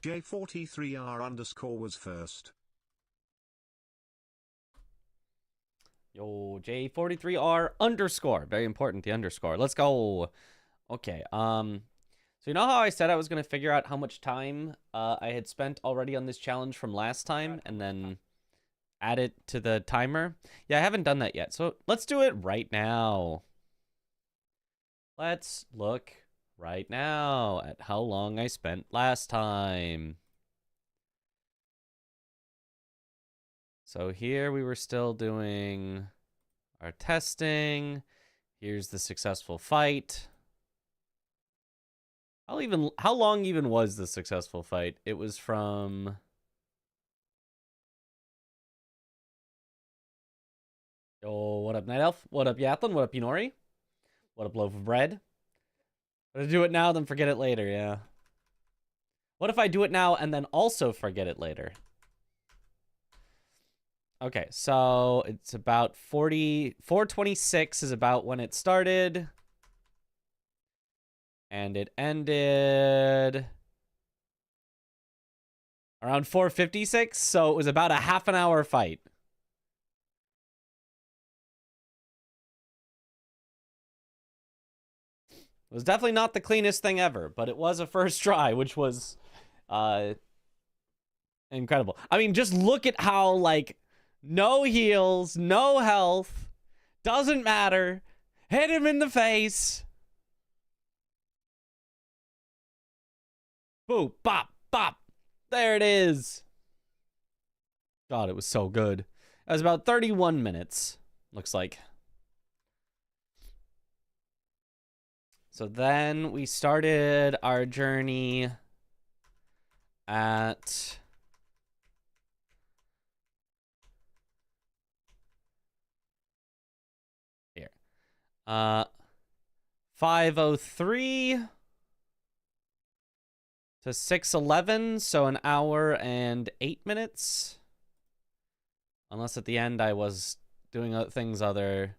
J43R underscore was first. Yo, J43R underscore. Very important, the underscore. Let's go. Okay, so you know how I said I was going to figure out how much time I had spent already on this challenge from last time and then add it to the timer? Yeah, I haven't done that yet, so let's do it right now. Let's look right now at how long I spent last time. So here we were still doing our testing. Here's the successful fight. How long even was the successful fight? It was from... Oh, what up, Night Elf? What up, Yathlon? What up, Inori? What up, Loaf of Bread? Better do it now than forget it later, yeah. What if I do it now and then also forget it later? Okay, so it's about 4:26 is about when it started. And it ended around 4:56, so it was about a half an hour fight. It was definitely not the cleanest thing ever, but it was a first try, which was incredible. I mean, just look at how, like, no heals, no health, doesn't matter, hit him in the face. Boop, bop, bop. There it is. God, it was so good. It was about 31 minutes, looks like. So then we started our journey at... here. 5:03 to 6:11, so an hour and 8 minutes. Unless at the end I was doing things other.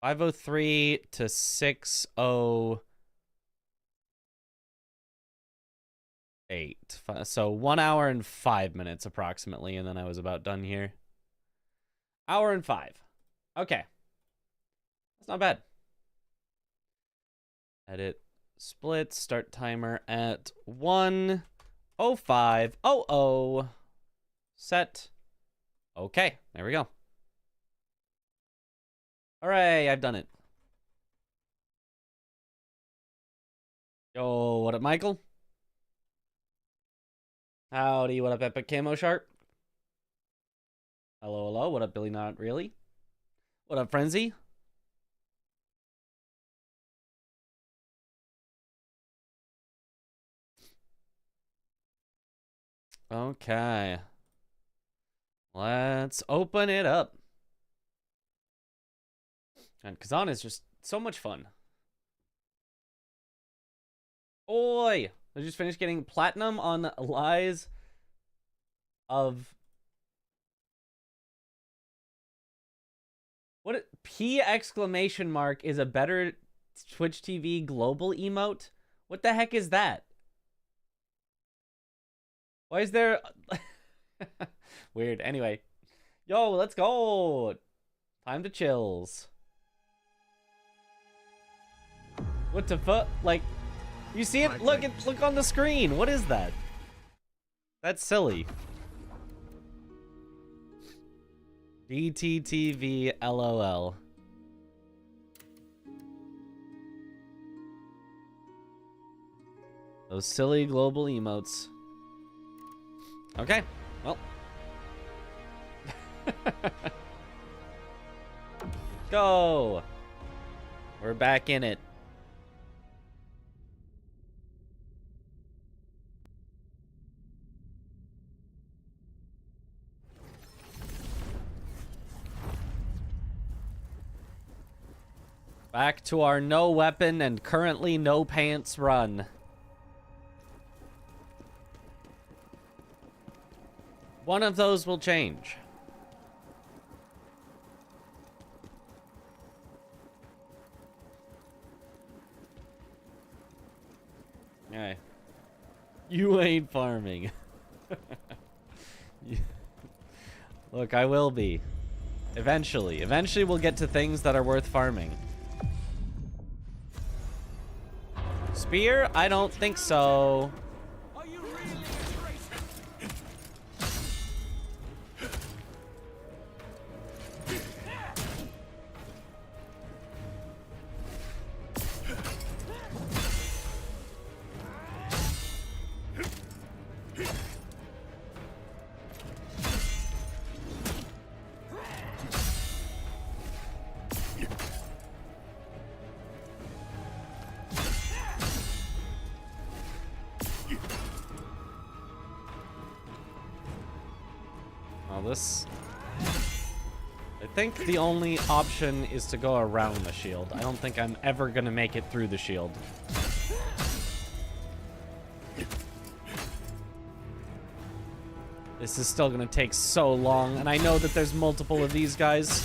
5:03 to 6:08. So 1 hour and 5 minutes approximately, and then I was about done here. Hour and 5. Okay. That's not bad. Edit split. Start timer at 1:05:00. Set. Okay. There we go. Hooray, I've done it. Yo, what up, Michael? Howdy, what up, Epic Camo Sharp? Hello, hello, what up, Billy Not Really? What up, Frenzy? Okay. Let's open it up. And Khazan is just so much fun. Oi! I just finished getting platinum on Lies of... What? P exclamation mark is a better Twitch TV global emote? What the heck is that? Why is there... Weird. Anyway. Yo, let's go. Time to chills. What the fuck? Like, you see it? Look on the screen. What is that? That's silly. DTTV LOL. Those silly global emotes. Okay, well. Go! We're back in it. Back to our no weapon and currently no pants run. One of those will change. Okay. You ain't farming. Look, I will be. Eventually. Eventually we'll get to things that are worth farming. Spear? I don't think so. Are you really disgraced? This... I think the only option is to go around the shield. I don't think I'm ever gonna make it through the shield. This is still gonna take so long, and I know that there's multiple of these guys.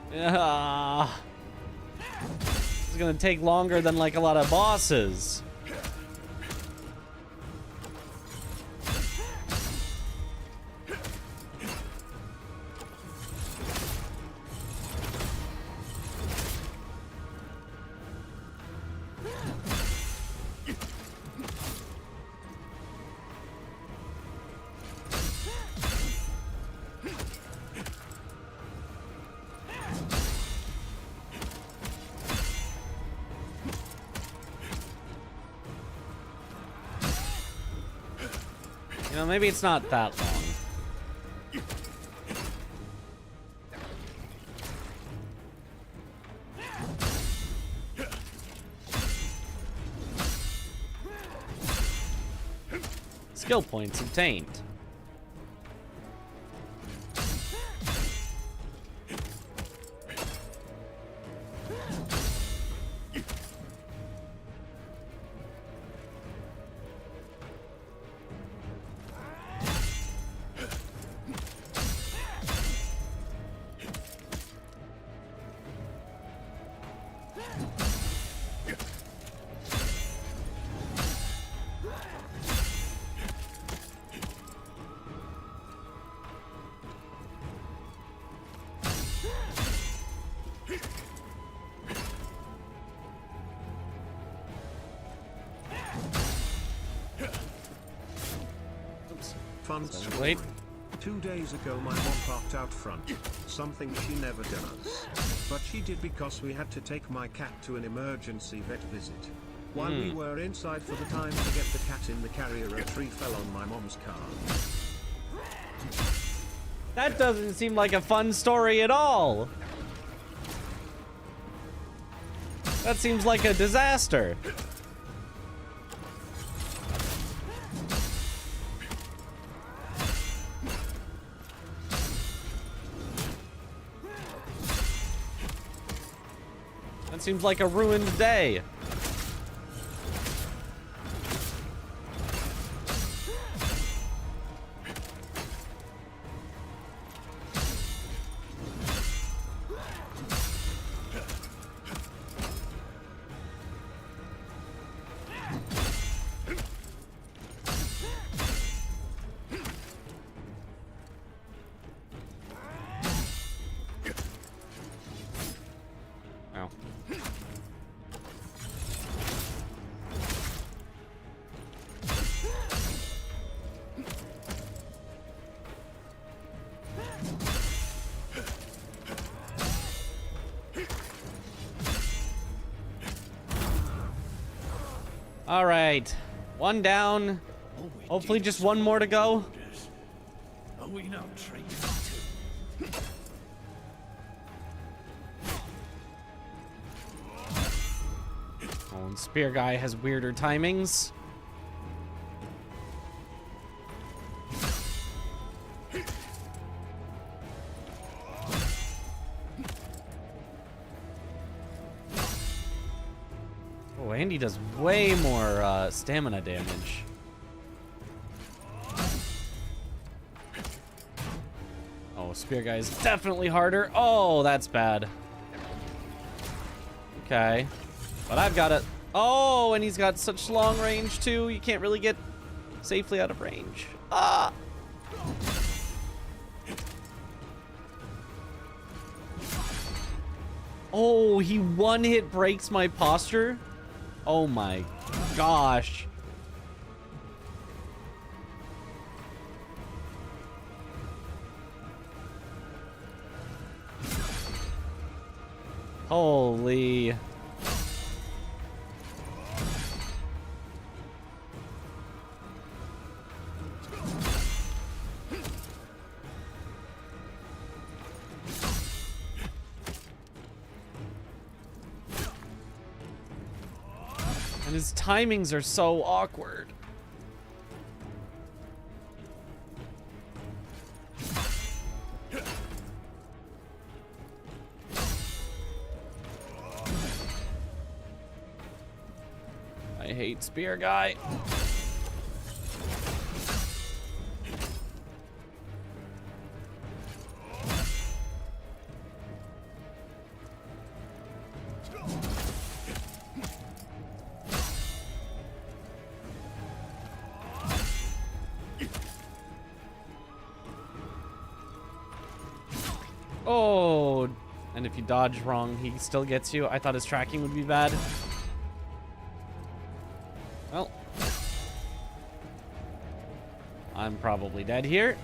This is gonna take longer than like a lot of bosses. You know, maybe it's not that long. Skill points obtained. Fun story. Wait. 2 days ago my mom parked out front, something she never does. But she did because we had to take my cat to an emergency vet visit. While we were inside for the time to get the cat in the carrier, a tree fell on my mom's car. That doesn't seem like a fun story at all. That seems like a disaster. That seems like a ruined day. Ow. All right, one down. Hopefully just one more to go. Are we not trained to? Oh, and Spear Guy has weirder timings. Oh, Andy does way more stamina damage. Oh, Spear Guy is definitely harder. Oh, that's bad. Okay. But I've got it. Oh, and he's got such long range, too. You can't really get safely out of range. Ah! Oh, he one-hit breaks my posture? Oh my gosh. Holy. And his timings are so awkward. I hate spear guy. Oh, and if you dodge wrong, he still gets you. I thought his tracking would be bad. Well, I'm probably dead here.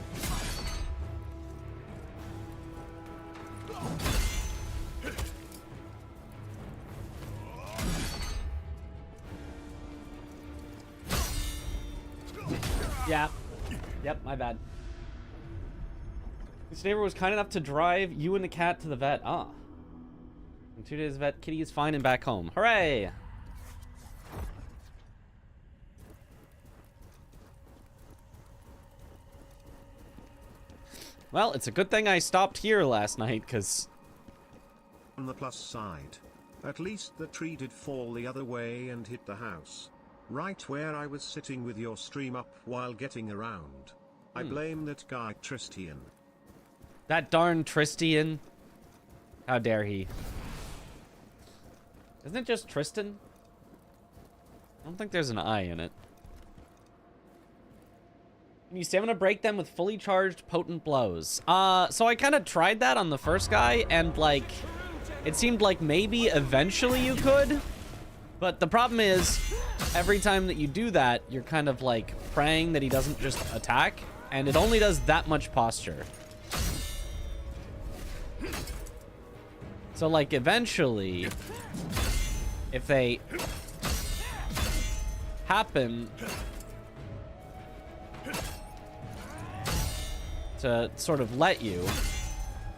Yeah. Yep, my bad. This neighbor was kind enough to drive you and the cat to the vet. Ah. In 2 days, vet kitty is fine and back home. Hooray! Well, it's a good thing I stopped here last night, because... On the plus side, at least the tree did fall the other way and hit the house. Right where I was sitting with your stream up while getting around. I blame that guy Tristian. That darn Tristian. How dare he? Isn't it just Tristan? I don't think there's an I in it. Can you stamina break them with fully charged potent blows? So I kind of tried that on the first guy, and like, it seemed like maybe eventually you could. But the problem is, every time that you do that, you're kind of like praying that he doesn't just attack, and it only does that much posture. So like eventually, if they happen to sort of let you,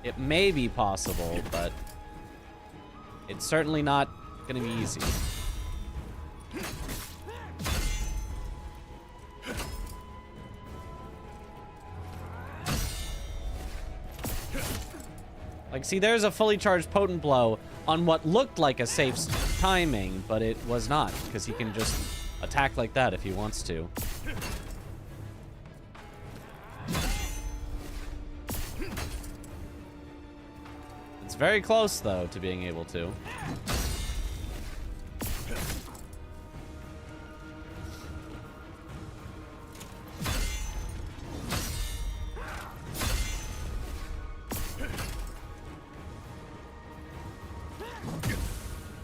it may be possible, but it's certainly not gonna be easy. Like, see, there's a fully charged potent blow on what looked like a safe timing, but it was not, because he can just attack like that if he wants to. It's very close, though, to being able to.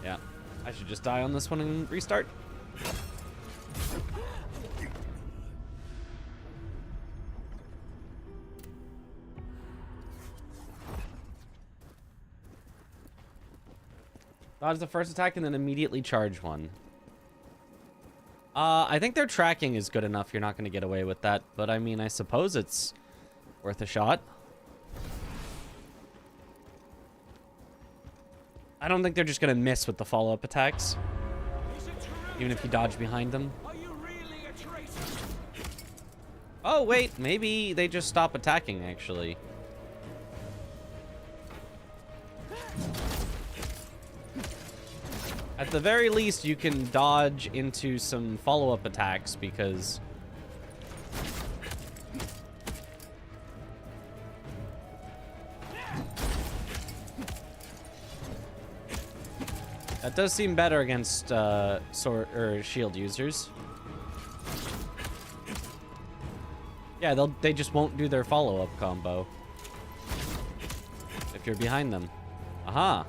Yeah, I should just die on this one and restart. Dodge the first attack and then immediately charge one. I think their tracking is good enough. You're not going to get away with that. But I mean, I suppose it's worth a shot. I don't think they're just going to miss with the follow-up attacks. Even if you dodge behind them. Are you really a traitor? Oh, wait. Maybe they just stop attacking, actually. At the very least, you can dodge into some follow-up attacks because... That does seem better against sword or shield users. Yeah, they just won't do their follow-up combo if you're behind them. Aha.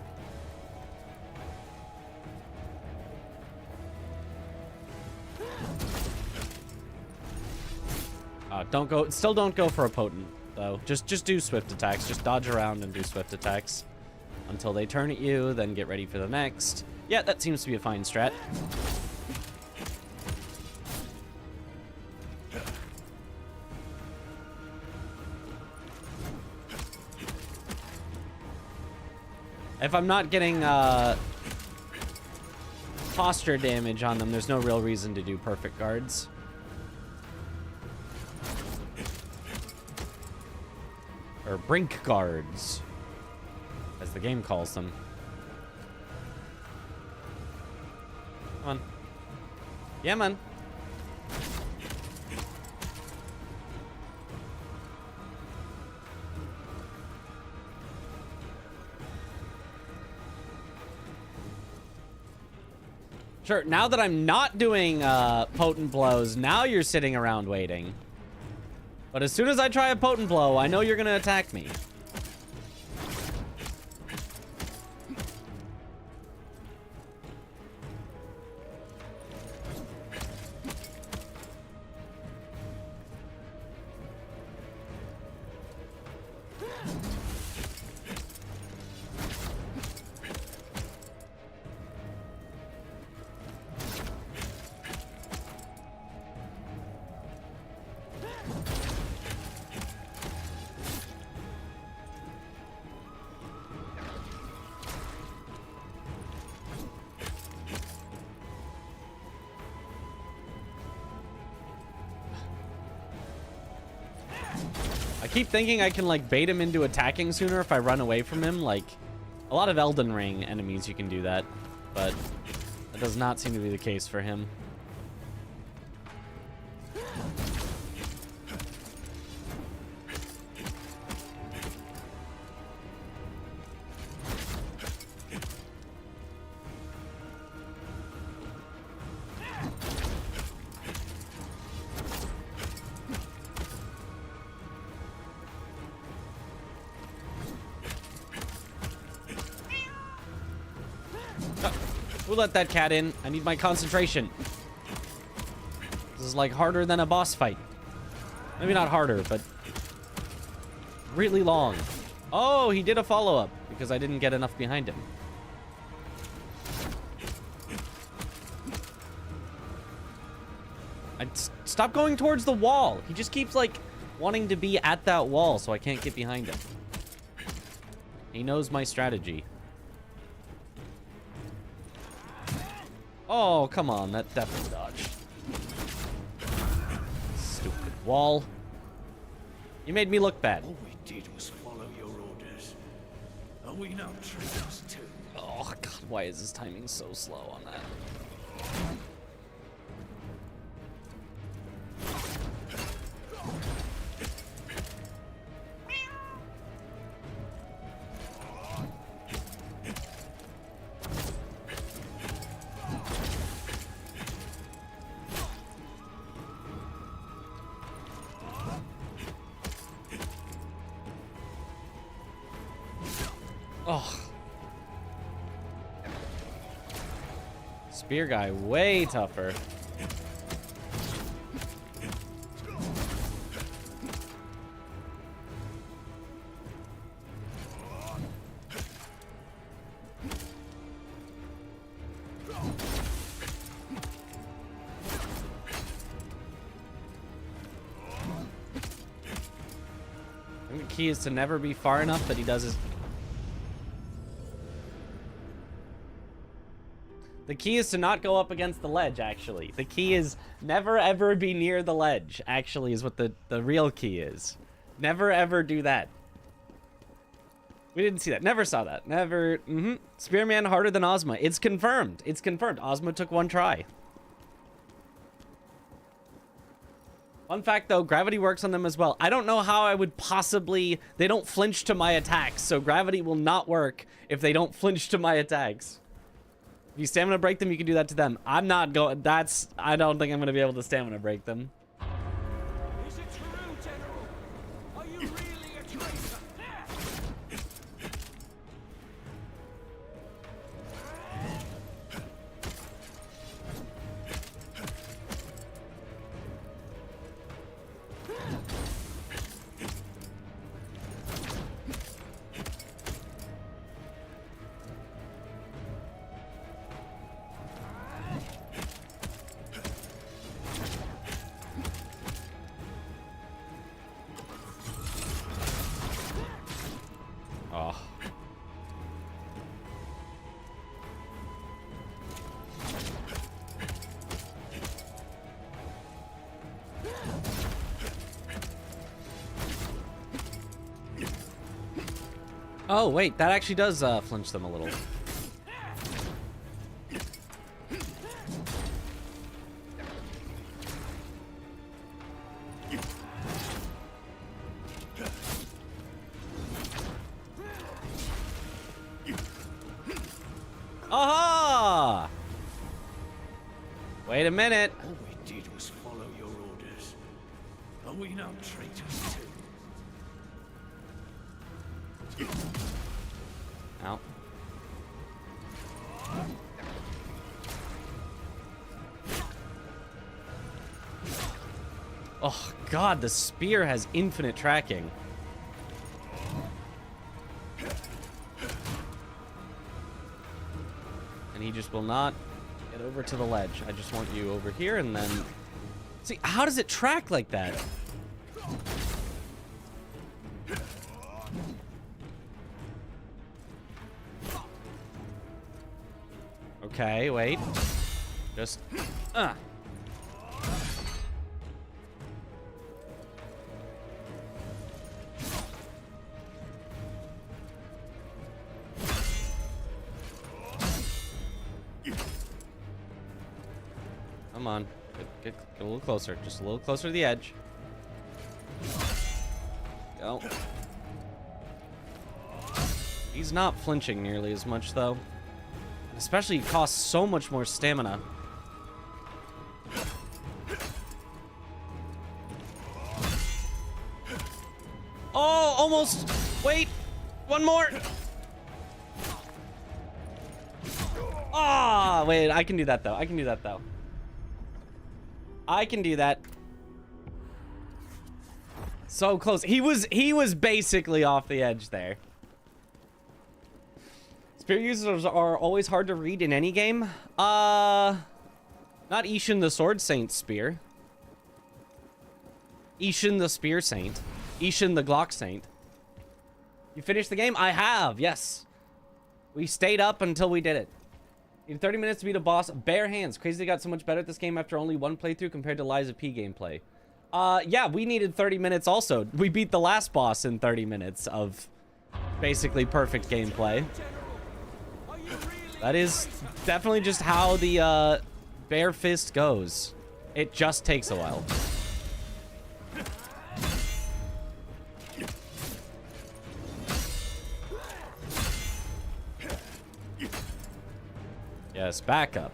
Still don't go for a potent though. Just do swift attacks. Just dodge around and do swift attacks until they turn at you, then get ready for the next. Yeah, that seems to be a fine strat. If I'm not getting posture damage on them, there's no real reason to do perfect guards. Or brink guards, as the game calls them. Come on. Yeah, man. Sure, now that I'm not doing potent blows, now you're sitting around waiting. But as soon as I try a potent blow, I know you're gonna attack me. I keep thinking I can like bait him into attacking sooner if I run away from him. Like a lot of Elden Ring enemies, you can do that, but that does not seem to be the case for him. Who let that cat in? I need my concentration. This is like harder than a boss fight. Maybe not harder, but really long. Oh, he did a follow-up because I didn't get enough behind him. Stop going towards the wall. He just keeps like wanting to be at that wall so I can't get behind him. He knows my strategy. Oh, come on. That definitely dodged. Stupid wall. You made me look bad. All we did was follow your orders. And we now traitors too. Oh, God. Why is his timing so slow on that? Oh. Spear guy, way tougher. I think the key is to never be far enough that he does his... The key is to not go up against the ledge, actually. The key is never ever be near the ledge, actually, is what the real key is. Never ever do that. We didn't see that. Never saw that. Never. Spearman harder than Ozma. It's confirmed. It's confirmed. Ozma took one try. Fun fact, though, gravity works on them as well. I don't know how I would possibly... They don't flinch to my attacks, so gravity will not work if they don't flinch to my attacks. If you stamina break them, you can do that to them. I'm not going. I don't think I'm gonna be able to stamina break them. Is it true, General? Are you really a traitor? Oh. Oh, wait, that actually does flinch them a little. Aha! Wait a minute. All we did was follow your orders. Are we now traitors too? Ow. Oh, God, the spear has infinite tracking. And he just will not get over to the ledge. I just want you over here and then... See, how does it track like that? Okay, wait. Just... Come on. Get a little closer. Just a little closer to the edge. Go. He's not flinching nearly as much, though. Especially, it costs so much more stamina. Oh, almost. Wait. One more. Ah, wait. I can do that, though. I can do that, though. I can do that. So close. He was basically off the edge there. Spear users are always hard to read in any game. Not Ishin the Sword Saint's spear. Ishin the Spear Saint. Ishin the Glock Saint. You finished the game? I have, yes. We stayed up until we did it. In 30 minutes to beat a boss, bare hands. Crazy got so much better at this game after only one playthrough compared to Liza P gameplay. Yeah, we needed 30 minutes also. We beat the last boss in 30 minutes of basically perfect gameplay. That is definitely just how the bare fist goes. It just takes a while. Yes, back up.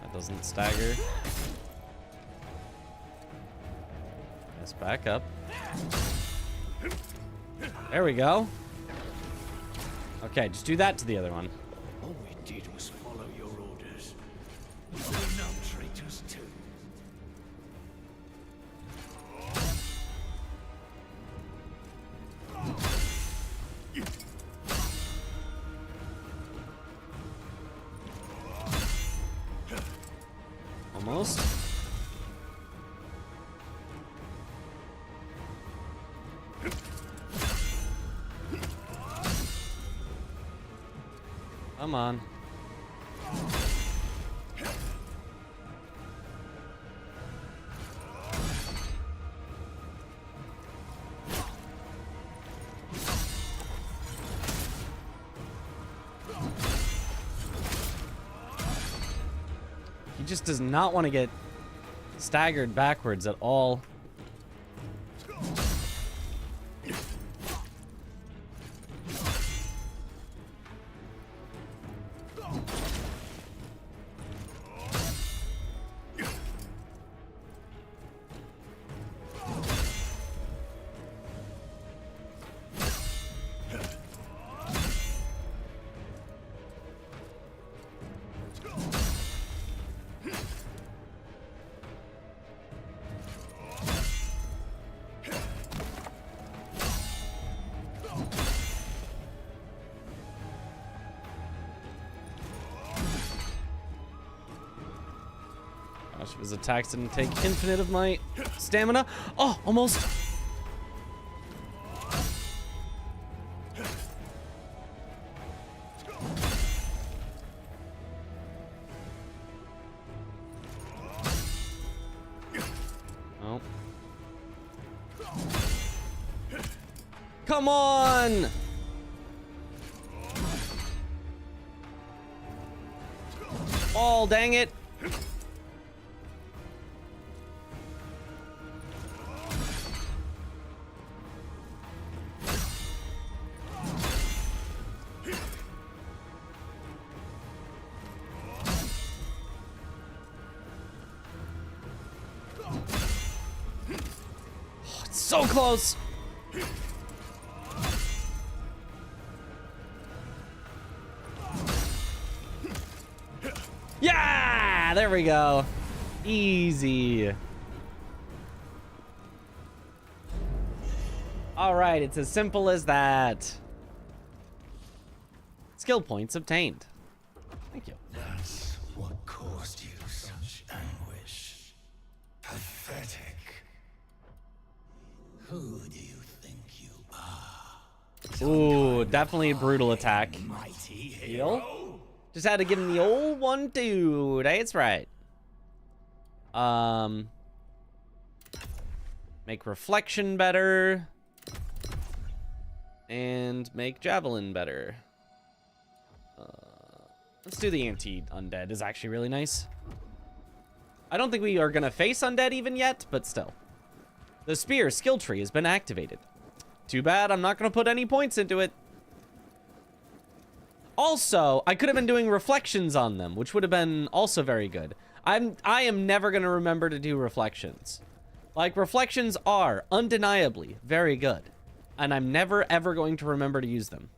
That doesn't stagger. Yes, back up. There we go. Okay, just do that to the other one. All we did was follow your orders. Are we now traitors too? Almost. Come on. just does not want to get staggered backwards at all. Gosh, if his attacks didn't take infinite of my stamina. Oh, almost. Oh. Come on! Oh, dang it. So close. Yeah, there we go. Easy. All right, it's as simple as that. Skill points obtained. Thank you. That's what caused you such anguish. Pathetic. Who do you think you are? Ooh, definitely a brutal attack. Mighty Heal. hero? Just had to give him the old 1-2. That's right. Make reflection better. And make javelin better. Let's do the anti-undead. Is actually really nice. I don't think we are gonna face undead even yet, but still. The spear skill tree has been activated. Too bad I'm not gonna put any points into it. Also, I could have been doing reflections on them, which would have been also very good. I am never gonna remember to do reflections. Like, reflections are undeniably very good, and I'm never ever going to remember to use them.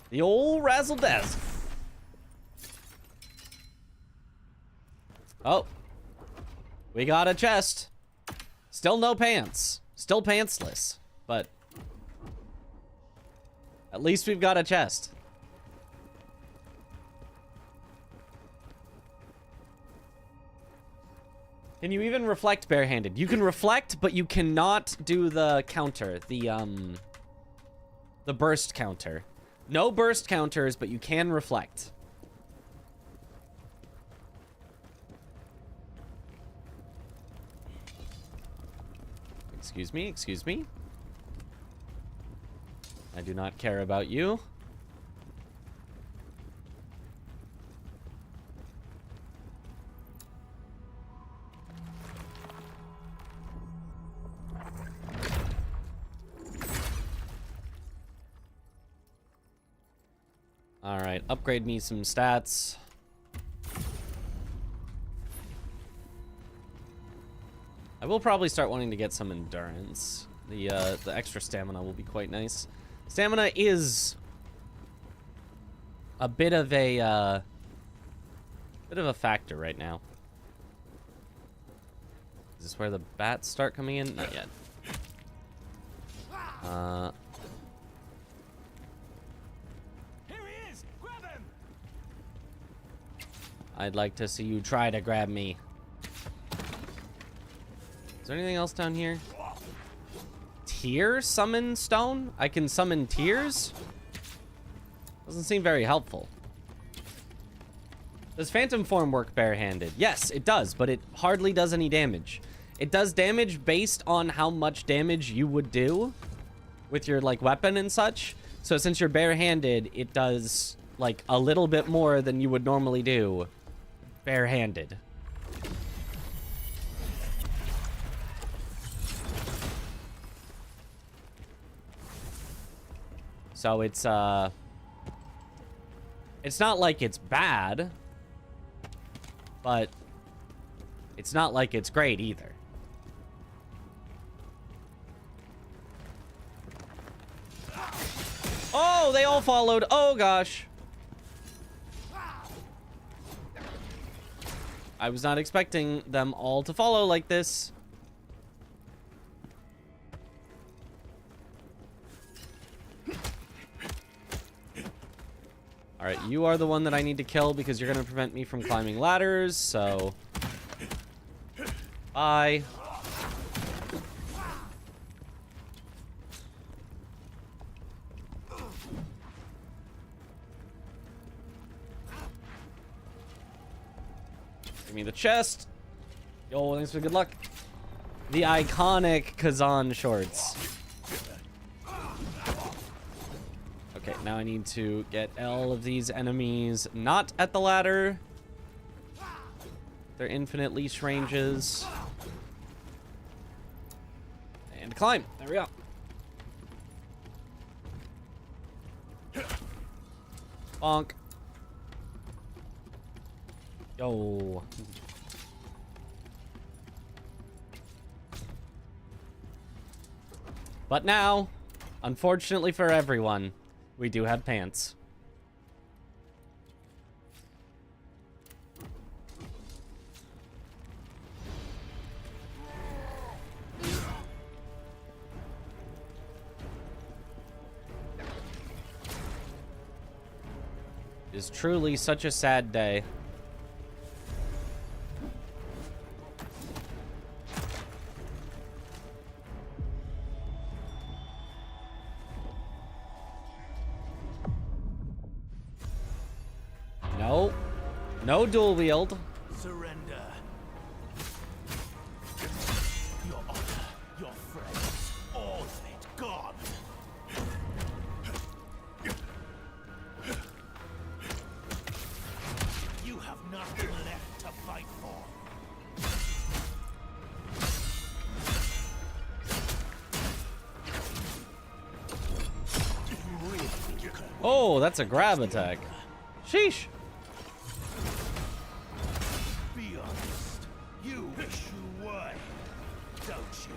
The old razzle dazzle. Oh, we got a chest. Still no pants. Still pantsless, but at least we've got a chest. Can you even reflect barehanded? You can reflect, but you cannot do the counter, the burst counter. No burst counters, but you can reflect. Excuse me, excuse me. I do not care about you. All right, upgrade me some stats. I will probably start wanting to get some endurance. The extra stamina will be quite nice. Stamina is a bit of a factor right now. Is this where the bats start coming in? Not yet. Here he is! Grab him! I'd like to see you try to grab me. Is there anything else down here? Tear summon stone? I can summon tears? Doesn't seem very helpful. Does phantom form work barehanded? Yes, it does, but it hardly does any damage. It does damage based on how much damage you would do with your like weapon and such. So since you're barehanded, it does like a little bit more than you would normally do barehanded. So it's not like it's bad, but it's not like it's great either. Oh, they all followed. Oh gosh. I was not expecting them all to follow like this. All right, you are the one that I need to kill because you're going to prevent me from climbing ladders, so... Bye. Give me the chest. Yo, thanks for good luck. The iconic Khazan shorts. Okay, now I need to get all of these enemies not at the ladder. Their infinite leash ranges. And climb. There we go. Bonk. Yo. But now, unfortunately for everyone, we do have pants. It is truly such a sad day. No. No dual wield. Surrender. Your honor, your friends, all of it gone. You have nothing left to fight for. You really think you can Oh, that's a grab attack. Sheesh. be honest? You wish you were, don't you?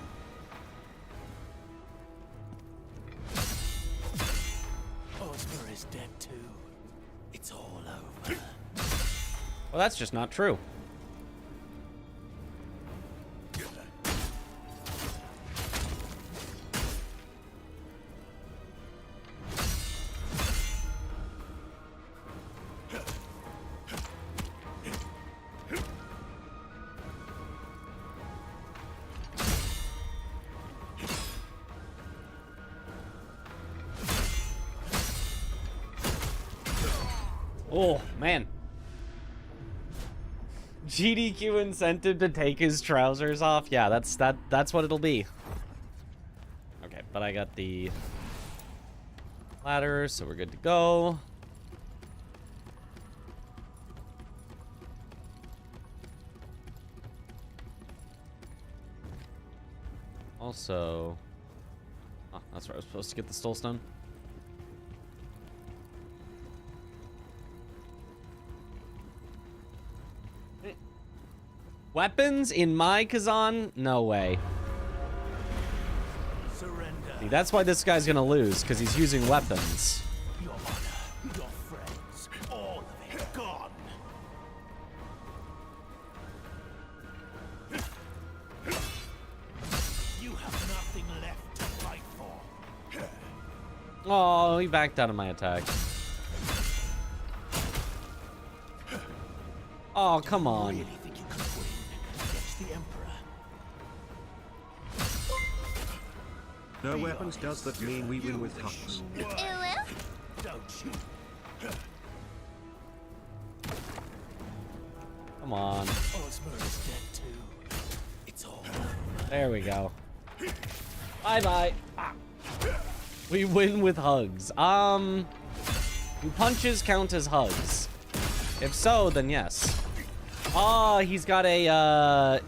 Osmer is dead too. It's all over. Well, that's just not true. Oh, man. GDQ incentive to take his trousers off? Yeah, that's what it'll be. Okay, but I got the ladder, so we're good to go. Also... Oh, that's where I was supposed to get the Stole Stone. Weapons in my Khazan? No way. Surrender. See, that's why this guy's gonna lose, because he's using weapons. Your honor, your friends, all of it gone. You have nothing left to fight for. Oh, he backed out of my attack. Oh, come on. Really think you can win against the Emperor? No weapons, does that mean we win with hugs? Don't you? Come on. Osmer is dead too. It's all over. There we go. Bye-bye. Ah. We win with hugs. Do punches count as hugs? If so, then yes. Oh, he's got a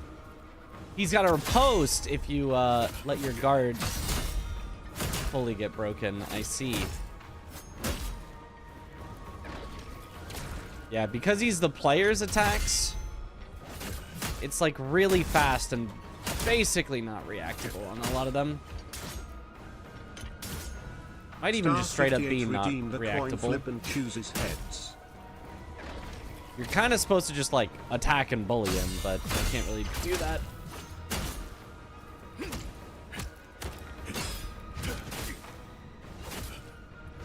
riposte if you let your guard fully get broken. I see. Yeah, because he's the player's attacks, it's like really fast and basically not reactable on a lot of them. Might even just straight up be not reactable. And chooses heads. You're kind of supposed to just like attack and bully him, but I can't really do that.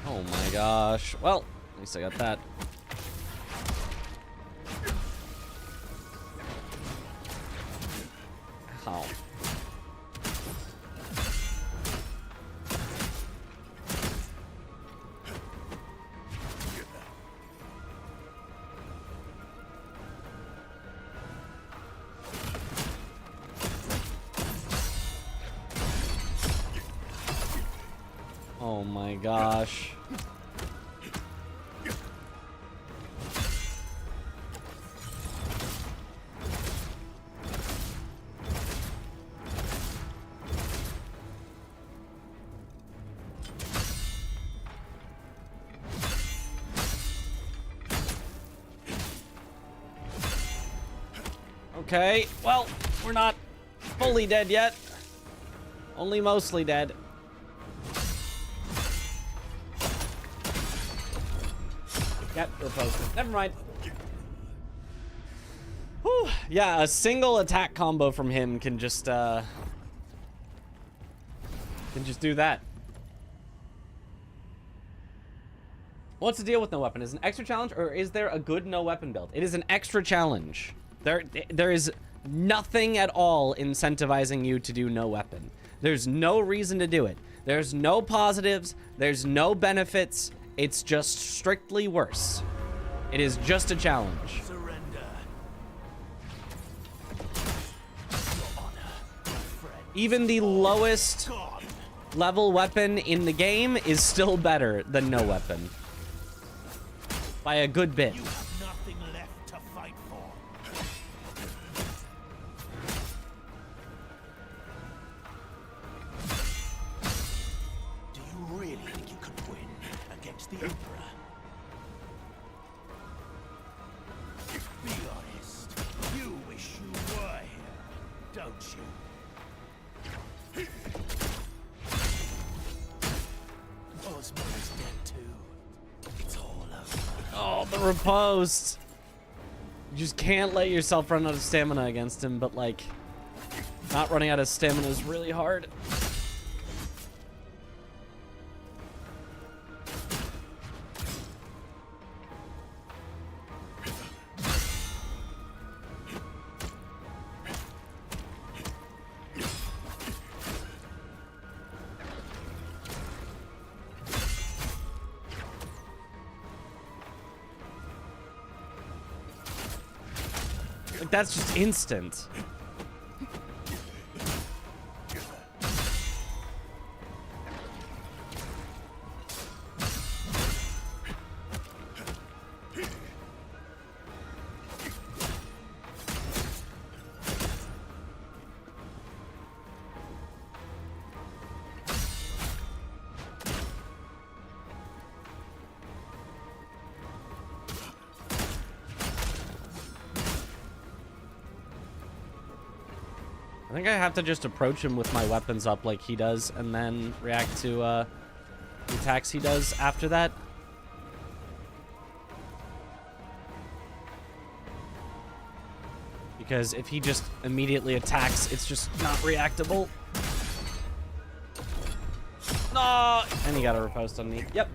Oh my gosh. Well, at least I got that. Ow. Oh my gosh. Okay, well, we're not fully dead yet. Only mostly dead. Yep, we're posted. Never mind. Whew. Yeah, a single attack combo from him can just do that. What's the deal with no weapon? Is it an extra challenge, or is there a good no weapon build? It is an extra challenge. There is nothing at all incentivizing you to do no weapon. There's no reason to do it. There's no positives. There's no benefits. It's just strictly worse. It is just a challenge. Surrender. Your honor, my friend. Even the lowest God. level weapon in the game is still better than no weapon. By a good bit. You have nothing left to fight for. Do you really think you could win against the Emperor? Be honest. You wish you were here, don't you? Ozma is dead too. It's all over. Oh, the riposte. You just can't let yourself run out of stamina against him, but like, not running out of stamina is really hard. Like, that's just instant. I think I have to just approach him with my weapons up like he does, and then react to the attacks he does after that. Because if he just immediately attacks, it's just not reactable. No! And he got a riposte on me. Yep.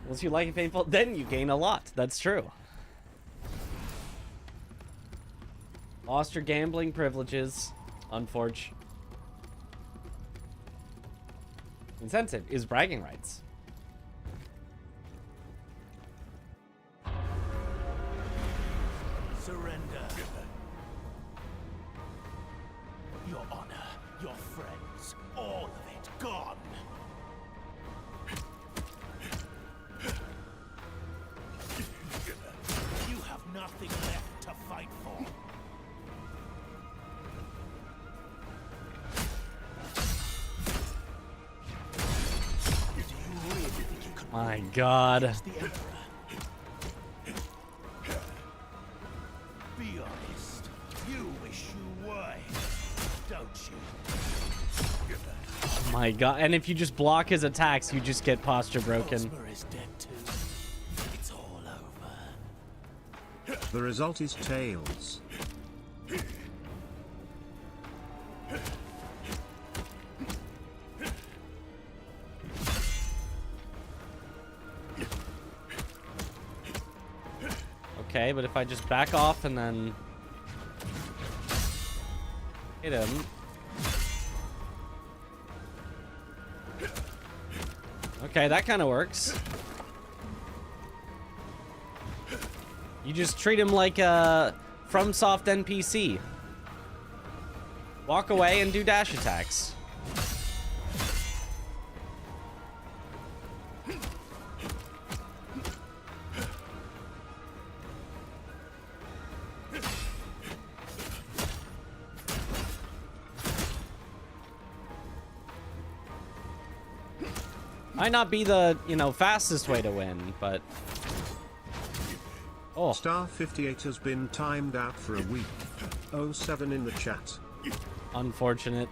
Once you like it painful, then you gain a lot. That's true. Lost your gambling privileges, unfortunately. Incentive is bragging rights. Surrender. Your honor, your friends, all of it gone. fight for. Do you really think you could My God. against the Emperor? Be honest. You wish you were, don't you? My God. And if you just block his attacks, you just get posture broken. Osmer is dead too. It's all over. The result is tails. Okay, but if I just back off and then hit him. Okay, that kind of works. You just treat him like a FromSoft NPC. Walk away and do dash attacks. Might not be the, you know, fastest way to win, but... Oh. Star 58 has been timed out for a week. 07 in the chat. Unfortunate.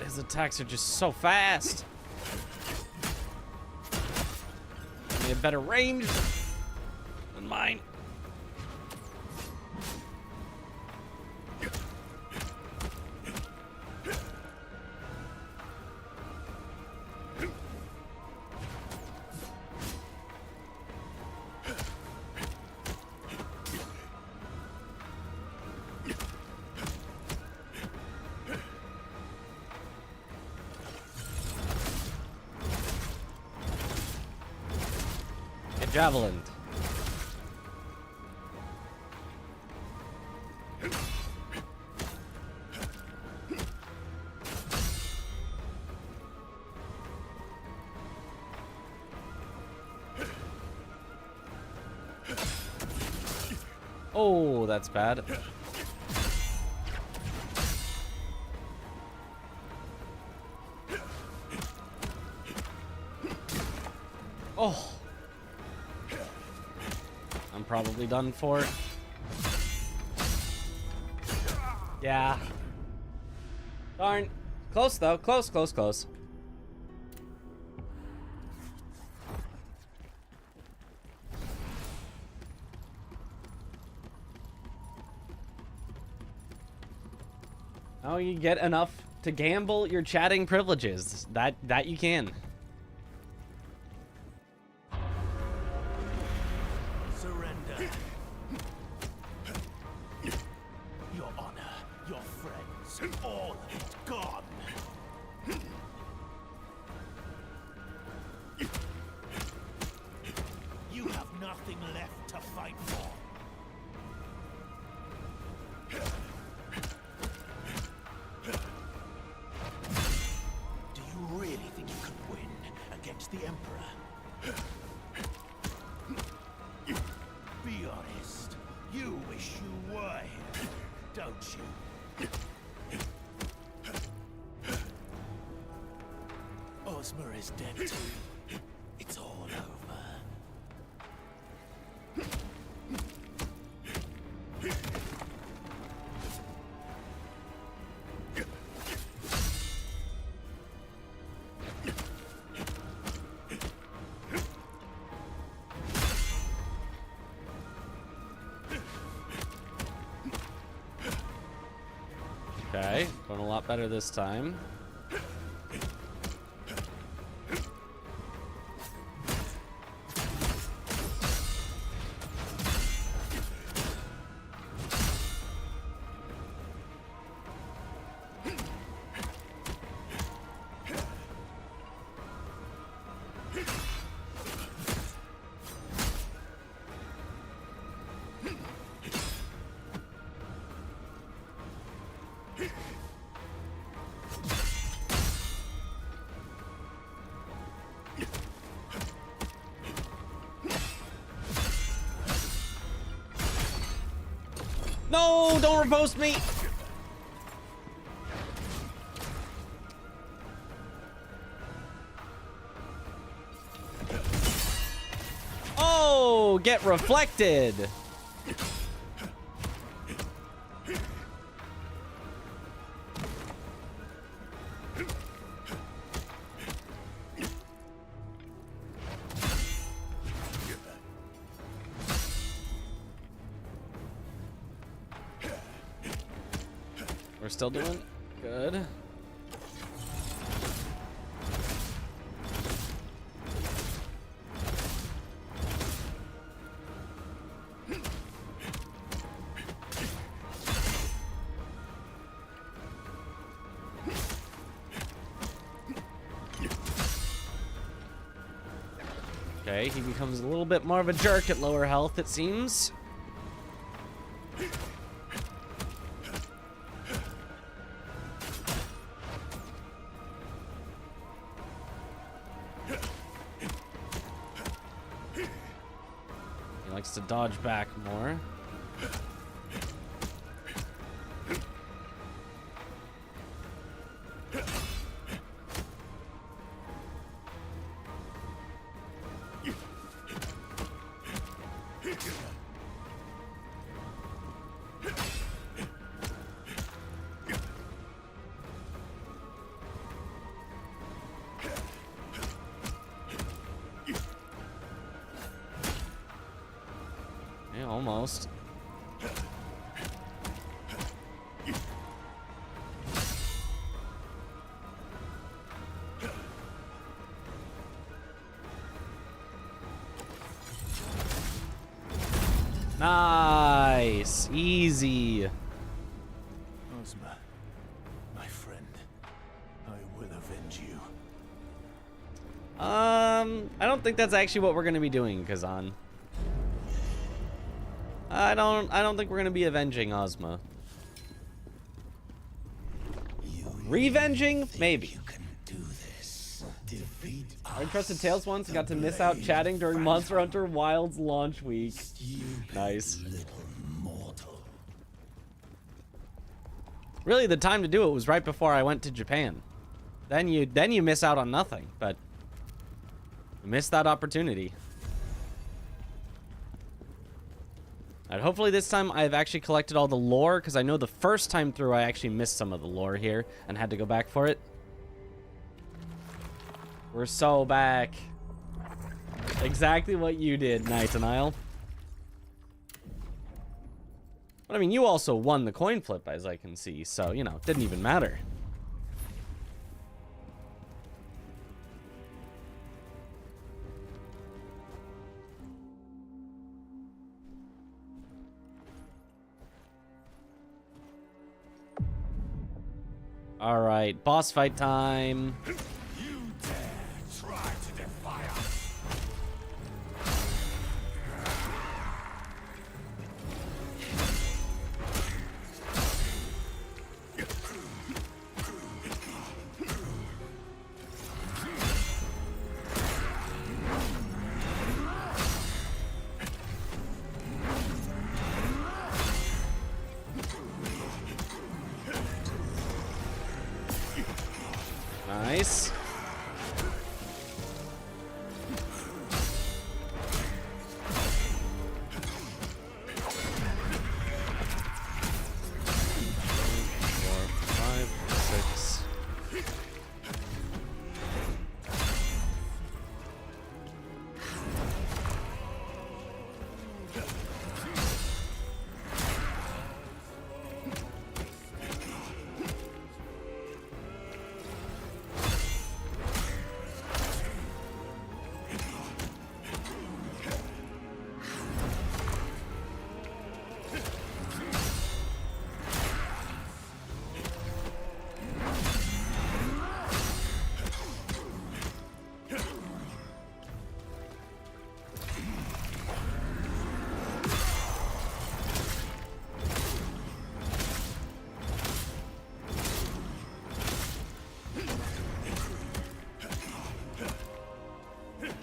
His attacks are just so fast. He had better range than mine. Javelin. Oh, that's bad. Oh. I'm probably done for. Yeah. Darn. Close though. Close, close, close. Oh, you get enough to gamble your chatting privileges. That you can. Surrender. Your honor, your friends, all of it gone. You have nothing left to fight for. Do you really think you could win against the Emperor? Be honest. You wish you were here, don't you? Osmer is dead too. It's all over. Going a lot better this time. No, don't repost me. Oh, get reflected. We're still doing good. Okay, he becomes a little bit more of a jerk at lower health, it seems. He likes to dodge back more. Yeah, almost. Nice. Easy. Ozma, my friend, I will avenge you. I don't think that's actually what we're gonna be doing, Khazan. I don't think we're gonna be avenging Ozma. Revenging? Maybe. You can do this. Defeat I trusted Tails once and got to miss out chatting during Monster Hunter Wilds launch week. Nice. little mortal. Really, the time to do it was right before I went to Japan. Then you miss out on nothing, but you missed that opportunity. And hopefully this time I've actually collected all the lore, because I know the first time through I actually missed some of the lore here and had to go back for it. We're so back. Exactly what you did, Nightingale. But I mean, you also won the coin flip, as I can see, so, you know, it didn't even matter. All right, boss fight time. You dare try to defy us. Nice.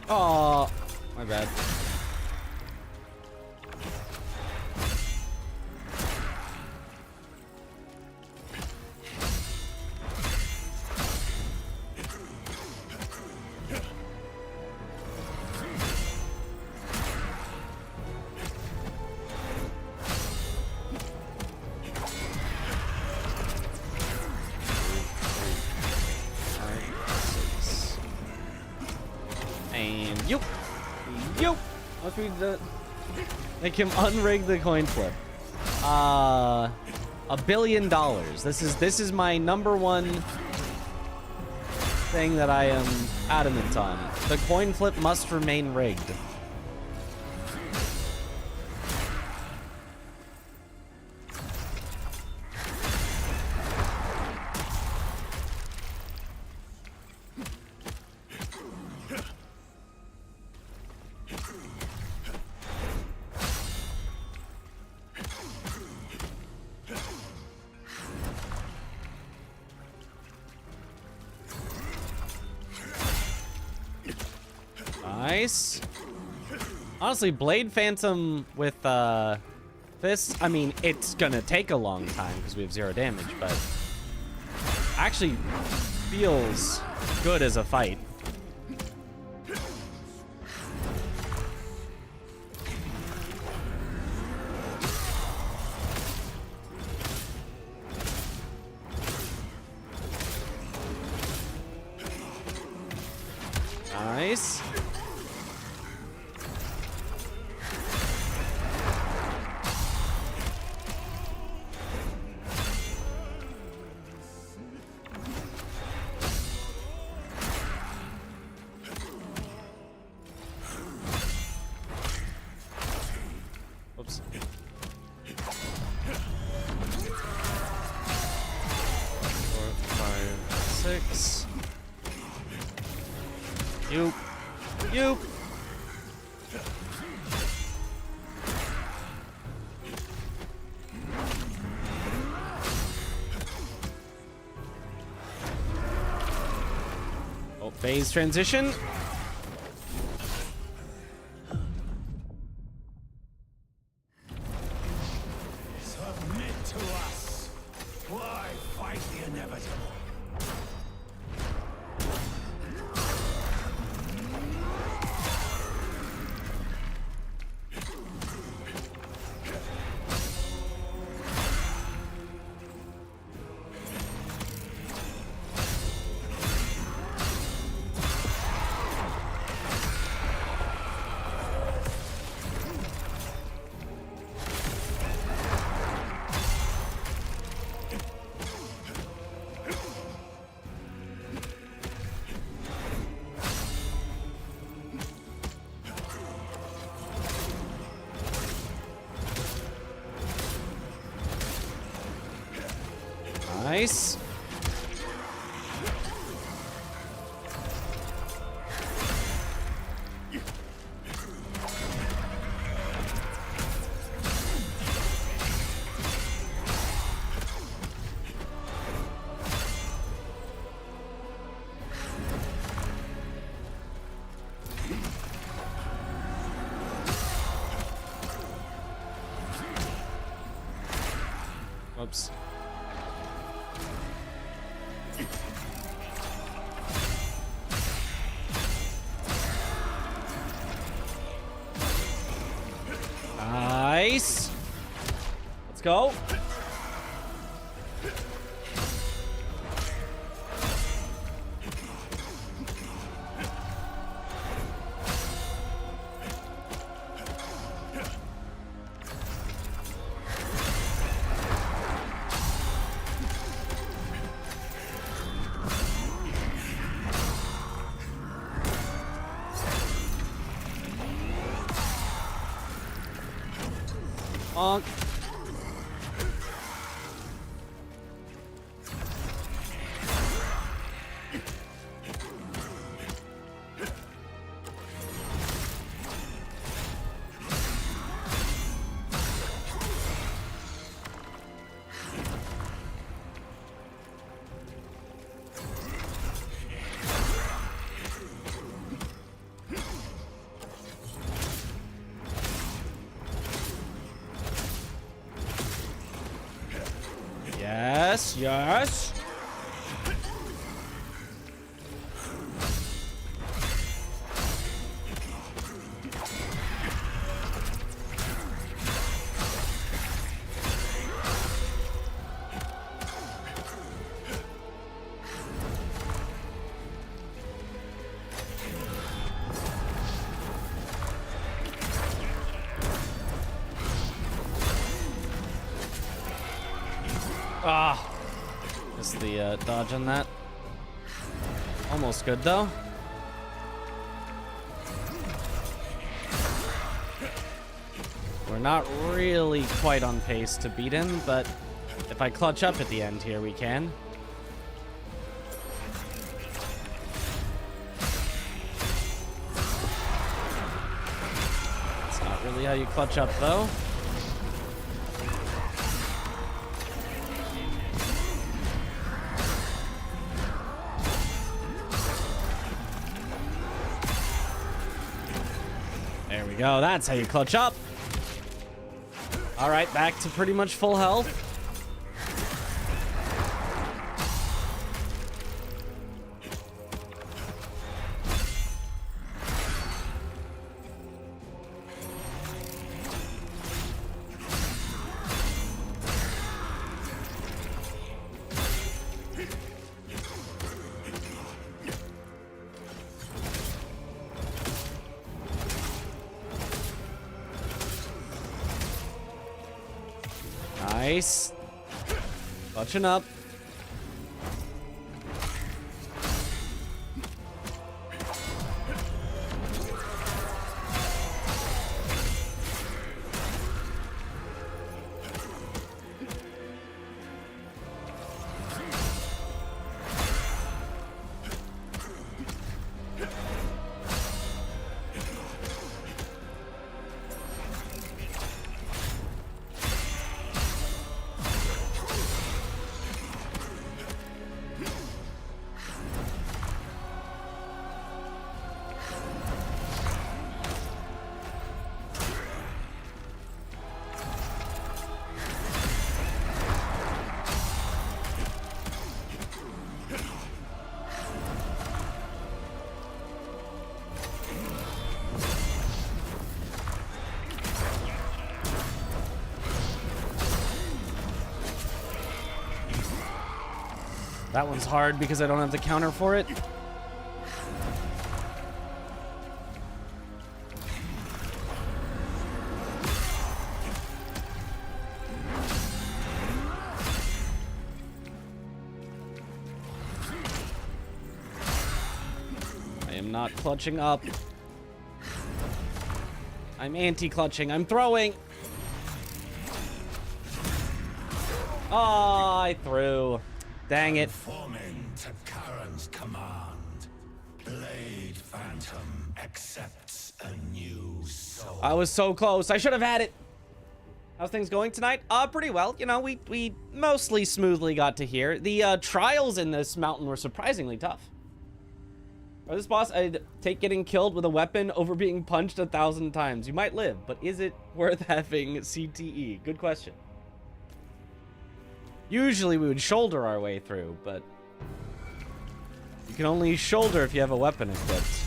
Oh, my bad. And you. Must be the make him unrig the coin flip. $1 billion. This is my #1 thing that I am adamant on. The coin flip must remain rigged. Nice. Honestly, Blade Phantom with this, I mean, it's gonna take a long time because we have 0 damage, but actually feels good as a fight. Nice. Oops. 4, 5, 6. You. Oh, phase transition. Submit to us. Why fight the inevitable? Nice. Whoops. Nice. Let's go. Bonk. Yes, yes. Ah, missed the dodge on that. Almost good though. We're not really quite on pace to beat him, but if I clutch up at the end here, we can. That's not really how you clutch up though. There we go. That's how you clutch up. All right, back to pretty much full health. Nice. Clutching up. That one's hard because I don't have the counter for it. I am not clutching up. I'm anti-clutching. I'm throwing. Oh, I threw. Dang it. Conforming to Karen's command, Blade Phantom accepts a new soul. I was so close. I should have had it. How's things going tonight? Pretty well. You know, we mostly smoothly got to here. The trials in this mountain were surprisingly tough. For this boss, I'd take getting killed with a weapon over being punched 1,000 times. You might live, but is it worth having CTE? Good question. Usually we would shoulder our way through, but you can only shoulder if you have a weapon equipped.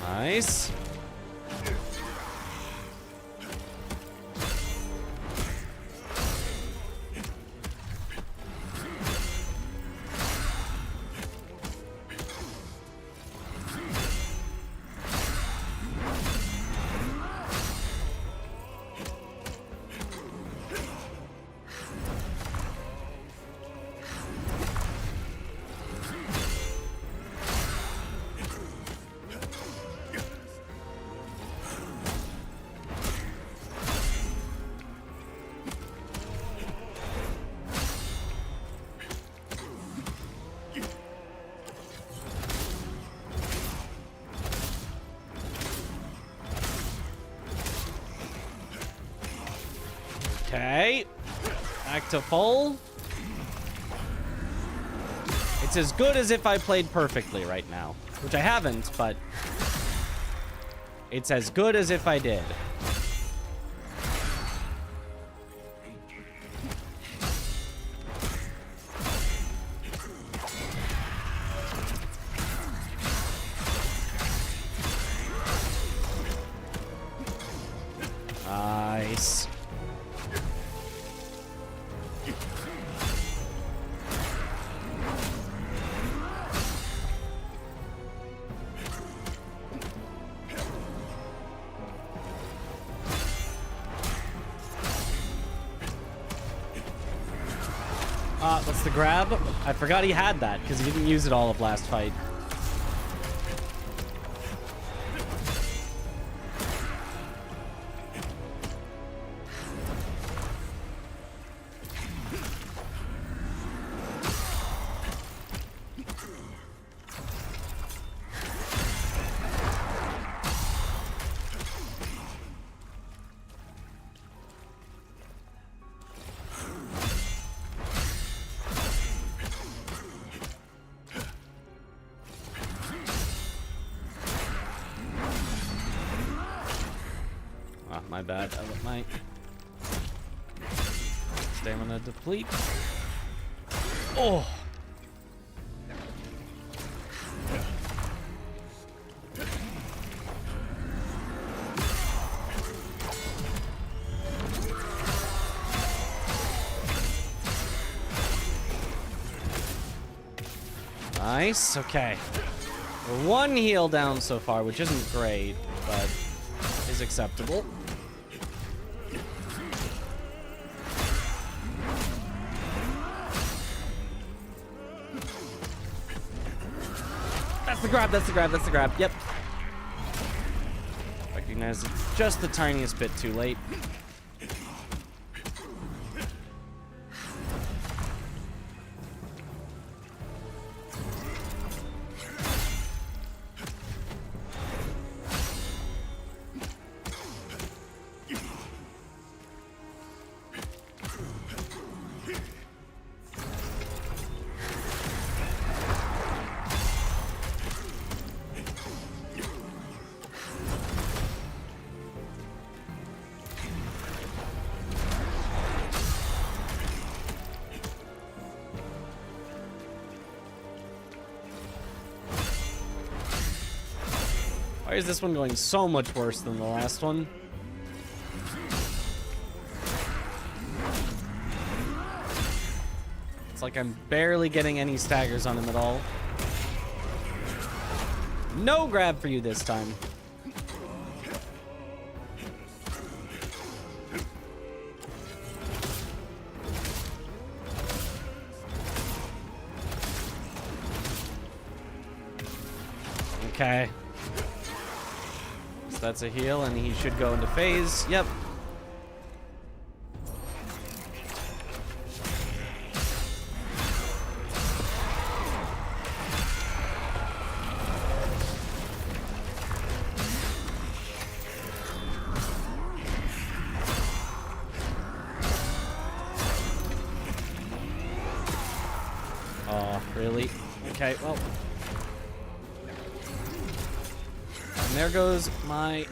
Nice. Okay. Back to full. It's as good as if I played perfectly right now, which I haven't, but it's as good as if I did. Nice. That's the grab. I forgot he had that because he didn't use it all of last fight. My bad. I let my stamina deplete. Oh. Nice. Okay. We're one heal down so far, which isn't great, but is acceptable. That's the grab, that's the grab, that's the grab. Yep. Recognize it just the tiniest bit too late. Why is this one going so much worse than the last one? It's like I'm barely getting any staggers on him at all. No grab for you this time. Okay. That's a heal, and he should go into phase. Yep. Oh, really? Okay, well. And there goes my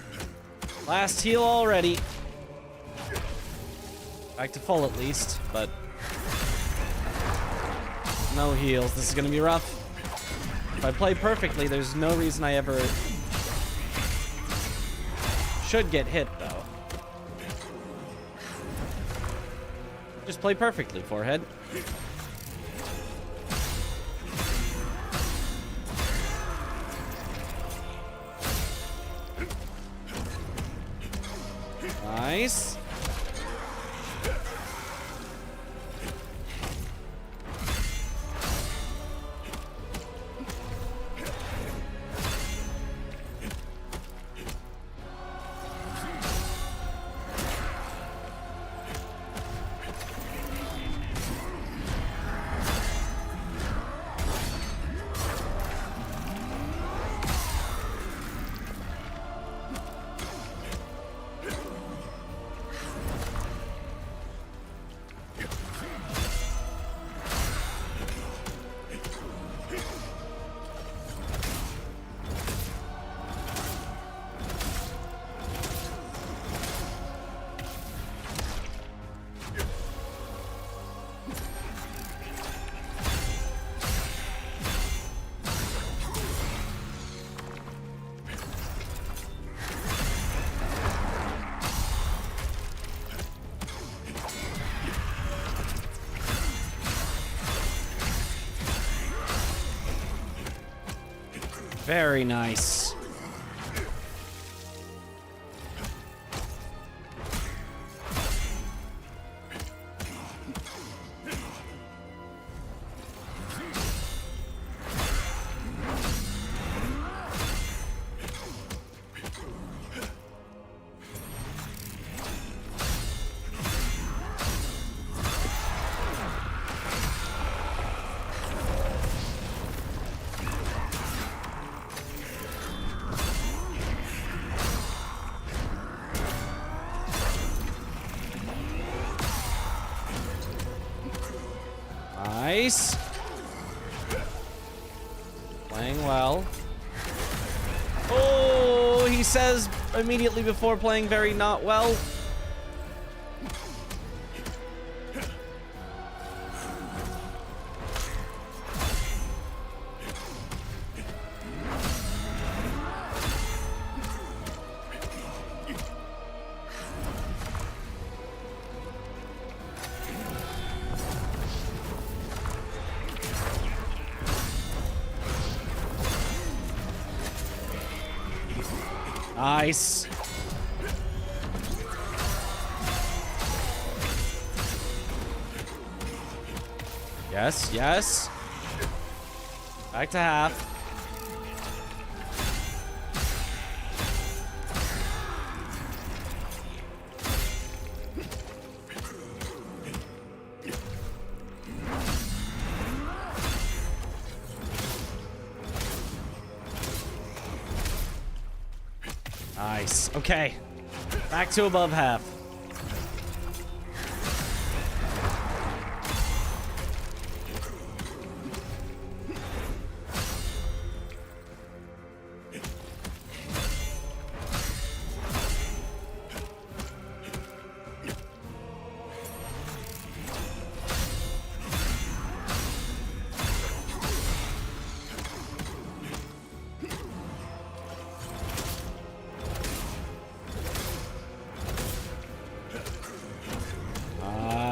last heal already. Back to full at least, but no heals. This is gonna be rough. If I play perfectly, there's no reason I ever should get hit, though. Just play perfectly, forehead. Nice. Very nice. Nice. Playing well. Oh, he says immediately before playing very not well. Nice. Yes, yes. Back to half. Nice. Okay. Back to above half.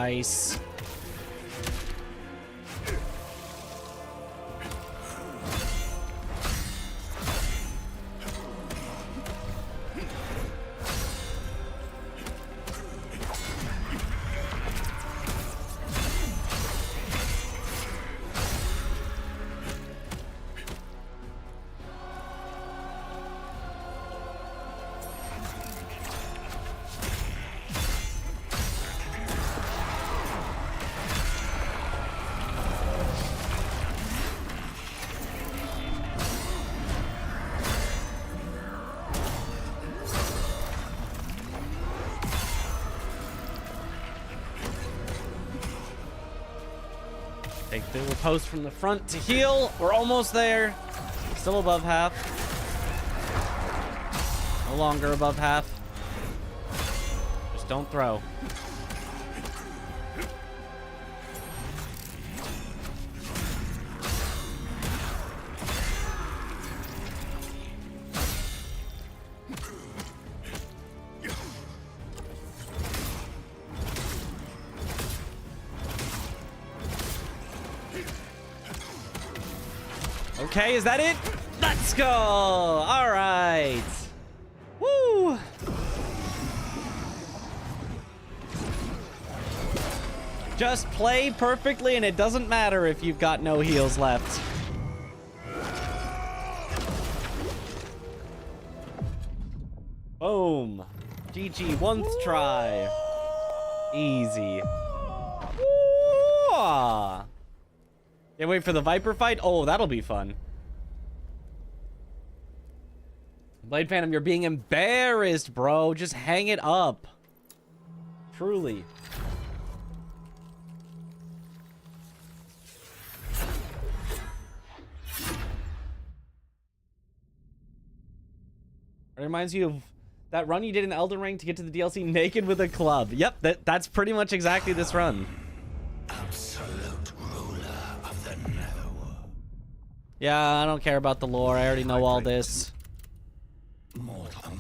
Nice. Take the riposte from the front to heal. We're almost there. Still above half. No longer above half. Just don't throw. Okay, is that it? Let's go! All right. Woo! Just play perfectly and it doesn't matter if you've got no heals left. Boom. GG, once try. Easy. Woo! Can't wait for the Viper fight. Oh, that'll be fun. Blade Phantom, you're being embarrassed, bro. Just hang it up. Truly. It reminds you of that run you did in Elden Ring to get to the DLC naked with a club. Yep, that's pretty much exactly this run. Absolute ruler of the Netherworld. Yeah, I don't care about the lore. I already know all this. Mortal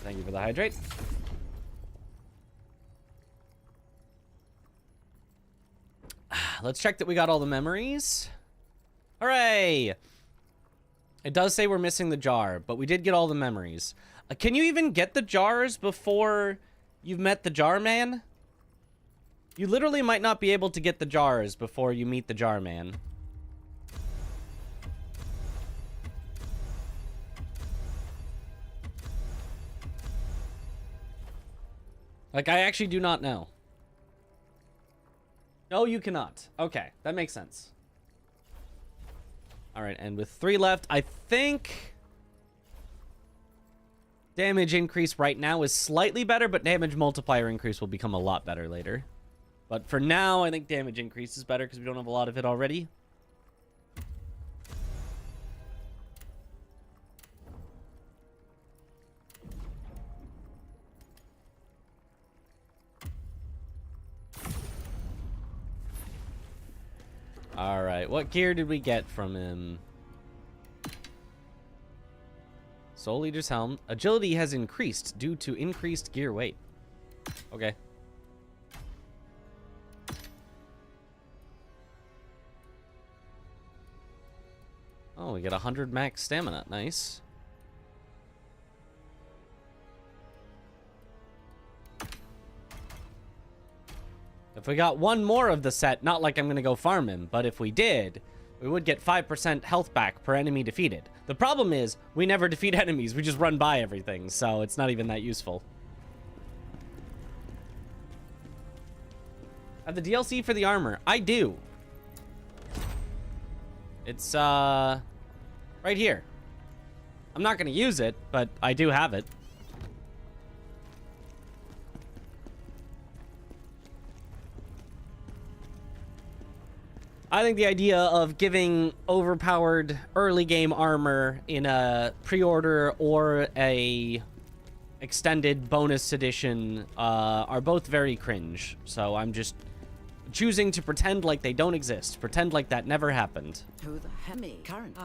Thank you for the hydrate. Let's check that we got all the memories. Hooray! It does say we're missing the jar, but we did get all the memories. Can you even get the jars before you've met the jar man? You literally might not be able to get the jars before you meet the jar man. Like, I actually do not know. No, you cannot. Okay, that makes sense. All right, and with 3 left, I think damage increase right now is slightly better, but damage multiplier increase will become a lot better later. But for now, I think damage increase is better because we don't have a lot of it already. All right, what gear did we get from him? Soul Eater's helm. Agility has increased due to increased gear weight. Okay. Oh, we get 100 max stamina. Nice. If we got one more of the set, not like I'm going to go farm him, but if we did, we would get 5% health back per enemy defeated. The problem is, we never defeat enemies, we just run by everything, so it's not even that useful. Have the DLC for the armor? I do. It's, right here. I'm not going to use it, but I do have it. I think the idea of giving overpowered early game armor in a pre-order or a extended bonus edition are both very cringe. So I'm just choosing to pretend like they don't exist. Pretend like that never happened. To the hemi current.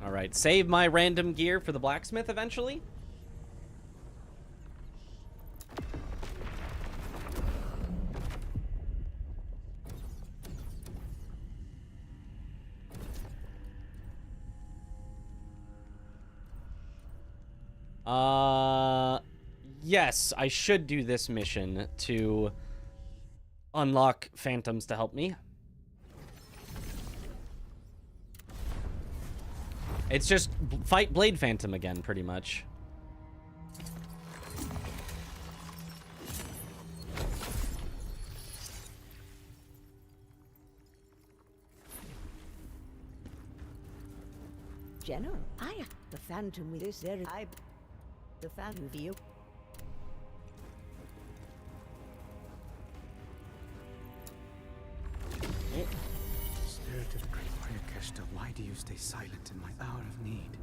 All right, save my random gear for the blacksmith eventually. Yes, I should do this mission to unlock phantoms to help me. It's just fight Blade Phantom again, pretty much. General, the Phantom with this there. The Phantom view. Spirit of great Keshta, why do you stay silent in my hour of need?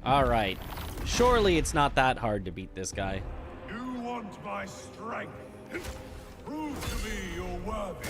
All right. Surely it's not that hard to beat this guy. You want my strength? Prove to me you're worthy.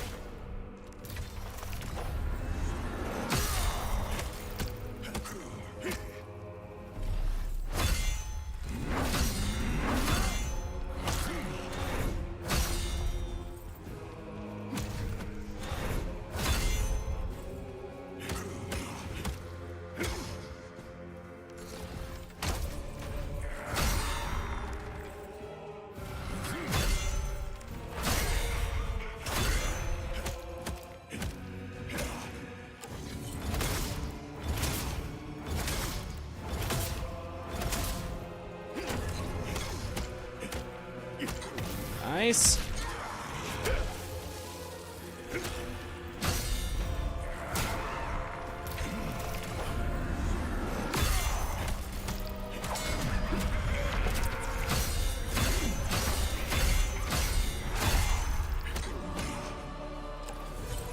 Nice.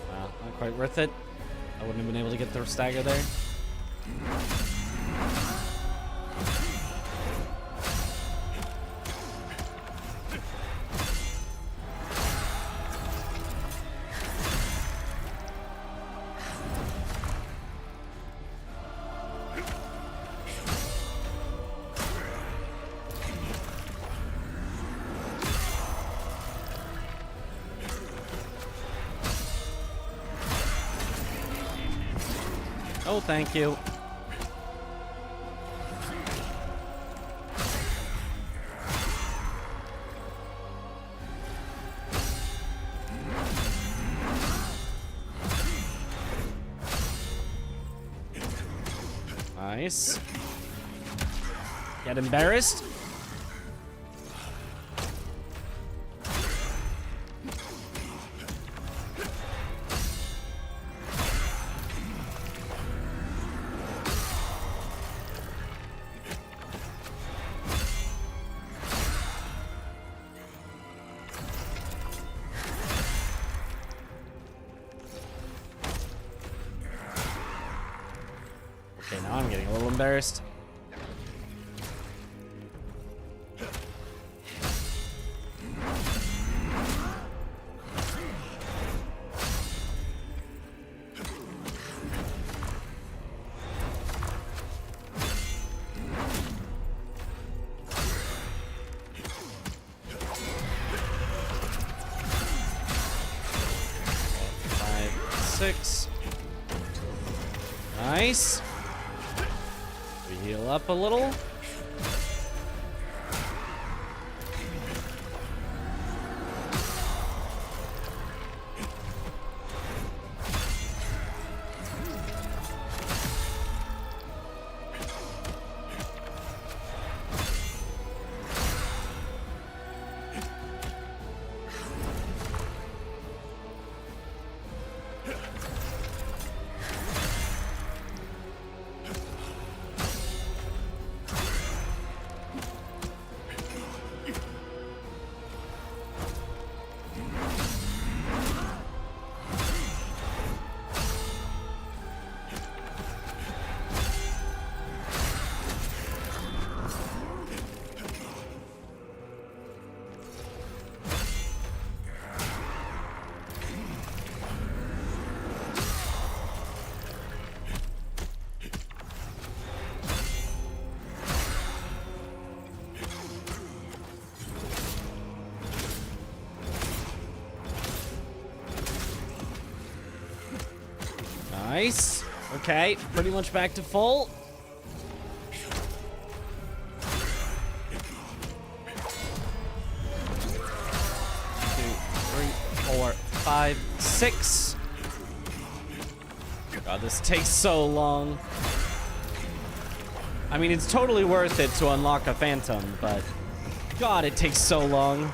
Wow, not quite worth it. I wouldn't have been able to get the stagger there. Oh, thank you. Nice. Get embarrassed. Okay, now I'm getting a little embarrassed. Six. Nice. We heal up a little. Nice. Okay, pretty much back to full. 4, 5, 6. God, this takes so long. I mean, it's totally worth it to unlock a phantom, but God, it takes so long.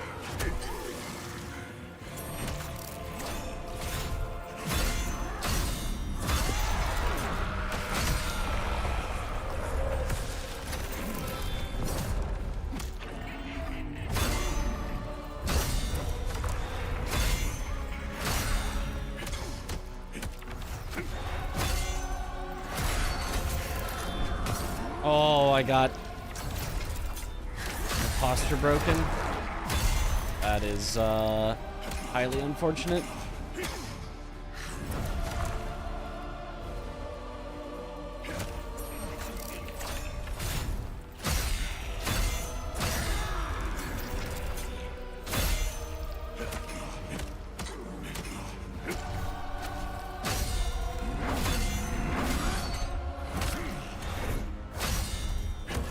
Oh, I got my posture broken. That is highly unfortunate.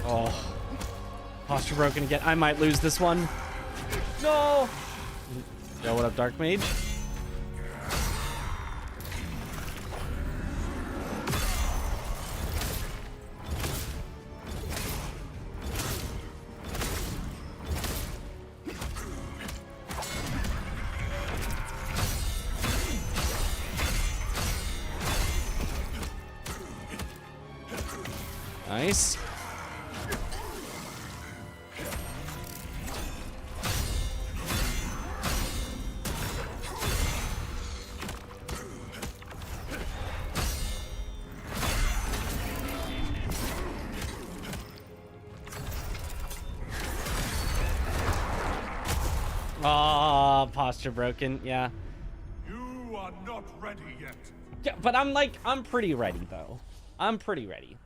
Oh, posture broken again. I might lose this one. No. Yo, what up, Dark Mage? Nice. Oh, posture broken. Yeah. You are not ready yet. Yeah, but I'm pretty ready though. I'm pretty ready.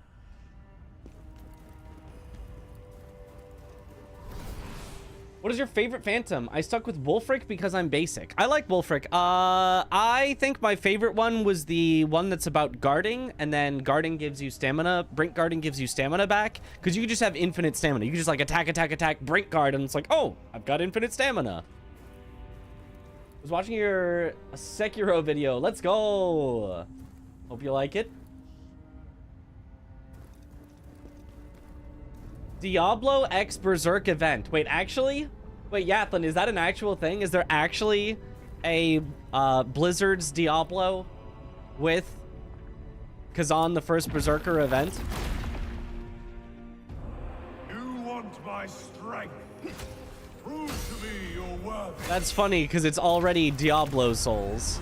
What is your favorite Phantom? I stuck with Wulfric because I'm basic. I like Wulfric. I think my favorite one was the one that's about guarding, and then guarding gives you stamina. Brink guarding gives you stamina back, because you can just have infinite stamina. You can just like attack, attack, attack, brink guard, and it's like, oh, I've got infinite stamina. I was watching your Sekiro video. Let's go. Hope you like it. Diablo X Berserk event. Wait, actually? Wait, Yathlin, is that an actual thing? Is there actually a Blizzard's Diablo with Khazan, the first Berserker event? You want my strength? Prove to me your worth. That's funny, because it's already Diablo Souls.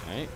Right.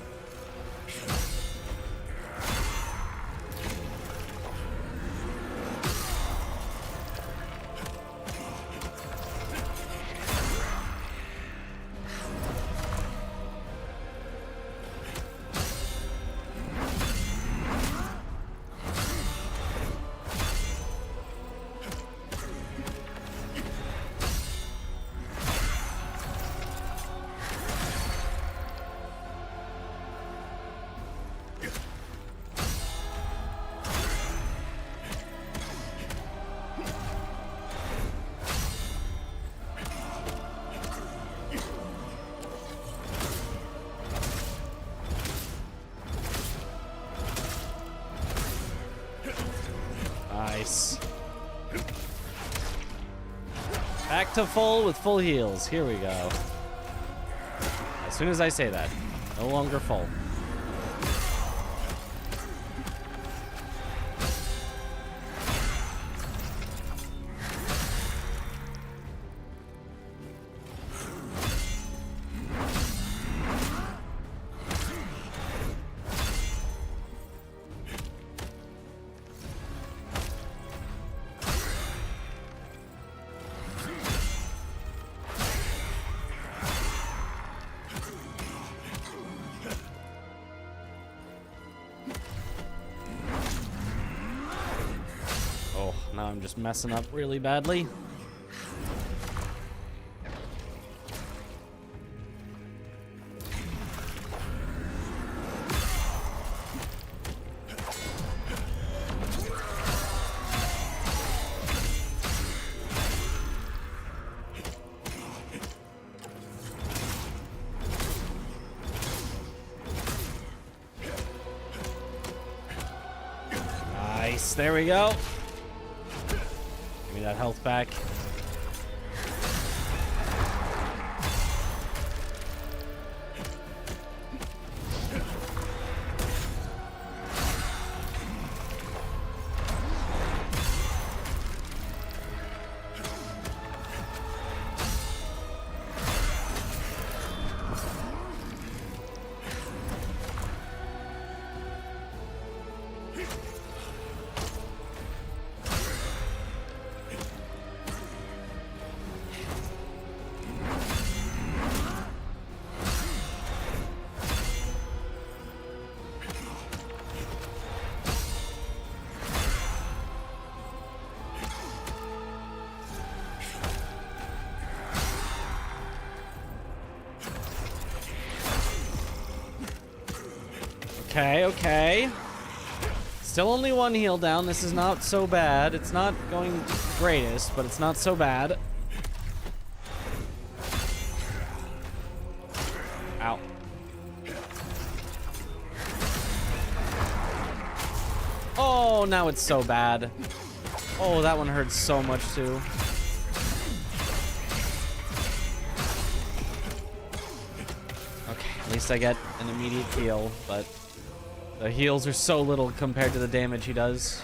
Nice. Back to full with full heals. Here we go. As soon as I say that, no longer full. Now I'm just messing up really badly. Nice, there we go. Give me that health back. Okay, okay. Still only one heal down. This is not so bad. It's not going greatest, but it's not so bad. Ow. Oh, now it's so bad. Oh, that one hurts so much too. At least I get an immediate heal, but The heals are so little compared to the damage he does.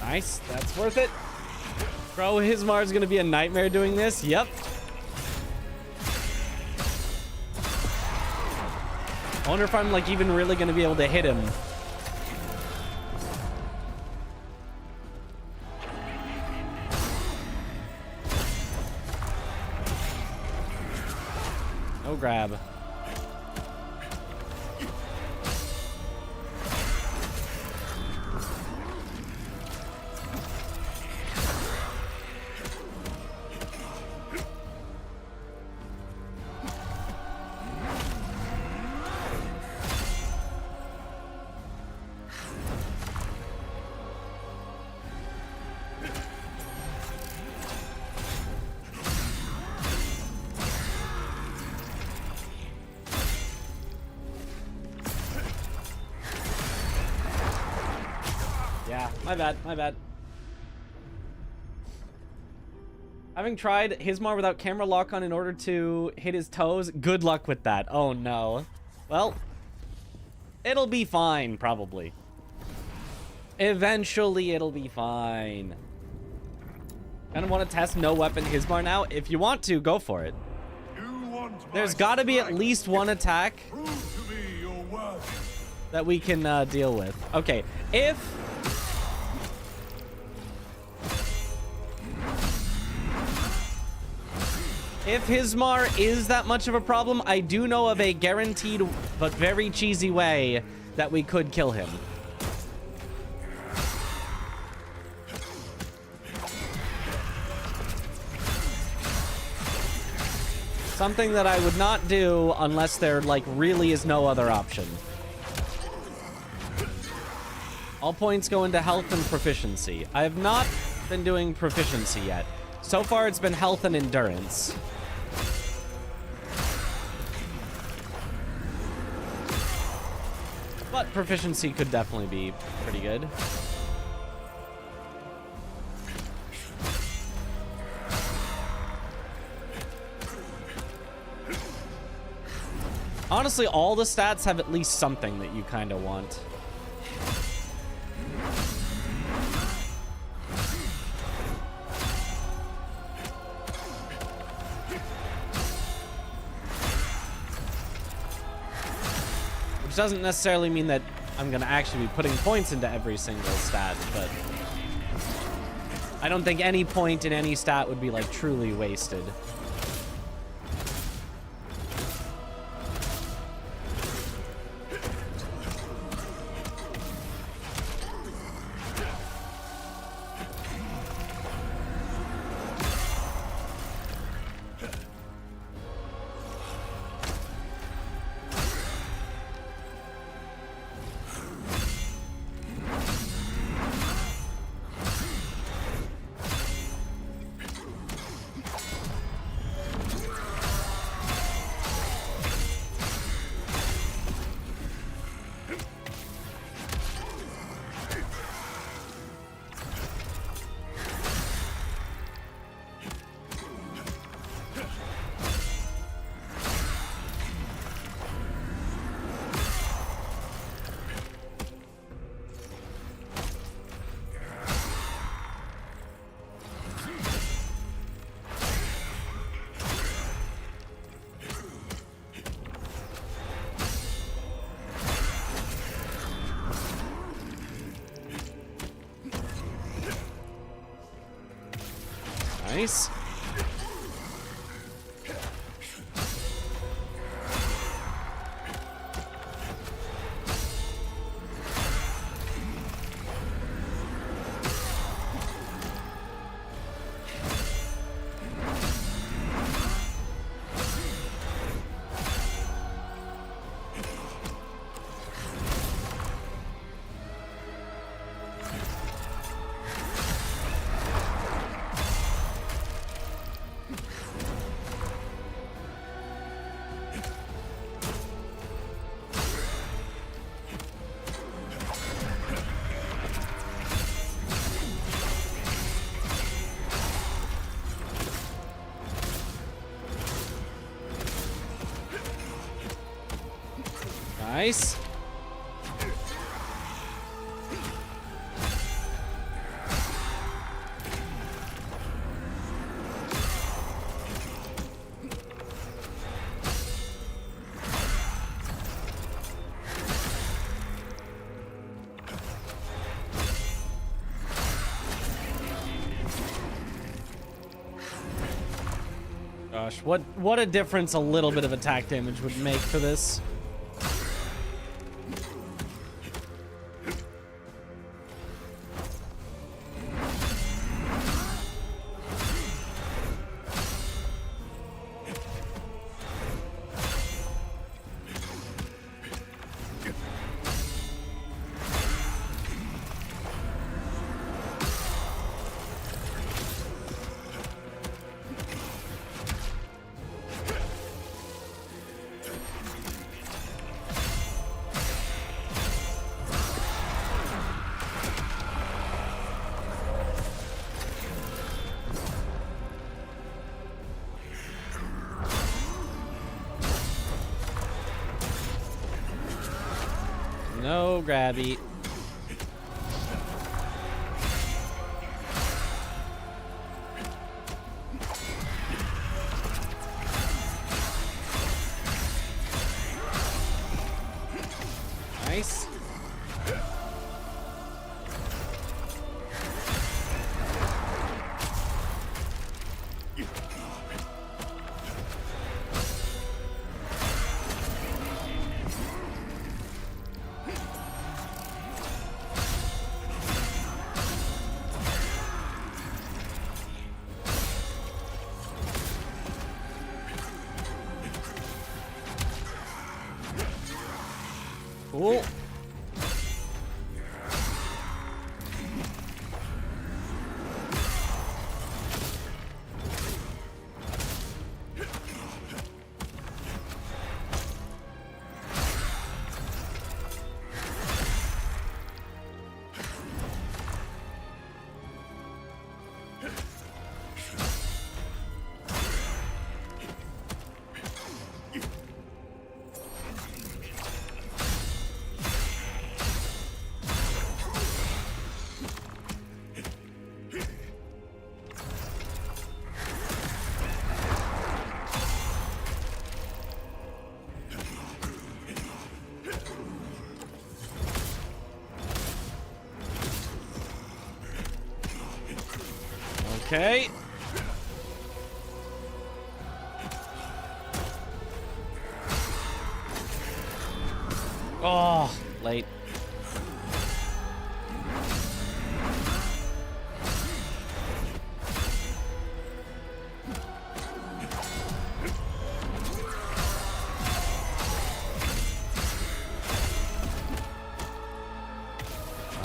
Nice, that's worth it. Bro, Hismar's gonna be a nightmare doing this. Yep. I wonder if I'm like even really gonna be able to hit him. No grab. Yeah, my bad, my bad. Having tried Hismar without camera lock on in order to hit his toes, good luck with that. Oh no. Well, it'll be fine, probably. Eventually, it'll be fine. Kind of want to test no weapon Hismar now? If you want to, go for it. There's got to be at least one attack that we can deal with. Okay, if Hismar is that much of a problem, I do know of a guaranteed but very cheesy way that we could kill him. Something that I would not do unless there, like, really is no other option. All points go into health and proficiency. I have not been doing proficiency yet. So far, it's been health and endurance. But proficiency could definitely be pretty good. Honestly, all the stats have at least something that you kind of want. Which doesn't necessarily mean that I'm going to actually be putting points into every single stat, but I don't think any point in any stat would be, like, truly wasted. Nice. Nice. Gosh, what a difference a little bit of attack damage would make for this. No grabby. Nice. Cool. Okay. Oh, late.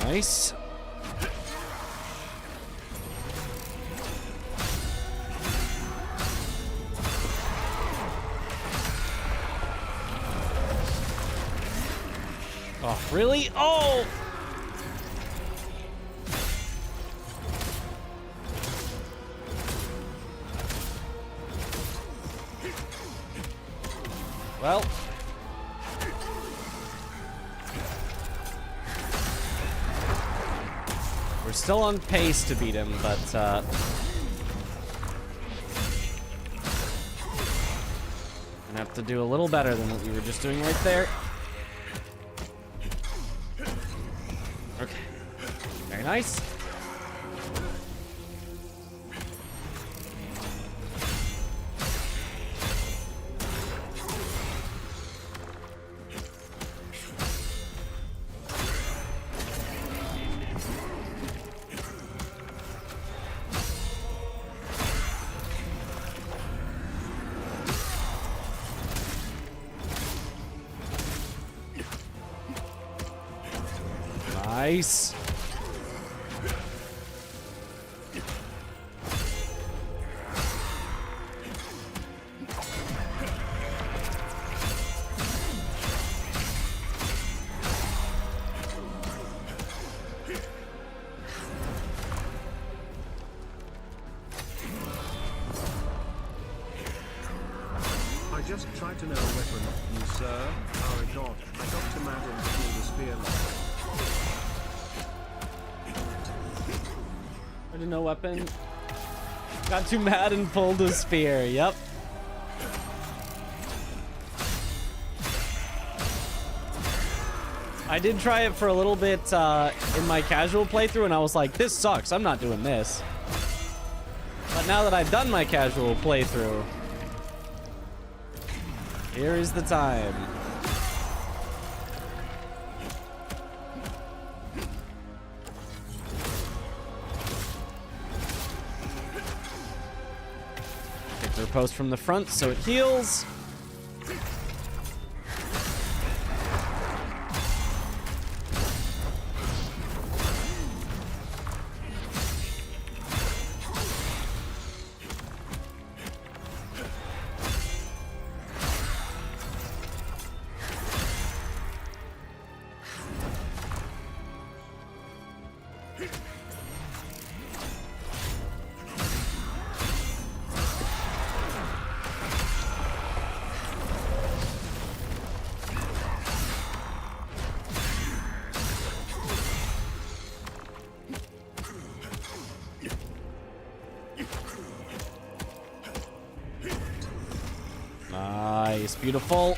Nice. Oh, really? Oh! Well. We're still on pace to beat him, but, gonna have to do a little better than what we were just doing right there. Okay. Very nice. Nice. I just tried to know a weapon, you sir. Oh god, I got to mad and pull the spear lock. I didn't know weapon. Got too mad and pulled a spear. Yep. I did try it for a little bit in my casual playthrough, and I was like, this sucks. I'm not doing this. But now that I've done my casual playthrough, here is the time. Take their post from the front so it heals. Nice, beautiful.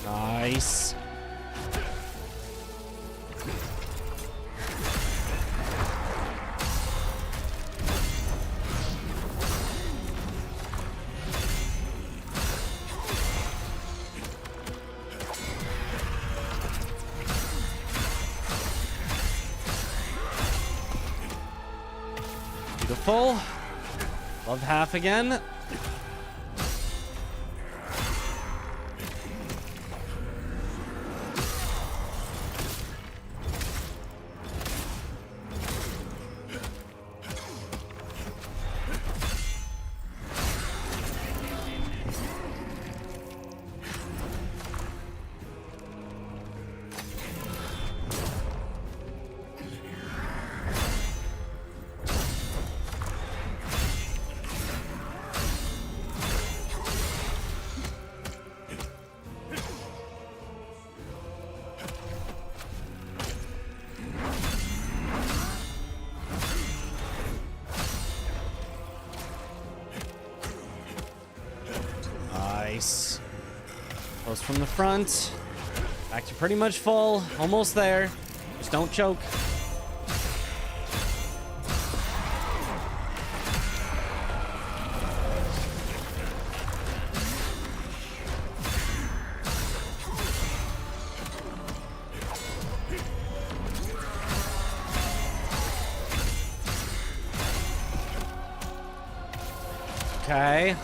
Nice. Beautiful. Love half again. Nice. Close from the front. Back to pretty much full. Almost there. Just don't choke. Okay.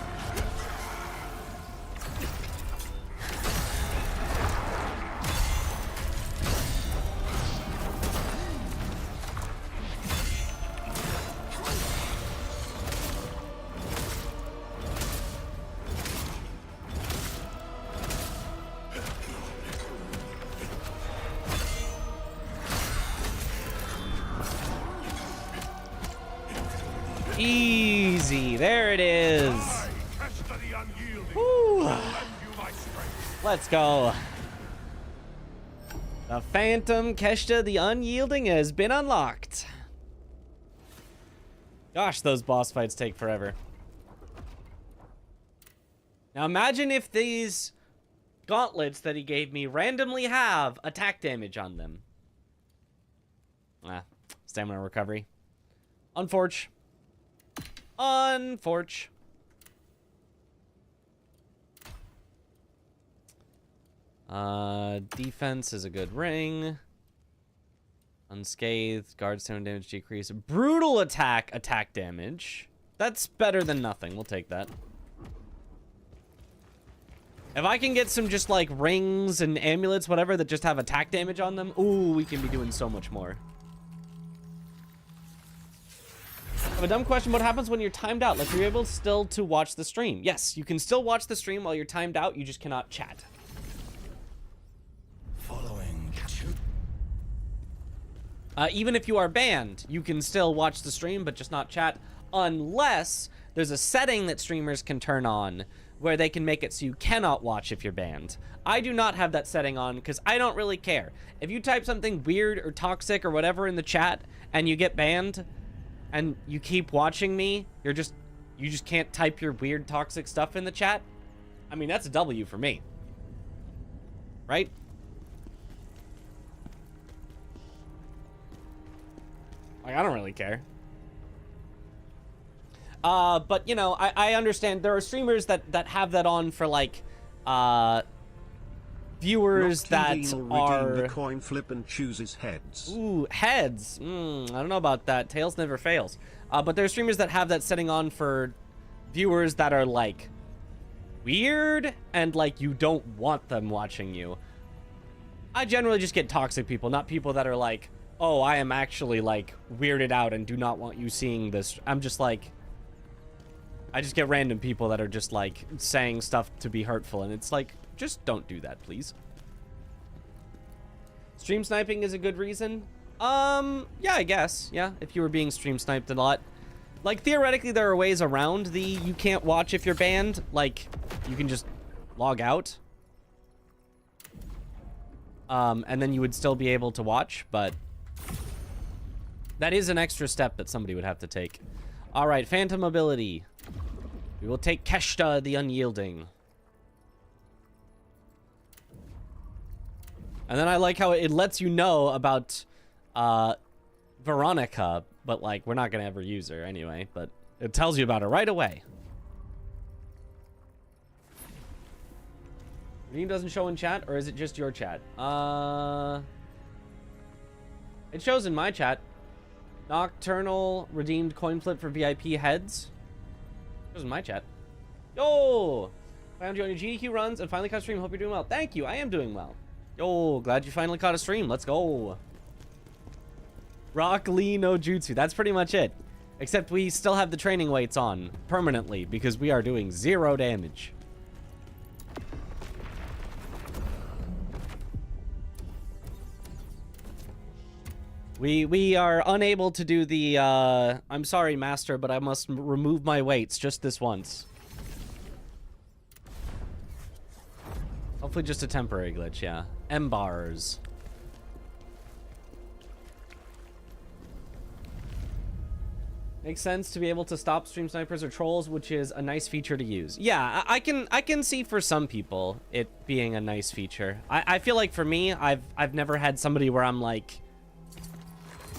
Easy. There it is. Woo. Let's go. The Phantom Keshta the Unyielding has been unlocked. Gosh, those boss fights take forever. Now imagine if these gauntlets that he gave me randomly have attack damage on them. Stamina recovery. Unforge. Unforge. Defense is a good ring. Unscathed, guard stone damage decrease, brutal attack damage. That's better than nothing. We'll take that. If I can get some just like rings and amulets, whatever, that just have attack damage on them, ooh, we can be doing so much more. I have a dumb question. What happens when you're timed out? Like, are you able still to watch the stream? Yes, you can still watch the stream while you're timed out. You just cannot chat. Following. Even if you are banned, you can still watch the stream, but just not chat, unless there's a setting that streamers can turn on where they can make it so you cannot watch if you're banned. I do not have that setting on because I don't really care. If you type something weird or toxic or whatever in the chat and you get banned and you keep watching me, you just can't type your weird toxic stuff in the chat. I mean, that's a W for me. Right? Like, I don't really care. But, you know, I understand there are streamers that have that on for, like, viewers that are... the coin flip and chooses heads. Ooh, heads. I don't know about that. Tails never fails. But there are streamers that have that setting on for viewers that are, like, weird and, like, you don't want them watching you. I generally just get toxic people, not people that are like, oh, I am actually, like, weirded out and do not want you seeing this. I'm just like... I just get random people that are just, like, saying stuff to be hurtful, and it's like, just don't do that, please. Stream sniping is a good reason? Yeah, I guess. Yeah, if you were being stream sniped a lot. Like, theoretically, there are ways around the you can't watch if you're banned. Like, you can just log out. And then you would still be able to watch, but... that is an extra step that somebody would have to take. All right, Phantom ability. We will take Keshta the Unyielding. And then I like how it lets you know about Veronica, but, like, we're not going to ever use her anyway, but it tells you about her right away. Redeem doesn't show in chat, or is it just your chat? It shows in my chat. Nocturnal redeemed coin flip for VIP heads. It shows in my chat. Yo! Found you on your GDQ runs and finally caught a stream. Hope you're doing well. Thank you. I am doing well. Yo, glad you finally caught a stream. Let's go. Rock Lee no Jutsu. That's pretty much it. Except we still have the training weights on permanently because we are doing 0 damage. We are unable to do the, I'm sorry, master, but I must remove my weights just this once. Hopefully just a temporary glitch, yeah. M-bars. Makes sense to be able to stop stream snipers or trolls, which is a nice feature to use. Yeah, I can see for some people it being a nice feature. I feel like for me, I've never had somebody where I'm like,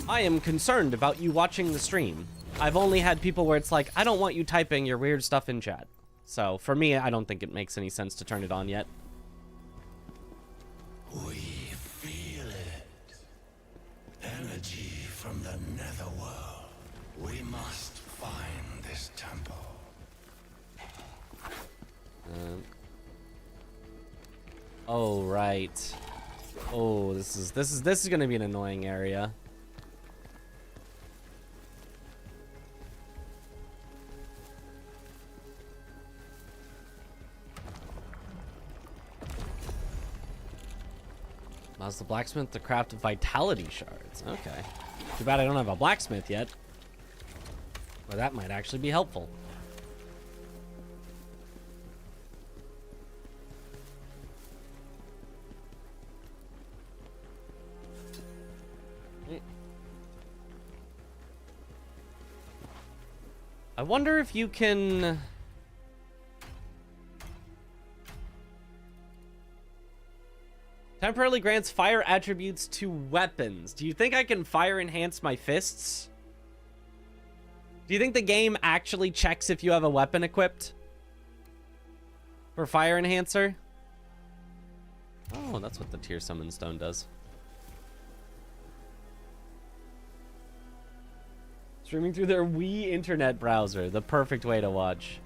I am concerned about you watching the stream. I've only had people where it's like, I don't want you typing your weird stuff in chat. So for me, I don't think it makes any sense to turn it on yet. We feel it. Energy from the netherworld. We must find this temple. Oh, right. Oh, this is gonna be an annoying area. Allows the blacksmith to craft vitality shards. Okay. Too bad I don't have a blacksmith yet. Well, that might actually be helpful. I wonder if you can... Temporarily grants fire attributes to weapons. Do you think I can fire enhance my fists? Do you think the game actually checks if you have a weapon equipped? For fire enhancer? Oh, that's what the tier summon stone does. Streaming through their Wii internet browser. The perfect way to watch.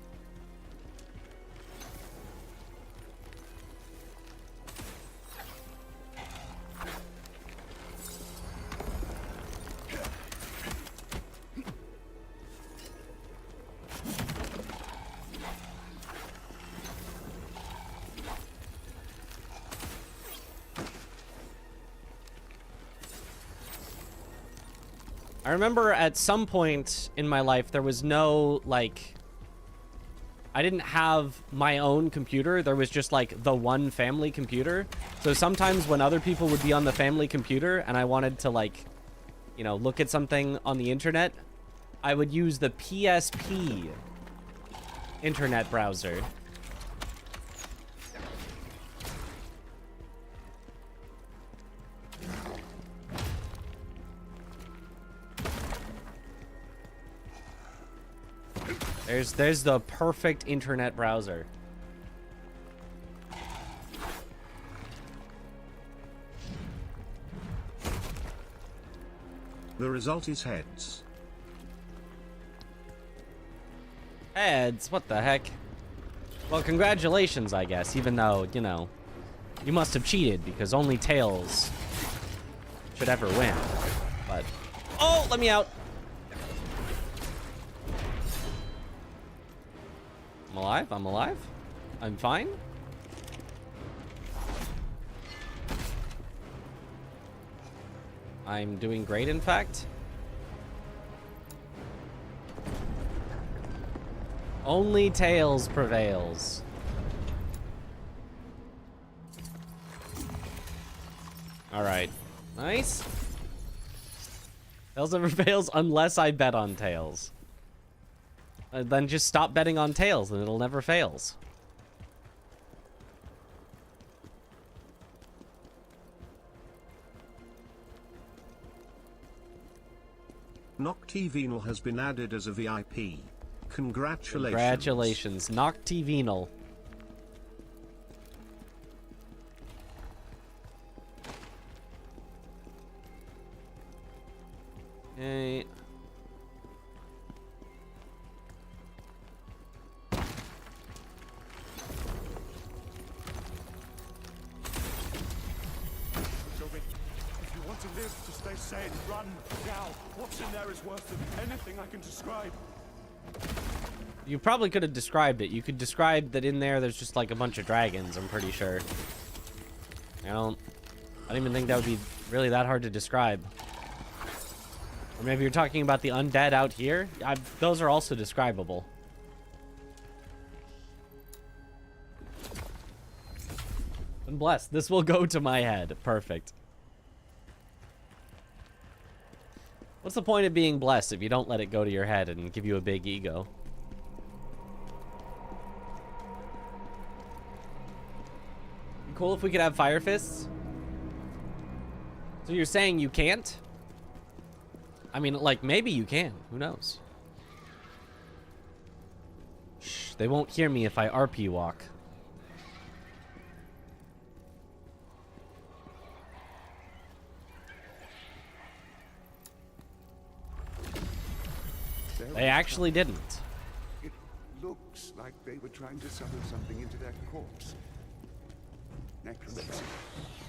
I remember at some point in my life, there was no, like, I didn't have my own computer. There was just, like, the one family computer. So sometimes when other people would be on the family computer and I wanted to, like, you know, look at something on the internet, I would use the PSP internet browser. There's the perfect internet browser. The result is heads. Heads? What the heck? Well, congratulations, I guess, even though, you know, you must have cheated because only tails should ever win. But, oh, let me out. I'm alive. I'm alive. I'm fine. I'm doing great, in fact. Only tails prevails. All right. Nice. Tails never fails unless I bet on tails. Then just stop betting on tails and it'll never fails. Noctivenal has been added as a VIP. Congratulations. Congratulations, Noctivenal. Okay. To live, to stay sane, run, now. What's in there is worse than anything I can describe. You probably could have described it. You could describe that in there's just like a bunch of dragons, I'm pretty sure. I don't even think that would be really that hard to describe. Or maybe you're talking about the undead out here. Those are also describable. I'm blessed. This will go to my head. Perfect. What's the point of being blessed if you don't let it go to your head and give you a big ego? Cool if we could have fire fists? So you're saying you can't? I mean, like, maybe you can. Who knows? Shh, they won't hear me if I RP walk. They actually didn't. It looks like they were trying to summon something into their corpse. Necromancy.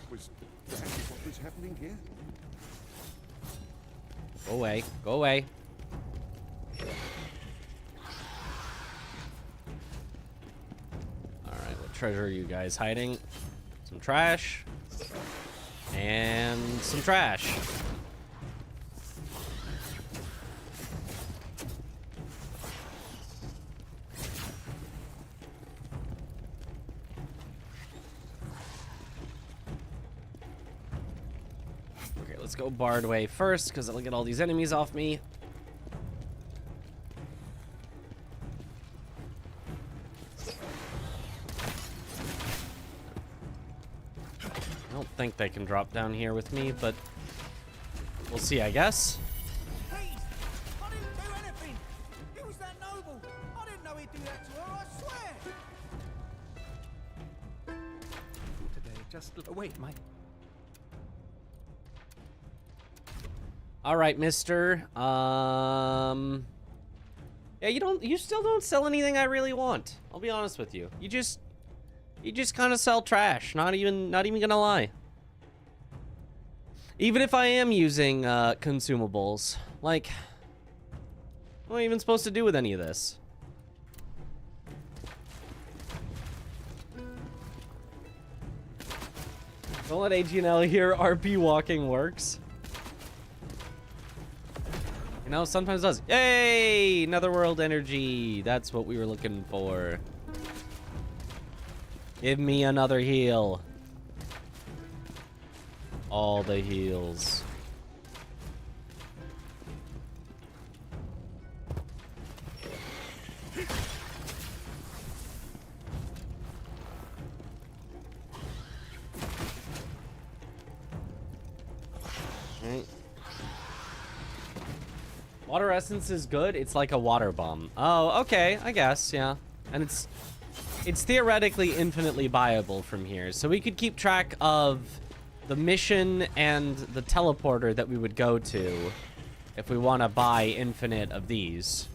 Was that what was happening here? Go away. Go away. Alright, what treasure are you guys hiding? Some trash. And some trash. Let's go Bard way first, because it'll get all these enemies off me. I don't think they can drop down here with me, but we'll see, I guess. Please! I didn't do anything! It was that noble! I didn't know he'd do that to her, I swear! Today, just wait, my... All right, mister. Yeah, you still don't sell anything I really want. I'll be honest with you. You just kind of sell trash. Not even gonna lie. Even if I am using consumables, like, what am I even supposed to do with any of this? Don't let AGNL hear RP walking works. You know, sometimes it does. Yay! Netherworld energy. That's what we were looking for. Give me another heal. All the heals. Right. Water essence is good. It's like a water bomb. Oh, okay. I guess, yeah. And it's theoretically infinitely buyable from here. So we could keep track of the mission and the teleporter that we would go to if we want to buy infinite of these.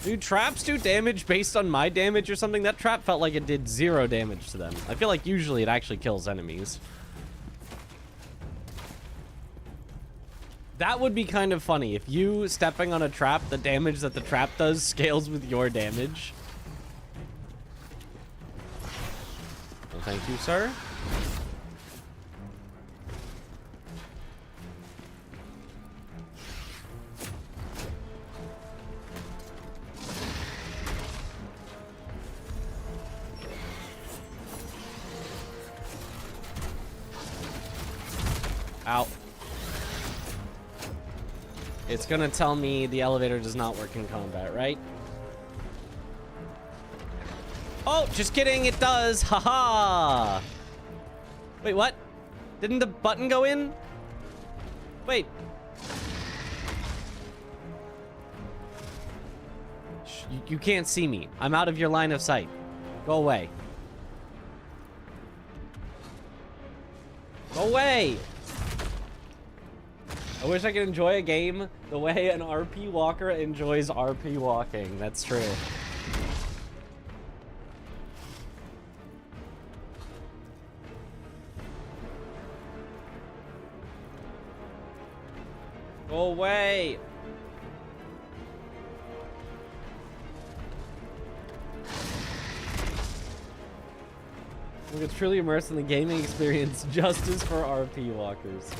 Do traps do damage based on my damage or something? That trap felt like it did 0 damage to them. I feel like usually it actually kills enemies. That would be kind of funny. If you stepping on a trap, the damage that the trap does scales with your damage. Well, thank you, sir. Ow. It's gonna tell me the elevator does not work in combat, right? Oh, just kidding, it does. Haha. Wait, what? Didn't the button go in? Wait. You can't see me. I'm out of your line of sight. Go away. Go away. I wish I could enjoy a game the way an RP walker enjoys RP walking. That's true. Go away. We could truly immerse in the gaming experience. Justice for RP walkers.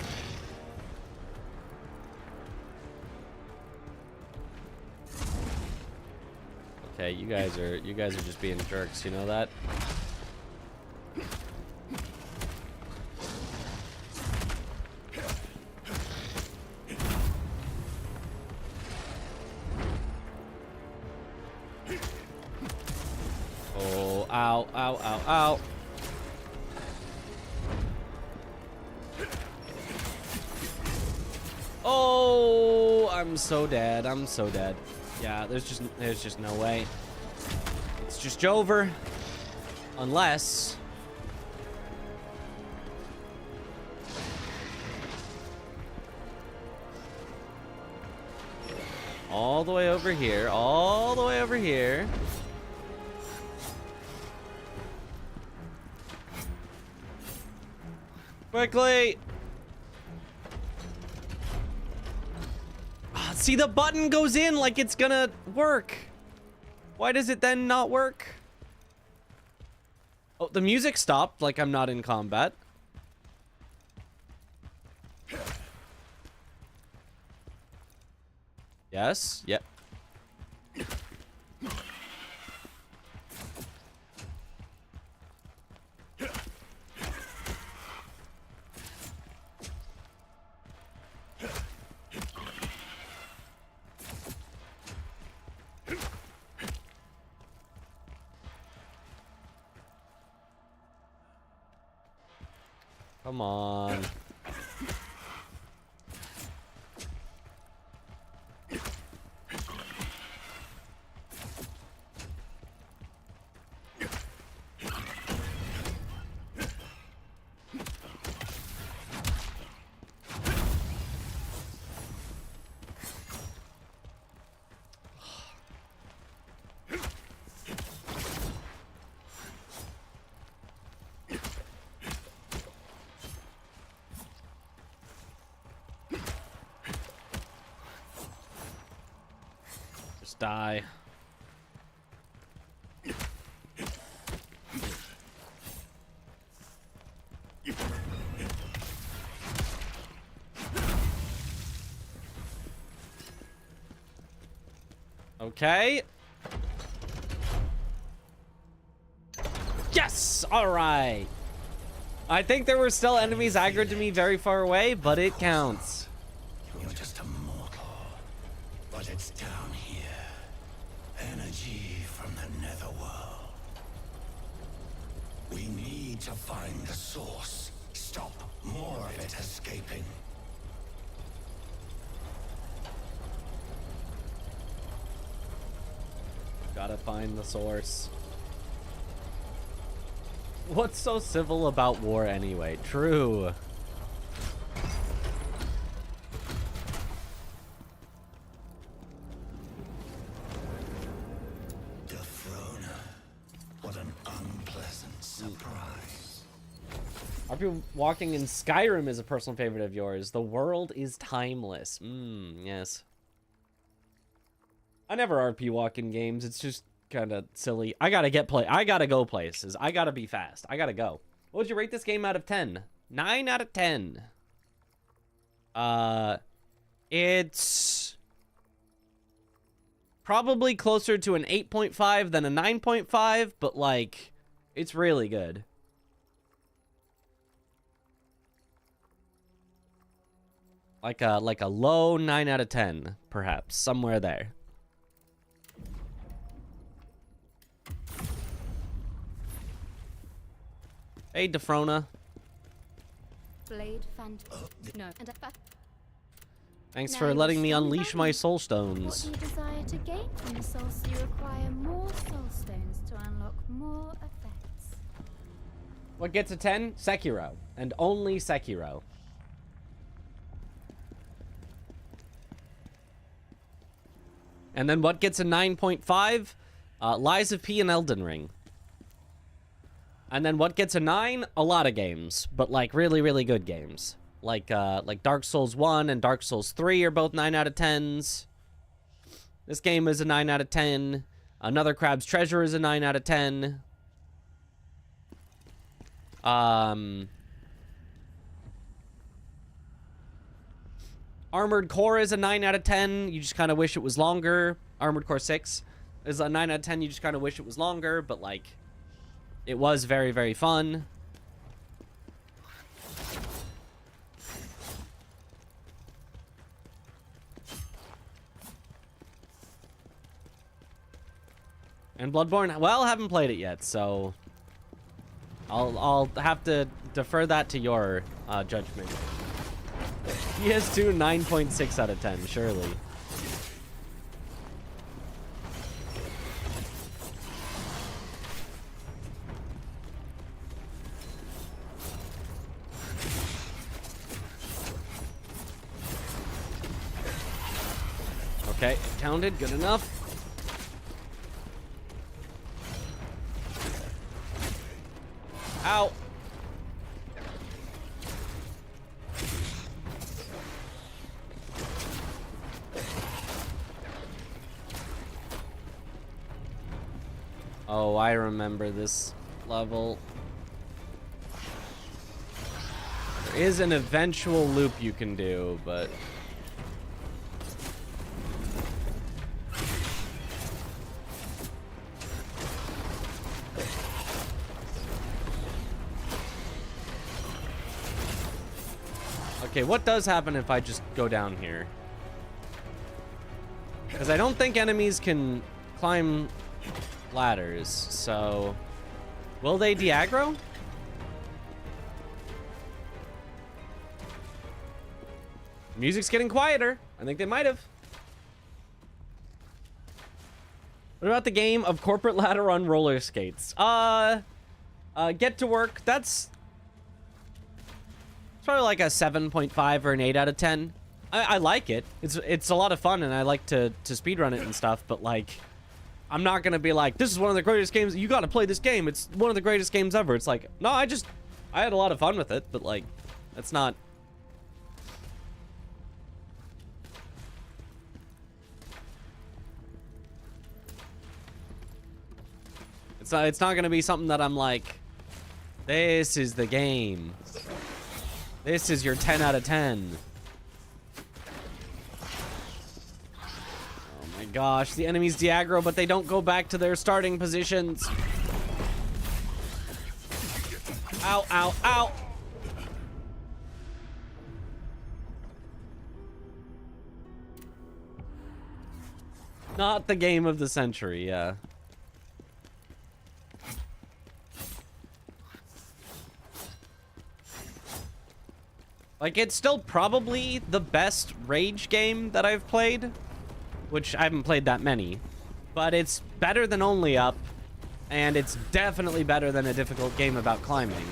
Okay, you guys are just being jerks, you know that? Oh, ow, ow, ow, ow. Oh, I'm so dead. I'm so dead. Yeah, there's just no way. It's just over. Unless all the way over here, all the way over here. Quickly. See, the button goes in like it's gonna work. Why does it then not work? Oh, the music stopped like I'm not in combat. Yes, yep. Come on. Just die. Okay. Yes! Alright. I think there were still enemies aggroed to me very far away, but it counts. You're just a mortal. But it's down here. Energy from the netherworld. We need to find the source. Stop more of it escaping. Gotta find the source. What's so civil about war anyway? True. What an unpleasant surprise. RP walking in Skyrim is a personal favorite of yours. The world is timeless. Yes. I never RP walk in games. It's just kind of silly. I gotta go places. I gotta be fast. I gotta go. What would you rate this game out of 10? 9 out of 10. It's probably closer to an 8.5 than a 9.5, but like, it's really good. Like a low 9 out of 10, perhaps, somewhere there. Hey, Defrona. Blade Phantom. No. And Thanks now for you're letting me strong unleash body. my soul What stones. do you desire to gain from the soul, so you require more soul stones to unlock more effects. What gets a 10? Sekiro. And only Sekiro. And then what gets a 9.5? Lies of P and Elden Ring. And then what gets a 9? A lot of games, but like really, really good games. Like Dark Souls 1 and Dark Souls 3 are both 9 out of 10s. This game is a 9 out of 10. Another Crab's Treasure is a 9 out of 10. Armored Core is a 9 out of 10. You just kind of wish it was longer. Armored Core 6 is a 9 out of 10. You just kind of wish it was longer, but like, it was very, very fun. And Bloodborne, well, I haven't played it yet, so I'll have to defer that to your judgment. PS2 9.6 out of 10, surely. Okay, counted, good enough. Ow. Oh, I remember this level. There is an eventual loop you can do, but... Okay, what does happen if I just go down here? Because I don't think enemies can climb ladders, so... Will they de-aggro? Music's getting quieter. I think they might have. What about the game of corporate ladder on roller skates? Get to Work. That's probably like a 7.5 or an 8 out of 10. I like it. It's a lot of fun, and I like to speedrun it and stuff, but like, I'm not gonna be like, this is one of the greatest games. You gotta play this game. It's one of the greatest games ever. It's like, no, I had a lot of fun with it, but like, that's not... It's not gonna be something that I'm like, this is the game. This is your 10 out of 10. Oh my gosh, the enemies de-aggro, but they don't go back to their starting positions. Ow, ow, ow. Not the game of the century, yeah. Like, it's still probably the best Rage game that I've played, which I haven't played that many, but it's better than Only Up, and it's definitely better than a difficult game about climbing.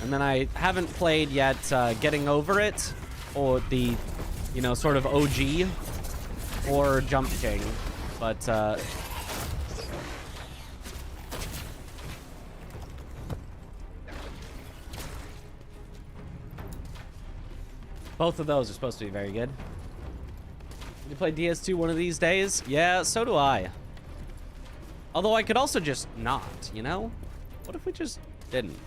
And then I haven't played yet Getting Over It, or the, you know, sort of OG, or Jump King, but both of those are supposed to be very good. You play DS2 one of these days? Yeah, so do I. Although I could also just not, you know? What if we just didn't?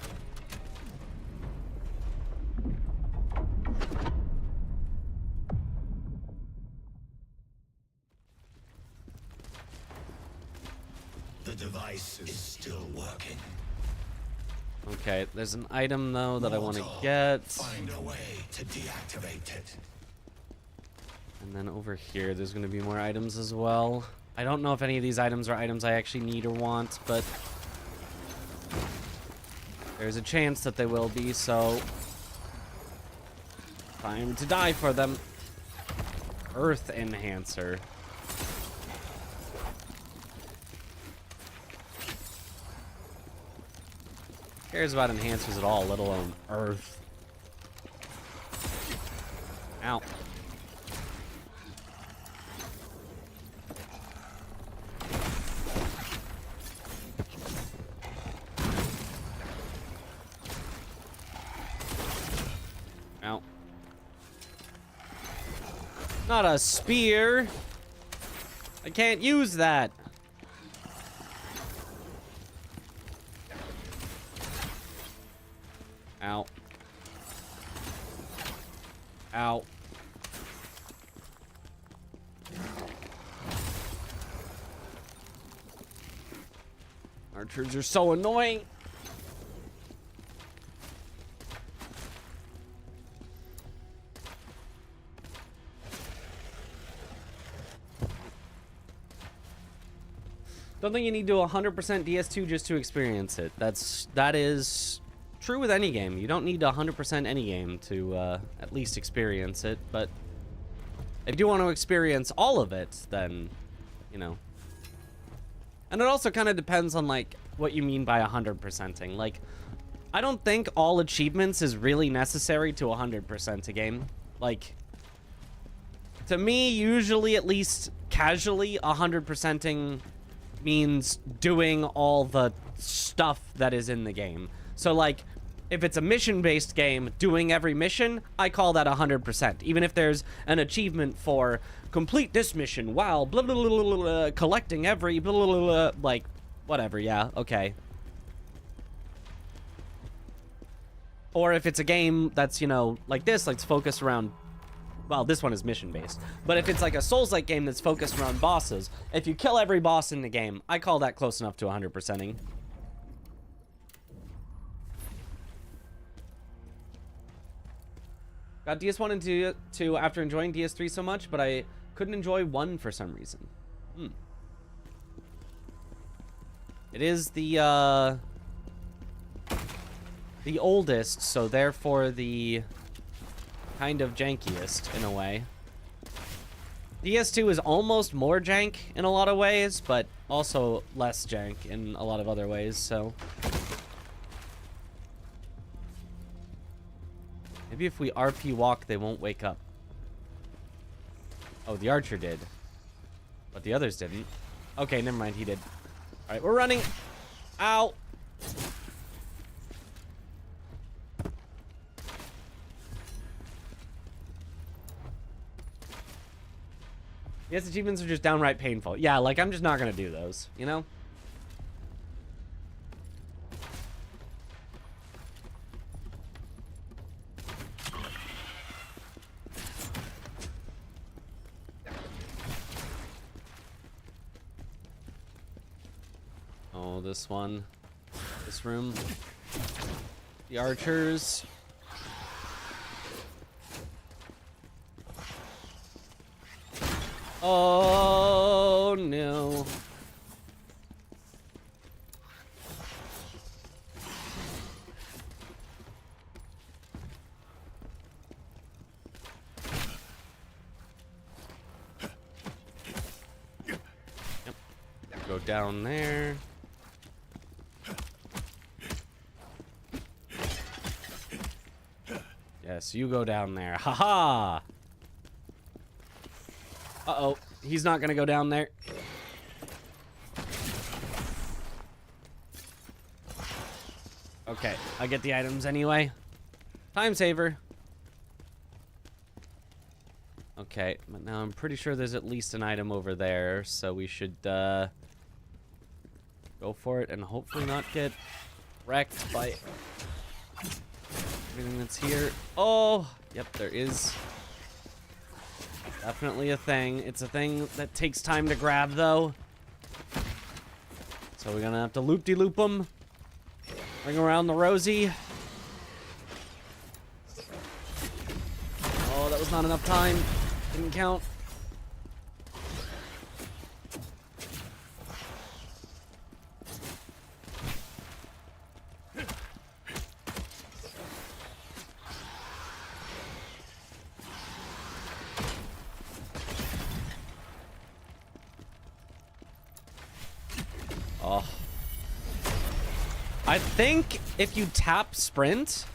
The device is still working. Okay, there's an item though that I want to Mortal, get. Find a way to deactivate it. And then over here, there's going to be more items as well. I don't know if any of these items are items I actually need or want, but there's a chance that they will be, so time to die for them. Earth Enhancer. Who cares about enhancers at all, let alone Earth? Ow. Ow. Not a spear. I can't use that. Ow. Ow. Archers are so annoying. Don't think you need to 100% DS2 just to experience it. That is true with any game. You don't need 100% any game to at least experience it, but if you do want to experience all of it, then, you know. And it also kind of depends on, like, what you mean by 100%ing. Like, I don't think all achievements is really necessary to 100% a game. Like, to me, usually, at least casually, 100%ing means doing all the stuff that is in the game. So, like, if it's a mission-based game, doing every mission, I call that 100%. Even if there's an achievement for complete this mission while blah, blah, blah, blah, blah, collecting every blah, blah, blah, blah, like, whatever, yeah, okay. Or if it's a game that's, you know, like this, like, it's focused around, well, this one is mission-based. But if it's like a Souls-like game that's focused around bosses, if you kill every boss in the game, I call that close enough to 100%ing. Got DS1 and 2 after enjoying DS3 so much, but I couldn't enjoy 1 for some reason. It is the oldest, so therefore the kind of jankiest in a way. DS2 is almost more jank in a lot of ways, but also less jank in a lot of other ways, so. Maybe if we RP walk, they won't wake up. Oh, the archer did. But the others didn't. Okay, never mind, he did. Alright, we're running. Ow! Yes, achievements are just downright painful. Yeah, like, I'm just not gonna do those, you know? Oh, this one. This room. The archers. Oh, no. Yep. Go down there. Yes, you go down there. Haha! Uh-oh. He's not gonna go down there. Okay, I get the items anyway. Time saver. Okay, but now I'm pretty sure there's at least an item over there, so we should go for it and hopefully not get wrecked by everything that's here. Oh, yep, there is definitely a thing. It's a thing that takes time to grab, though. So we're gonna have to loop-de-loop them. Bring around the Rosie. Oh, that was not enough time. Didn't count. Oh. I think if you tap sprint,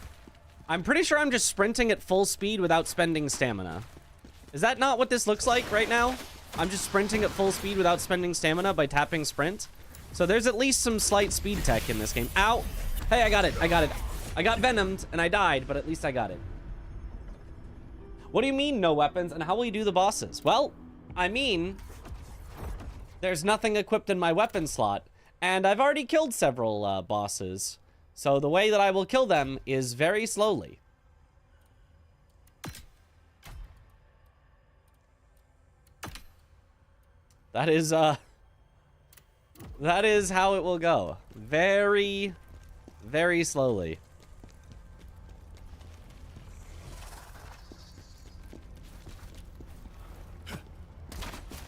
I'm pretty sure I'm just sprinting at full speed without spending stamina. Is that not what this looks like right now? I'm just sprinting at full speed without spending stamina by tapping sprint. So there's at least some slight speed tech in this game. Ow! Hey, I got it. I got it. I got venomed and I died, but at least I got it. What do you mean no weapons? And how will you do the bosses? Well, I mean, there's nothing equipped in my weapon slot. And I've already killed several bosses. So the way that I will kill them is very slowly. That is how it will go. Very, very slowly.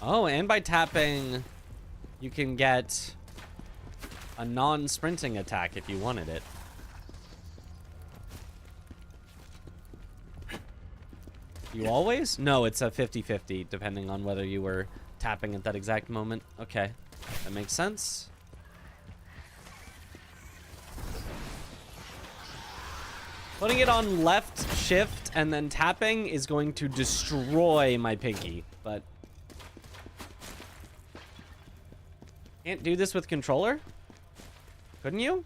Oh, and by tapping, you can get a non-sprinting attack if you wanted it. You always? No, it's a 50-50, depending on whether you were tapping at that exact moment. Okay, that makes sense. Putting it on left shift and then tapping is going to destroy my pinky, but can't do this with controller? Couldn't you?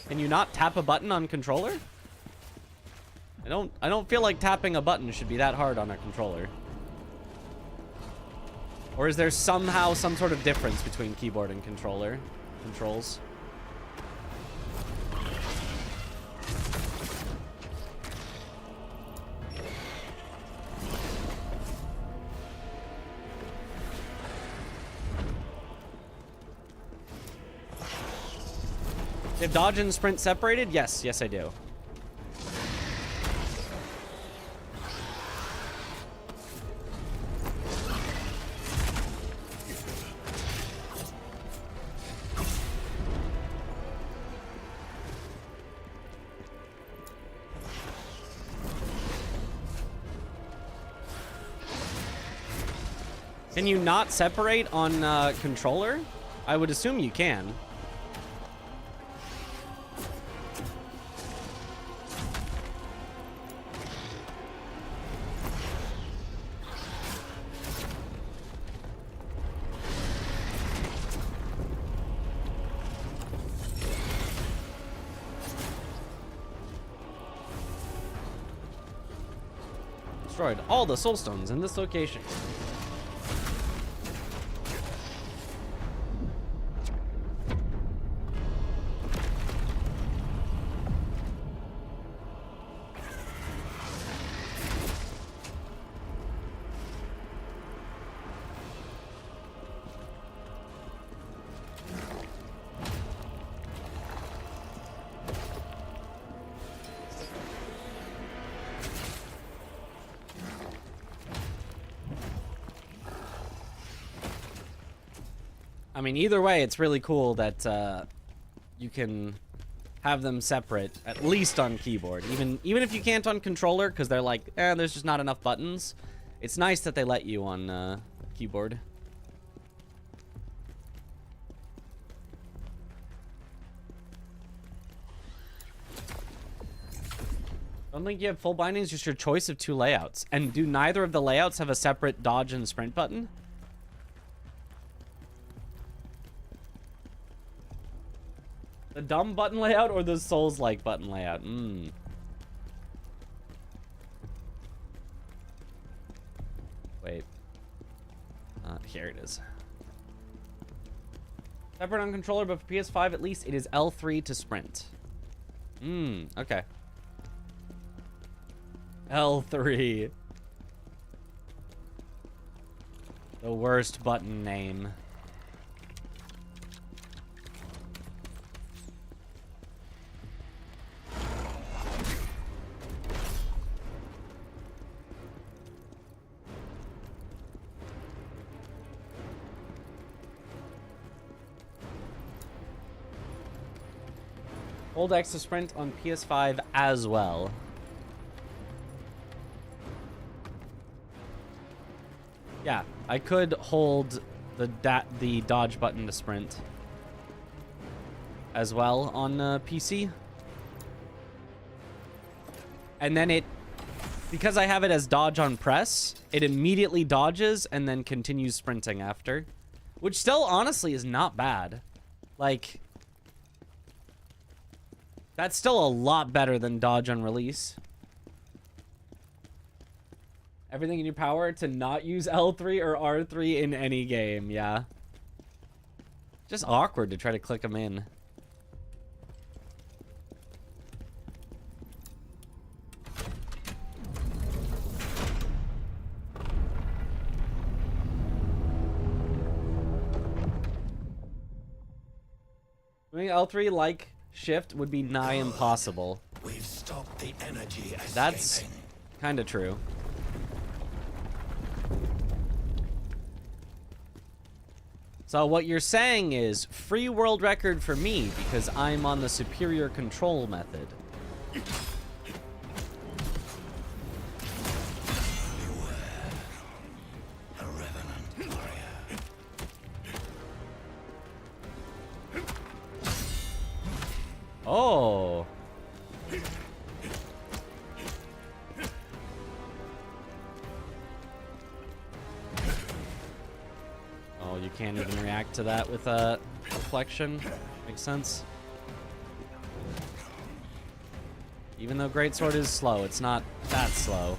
Can you not tap a button on controller? I don't feel like tapping a button should be that hard on a controller. Or is there somehow some sort of difference between keyboard and controller controls? If dodge and sprint separated? Yes, yes I do. Can you not separate on controller? I would assume you can. Destroyed all the soul stones in this location. I mean, either way, it's really cool that you can have them separate, at least on keyboard. Even if you can't on controller, because they're like, there's just not enough buttons. It's nice that they let you on keyboard. Don't think you have full bindings, just your choice of 2 layouts. And do neither of the layouts have a separate dodge and sprint button? The dumb button layout or the Souls-like button layout? Wait. Here it is. Separate on controller, but for PS5 at least, it is L3 to sprint. Okay. L3. The worst button name. Hold X to sprint on PS5 as well. Yeah, I could hold the dodge button to sprint as well on PC. And then because I have it as dodge on press, it immediately dodges and then continues sprinting after. Which still, honestly, is not bad. Like, that's still a lot better than dodge on release. Everything in your power to not use L3 or R3 in any game, yeah. Just awkward to try to click them in. Doing L3 like shift would be nigh impossible. We've stopped the energy escaping. That's kind of true. So what you're saying is free world record for me because I'm on the superior control method. A revenant warrior. Oh. Oh, you can't even react to that with a reflection. Makes sense. Even though Greatsword is slow, it's not that slow.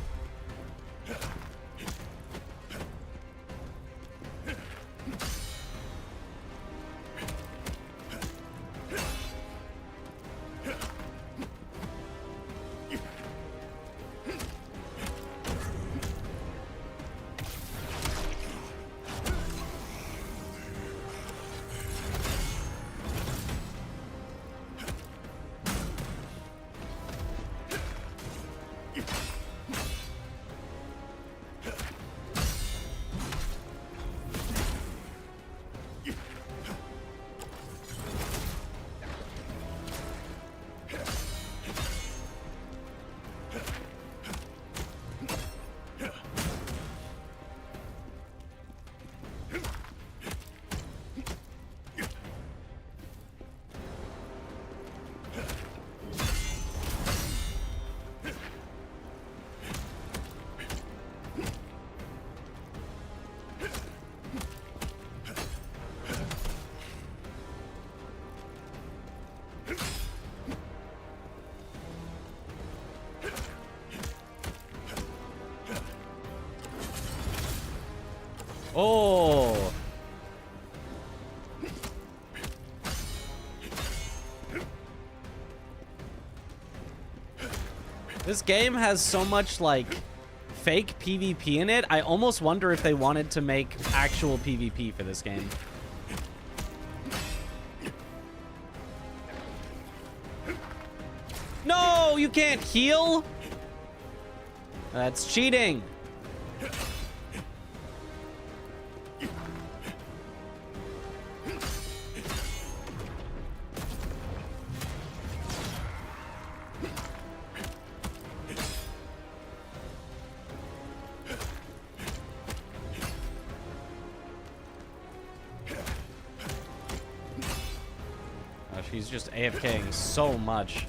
Oh. This game has so much, like, fake PvP in it. I almost wonder if they wanted to make actual PvP for this game. No, you can't heal? That's cheating. She's just AFKing so much.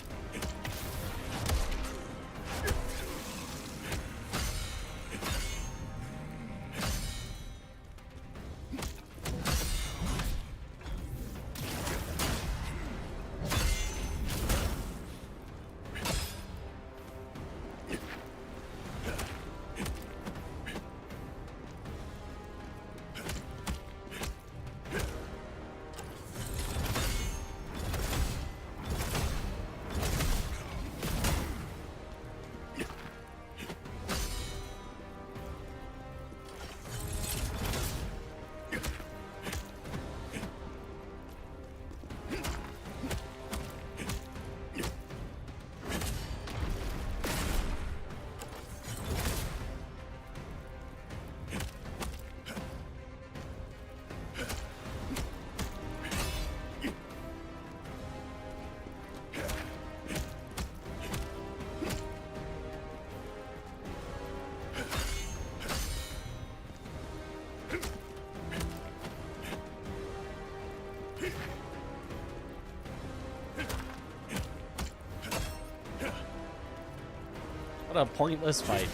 What a pointless fight.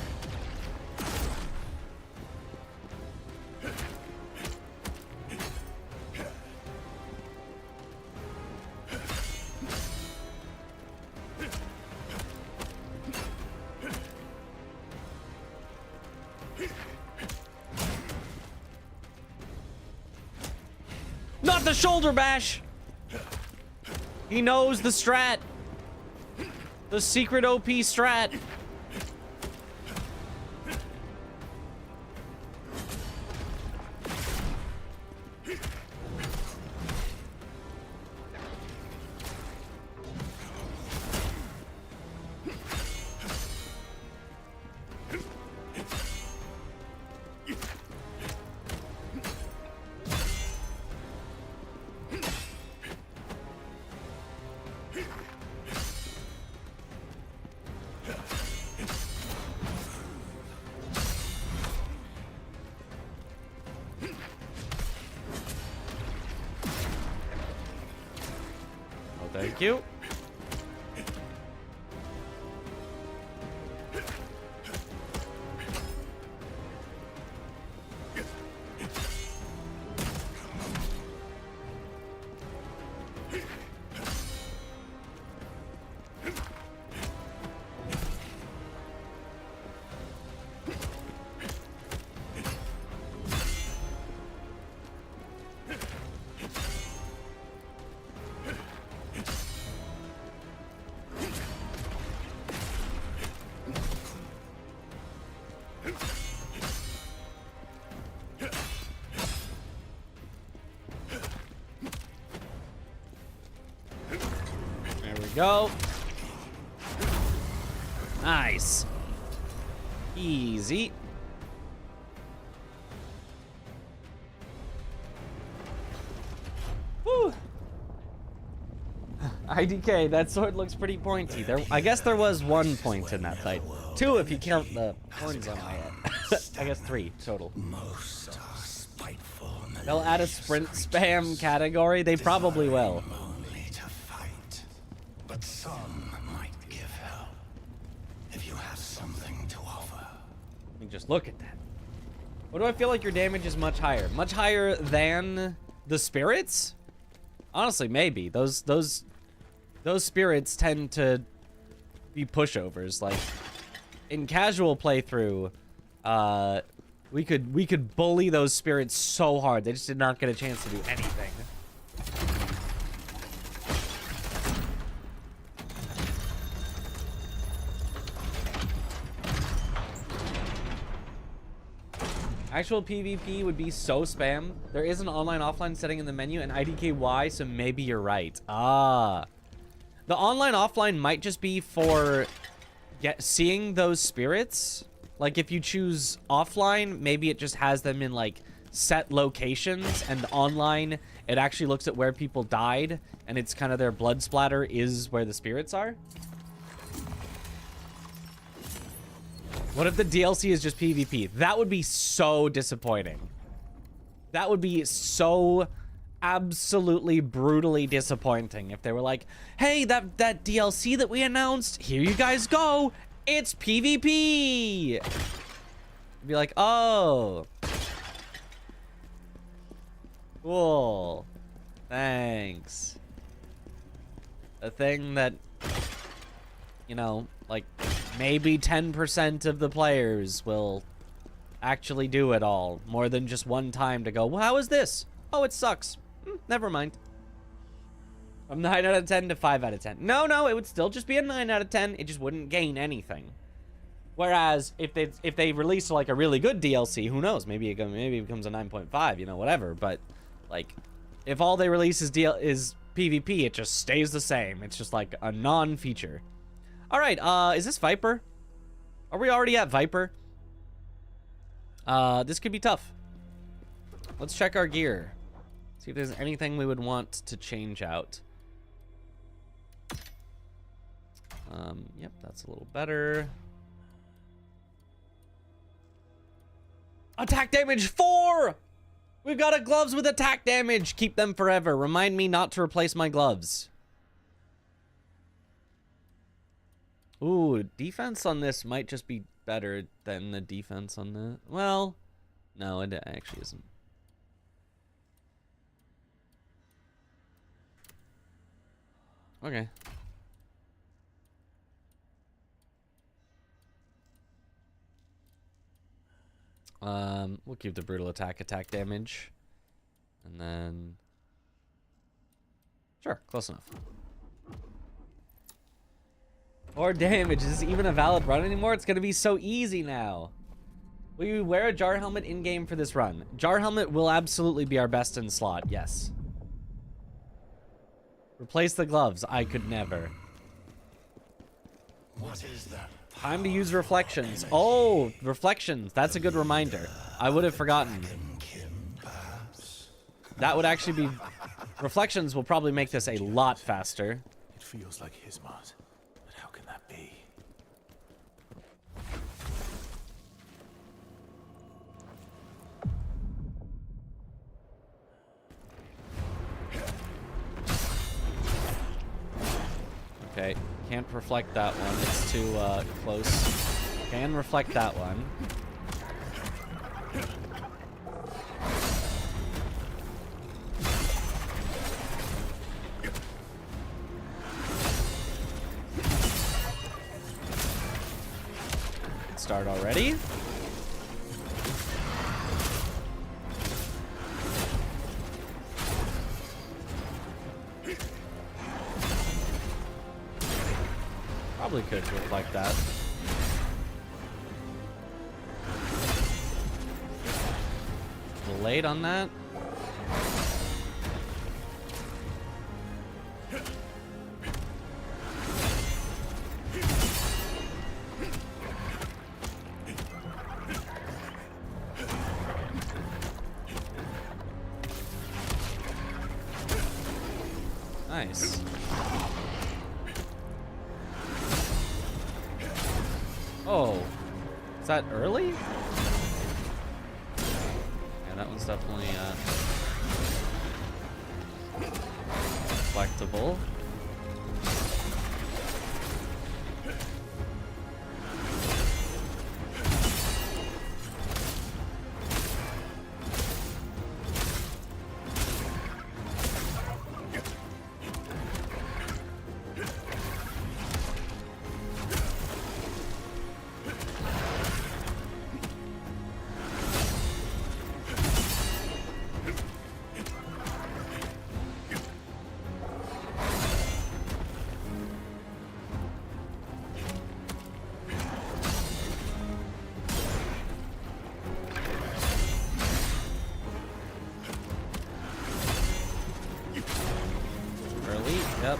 Not the shoulder bash! He knows the strat. The secret OP strat. Thank you. Go. Nice. Easy. Woo. IDK, that sword looks pretty pointy. I guess there was 1 point in that fight. 2 if you count the horns on my head. I guess 3 total. They'll add a sprint spam category. They probably will. But some might give help if you have something to offer. I mean, just look at that. What do I feel like your damage is much higher? Much higher than the spirits? Honestly, maybe. Those spirits tend to be pushovers. Like in casual playthrough, we could bully those spirits so hard. They just did not get a chance to do anything. Actual PvP would be so spam. There is an online-offline setting in the menu and IDKY, so maybe you're right. Ah. The online-offline might just be for seeing those spirits. Like, if you choose offline, maybe it just has them in, like, set locations. And online, it actually looks at where people died. And it's kind of their blood splatter is where the spirits are. What if the DLC is just PvP? That would be so disappointing. That would be so absolutely brutally disappointing if they were like, hey, that DLC that we announced, here you guys go, it's PvP. Be like, oh, cool, thanks. A thing that, you know, like maybe 10% of the players will actually do it all, more than just one time to go, well, how is this? Oh, it sucks. Never mind. From 9 out of 10 to 5 out of 10. No, it would still just be a 9 out of 10. It just wouldn't gain anything. Whereas if they release like a really good DLC, who knows? Maybe it becomes a 9.5, you know, whatever. But like, if all they release is PvP, it just stays the same. It's just like a non-feature. All right, is this Viper? Are we already at Viper? This could be tough. Let's check our gear. See if there's anything we would want to change out. Yep, that's a little better. Attack damage 4! We've got a gloves with attack damage. Keep them forever. Remind me not to replace my gloves. Ooh, defense on this might just be better than the defense on that. Well, no, it actually isn't. Okay. We'll keep the brutal attack damage. And then... Sure, close enough. Or damage. Is this even a valid run anymore? It's gonna be so easy now. Will you wear a jar helmet in-game for this run? Jar helmet will absolutely be our best in slot, yes. Replace the gloves. I could never. What is that? Time to use reflections. Oh, reflections. That's a good reminder. I would have forgotten. That would actually be... Reflections will probably make this a lot faster. It feels like his mod, but how can that be? Okay, can't reflect that one. It's too close. Can reflect that one. Start already. Probably could reflect that. A little late on that. Nice. Oh, is that early? Yeah, that one's definitely reflectable. Yep.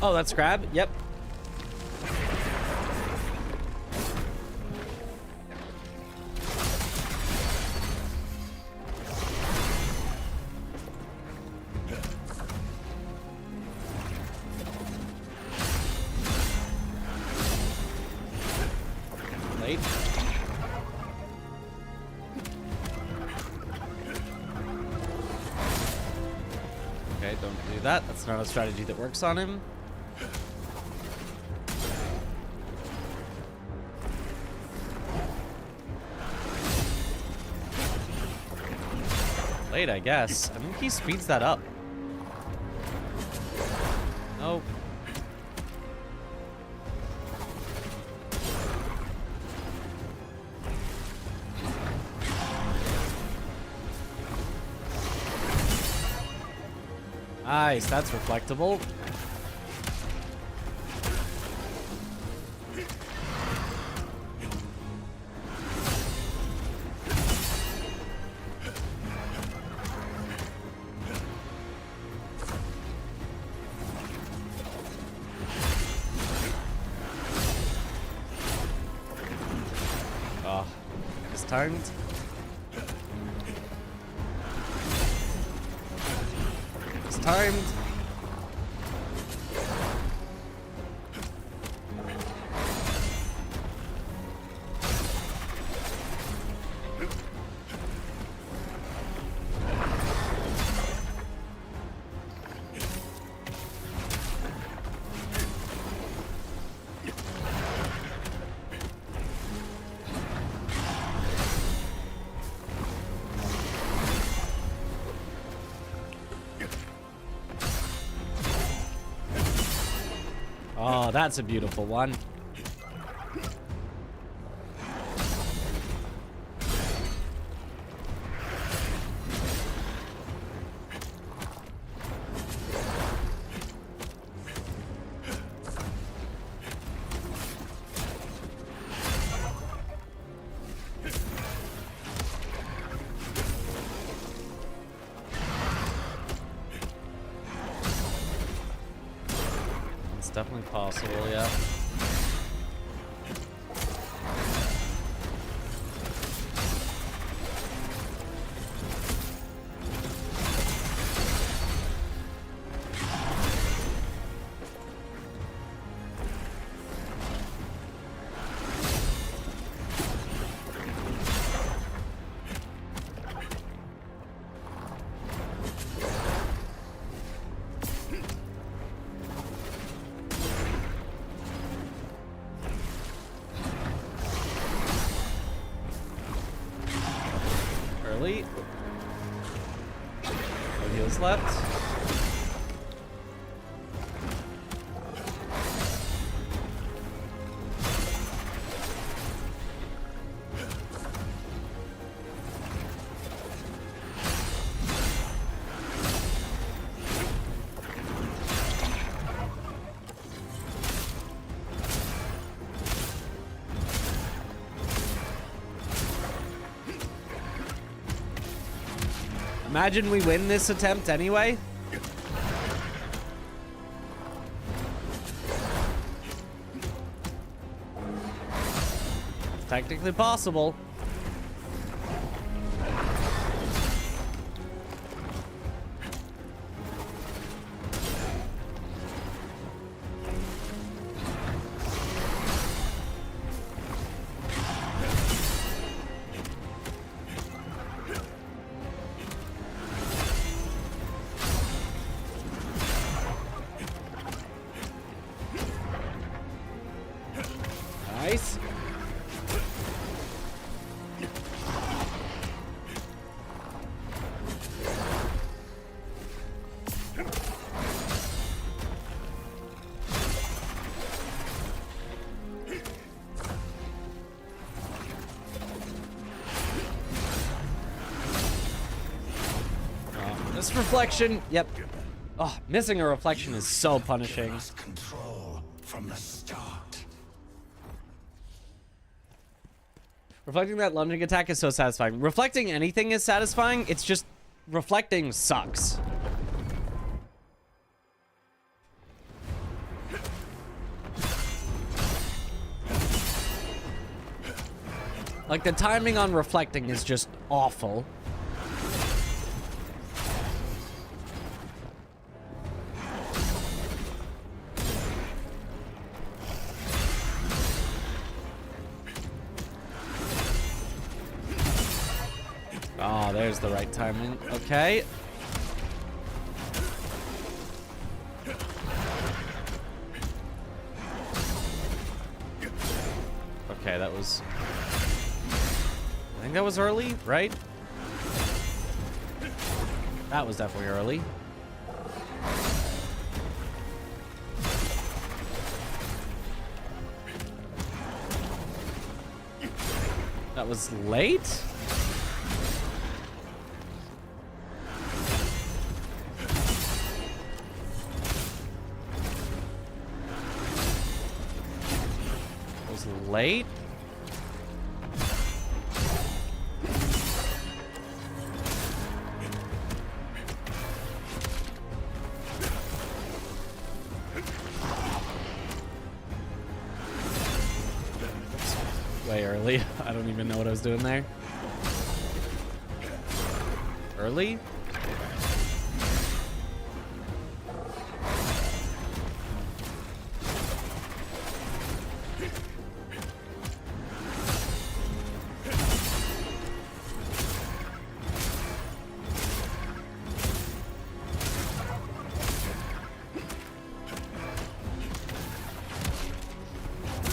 Oh, that's crab? Yep. Late. Okay, don't do that. That's not a strategy that works on him. Late, I guess. I think he speeds that up. Nope. Nice, that's reflectable. Oh, it's timed. It's timed. Oh, that's a beautiful one. Definitely possible, yeah. Early. No heals left. Imagine we win this attempt anyway. It's technically possible. Nice. This reflection, yep. Oh, missing a reflection is so punishing. Control from the start. Reflecting that lunging attack is so satisfying. Reflecting anything is satisfying. It's just reflecting sucks. Like, the timing on reflecting is just awful. there's the right timing. Okay. Okay, that was... I think that was early, right? That was definitely early. That was late? Was late? Way early. I don't even know what I was doing there. Early?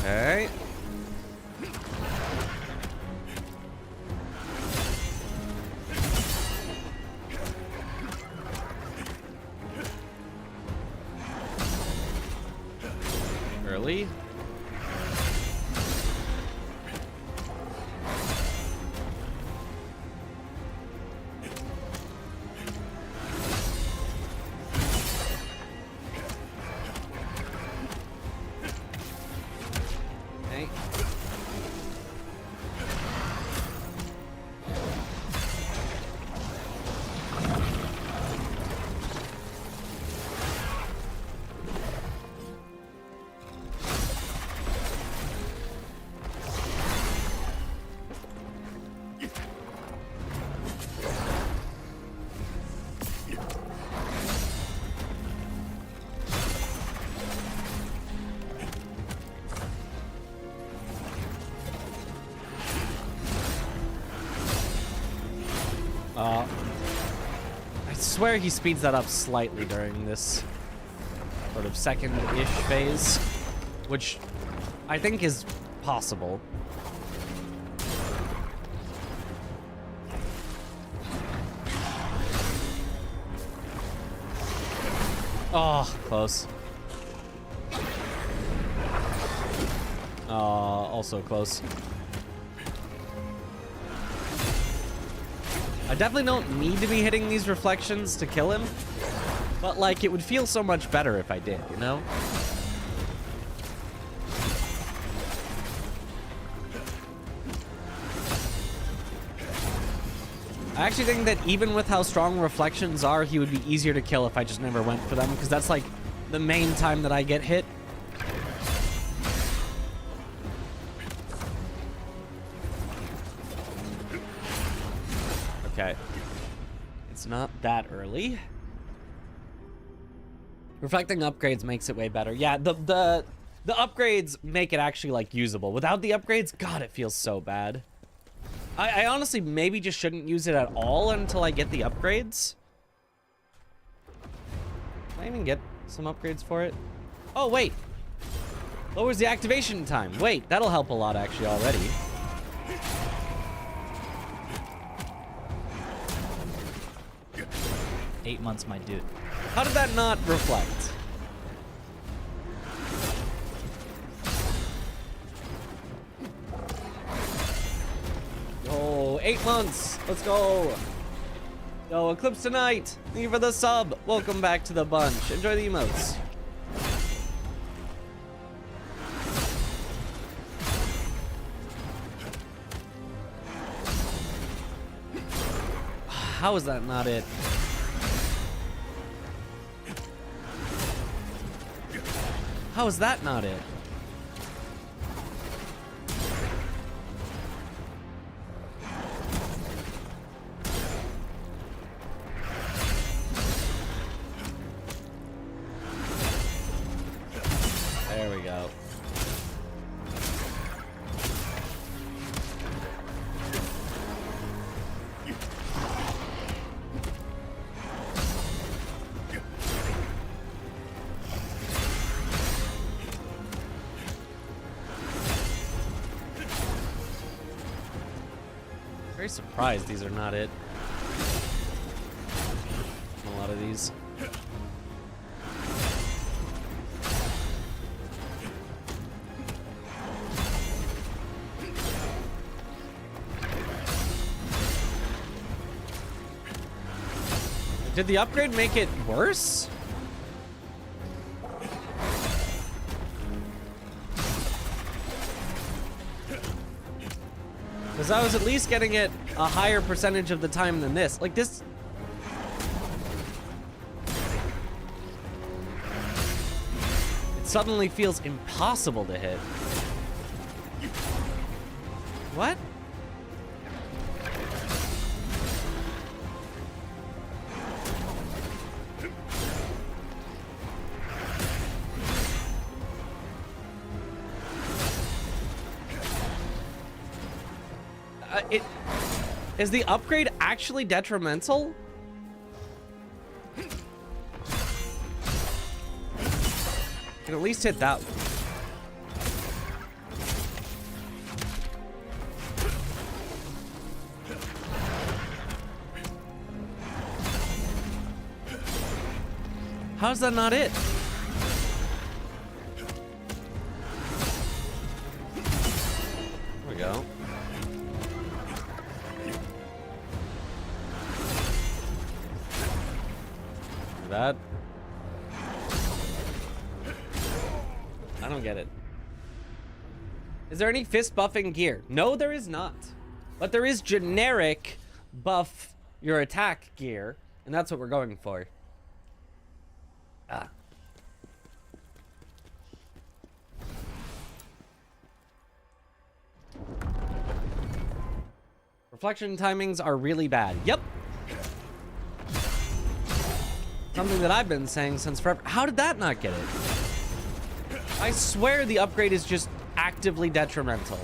Okay. Early. Okay. I swear he speeds that up slightly during this sort of second-ish phase, which I think is possible. Oh, close. Also close. I definitely don't need to be hitting these reflections to kill him, but like it would feel so much better if I did, you know? I actually think that even with how strong reflections are, he would be easier to kill if I just never went for them, because that's like the main time that I get hit. Okay. It's not that early. Reflecting upgrades makes it way better. Yeah, the upgrades make it actually like usable. Without the upgrades, God, it feels so bad. I honestly maybe just shouldn't use it at all until I get the upgrades. Can I even get some upgrades for it? Oh, wait. Lowers the activation time. Wait, that'll help a lot actually already. Eight months, my dude. How did that not reflect? Oh, 8 months. Let's go. Yo, Eclipse tonight. Thank you for the sub. Welcome back to the bunch. Enjoy the emotes. How is that not it? How is that not it? There we go. Very surprised these are not it. A lot of these. Did the upgrade make it worse? Because I was at least getting it a higher percentage of the time than this. Like this. It suddenly feels impossible to hit. What? Is the upgrade actually detrimental? I can at least hit that one. How's that not it? There we go. That. I don't get it. Is there any fist buffing gear? No, there is not. But there is generic buff your attack gear, and that's what we're going for. Ah. Reflection timings are really bad. Yep. Something that I've been saying since forever. How did that not get it? I swear the upgrade is just actively detrimental.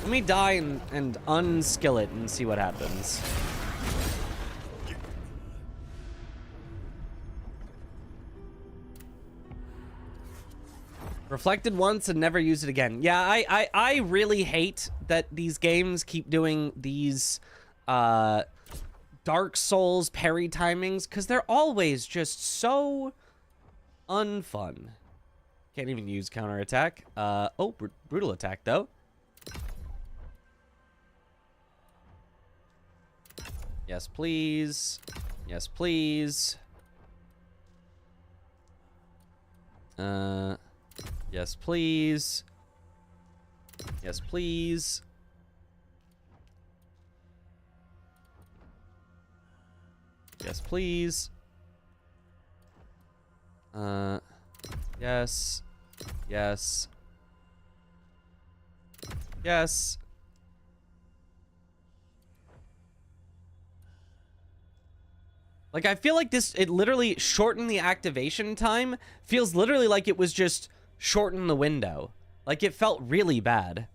Let me die and unskill it and see what happens. Reflected once and never use it again. Yeah, I really hate that these games keep doing these Dark Souls parry timings, because they're always just so unfun. Can't even use counterattack. Oh, brutal attack, though. Yes, please. Yes, please. Yes, please. Yes, please. Yes, please. Yes. Yes. Yes. Like, I feel like this, it literally shortened the activation time. Feels literally like it was just shorten the window. Like, it felt really bad.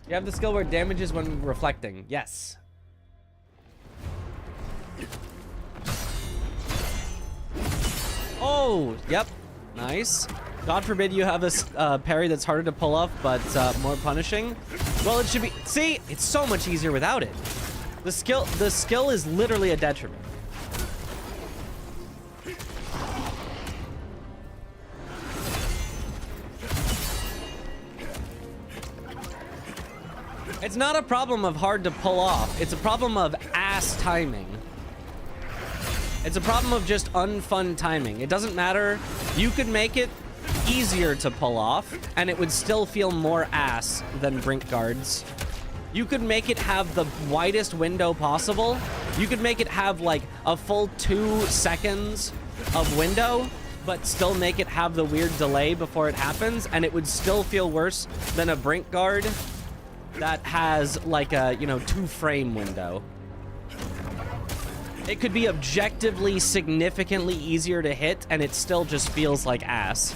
You have the skill where it damages when reflecting. Yes. Oh, yep. Nice. God forbid you have a parry that's harder to pull off, but more punishing. Well, it should be... See? It's so much easier without it. The skill is literally a detriment. It's not a problem of hard to pull off. It's a problem of ass timing. It's a problem of just unfun timing. It doesn't matter. You could make it easier to pull off, and it would still feel more ass than Brink Guards. You could make it have the widest window possible. You could make it have like a full 2 seconds of window, but still make it have the weird delay before it happens, and it would still feel worse than a Brink Guard that has like a, 2-frame window. It could be objectively significantly easier to hit, and it still just feels like ass.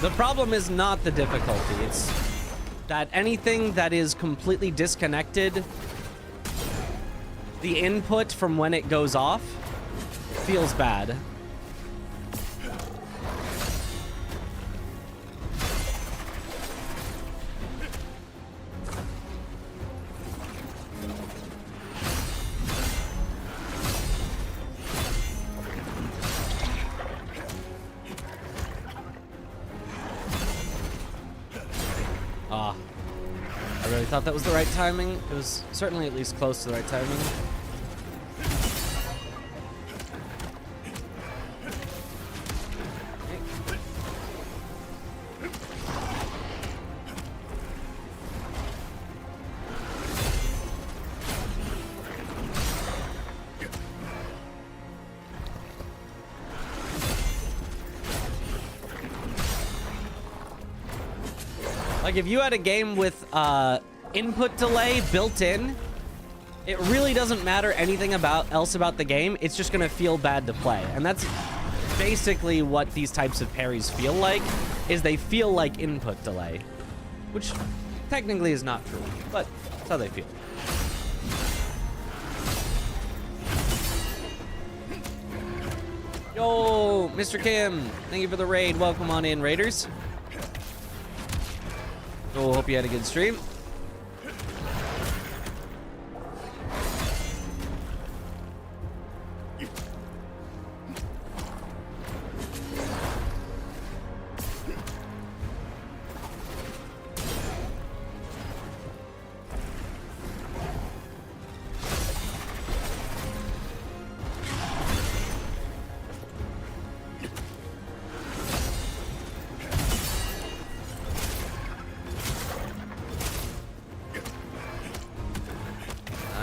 The problem is not the difficulty. It's that anything that is completely disconnected, the input from when it goes off, feels bad. I really thought that was the right timing. It was certainly at least close to the right timing. Like, if you had a game with input delay built in, it really doesn't matter anything else about the game. It's just gonna feel bad to play. And that's basically what these types of parries feel like, is they feel like input delay. Which technically is not true, but that's how they feel. Yo, Mr. Kim, thank you for the raid. Welcome on in, Raiders. So, hope you had a good stream.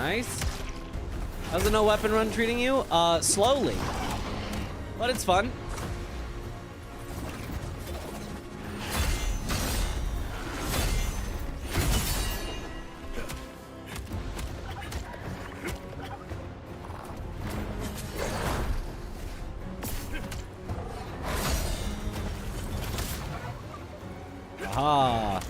Nice. How's the no weapon run treating you? Slowly. But it's fun. Aha.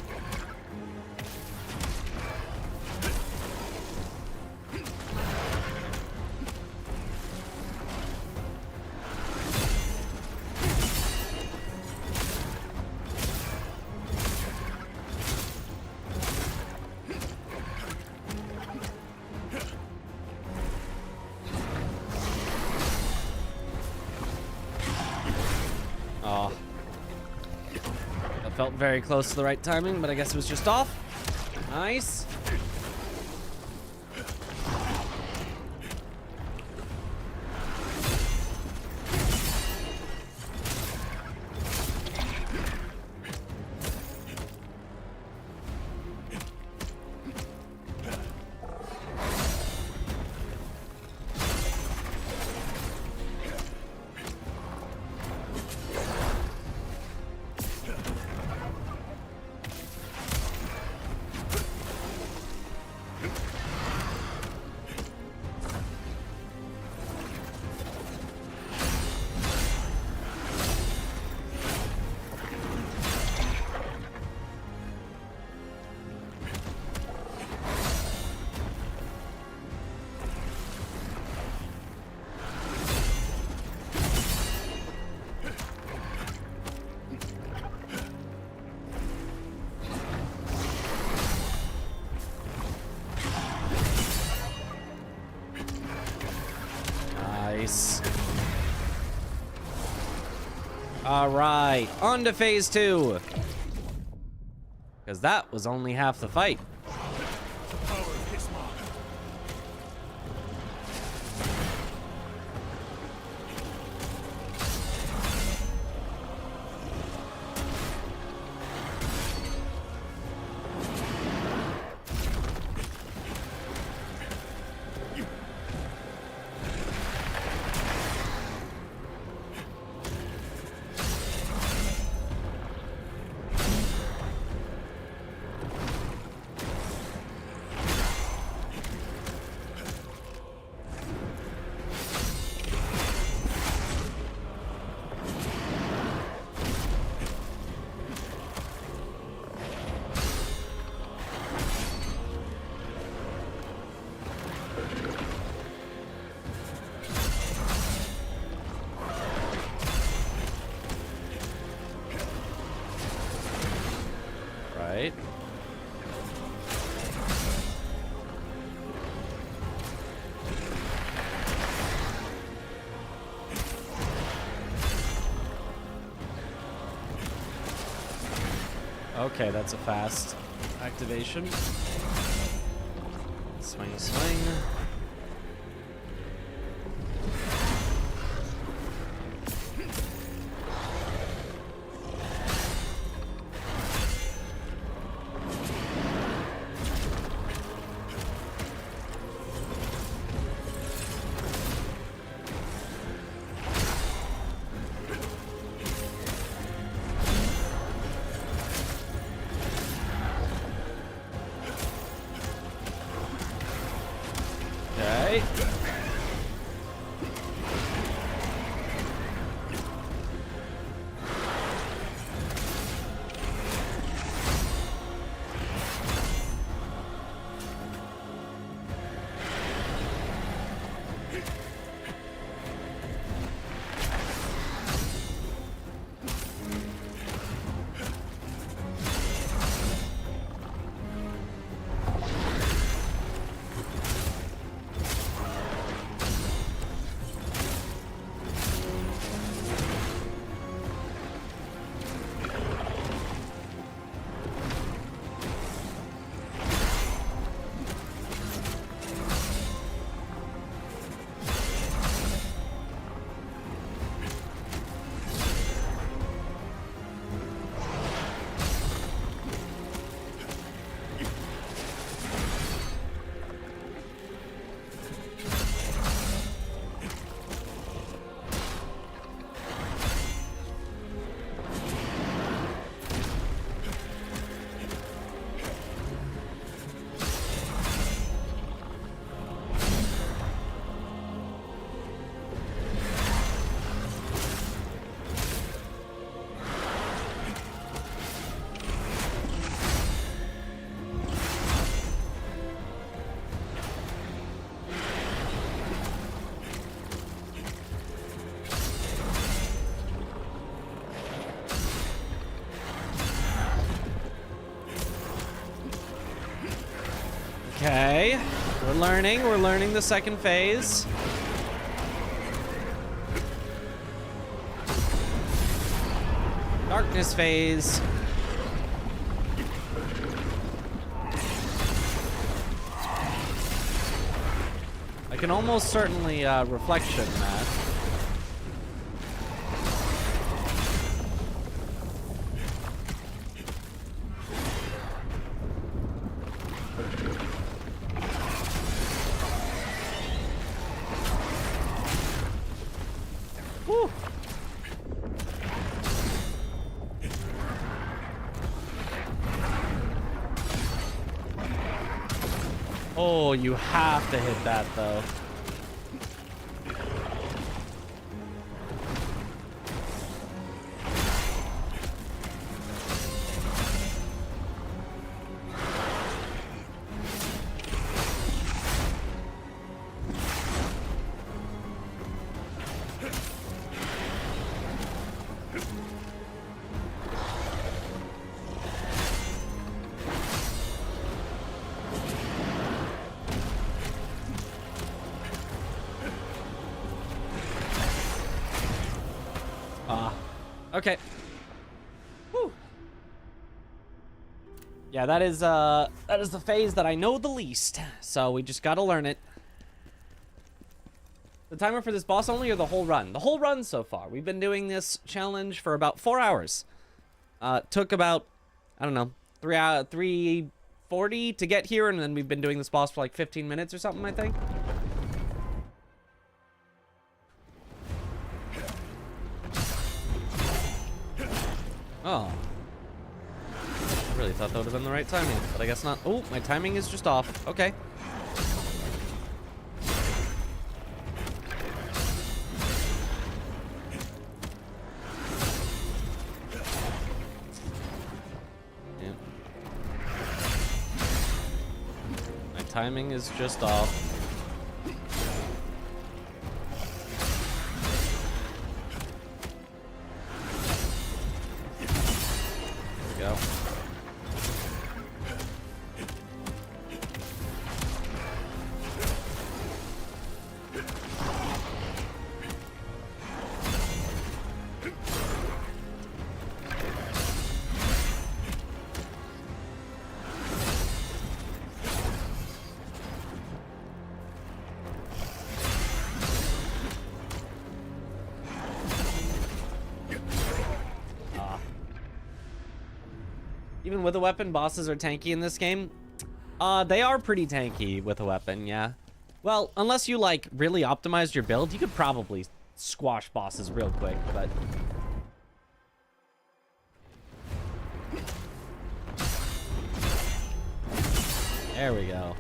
Oh. That felt very close to the right timing, but I guess it was just off. Nice. Nice. All right, on to phase 2. Because that was only half the fight. Okay, that's a fast activation. Swing, swing. Okay. Okay, we're learning the second phase. Darkness phase. I can almost certainly reflection that. Whew. Oh, you have to hit that though. Okay. Whew. Yeah, that is the phase that I know the least. So we just gotta learn it. The timer for this boss only or the whole run? The whole run so far. We've been doing this challenge for about 4 hours. Took about, I don't know, 3:40 to get here, and then we've been doing this boss for like 15 minutes or something, I think. Oh. I really thought that would have been the right timing, but I guess not. Oh, my timing is just off. Okay. Yeah. My timing is just off. Go. Even with a weapon, bosses are tanky in this game. They are pretty tanky with a weapon, yeah. Well, unless you, like, really optimized your build, you could probably squash bosses real quick, but... There we go.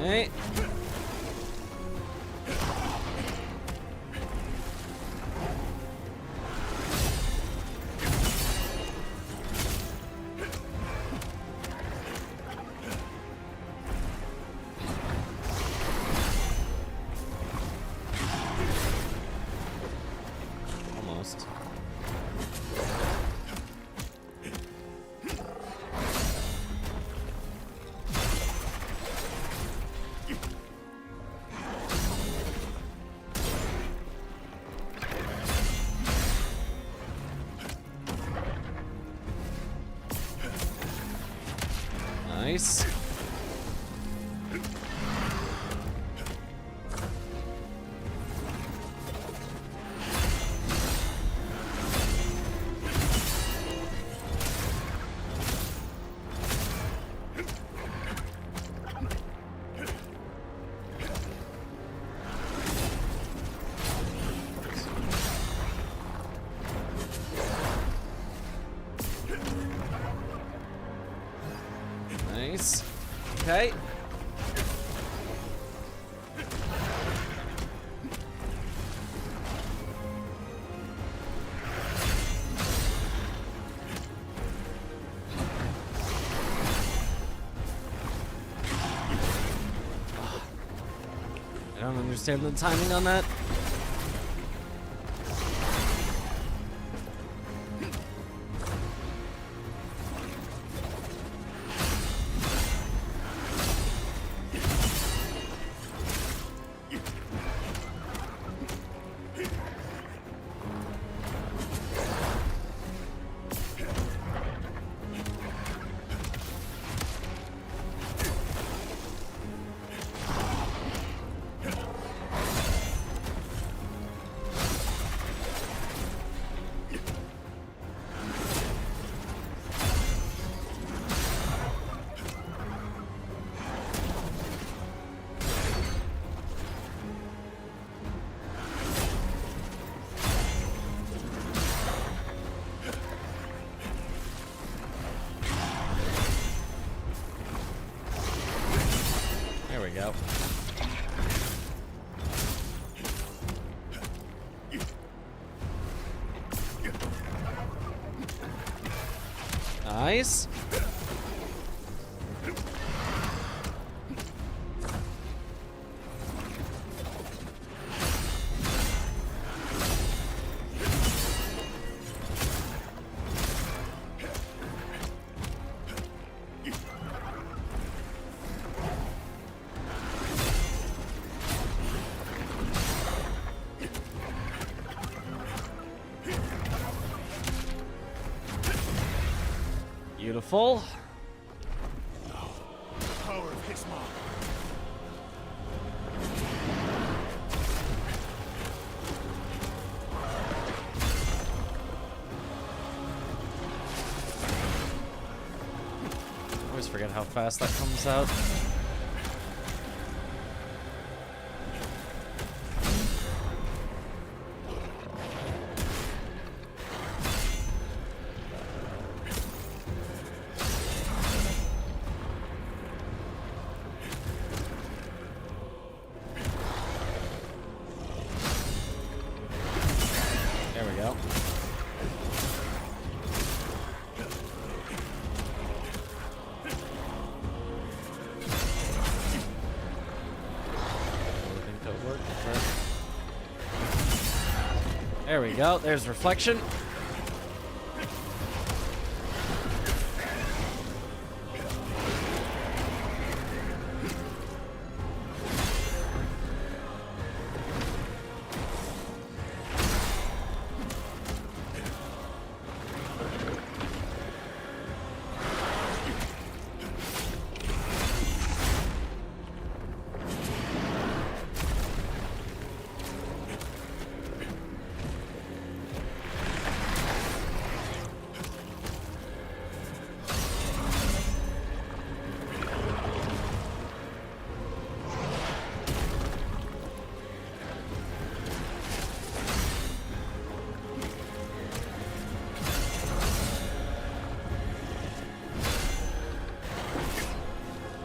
Alright. Almost. Nice. Nice. Okay. I don't understand the timing on that. There we go. Nice. Beautiful. Power of his mark. I always forget how fast that comes out. There we go. There we go. There's reflection.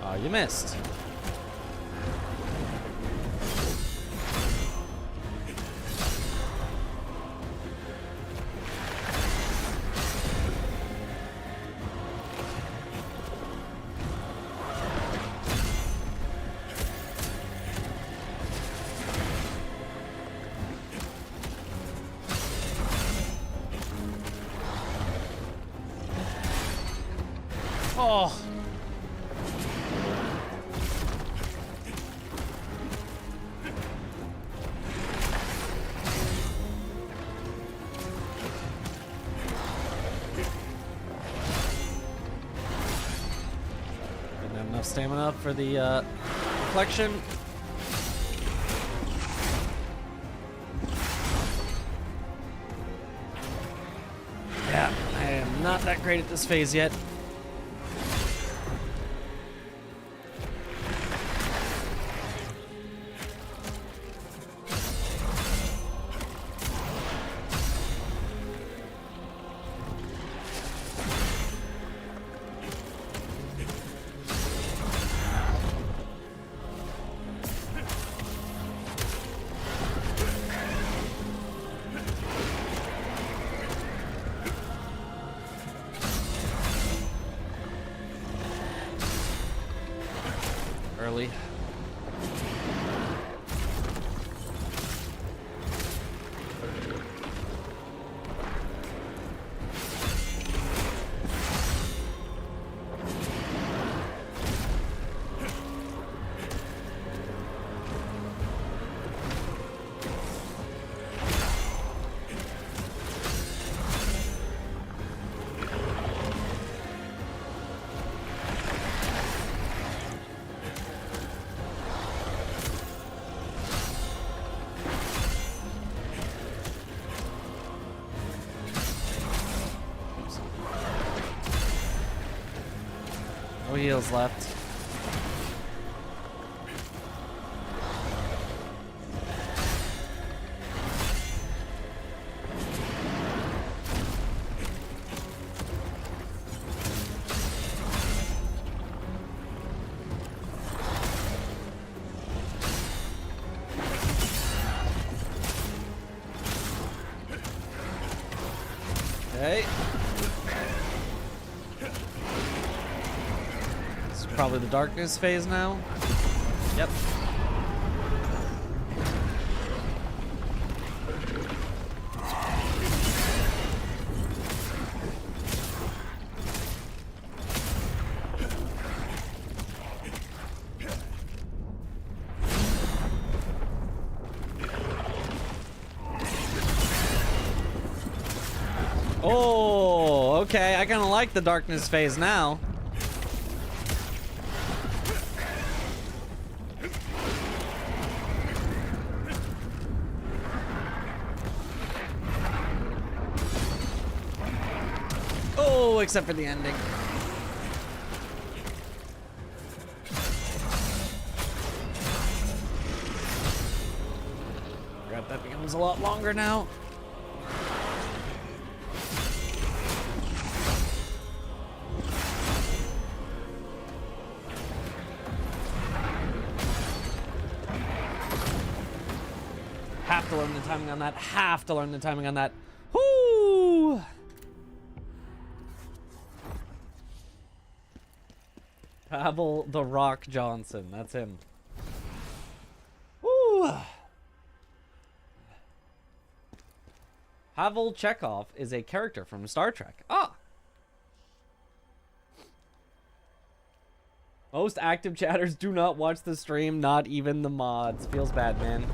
Oh, you missed. Oh. Didn't have enough stamina for the reflection. Yeah, I am not that great at this phase yet. Early. No heals left. Okay. This is probably the darkness phase now. Yep. Oh, Okay, I kind of like the darkness phase now. Oh, except for the ending. Forgot that becomes a lot longer now. Have to learn the timing on that. Have to learn the timing on that. Whoo! Pavel the Rock Johnson. That's him. Woo! Pavel Chekhov is a character from Star Trek. Ah! Most active chatters do not watch the stream, not even the mods. Feels bad, man.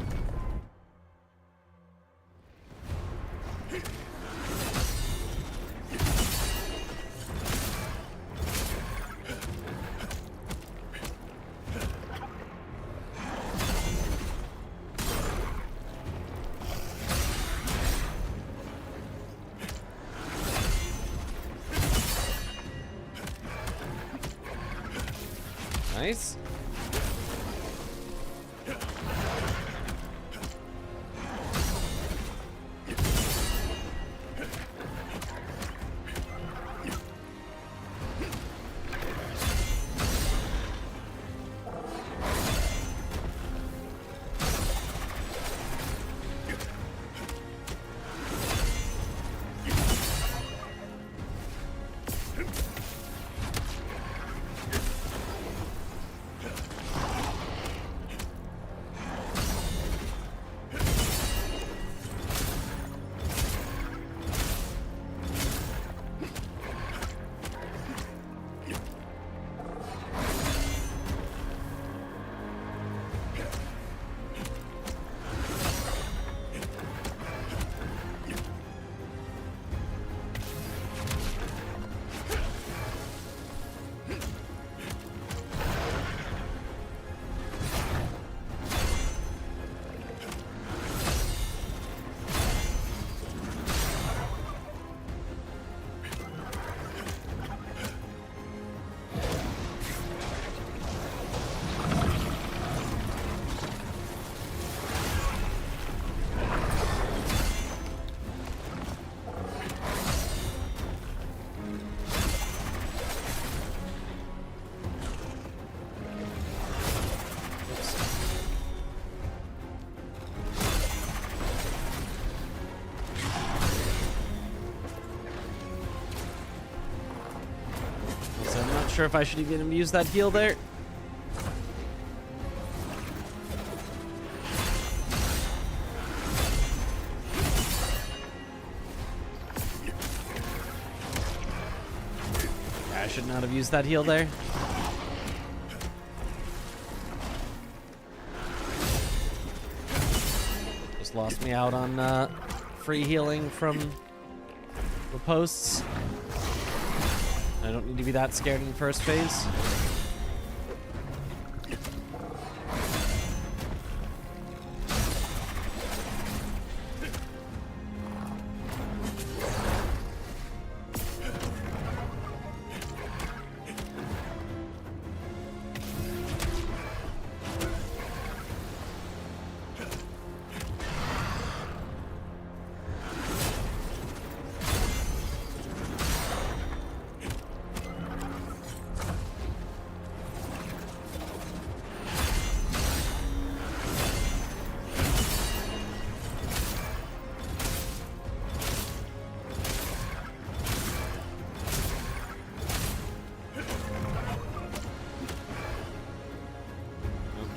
Nice. Sure if I should even use that heal there. I should not have used that heal there. Just lost me out on free healing from the posts. I don't need to be that scared in the first phase.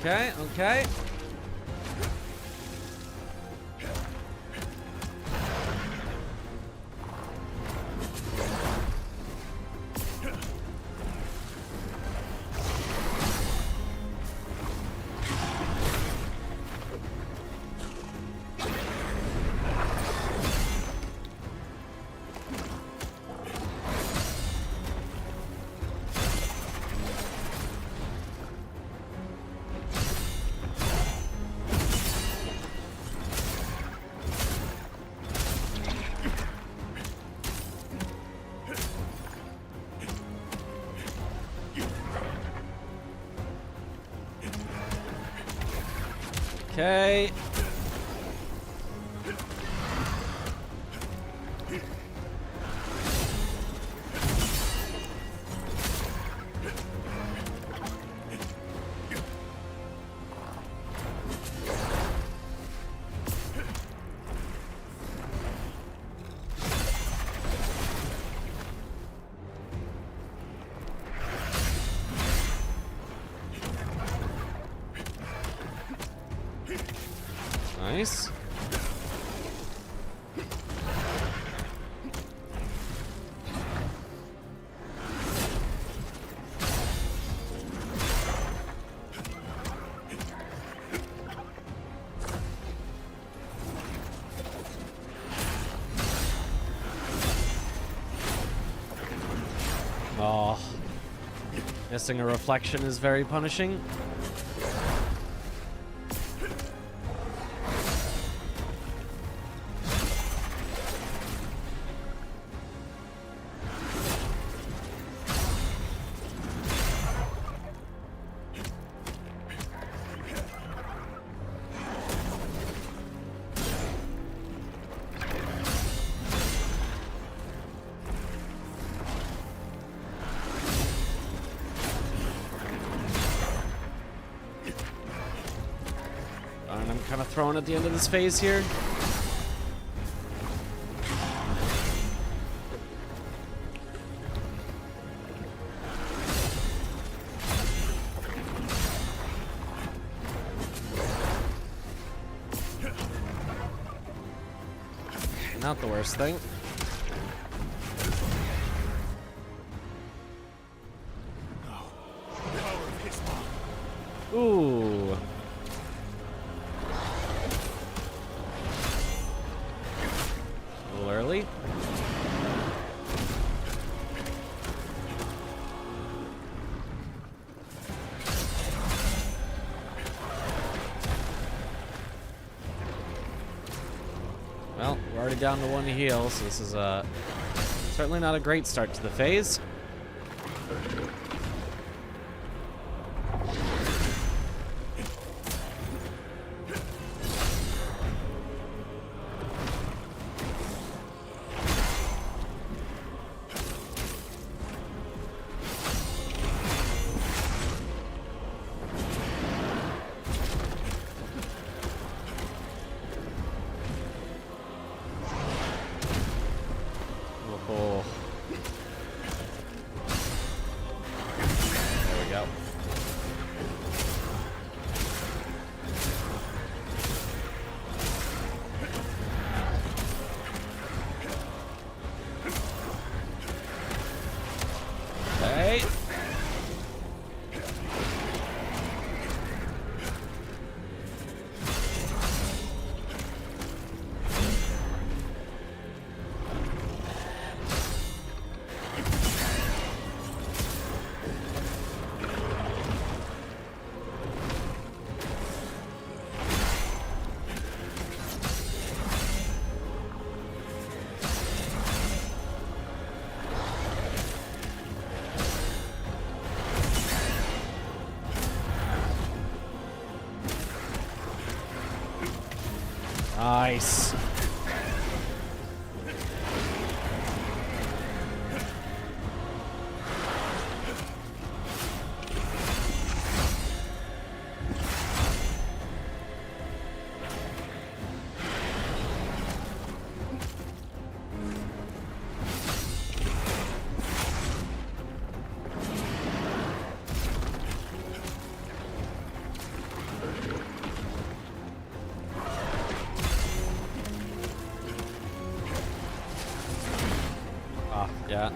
Okay, okay. Okay. Nice. Oh. Missing a reflection is very punishing. And I'm kind of thrown at the end of this phase here. Not the worst thing. Ooh. A little early. Well, we're already down to 1 heal, so this is certainly not a great start to the phase. Oh. There we go. Hey. Nice. Yeah.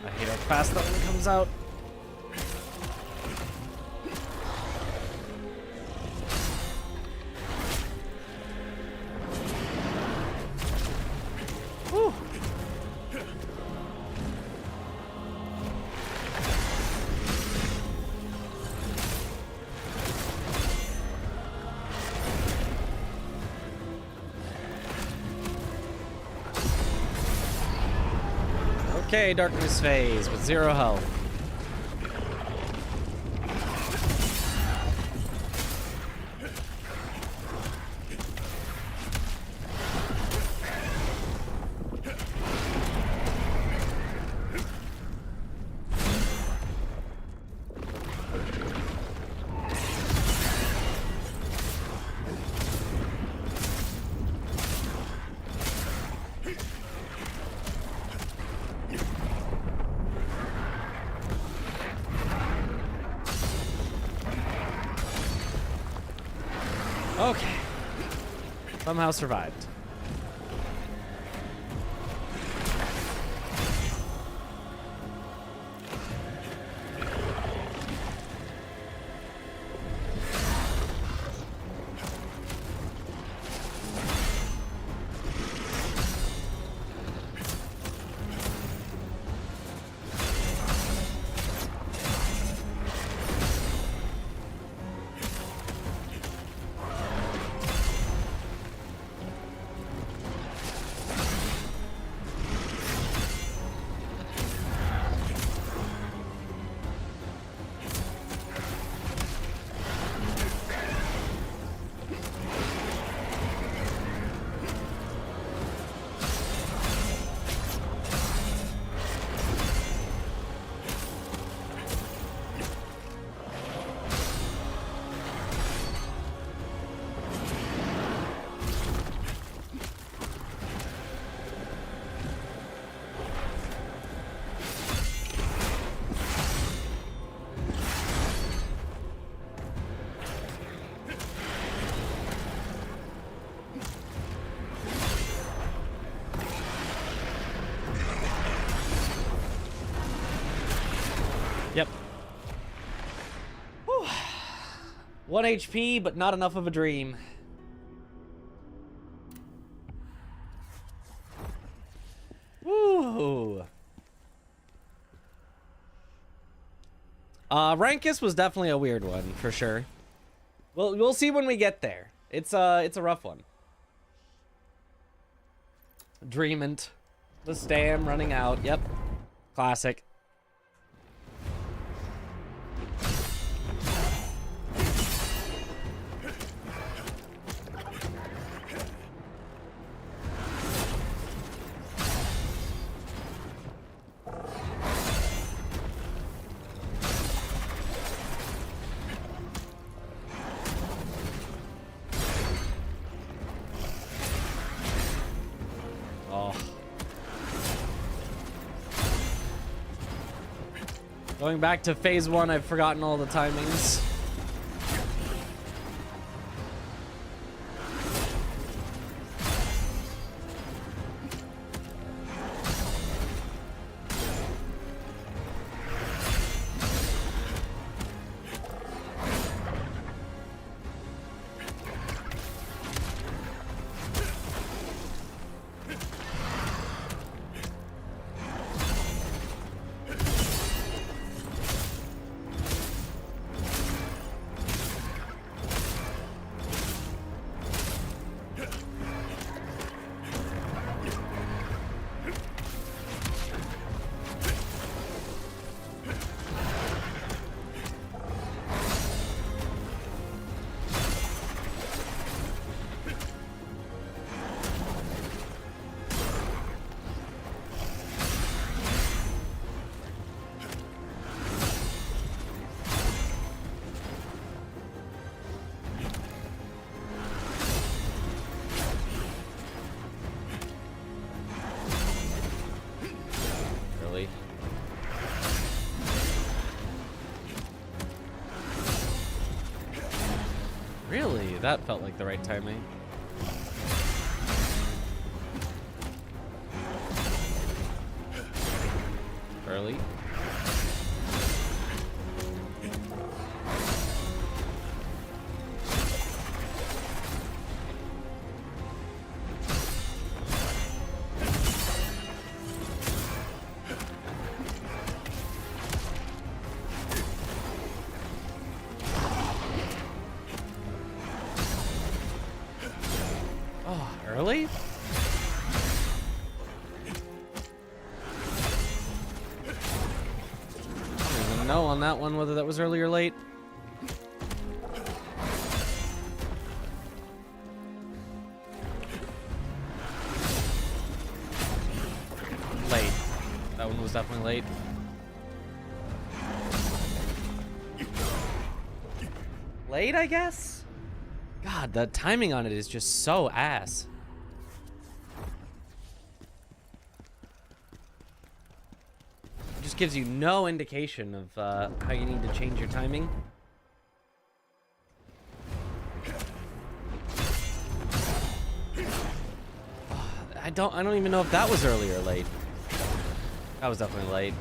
I hate how fast that one comes out. Okay, darkness phase with 0 health. Okay. Somehow survived. Yep. Whew. 1 HP, but not enough of a dream. Woo. Rankus was definitely a weird one for sure. We'll see when we get there. It's a rough one. Dreamant. The stam running out. Yep. Classic. Going back to phase 1, I've forgotten all the timings. Really? That felt like the right timing. Early. Early? on that one, whether that was early or late. Late. That one was definitely late. Late, I guess? God, the timing on it is just so ass. It just gives you no indication of how you need to change your timing. I don't even know if that was early or late. That was definitely late.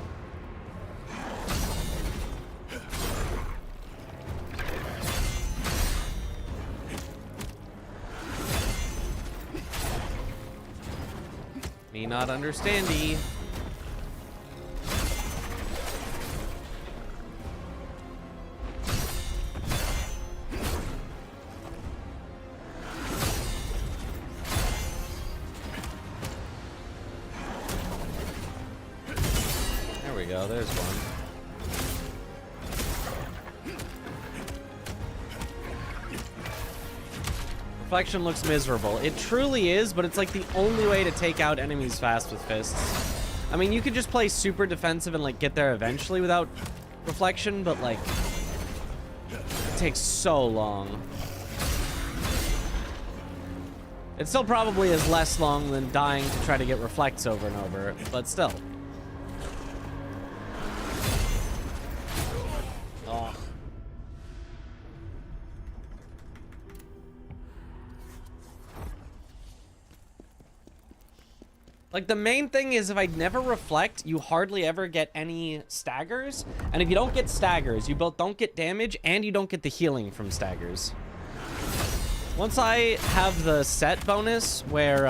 Me not understandy. There we go, there's one. Reflection looks miserable. It truly is, but it's like the only way to take out enemies fast with fists. I mean, you could just play super defensive and like get there eventually without reflection, but like it takes so long. It still probably is less long than dying to try to get reflects over and over, but still. Oh. Like, the main thing is if I never reflect, you hardly ever get any staggers. And if you don't get staggers, you both don't get damage and you don't get the healing from staggers. Once I have the set bonus where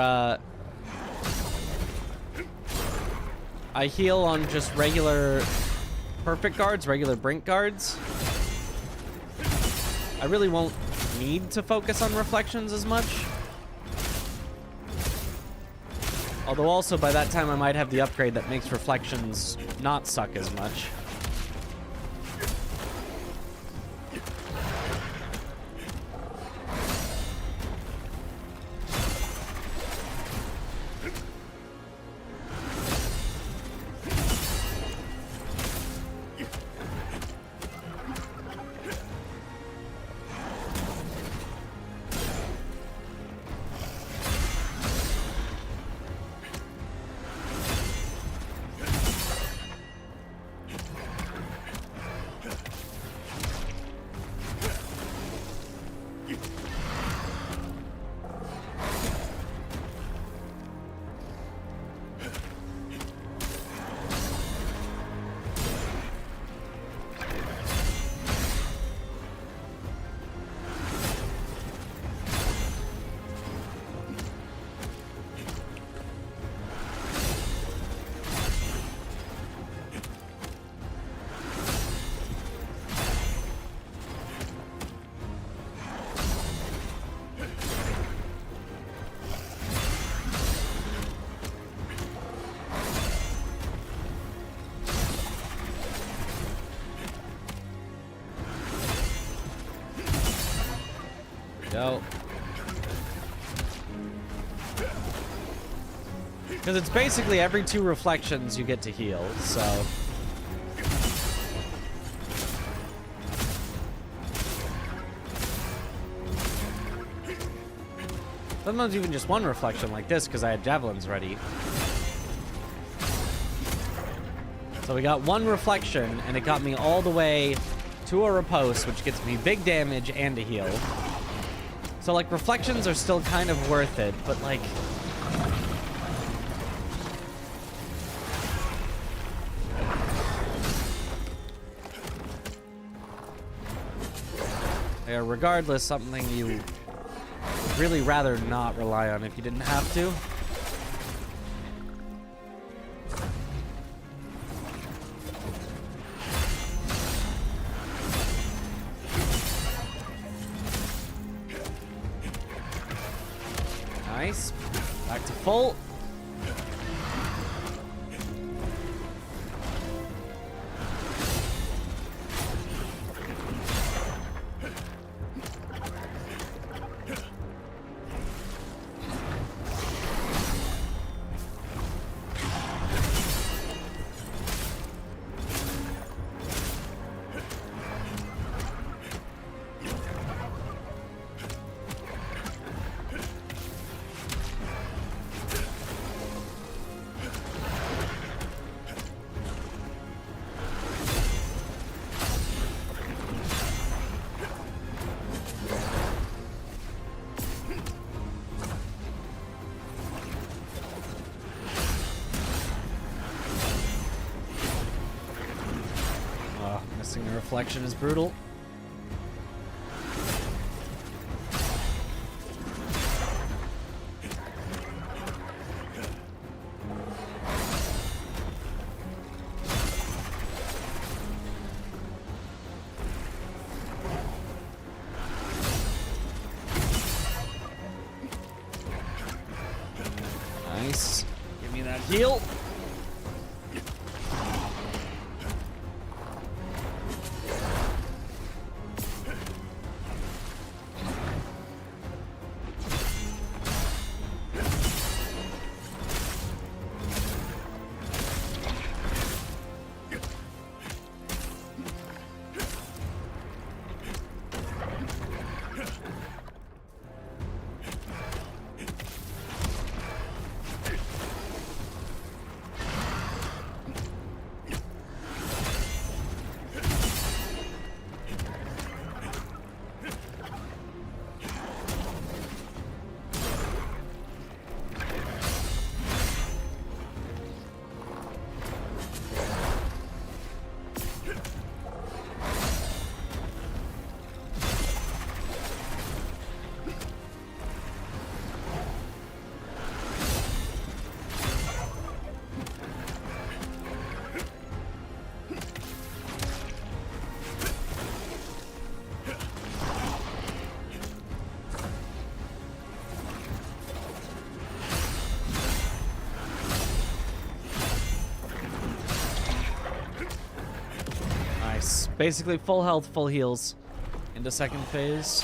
I heal on just regular perfect guards, regular brink guards, I really won't need to focus on reflections as much. Although also by that time I might have the upgrade that makes reflections not suck as much. Go. Because it's basically every 2 reflections you get to heal, so... Sometimes even just 1 reflection like this, because I had javelins ready. So we got 1 reflection, and it got me all the way to a riposte, which gets me big damage and a heal. So, like, reflections are still kind of worth it, but, like... They are regardless something you would really rather not rely on if you didn't have to. Nice. Back to full. reflection is brutal. Nice. Give me that heal. Basically full health, full heals into second phase.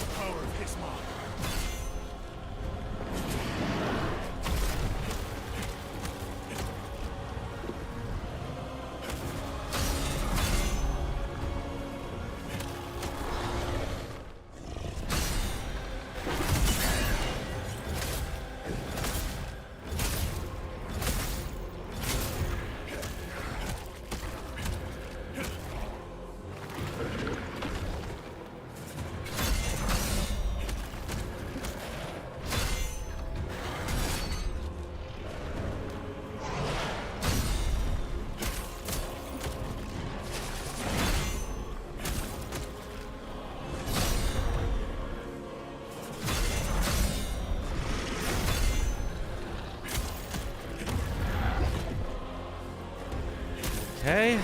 Okay.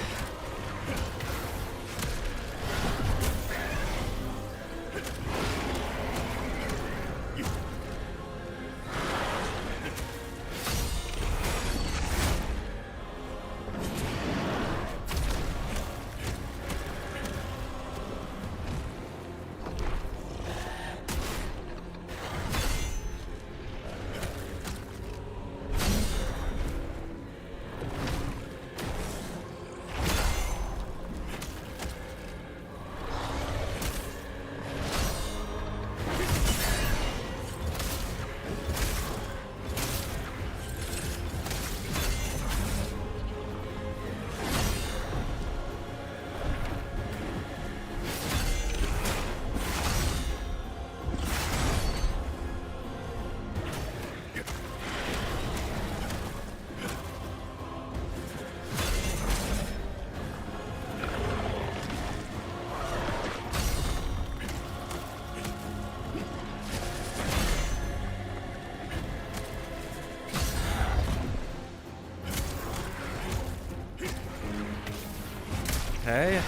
Okay.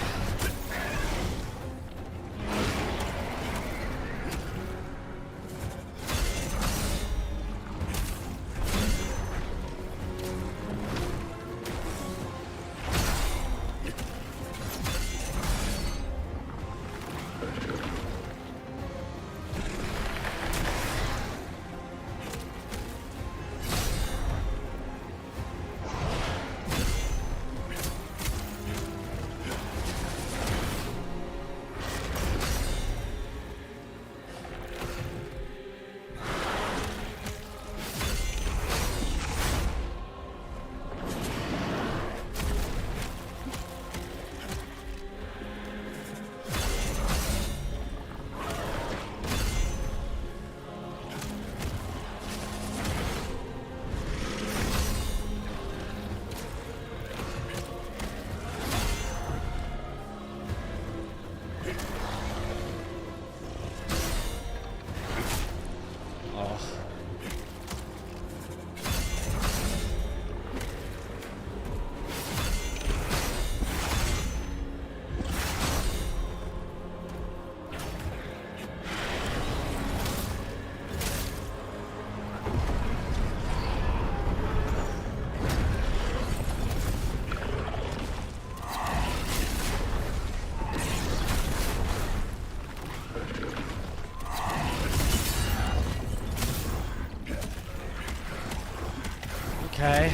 Okay.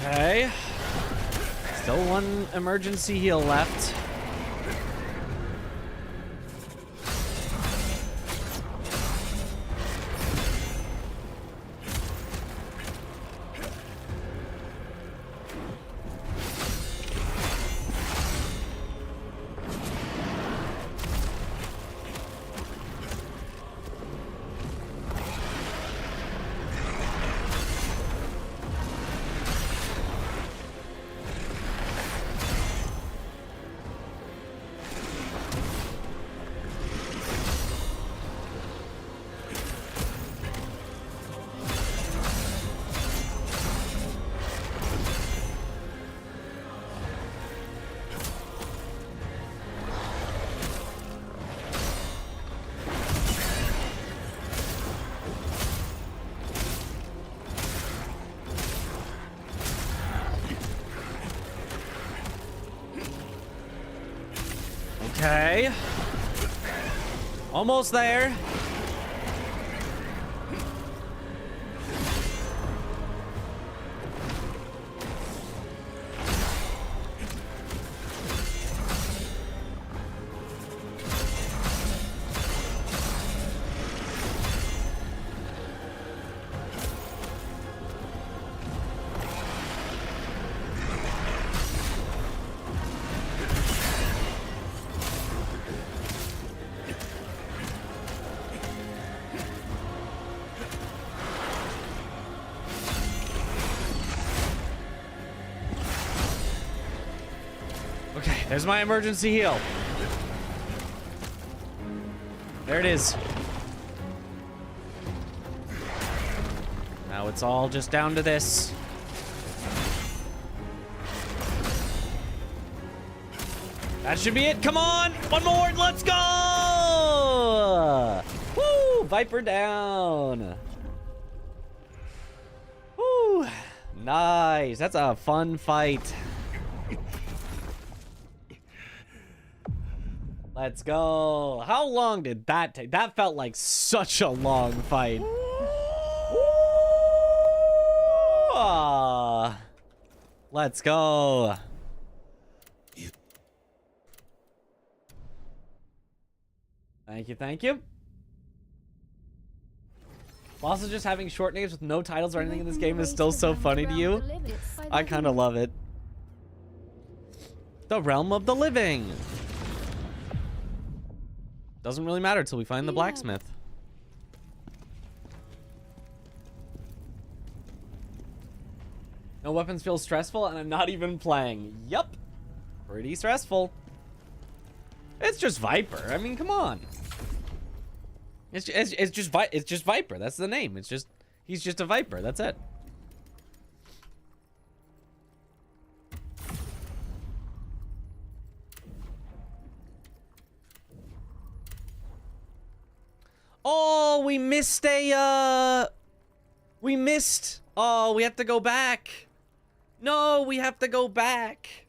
Okay. Still one emergency heal left. Okay. Almost there. Okay, there's my emergency heal. There it is. Now it's all just down to this. That should be it. Come on. One more. Let's go. Woo. Viper down. Woo. Nice. That's a fun fight. Let's go. How long did that take? That felt like such a long fight. Let's go. Thank you, thank you. Also, just having short names with no titles or anything in this game is still so funny to you. I kind of love it. The realm of the living. Doesn't really matter till we find the blacksmith. No weapons feel stressful, and I'm not even playing. Yup. Pretty stressful. It's just Viper. I mean, come on. It's just Viper. That's the name. It's just, he's just a Viper. That's it. Oh, we missed a, we missed. Oh, we have to go back. No, we have to go back.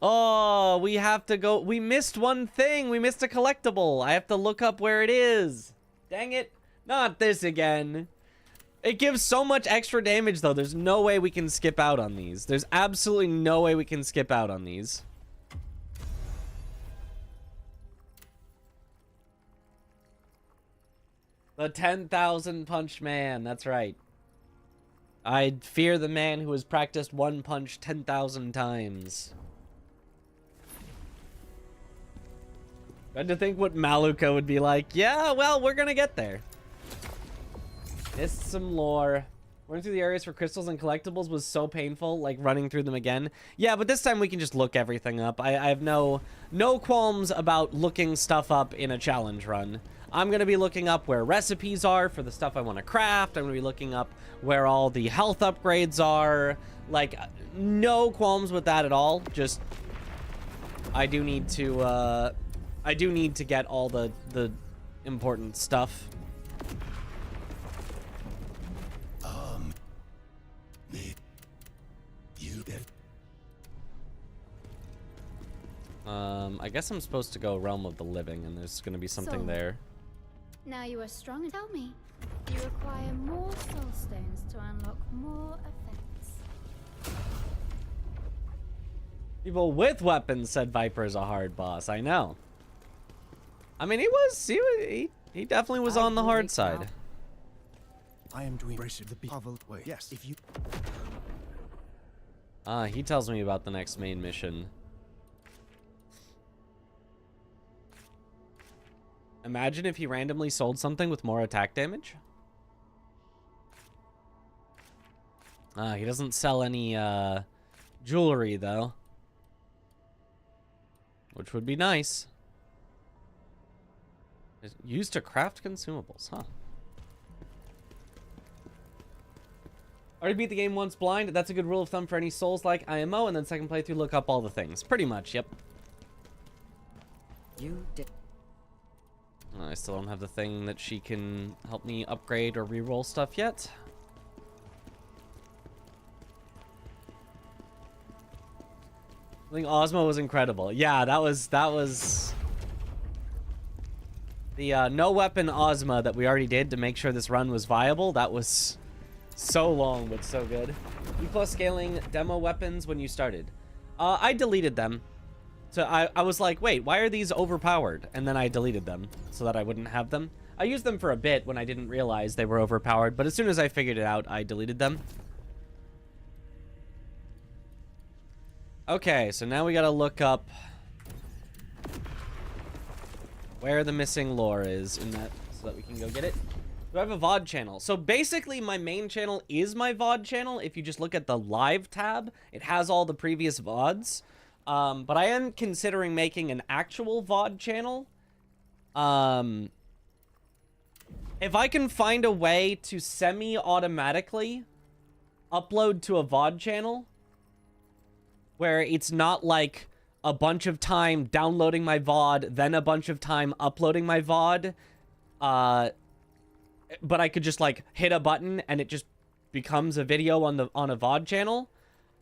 Oh, we have to go. We missed one thing. We missed a collectible. I have to look up where it is. Dang it. Not this again. It gives so much extra damage, though. There's no way we can skip out on these. There's absolutely no way we can skip out on these. The 10,000 punch man. That's right. I fear the man who has practiced one punch 10,000 times. I had to think what Maluka would be like. Yeah, well, we're gonna get there. Missed some lore. Running through the areas for crystals and collectibles was so painful, like running through them again. Yeah, but this time we can just look everything up. I have no qualms about looking stuff up in a challenge run. I'm going to be looking up where recipes are for the stuff I want to craft. I'm going to be looking up where all the health upgrades are. Like, no qualms with that at all. Just, I do need to get all the important stuff. I guess I'm supposed to go Realm of the Living, and there's going to be something there. Now you are strong, and tell me, you require more soul stones to unlock more effects. People with weapons said Viper is a hard boss. I know. I mean, he definitely was on the hard side. I am doing the Pavel way. Yes, if you. He tells me about the next main mission. Imagine if he randomly sold something with more attack damage. He doesn't sell any jewelry though, which would be nice. It's used to craft consumables, huh? Already beat the game once blind. That's a good rule of thumb for any Souls-like IMO, and then second playthrough, look up all the things. Pretty much, yep. You did. I still don't have the thing that she can help me upgrade or reroll stuff yet. I think Ozma was incredible. Yeah, that was the no weapon Ozma that we already did to make sure this run was viable. That was so long, but so good. E+ scaling demo weapons when you started. I deleted them. So I was like, wait, why are these overpowered? And then I deleted them so that I wouldn't have them. I used them for a bit when I didn't realize they were overpowered, but as soon as I figured it out, I deleted them. Okay, so now we gotta look up where the missing lore is in that, so that we can go get it. Do I have a VOD channel? So basically my main channel is my VOD channel. If you just look at the live tab, it has all the previous VODs. But I am considering making an actual VOD channel. If I can find a way to semi-automatically upload to a VOD channel where it's not like a bunch of time downloading my VOD, then a bunch of time uploading my VOD, but I could just like hit a button and it just becomes a video on a VOD channel,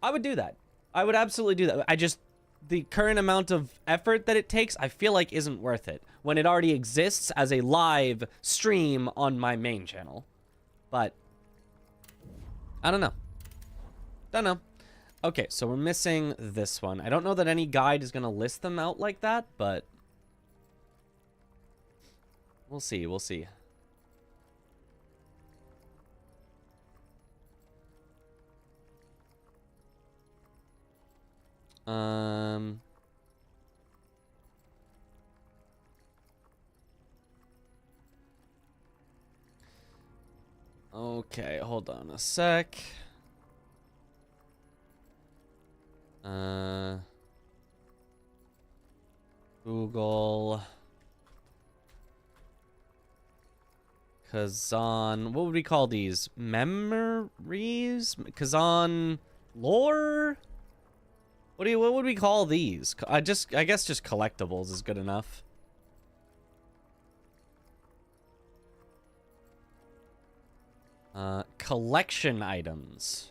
I would do that. I would absolutely do that. The current amount of effort that it takes, I feel like isn't worth it when it already exists as a live stream on my main channel. But I don't know. Don't know. Okay, so we're missing this one. I don't know that any guide is going to list them out like that, but we'll see. We'll see. Okay, hold on a sec. Google Khazan. What would we call these? Memories? Khazan lore? What would we call these? I guess just collectibles is good enough. Collection items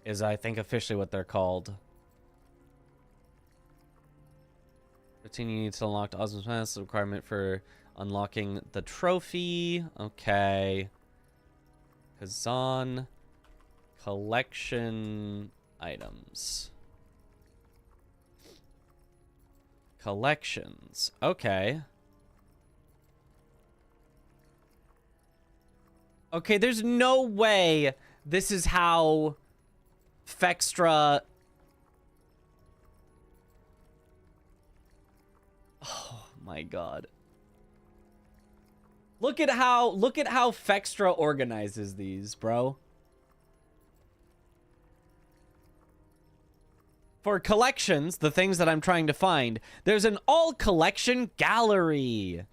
is, I think, officially what they're called. 15 units to unlock Ozma's Mask, the requirement for unlocking the trophy. Okay. Khazan collection items. Collections. Okay. Okay, there's no way this is how Fextra... Oh my god. Look at how Fextra organizes these, bro. For collections, the things that I'm trying to find, there's an all collection gallery.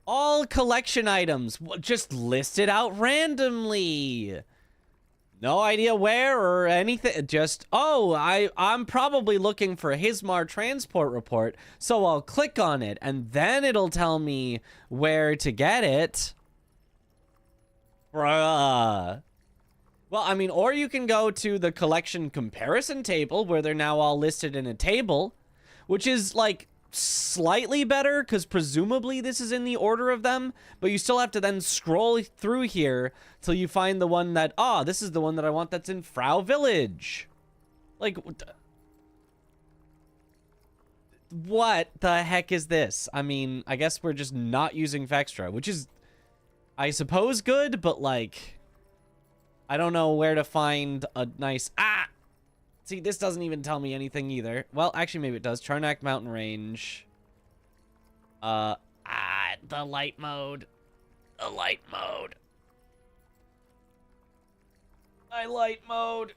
All collection items just listed out randomly. No idea where or anything. Just, oh, I'm probably looking for Hismar transport report, so I'll click on it, and then it'll tell me where to get it. Bruh. Well, I mean, or you can go to the collection comparison table, where they're now all listed in a table, which is, like, slightly better, because presumably this is in the order of them, but you still have to then scroll through here till you find the one that, this is the one that I want that's in Frau Village. Like, what the heck is this? I mean, I guess we're just not using Fextra, which is, I suppose, good, but, like, I don't know where to find a nice... See, this doesn't even tell me anything either. Well, actually, maybe it does. Charnak Mountain Range. The light mode. The light mode. My light mode.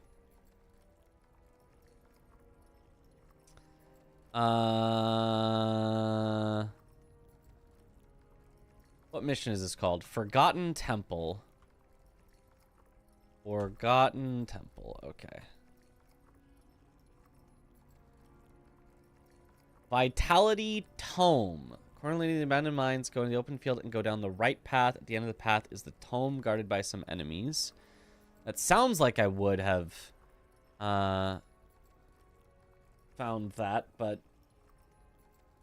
What mission is this called? Forgotten Temple. Forgotten Temple. Okay. Vitality Tome. Currently in the abandoned mines, go in the open field and go down the right path. At the end of the path is the tome guarded by some enemies. That sounds like I would have found that, but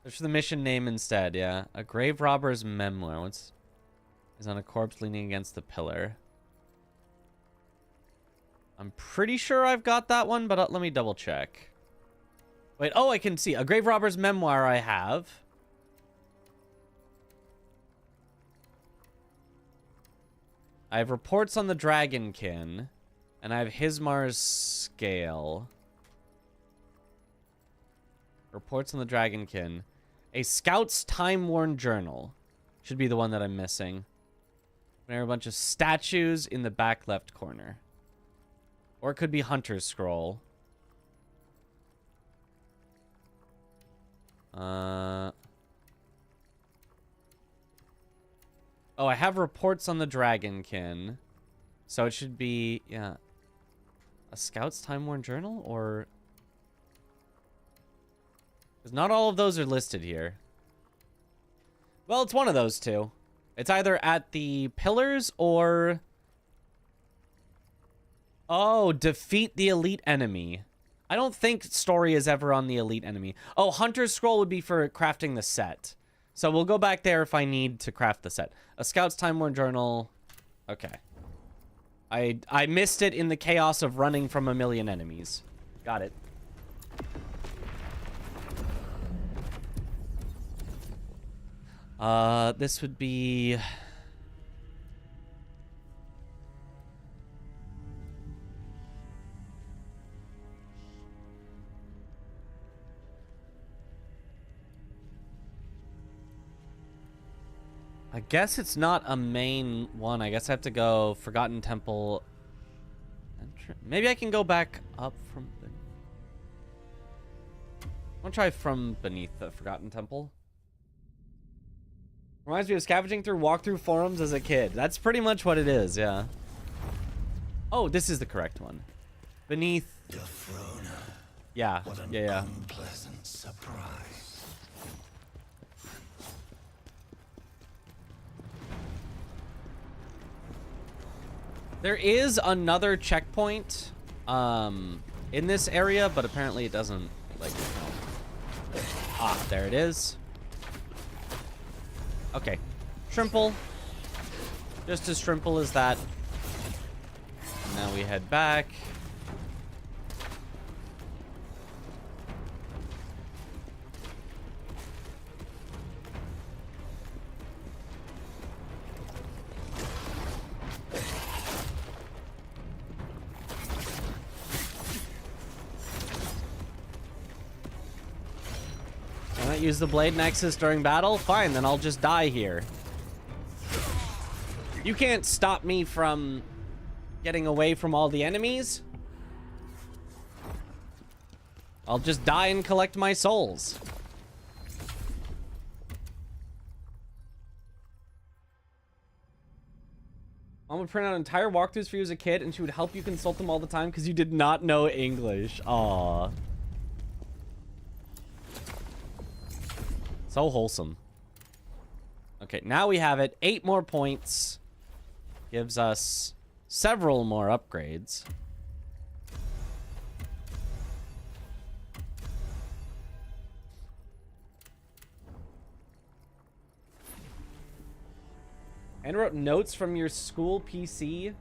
search for the mission name instead, yeah. A grave robber's memoir. Is on a corpse leaning against the pillar. I'm pretty sure I've got that one, but let me double check. Wait, oh, I can see. A grave robber's memoir I have. I have reports on the Dragonkin. And I have Hismar's scale. Reports on the Dragonkin. A scout's time-worn journal. Should be the one that I'm missing. There are a bunch of statues in the back left corner. Or it could be Hunter's Scroll. Oh, I have reports on the Dragonkin. So it should be, yeah. A Scout's Time-Worn Journal, or... Because not all of those are listed here. Well, it's one of those two. It's either at the pillars, or... Oh, defeat the elite enemy. I don't think story is ever on the elite enemy. Oh, Hunter's Scroll would be for crafting the set. So we'll go back there if I need to craft the set. A Scout's Time-Worn Journal. Okay. I missed it in the chaos of running from a million enemies. Got it. This would be... I guess it's not a main one. I guess I have to go Forgotten Temple. Maybe I can go back up from... I'll try from beneath the Forgotten Temple. Reminds me of scavenging through walkthrough forums as a kid. That's pretty much what it is, yeah. Oh, this is the correct one. Beneath... Defrona. Yeah, What an yeah. unpleasant surprise. There is another checkpoint in this area, but apparently it doesn't, like, no. Ah, there it is. Okay. Shrimple. Just as shrimple as that. we head back. Can I use the Blade Nexus during battle? Fine, then I'll just die here. You can't stop me from getting away from all the enemies. I'll just die and collect my souls. Mom would print out entire walkthroughs for you as a kid, and she would help you consult them all the time because you did not know English. Aww. So wholesome. Okay, now we have it. 8 more points. Gives us several more upgrades. And wrote notes from your school PC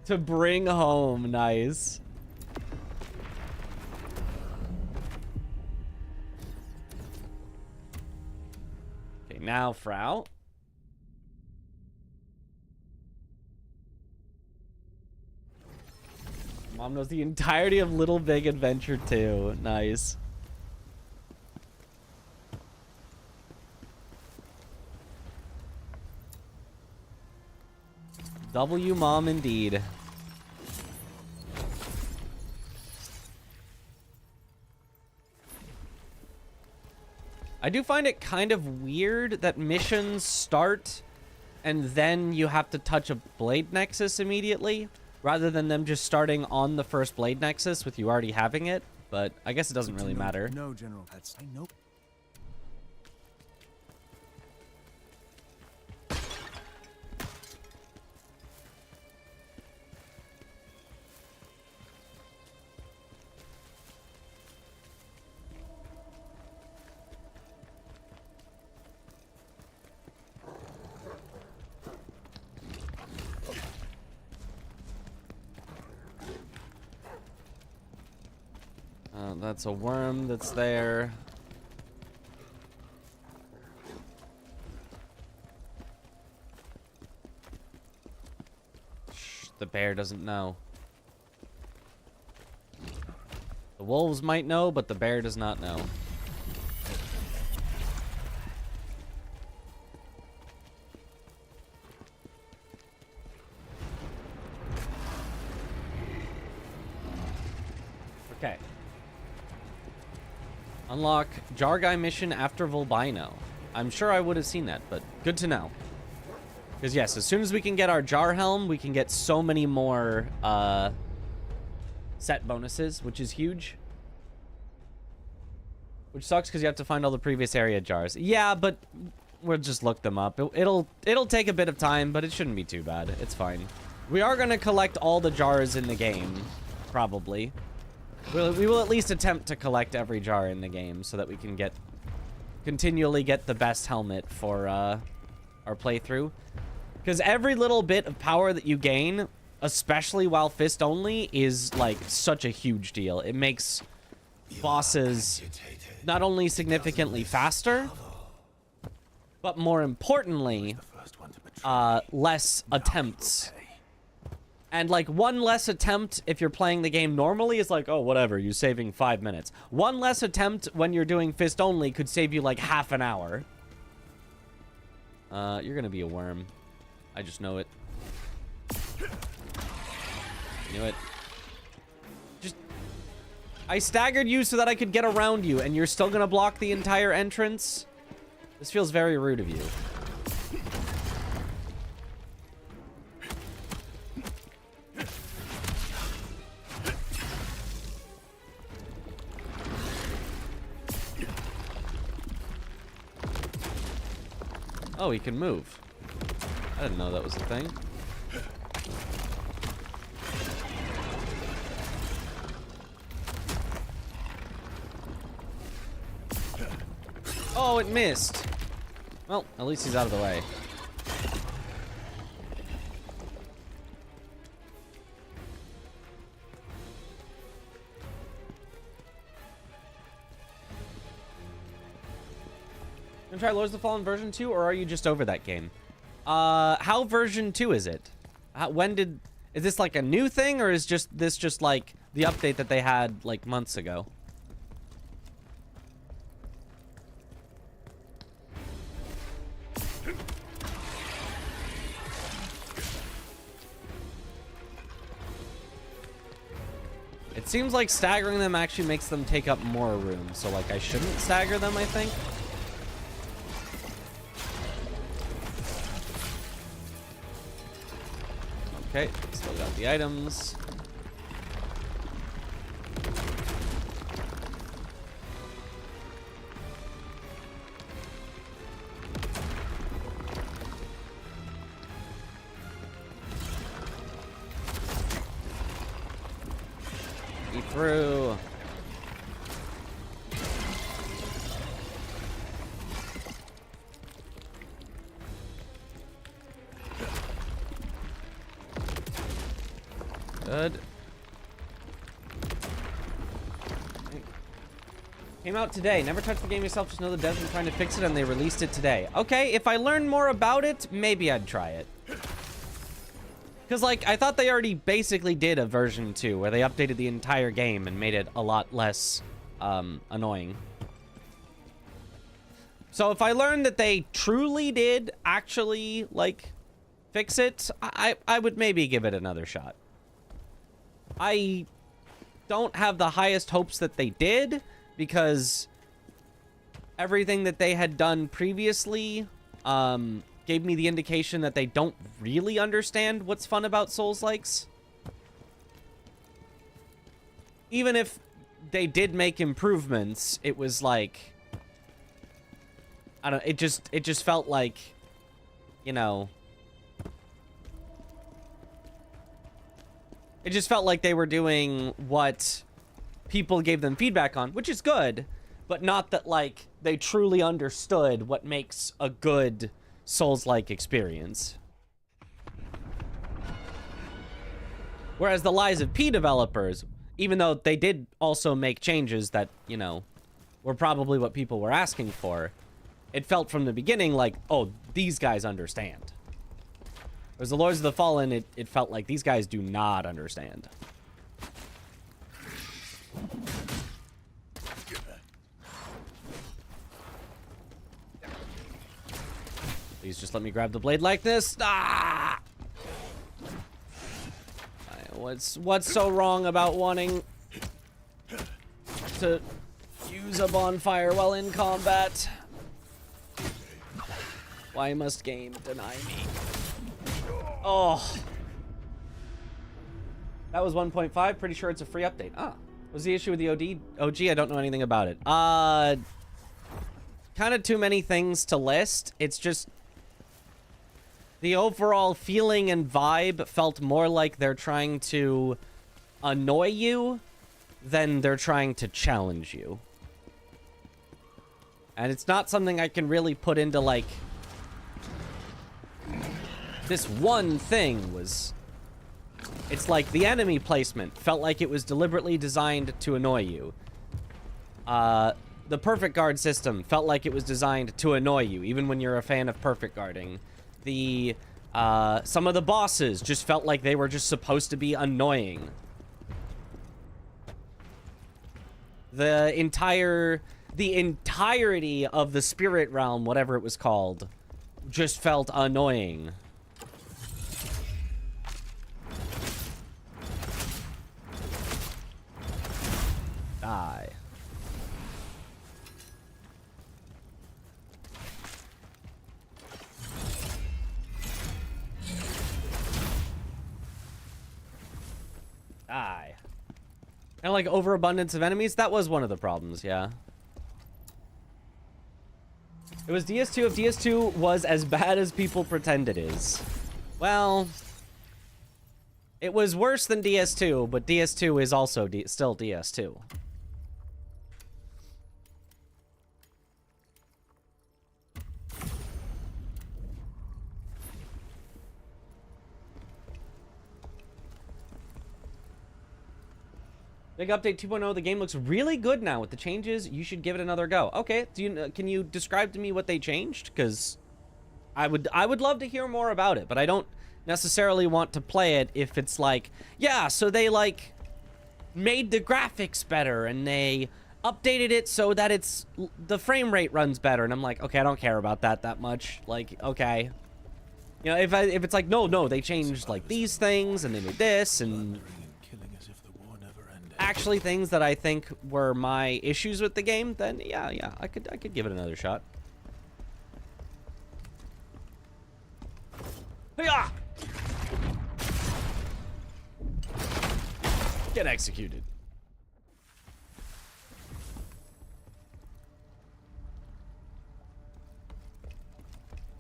to bring home. Nice. Okay, now Frau. Mom knows the entirety of Little Big Adventure 2. Nice. W Mom indeed. I do find it kind of weird that missions start and then you have to touch a Blade Nexus immediately, rather than them just starting on the first Blade Nexus with you already having it. But I guess it doesn't really matter. No, General. That's I know. That's a worm that's there. Shh, the bear doesn't know. The wolves might know, but the bear does not know. Okay. Unlock Jar Guy mission after Volbino. I'm sure I would have seen that, but good to know. Because yes, as soon as we can get our Jar Helm, we can get so many more set bonuses, which is huge. Which sucks because you have to find all the previous area jars. Yeah, but we'll just look them up. It'll take a bit of time, but it shouldn't be too bad. It's fine. We are going to collect all the jars in the game, probably. We will at least attempt to collect every jar in the game so that we can continually get the best helmet for our playthrough. Because every little bit of power that you gain, especially while fist only, is like such a huge deal. It makes bosses not only significantly faster, but more importantly, less attempts. And like one less attempt if you're playing the game normally is like, oh, whatever, you're saving 5 minutes. One less attempt when you're doing fist only could save you like half an hour. You're gonna be a worm. I just know it. Knew it. I staggered you so that I could get around you, and you're still gonna block the entire entrance? This feels very rude of you. Oh, he can move. I didn't know that was a thing. Oh, it missed. Well, at least he's out of the way. Gonna try Lords of the Fallen version 2, or are you just over that game? How version 2 is it? Is this like a new thing, or is this just like the update that they had like months ago? It seems like staggering them actually makes them take up more room, so like I shouldn't stagger them, I think. Okay, still got the items. Eat through. Good. Came out today. Never touched the game yourself, just know the devs are trying to fix it and they released it today. Okay, if I learn more about it, maybe I'd try it. Because, like, I thought they already basically did a version 2 where they updated the entire game and made it a lot less annoying. So if I learned that they truly did actually, like, fix it, I would maybe give it another shot. I don't have the highest hopes that they did, because everything that they had done previously gave me the indication that they don't really understand what's fun about Souls-likes. Even if they did make improvements, it was like, I don't know, it just felt like, you know, it just felt like they were doing what people gave them feedback on, which is good, but not that, like, they truly understood what makes a good Souls-like experience. Whereas the Lies of P developers, even though they did also make changes that, you know, were probably what people were asking for, it felt from the beginning like, oh, these guys understand. Whereas the Lords of the Fallen, it felt like these guys do not understand. Please just let me grab the blade like this. Ah! What's so wrong about wanting to use a bonfire while in combat? Why must game deny me? Oh. That was 1.5. Pretty sure it's a free update. Ah. What's the issue with the OG? I don't know anything about it. Kind of too many things to list. It's just the overall feeling and vibe felt more like they're trying to annoy you than they're trying to challenge you. And it's not something I can really put into, like, this one thing was... It's like the enemy placement felt like it was deliberately designed to annoy you. The perfect guard system felt like it was designed to annoy you, even when you're a fan of perfect guarding. Some of the bosses just felt like they were just supposed to be annoying. The entirety of the spirit realm, whatever it was called, just felt annoying. Die. Die. And like overabundance of enemies, that was one of the problems, yeah. It was DS2 if DS2 was as bad as people pretend it is. Well, it was worse than DS2, but DS2 is also still DS2. Big update 2.0. The game looks really good now with the changes. You should give it another go. Okay. Can you describe to me what they changed? Because I would love to hear more about it, but I don't necessarily want to play it if it's like, yeah, so they like made the graphics better and they updated it so that the frame rate runs better, and I'm like, okay, I don't care about that much. Like, okay, you know, if it's like, no, they changed like these things and they made this and actually things that I think were my issues with the game, then yeah, I could give it another shot. Hiya! Get executed.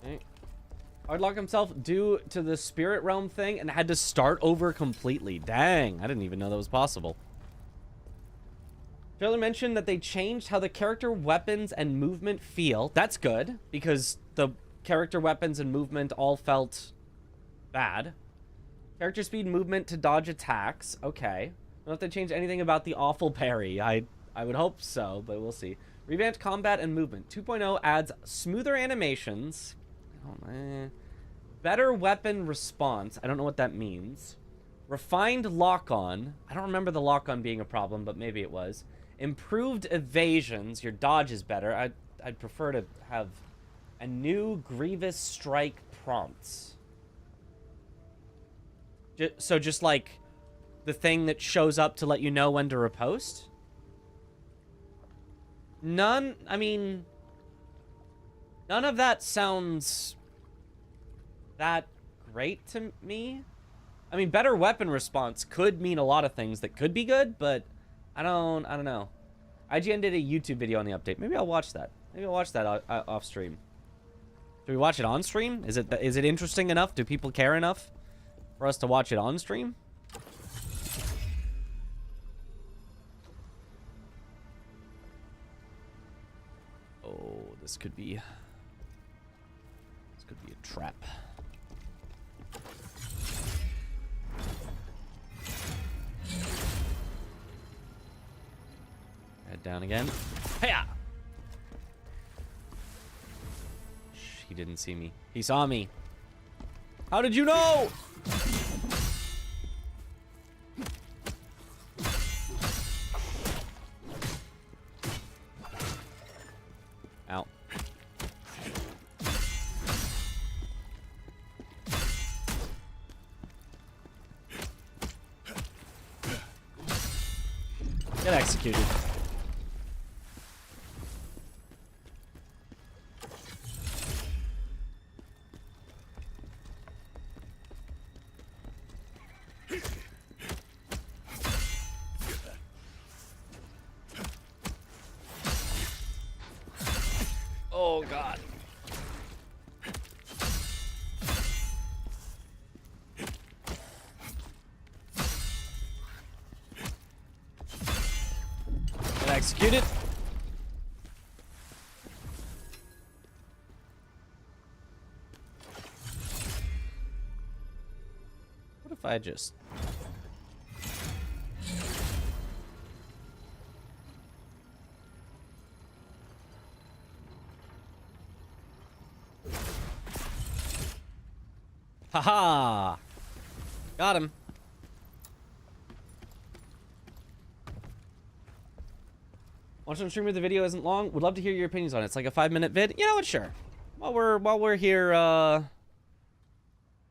Okay. Hardlock himself due to the spirit realm thing and had to start over completely. Dang, I didn't even know that was possible. Trailer mentioned that they changed how the character weapons and movement feel. That's good, because the character weapons and movement all felt bad. Character speed, movement to dodge attacks. Okay. I don't know if they changed anything about the awful parry. I would hope so, but we'll see. Revamped combat and movement. 2.0 adds smoother animations. Oh, man. Better weapon response. I don't know what that means. Refined lock-on. I don't remember the lock-on being a problem, but maybe it was. Improved evasions. Your dodge is better. I'd prefer to have a new Grievous Strike prompts. So just like the thing that shows up to let you know when to riposte? None of that sounds that great to me. I mean, better weapon response could mean a lot of things that could be good, but I don't know. IGN did a YouTube video on the update. Maybe I'll watch that. Maybe I'll watch that off stream. Do we watch it on stream? Is it interesting enough? Do people care enough for us to watch it on stream? Oh, this could be a trap. Head down again. Hey-ya! Shh, he didn't see me. He saw me. How did you know? Ow. Get executed. Oh, God. Get executed. What if I just... Haha! Got him. Watching stream with the video isn't long. Would love to hear your opinions on it. It's like a 5-minute vid. You know what? Sure. While we're here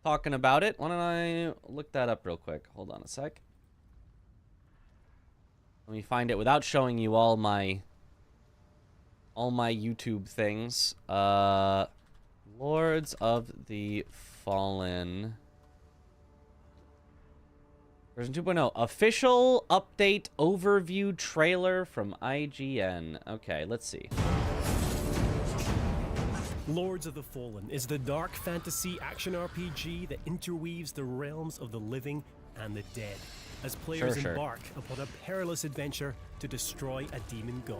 talking about it, why don't I look that up real quick? Hold on a sec. Let me find it without showing you all my YouTube things. Lords of the Fallen version 2.0 official update overview trailer from IGN. Okay, let's see. Lords of the Fallen is the dark fantasy action RPG that interweaves the realms of the living and the dead as players embark upon a perilous adventure to destroy a demon god.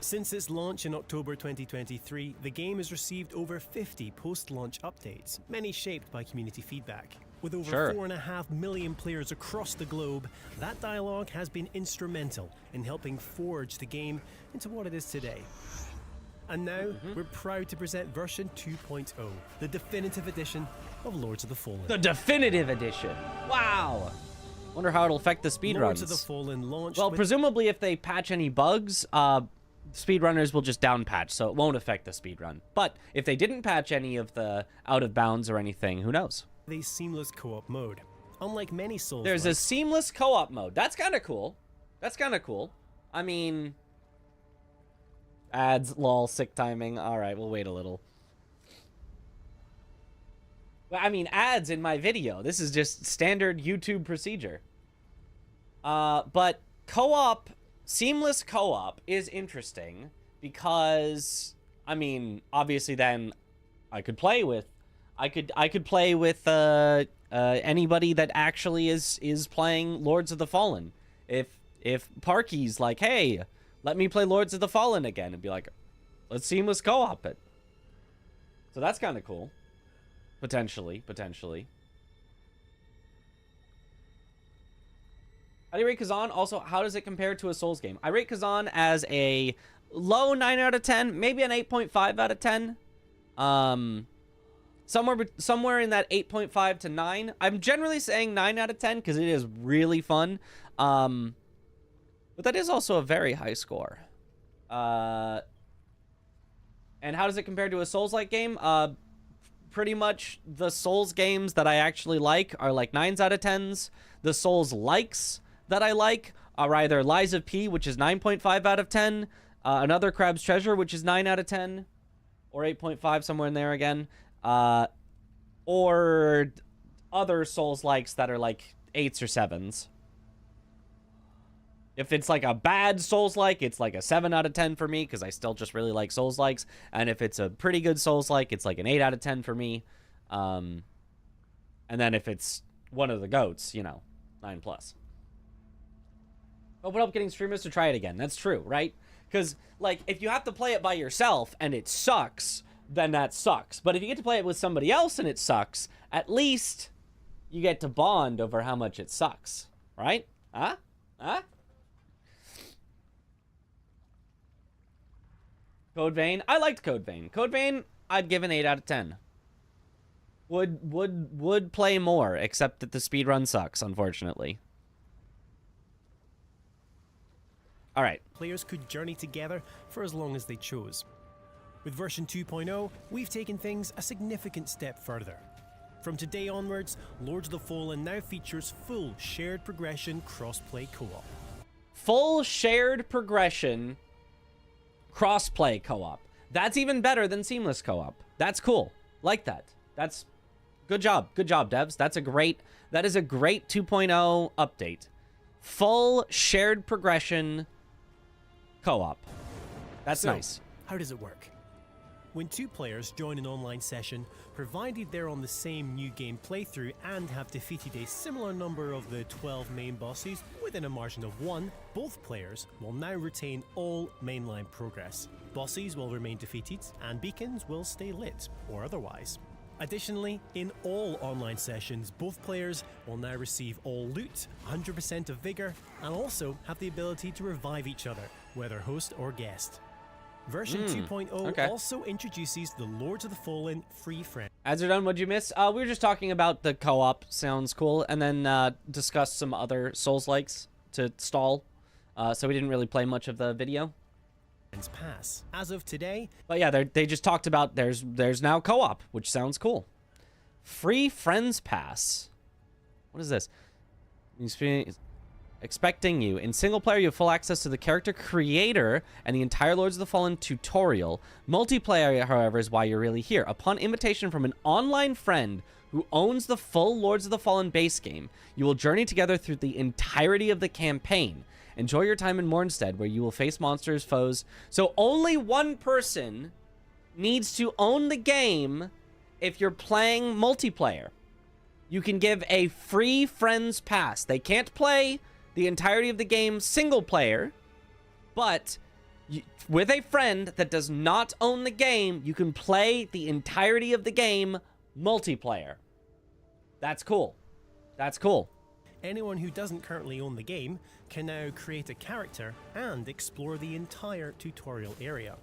Since its launch in October 2023, the game has received over 50 post-launch updates, many shaped by community feedback. With over 4.5 million players across the globe, that dialogue has been instrumental in helping forge the game into what it is today. And now, we're proud to present version 2.0, the definitive edition of Lords of the Fallen. The definitive edition. Wow. Wonder how it'll affect the speedruns. Lords of the Fallen launched well, presumably if they patch any bugs, speedrunners will just down patch, so it won't affect the speedrun. But if they didn't patch any of the out of bounds or anything, who knows? A seamless co-op mode. Unlike many Souls, there's a seamless co-op mode. That's kind of cool. That's kind of cool. I mean, ads, lol, sick timing. All right, we'll wait a little. Well, I mean, ads in my video. This is just standard YouTube procedure. But co-op, seamless co-op is interesting because, I mean, obviously then I could play with I could play with anybody that actually is playing Lords of the Fallen. If Parky's like, hey, let me play Lords of the Fallen again, and be like, let's seamless co-op it. So that's kind of cool. Potentially. How do you rate Khazan? Also, how does it compare to a Souls game? I rate Khazan as a low 9 out of 10, maybe an 8.5 out of 10. Somewhere in that 8.5 to 9. I'm generally saying 9 out of 10 because it is really fun. But that is also a very high score. And how does it compare to a Souls-like game? Pretty much the Souls games that I actually like are like 9s out of 10s. The Souls-likes that I like are either Lies of P, which is 9.5 out of 10. Another Crab's Treasure, which is 9 out of 10. Or 8.5, somewhere in there again. Or other Souls-likes that are like 8s or 7s. If it's like a bad Souls-like, it's like a 7 out of 10 for me, because I still just really like Souls-likes. And if it's a pretty good Souls-like, it's like an 8 out of 10 for me. And then if it's one of the GOATs, you know, 9 plus. Open up getting streamers to try it again. That's true, right? Because, like, if you have to play it by yourself and it sucks, then that sucks. But if you get to play it with somebody else and it sucks, at least you get to bond over how much it sucks, right? Huh? Code Vein. I liked Code Vein. Code Vein, I'd give an 8 out of 10. Would play more, except that the speedrun sucks, unfortunately. All right. Players could journey together for as long as they chose. With version 2.0, we've taken things a significant step further. From today onwards, Lords of the Fallen now features full shared progression cross-play co-op. Full shared progression cross-play co-op. That's even better than seamless co-op. That's cool. Like that. That's good job. Good job, devs. That is a great 2.0 update. Full shared progression co-op. That's nice. How does it work? When two players join an online session, provided they're on the same new game playthrough and have defeated a similar number of the 12 main bosses within a margin of 1, both players will now retain all mainline progress. Bosses will remain defeated, and beacons will stay lit, or otherwise. Additionally, in all online sessions, both players will now receive all loot, 100% of vigor, and also have the ability to revive each other, whether host or guest. Version 2.0 also introduces the Lords of the Fallen free friend. As you're done, what'd you miss? We were just talking about the co-op. Sounds cool. And then discussed some other Souls-likes to stall. So we didn't really play much of the video. Pass. As of today. But yeah, they just talked about there's now co-op, which sounds cool. Free Friends Pass. What is this? Expecting you. In single player, you have full access to the character creator and the entire Lords of the Fallen tutorial. Multiplayer, however, is why you're really here. Upon invitation from an online friend who owns the full Lords of the Fallen base game, you will journey together through the entirety of the campaign. Enjoy your time in Mornstead, where you will face monsters, foes. So only one person needs to own the game if you're playing multiplayer. You can give a free Friends Pass. They can't play the entirety of the game single player, but with a friend that does not own the game, you can play the entirety of the game multiplayer. That's cool. That's cool. Anyone who doesn't currently own the game can now create a character and explore the entire tutorial area.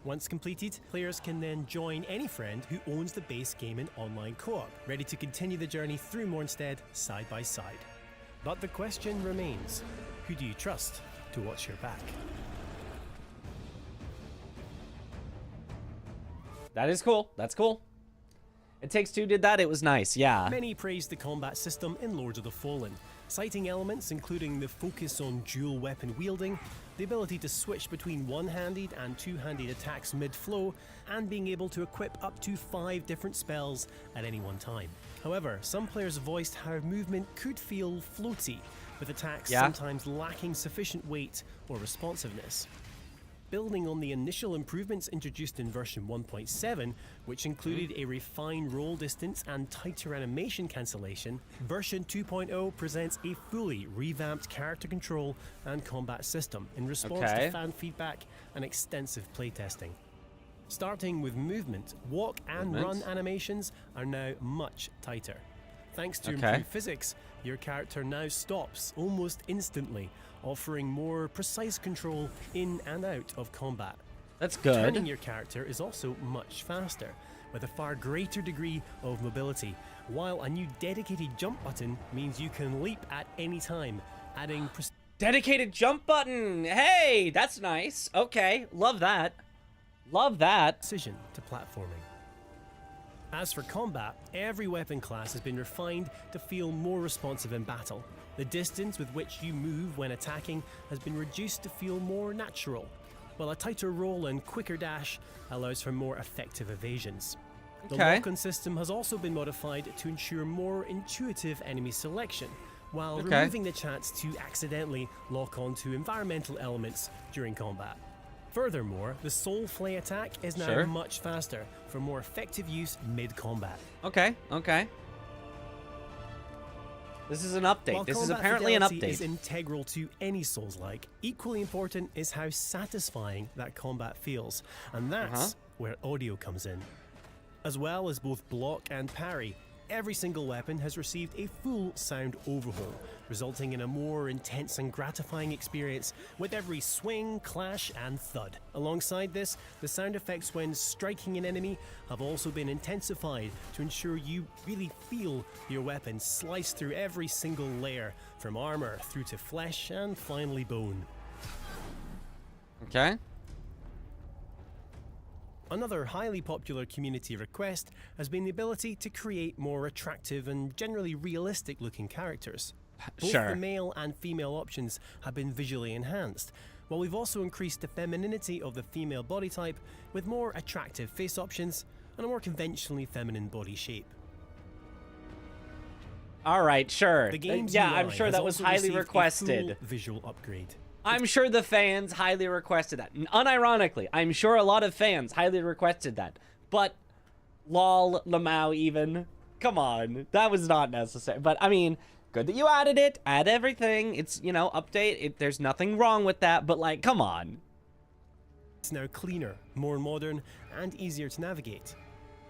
Once completed, players can then join any friend who owns the base game in online co-op, ready to continue the journey through Mornstead side by side. But the question remains, who do you trust to watch your back? That is cool. That's cool. It Takes Two did that. It was nice. Yeah. Many praised the combat system in Lords of the Fallen, citing elements including the focus on dual weapon wielding, the ability to switch between one-handed and two-handed attacks mid-flow, and being able to equip up to 5 different spells at any one time. However, some players voiced how movement could feel floaty, with attacks sometimes lacking sufficient weight or responsiveness. Building on the initial improvements introduced in version 1.7, which included a refined roll distance and tighter animation cancellation, version 2.0 presents a fully revamped character control and combat system in response to fan feedback and extensive playtesting. Starting with movement, walk and run animations are now much tighter. Thanks to improved physics, your character now stops almost instantly, offering more precise control in and out of combat. That's good. Turning your character is also much faster, with a far greater degree of mobility, while a new dedicated jump button means you can leap at any time, adding dedicated jump button! Hey, that's nice. Okay, love that. Love that. Precision to platforming. As for combat, every weapon class has been refined to feel more responsive in battle. The distance with which you move when attacking has been reduced to feel more natural, while a tighter roll and quicker dash allows for more effective evasions. The lock-on system has also been modified to ensure more intuitive enemy selection, while removing the chance to accidentally lock onto environmental elements during combat. Furthermore, the Soul Flay attack is now much faster for more effective use mid-combat. Okay. This is an update. While this is combat apparently an fidelity update. is integral to any Souls-like. Equally important is how satisfying that combat feels, and that's where audio comes in. As well as both block and parry, every single weapon has received a full sound overhaul, resulting in a more intense and gratifying experience with every swing, clash, and thud. Alongside this, the sound effects when striking an enemy have also been intensified to ensure you really feel your weapon slice through every single layer, from armor through to flesh and finally bone. Okay. Another highly popular community request has been the ability to create more attractive and generally realistic looking characters. Both the male and female options have been visually enhanced, while we've also increased the femininity of the female body type with more attractive face options and a more conventionally feminine body shape. All right, sure. The game's yeah, UI I'm sure has that was also highly received a requested. full visual upgrade. I'm sure the fans highly requested that. Unironically, I'm sure a lot of fans highly requested that. But, lol, Lamau even. Come on, that was not necessary. But, I mean, good that you added it. Add everything. It's, you know, update. There's nothing wrong with that. But, like, come on. It's now cleaner, more modern, and easier to navigate.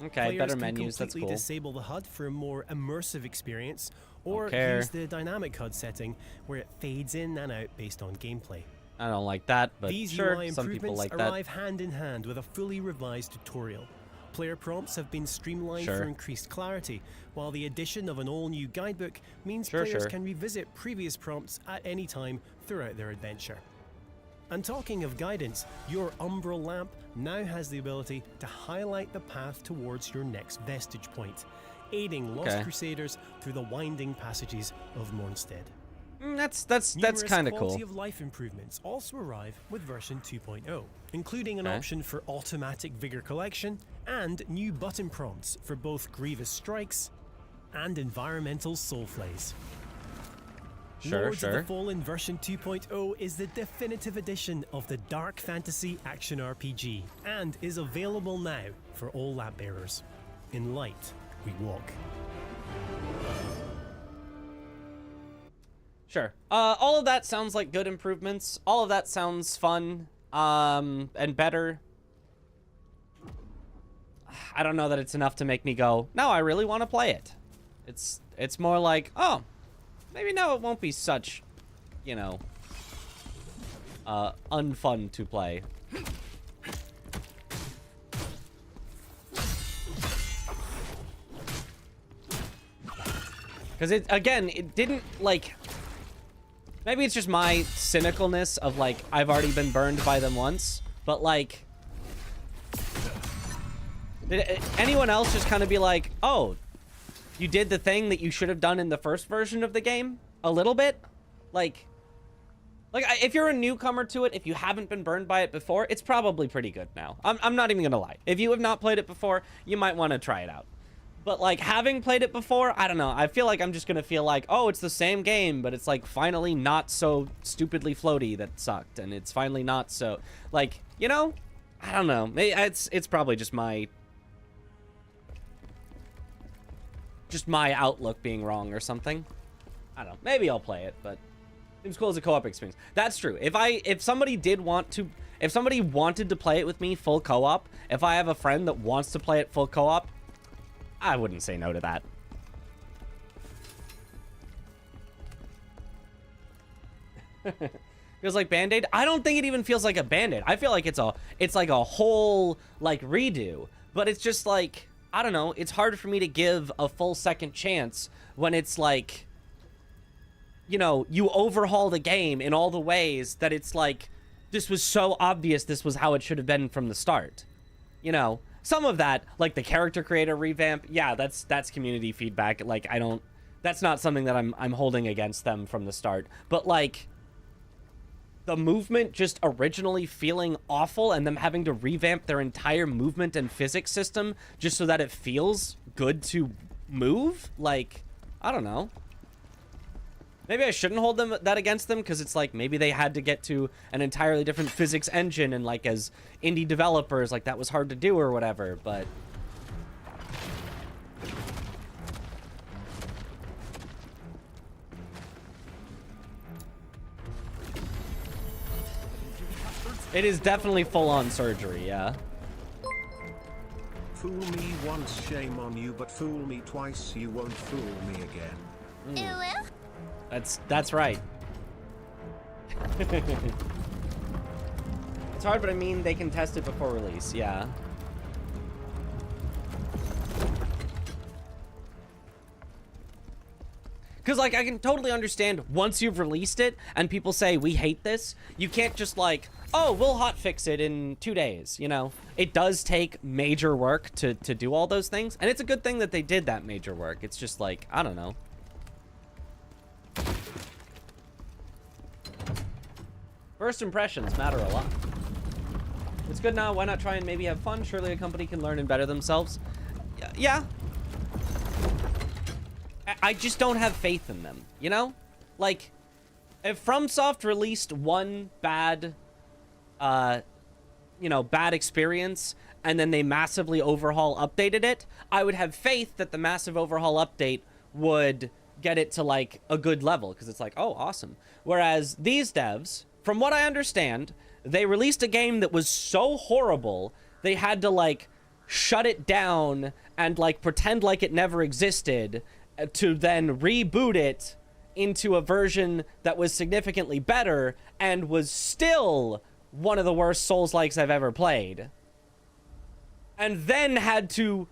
Okay, Players better can menus. That's completely cool. disable the HUD for a more immersive experience, or care. use the dynamic HUD setting where it fades in and out based on gameplay. I don't like that, but These sure, UI some people improvements like that. arrive hand in hand with a fully revised tutorial. Player prompts have been streamlined for increased clarity, while the addition of an all-new guidebook means players can revisit previous prompts at any time throughout their adventure. And talking of guidance, your Umbral lamp now has the ability to highlight the path towards your next vestige point, aiding Lost Crusaders through the winding passages of Mornstead. That's Numerous kind of cool. quality of life improvements also arrive with version 2.0, including an option for automatic vigor collection and new button prompts for both grievous strikes and environmental soul flays. Lords of the Fallen version 2.0 is the definitive edition of the dark fantasy action RPG and is available now for all lamp bearers. In light, we walk. Sure. All of that sounds like good improvements. All of that sounds fun, and better. I don't know that it's enough to make me go, no, I really want to play it. It's It's more like, oh, maybe now it won't be such, you know, unfun to play. Because it didn't, like, maybe it's just my cynicalness of, like, I've already been burned by them once, but, like, did anyone else just kind of be like, oh, you did the thing that you should have done in the first version of the game? A little bit? Like, if you're a newcomer to it, if you haven't been burned by it before, it's probably pretty good now. I'm not even gonna lie. If you have not played it before, you might want to try it out. But, like, having played it before, I don't know. I feel like I'm just gonna feel like, oh, it's the same game, but it's, like, finally not so stupidly floaty that sucked, and it's finally not so, like, you know? I don't know. It's probably just my outlook being wrong or something. I don't know. Maybe I'll play it, but seems cool as a co-op experience. That's true. If somebody wanted to play it with me full co-op, if I have a friend that wants to play it full co-op, I wouldn't say no to that. Feels like Band-Aid? I don't think it even feels like a Band-Aid. I feel like it's like a whole, like, redo. But it's just like, I don't know, it's hard for me to give a full second chance when it's like, you know, you overhaul the game in all the ways that it's like, this was so obvious this was how it should have been from the start. You know? Some of that, like the character creator revamp, yeah, that's community feedback. Like, that's not something that I'm holding against them from the start. But, like, the movement just originally feeling awful and them having to revamp their entire movement and physics system just so that it feels good to move, like, I don't know. Maybe I shouldn't hold that against them, because it's like maybe they had to get to an entirely different physics engine, and like as indie developers, like that was hard to do or whatever, but it is definitely full-on surgery, yeah. Fool me once, shame on you, but fool me twice, you won't fool me again. That's right. It's hard, but I mean, they can test it before release, yeah. Because, like, I can totally understand once you've released it and people say, we hate this, you can't just, like, oh, we'll hotfix it in 2 days, you know? It does take major work to do all those things, and it's a good thing that they did that major work. It's just, like, I don't know. First impressions matter a lot. It's good now, why not try and maybe have fun? Surely a company can learn and better themselves. Yeah. I just don't have faith in them, you know? Like, if FromSoft released one bad, bad experience, and then they massively updated it, I would have faith that the massive overhaul update would get it to, like, a good level, because it's like, oh, awesome. Whereas these devs, from what I understand, they released a game that was so horrible, they had to, like, shut it down and, like, pretend like it never existed to then reboot it into a version that was significantly better and was still one of the worst Souls-likes I've ever played. And then had to,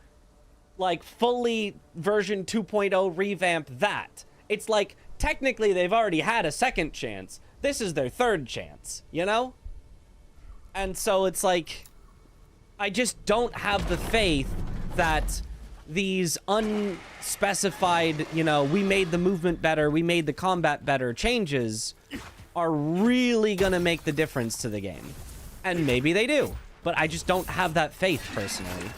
like, fully version 2.0 revamp that. It's like, technically they've already had a second chance. This is their third chance, you know? And so it's like, I just don't have the faith that these unspecified, you know, we made the movement better, we made the combat better changes are really gonna make the difference to the game. And maybe they do, but I just don't have that faith personally.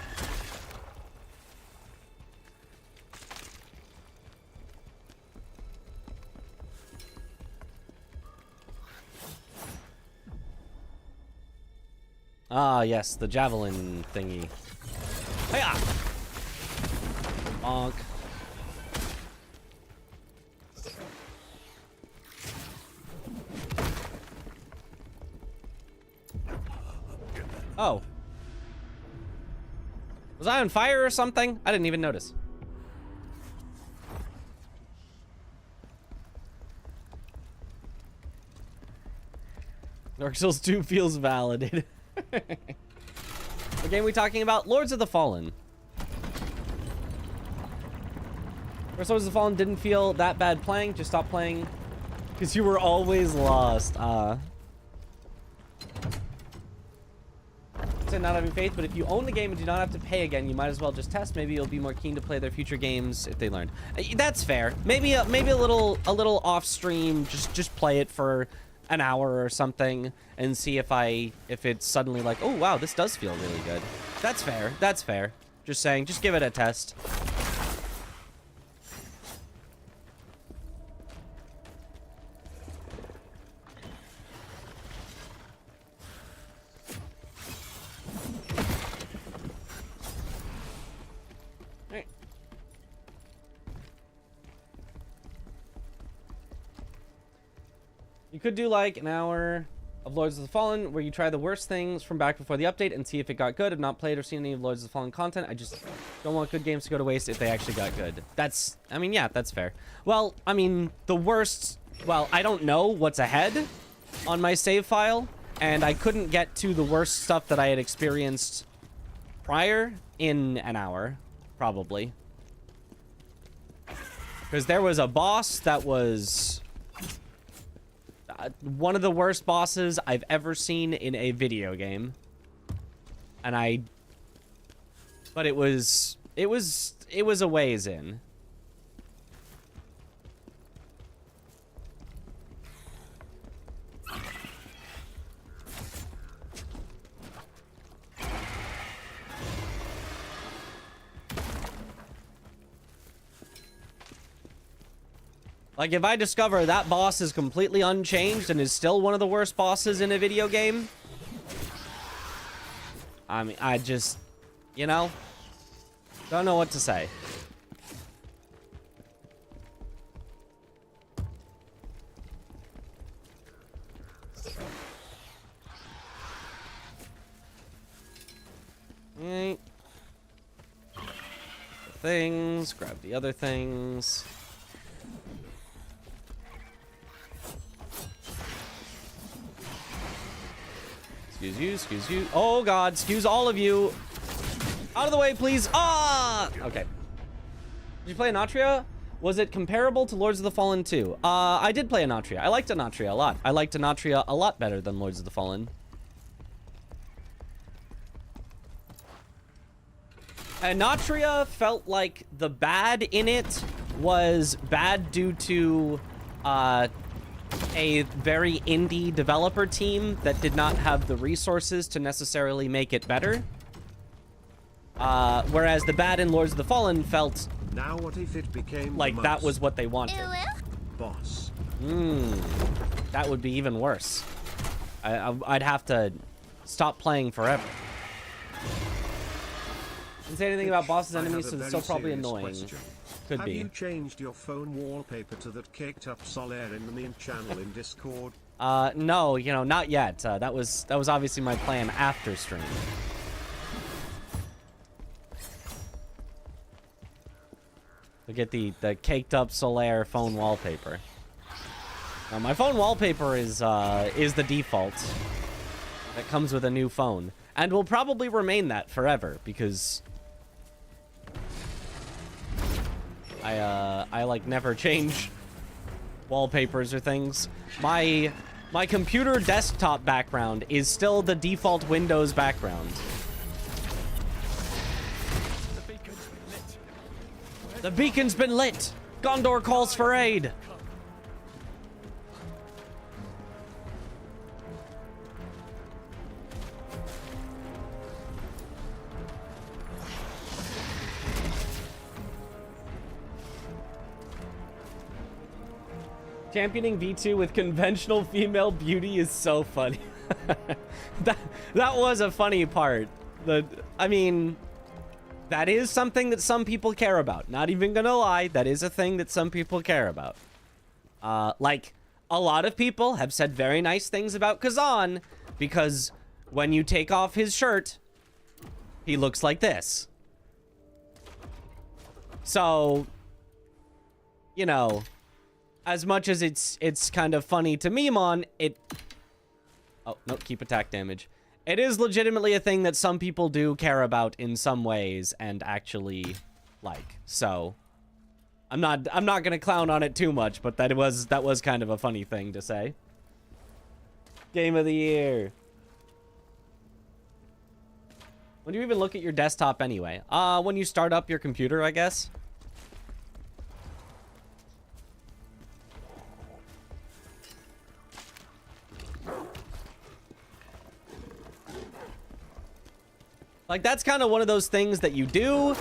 Ah, yes, the javelin thingy. Hiya! Bonk. Oh. Was I on fire or something? I didn't even notice. Dark Souls 2 feels validated. What game are we talking about? Lords of the Fallen. First Lords of the Fallen didn't feel that bad playing. Just stop playing because you were always lost. Not having faith, but if you own the game and do not have to pay again, you might as well just test. Maybe you'll be more keen to play their future games if they learned. That's fair. Maybe a little off stream. Just play it for an hour or something and see if it's suddenly like, oh wow, this does feel really good. That's fair. That's fair. Just saying. Just give it a test. You could do like an hour of Lords of the Fallen where you try the worst things from back before the update and see if it got good. I've not played or seen any of Lords of the Fallen content. I just don't want good games to go to waste if they actually got good. That's, I mean, yeah, that's fair. Well, I mean, the worst, well, I don't know what's ahead on my save file, and I couldn't get to the worst stuff that I had experienced prior in an hour, probably. Because there was a boss that was one of the worst bosses I've ever seen in a video game. And but it was a ways in. Like, if I discover that boss is completely unchanged and is still one of the worst bosses in a video game, I mean, I just, you know, don't know what to say. Right. Things, grab the other things. Excuse you. Oh god, excuse all of you. Out of the way, please. Ah! Okay. Did you play Anatria? Was it comparable to Lords of the Fallen 2? I did play Anatria. I liked Anatria a lot. I liked Anatria a lot better than Lords of the Fallen. Anatria felt like the bad in it was bad due to, a very indie developer team that did not have the resources to necessarily make it better. Whereas the bad in Lords of the Fallen felt now what if it became like that was what they wanted. Boss. That would be even worse. I'd have to stop playing forever. Didn't say anything about bosses, enemies, so it's still probably annoying. Question. Could be. Have you changed your phone wallpaper to that caked up Solaire in the main channel in Discord? No, you know, not yet. That was obviously my plan after stream. To get the caked up Solaire phone wallpaper. My phone wallpaper is the default that comes with a new phone, and will probably remain that forever because I like never change wallpapers or things. My computer desktop background is still the default Windows background. The beacon's been lit. Gondor calls for aid. Championing V2 with conventional female beauty is so funny. that was a funny part. I mean, that is something that some people care about. Not even gonna lie, that is a thing that some people care about. Like, a lot of people have said very nice things about Khazan because when you take off his shirt, he looks like this. So, you know, as much as it's kind of funny to meme on, it... Oh, no, keep attack damage. It is legitimately a thing that some people do care about in some ways and actually like. So I'm not gonna clown on it too much, but that was kind of a funny thing to say. Game of the year. When do you even look at your desktop anyway? When you start up your computer, I guess. Like, that's kind of one of those things that you do,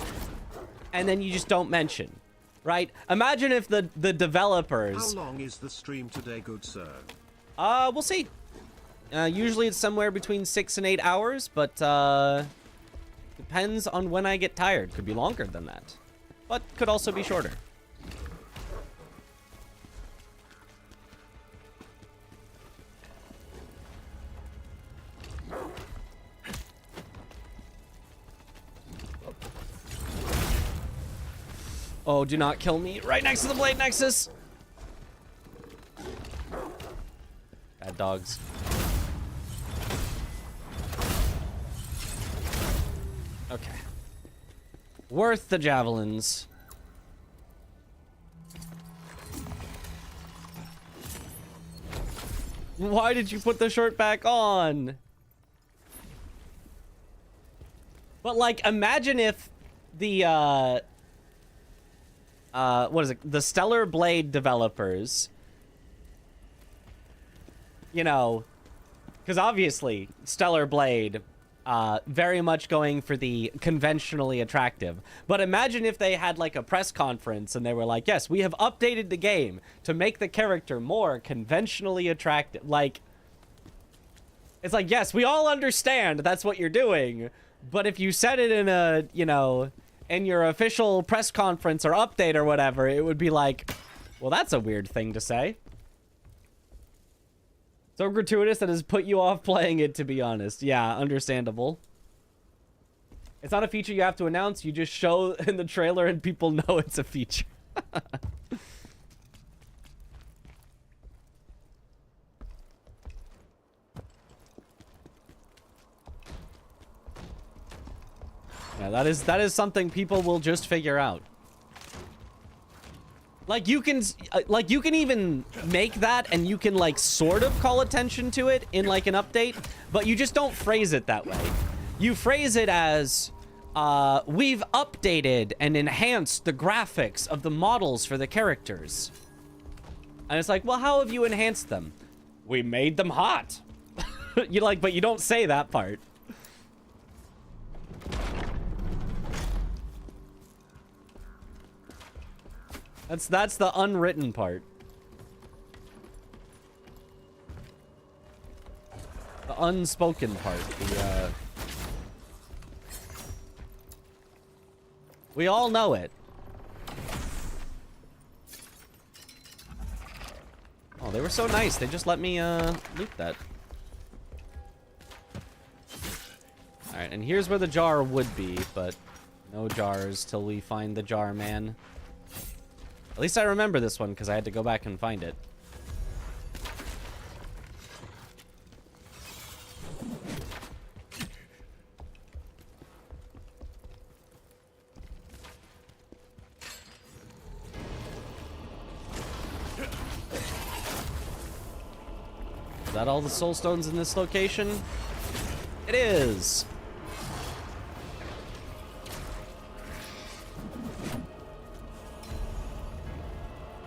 and then you just don't mention, right? Imagine if the developers... How long is the stream today, good sir? We'll see. Usually it's somewhere between 6 and 8 hours, but, depends on when I get tired. Could be longer than that, but could also be shorter. Oh, do not kill me. Right next to the blade nexus. Bad dogs. Okay. Worth the javelins. Why did you put the shirt back on? But, like, imagine if the, what is it? The Stellar Blade developers, you know, because obviously Stellar Blade, very much going for the conventionally attractive. But imagine if they had like a press conference and they were like, yes, we have updated the game to make the character more conventionally attractive. Like, it's like, yes, we all understand that's what you're doing. But if you said it in a, you know, in your official press conference or update or whatever, it would be like, well, that's a weird thing to say. So gratuitous that has put you off playing it, to be honest. Yeah, understandable. It's not a feature you have to announce. You just show in the trailer and people know it's a feature. Yeah, that is something people will just figure out. Like you can even make that and you can like sort of call attention to it in like an update, but you just don't phrase it that way. You phrase it as, we've updated and enhanced the graphics of the models for the characters. And it's like, well, how have you enhanced them? We made them hot. You like, but you don't say that part. That's the unwritten part. The unspoken part. We all know it. Oh, they were so nice. They just let me loot that. Alright, and here's where the jar would be, but no jars till we find the jar man. At least I remember this one because I had to go back and find it. Is that all the soul stones in this location? It is.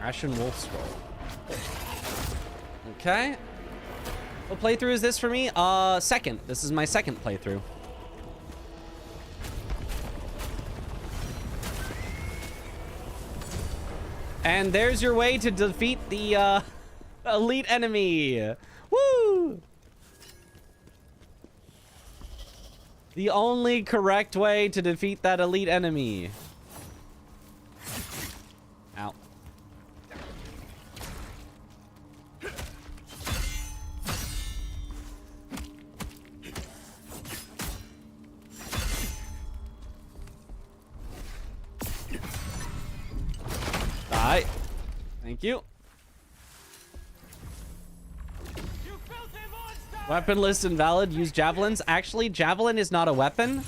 Ashen Wolf Scroll. Okay. What playthrough is this for me? Second. This is my second playthrough. And there's your way to defeat the elite enemy. Woo! The only correct way to defeat that elite enemy. Ow. Die. Thank you. Weaponless invalid. Use javelins. Actually, javelin is not a weapon.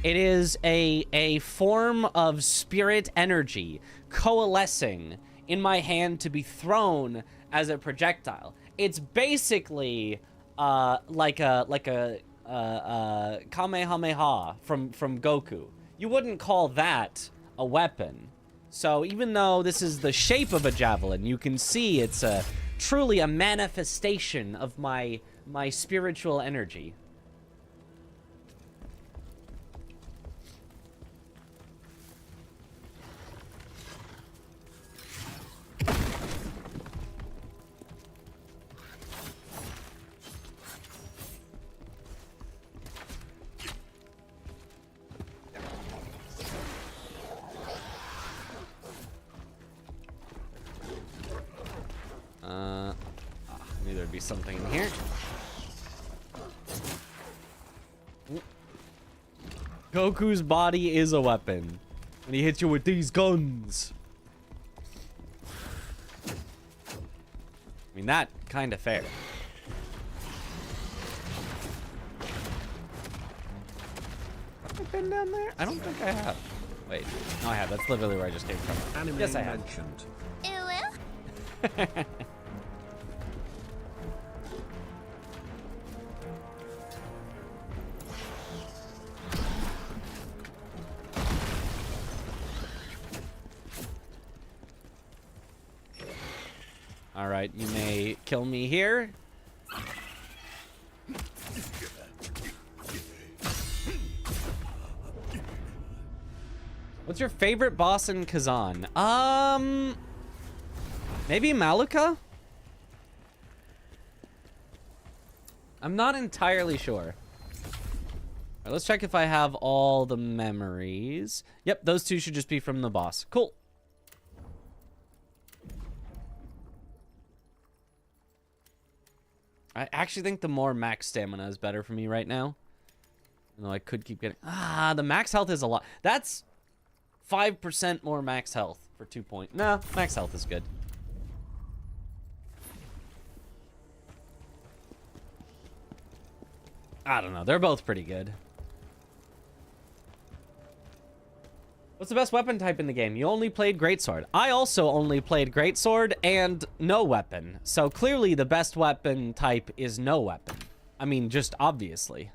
It is a form of spirit energy coalescing in my hand to be thrown as a projectile. It's basically like a Kamehameha from Goku. You wouldn't call that a weapon. So even though this is the shape of a javelin, you can see it's truly a manifestation of my spiritual energy. I knew there'd be something in here. Goku's body is a weapon. And he hits you with these guns. I mean, that kind of fair. Have I been down there? I don't think I have. Wait, no, I have. That's literally where I just came from. Anime yes, I have. mentioned. All right, you may kill me here. What's your favorite boss in Khazan? Maybe Malika? I'm not entirely sure. All right, let's check if I have all the memories. Yep, those two should just be from the boss. Cool. I actually think the more max stamina is better for me right now. Though I could keep getting... the max health is a lot. That's 5% more max health for 2 points. Nah, max health is good. I don't know. They're both pretty good. What's the best weapon type in the game? You only played Greatsword. I also only played Greatsword and no weapon. So clearly the best weapon type is no weapon. I mean, just obviously.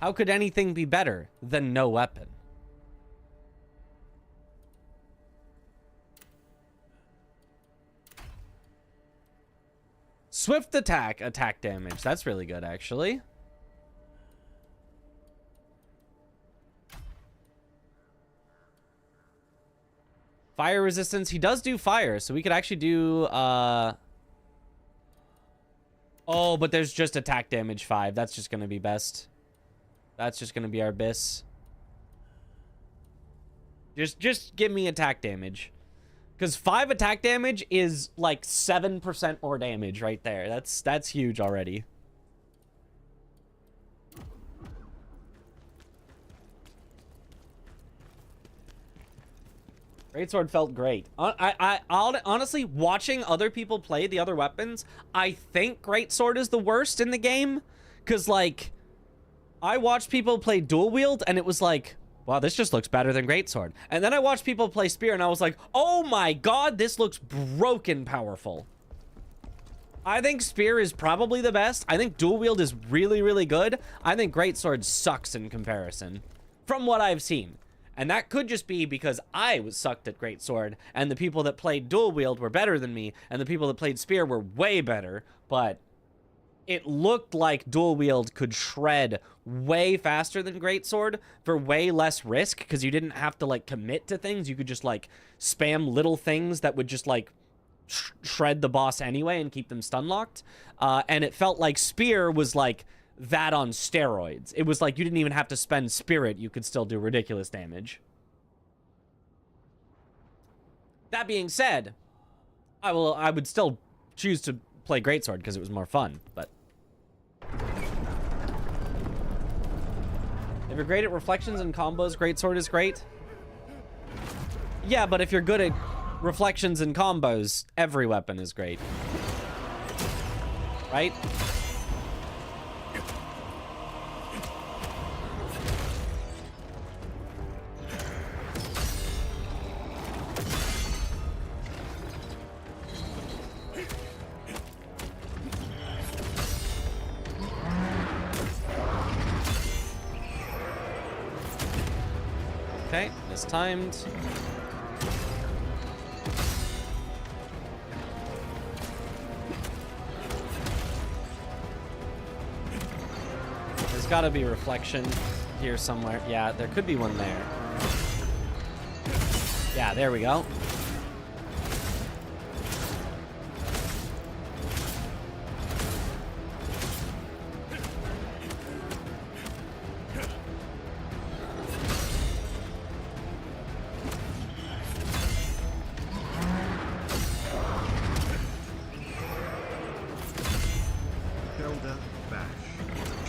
How could anything be better than no weapon? Swift attack damage. That's really good, actually. Fire resistance. He does do fire, so we could actually do... Oh, but there's just attack damage 5. That's just going to be best. That's just going to be our bis. Just give me attack damage. Because 5 attack damage is like 7% more damage right there. That's huge already. Greatsword felt great. I honestly, watching other people play the other weapons, I think Greatsword is the worst in the game. Because, like, I watched people play dual wield, and it was like, wow, this just looks better than Greatsword. And then I watched people play spear, and I was like, oh my god, this looks broken powerful. I think spear is probably the best. I think dual wield is really, really good. I think Greatsword sucks in comparison, from what I've seen. And that could just be because I was sucked at Greatsword, and the people that played dual wield were better than me, and the people that played spear were way better, but it looked like dual wield could shred way faster than Greatsword for way less risk, because you didn't have to, like, commit to things. You could just, like, spam little things that would just, like, shred the boss anyway and keep them stun locked. And it felt like spear was, like, that on steroids. It was like you didn't even have to spend spirit. You could still do ridiculous damage. That being said, I would still choose to play Greatsword because it was more fun, but... If you're great at reflections and combos, Greatsword is great. Yeah, but if you're good at reflections and combos, every weapon is great. right? Okay, mistimed. There's gotta be reflection here somewhere. Yeah, there could be one there. Yeah, there we go. Shoulder bash.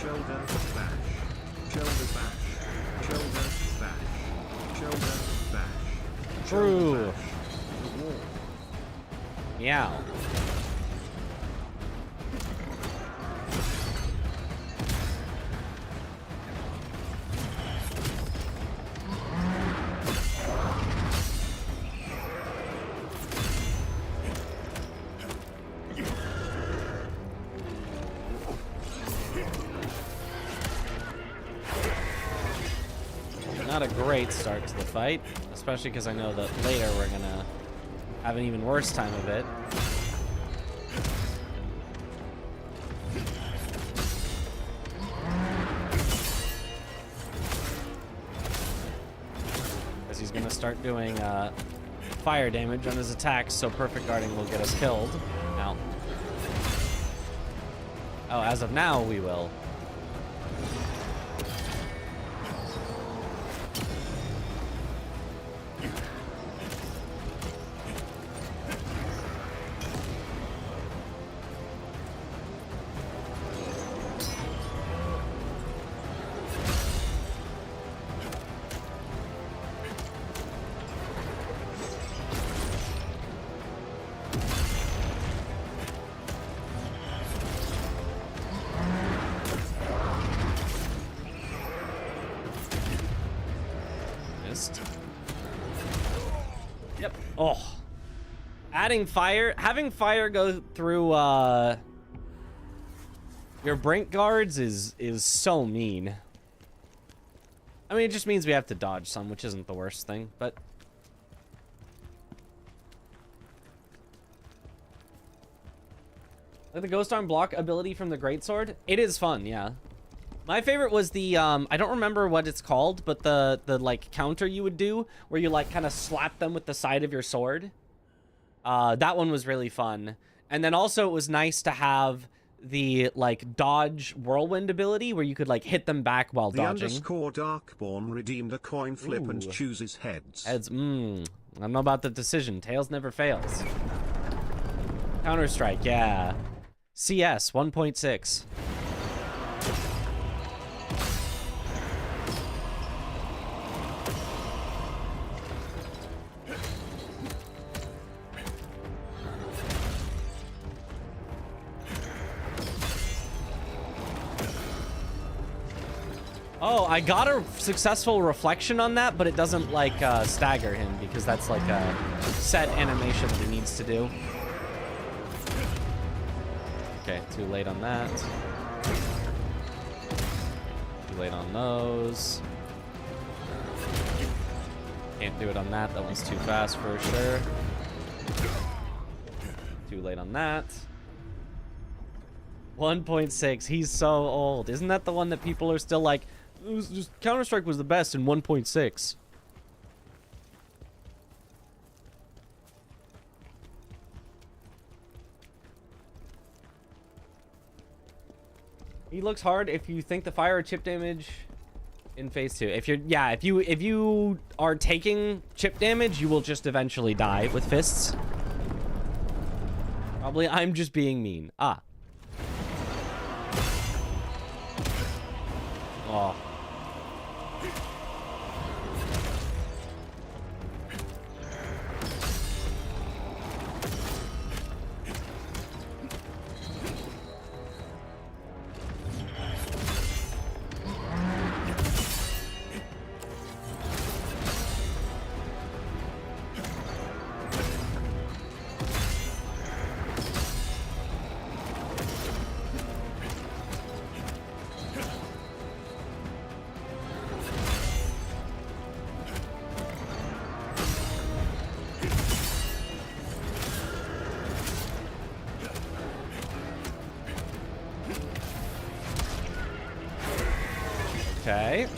Shoulder bash. Shoulder bash. Shoulder bash. Shoulder bash. True. Shoulder bash. The wall. Meow. Not a great start to the fight, especially because I know that later we're gonna have an even worse time of it. Because he's gonna start doing fire damage on his attacks, so perfect guarding will get us killed. Now. Oh, as of now, we will. Yep. Oh. Adding fire, having fire go through your brink guards is so mean. I mean, it just means we have to dodge some, which isn't the worst thing, but like the ghost arm block ability from the greatsword, it is fun, yeah. My favorite was the, I don't remember what it's called, but the like, counter you would do, where you, like, kind of slap them with the side of your sword. That one was really fun. And then also, it was nice to have the, like, dodge whirlwind ability, where you could, like, hit them back while dodging. The _ Darkborn redeemed a coin flip Ooh. and chooses heads. Heads, I don't know about the decision. Tails never fails. Counter-Strike, yeah. CS 1.6. Oh, I got a successful reflection on that, but it doesn't, like, stagger him, because that's, like, a set animation that he needs to do. Okay, too late on that. Too late on those. Can't do it on that. That one's too fast for sure. Too late on that. 1.6. He's so old. Isn't that the one that people are still like, it was just Counter-Strike was the best in 1.6? He looks hard if you think the fire or chip damage in phase 2. If you are taking chip damage, you will just eventually die with fists. Probably I'm just being mean. Ah. Oh. Okay.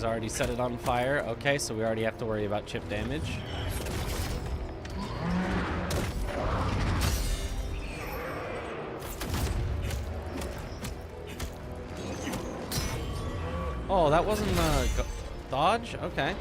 Already set it on fire. Okay, so we already have to worry about chip damage. Oh, that wasn't a dodge? Okay.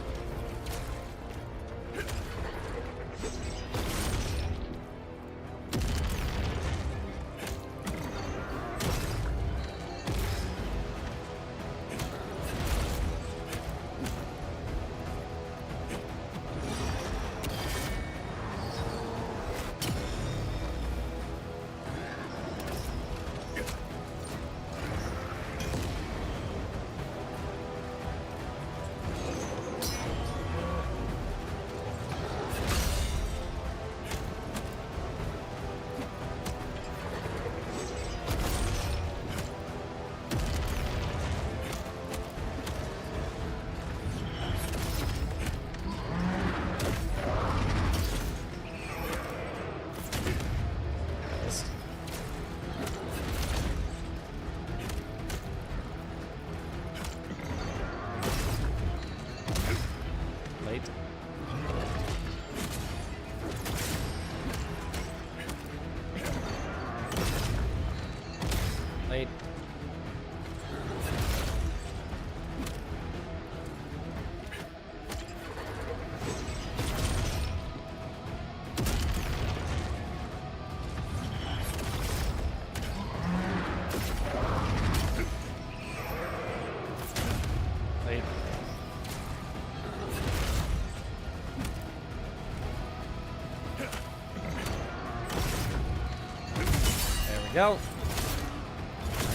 Go.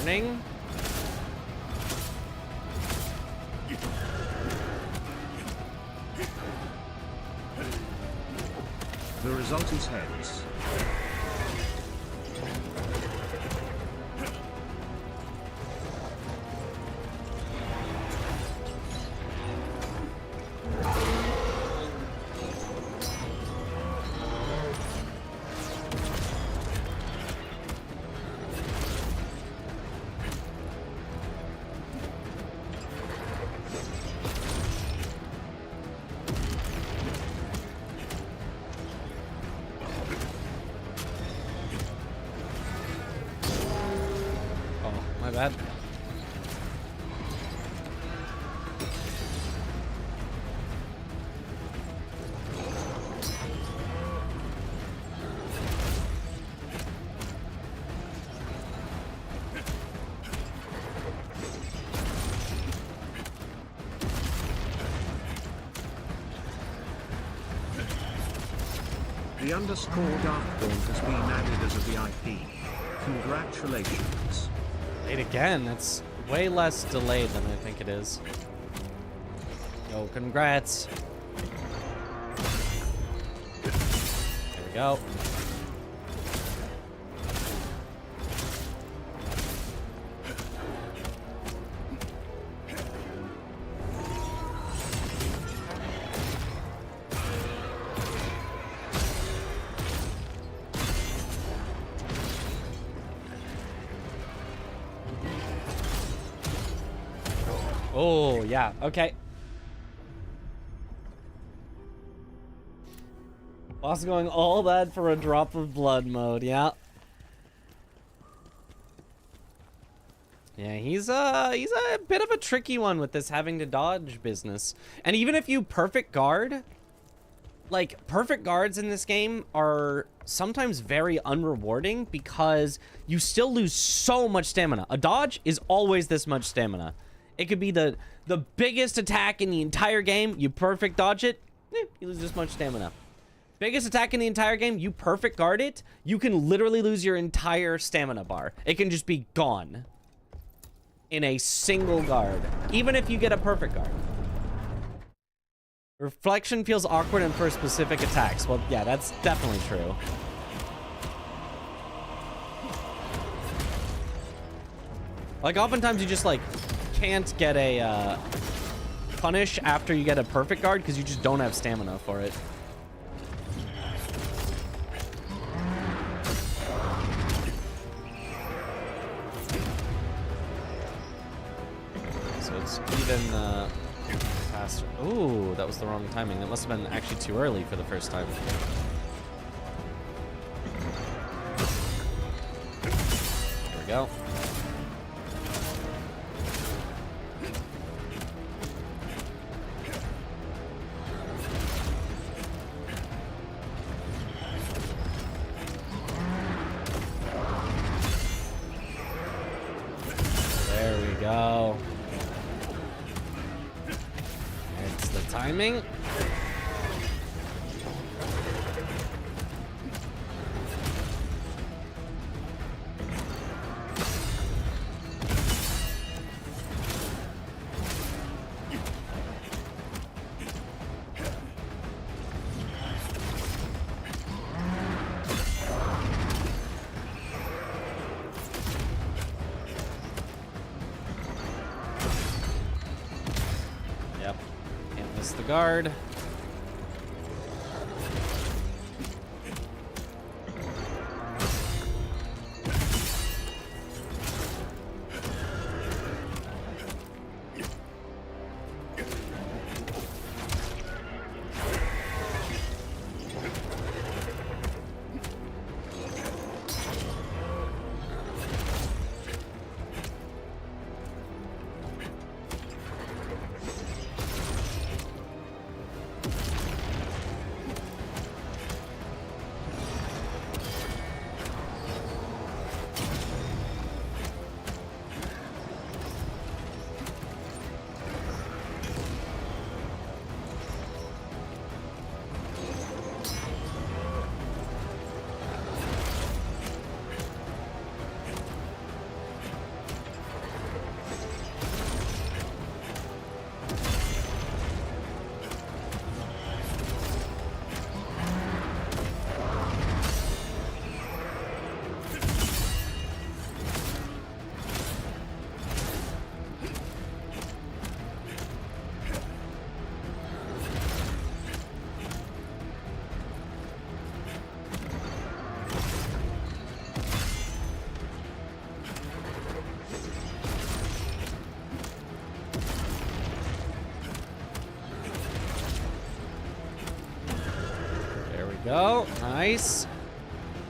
Turning. The result is heads. My bad. The underscore Darkborn has been added as a VIP. Congratulations. Late again. That's way less delayed than I think it is. Yo, congrats. There we go. Oh, yeah. Okay. Boss going all that for a drop of blood mode. Yeah. Yeah, he's a bit of a tricky one with this having to dodge business. And even if you perfect guard, like perfect guards in this game are sometimes very unrewarding because you still lose so much stamina. A dodge is always this much stamina. It could be the biggest attack in the entire game. You perfect dodge it, you lose this much stamina. Biggest attack in the entire game, you perfect guard it, you can literally lose your entire stamina bar. It can just be gone in a single guard, even if you get a perfect guard. Reflection feels awkward and for specific attacks. Well, yeah, that's definitely true. Like, oftentimes you just, like, can't get a, punish after you get a perfect guard because you just don't have stamina for it. So it's even, faster. Ooh, that was the wrong timing. That must have been actually too early for the first time. There we go. There we go. It's the timing. Yep. Can't miss the guard. Go. Nice.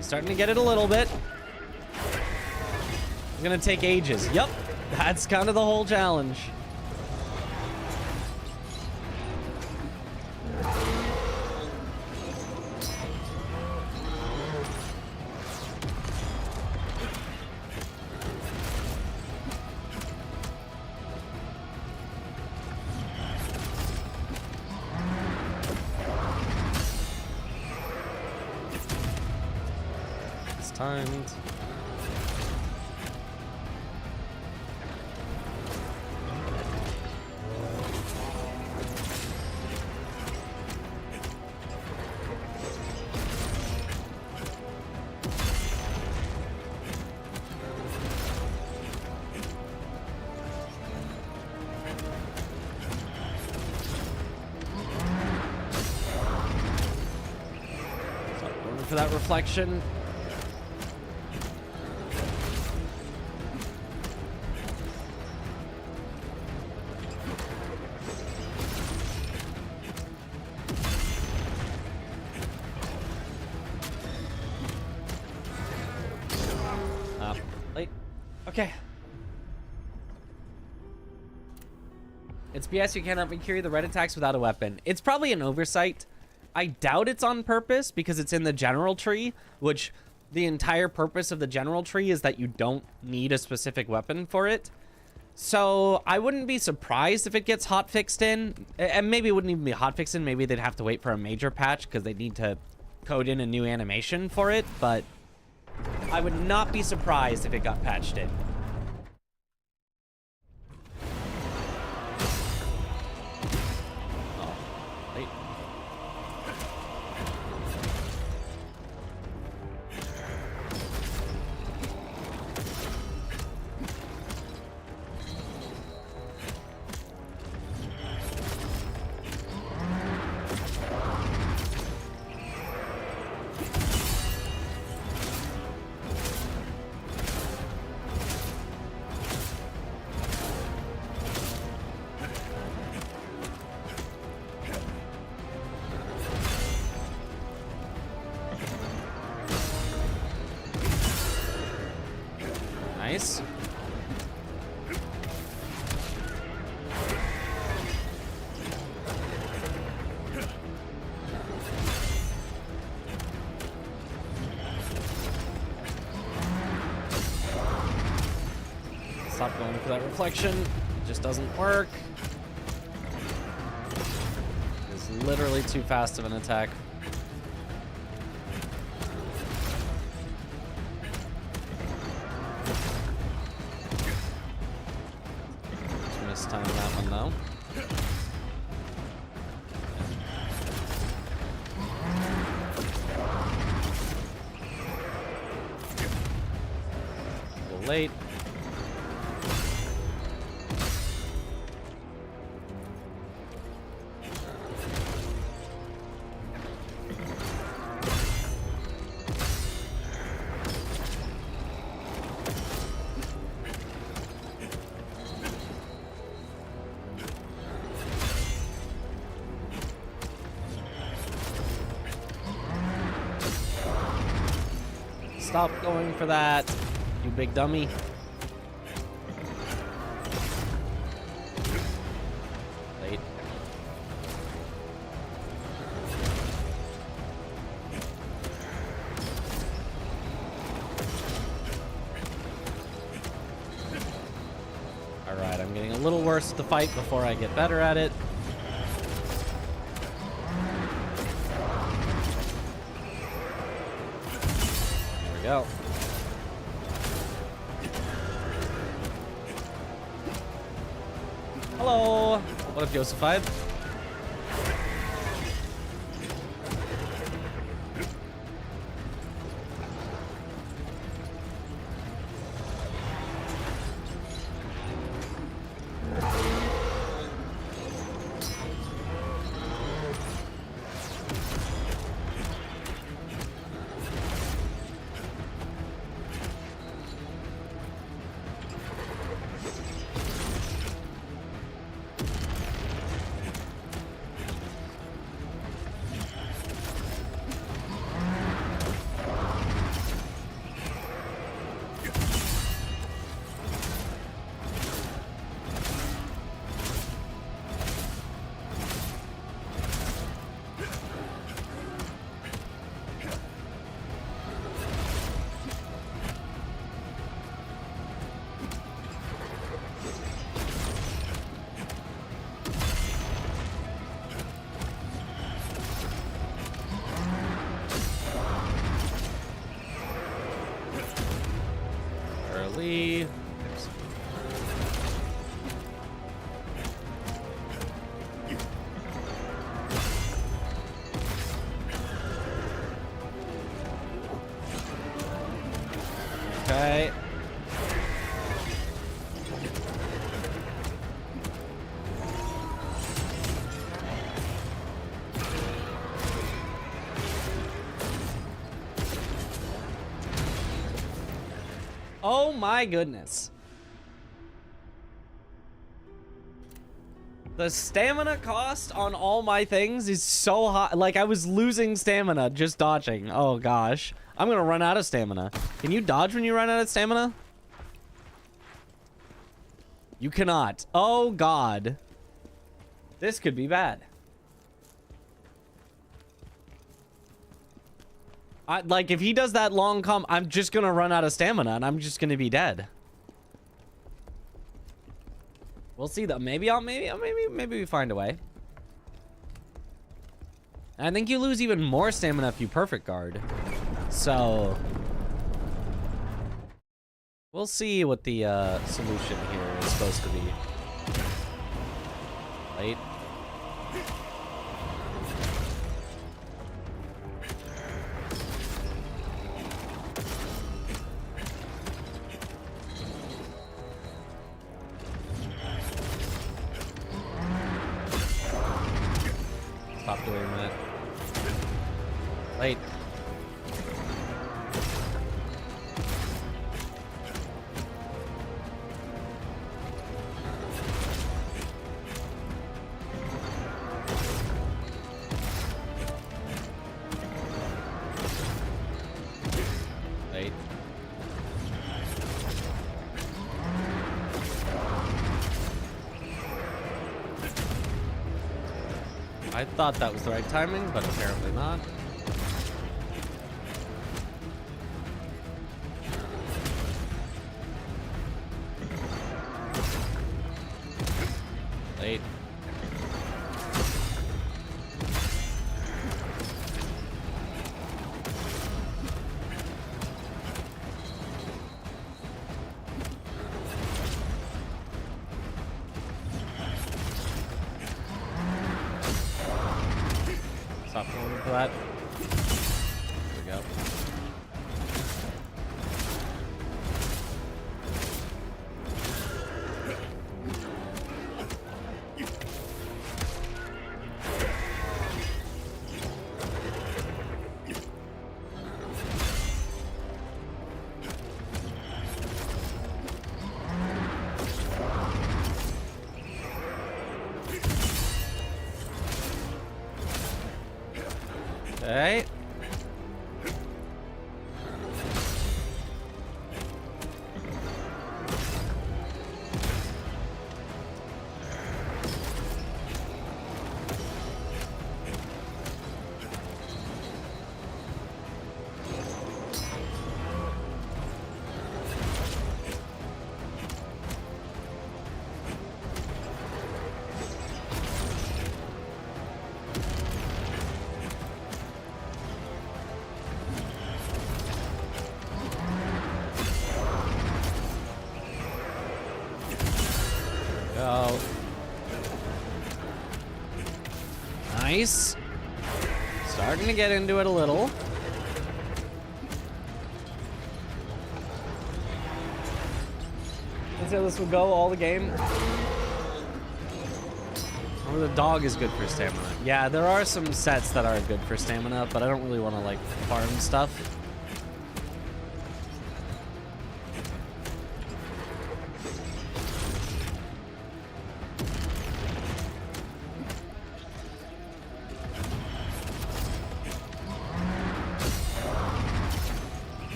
Starting to get it a little bit. It's gonna take ages. Yep. That's kind of the whole challenge. Timed. So, going for that reflection. Okay. It's BS you cannot carry the red attacks without a weapon. It's probably an oversight. I doubt it's on purpose because it's in the general tree, which the entire purpose of the general tree is that you don't need a specific weapon for it. So I wouldn't be surprised if it gets hotfixed in, and maybe it wouldn't even be hotfixed in. Maybe they'd have to wait for a major patch because they need to code in a new animation for it, but I would not be surprised if it got patched in. Oh, wait. Nice. Stop going for that reflection. It just doesn't work. It's literally too fast of an attack. Time that one though. A little late. Stop going for that, you big dummy. Late. Alright, I'm getting a little worse at the fight before I get better at it. Go. Hello. What up, Josified? Early. Okay. Oh my goodness. The stamina cost on all my things is so high. Like, I was losing stamina just dodging. Oh gosh. I'm gonna run out of stamina. Can you dodge when you run out of stamina? You cannot. Oh god. This could be bad. Like, if he does that long I'm just gonna run out of stamina and I'm just gonna be dead. We'll see though. Maybe we find a way. And I think you lose even more stamina if you perfect guard. So we'll see what the solution here is supposed to be. Late. Stop doing that. Late. Late. I thought that was the right timing, but apparently not. Late. Stop going for that. There we go. Okay. Go. Nice. Starting to get into it a little. Let's say this will go all the game. Oh, the dog is good for stamina. Yeah, there are some sets that are good for stamina, but I don't really want to like farm stuff.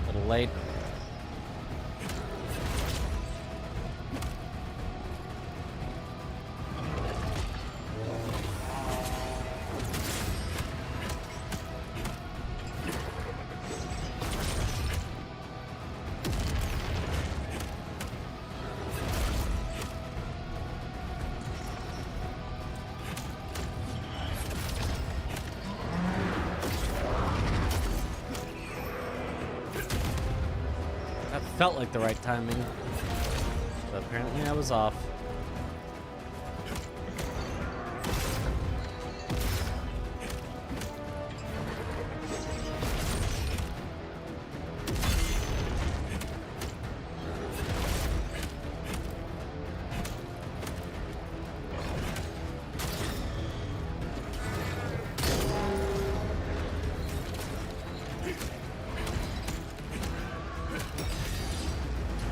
A little late. That felt like the right timing, but apparently I was off.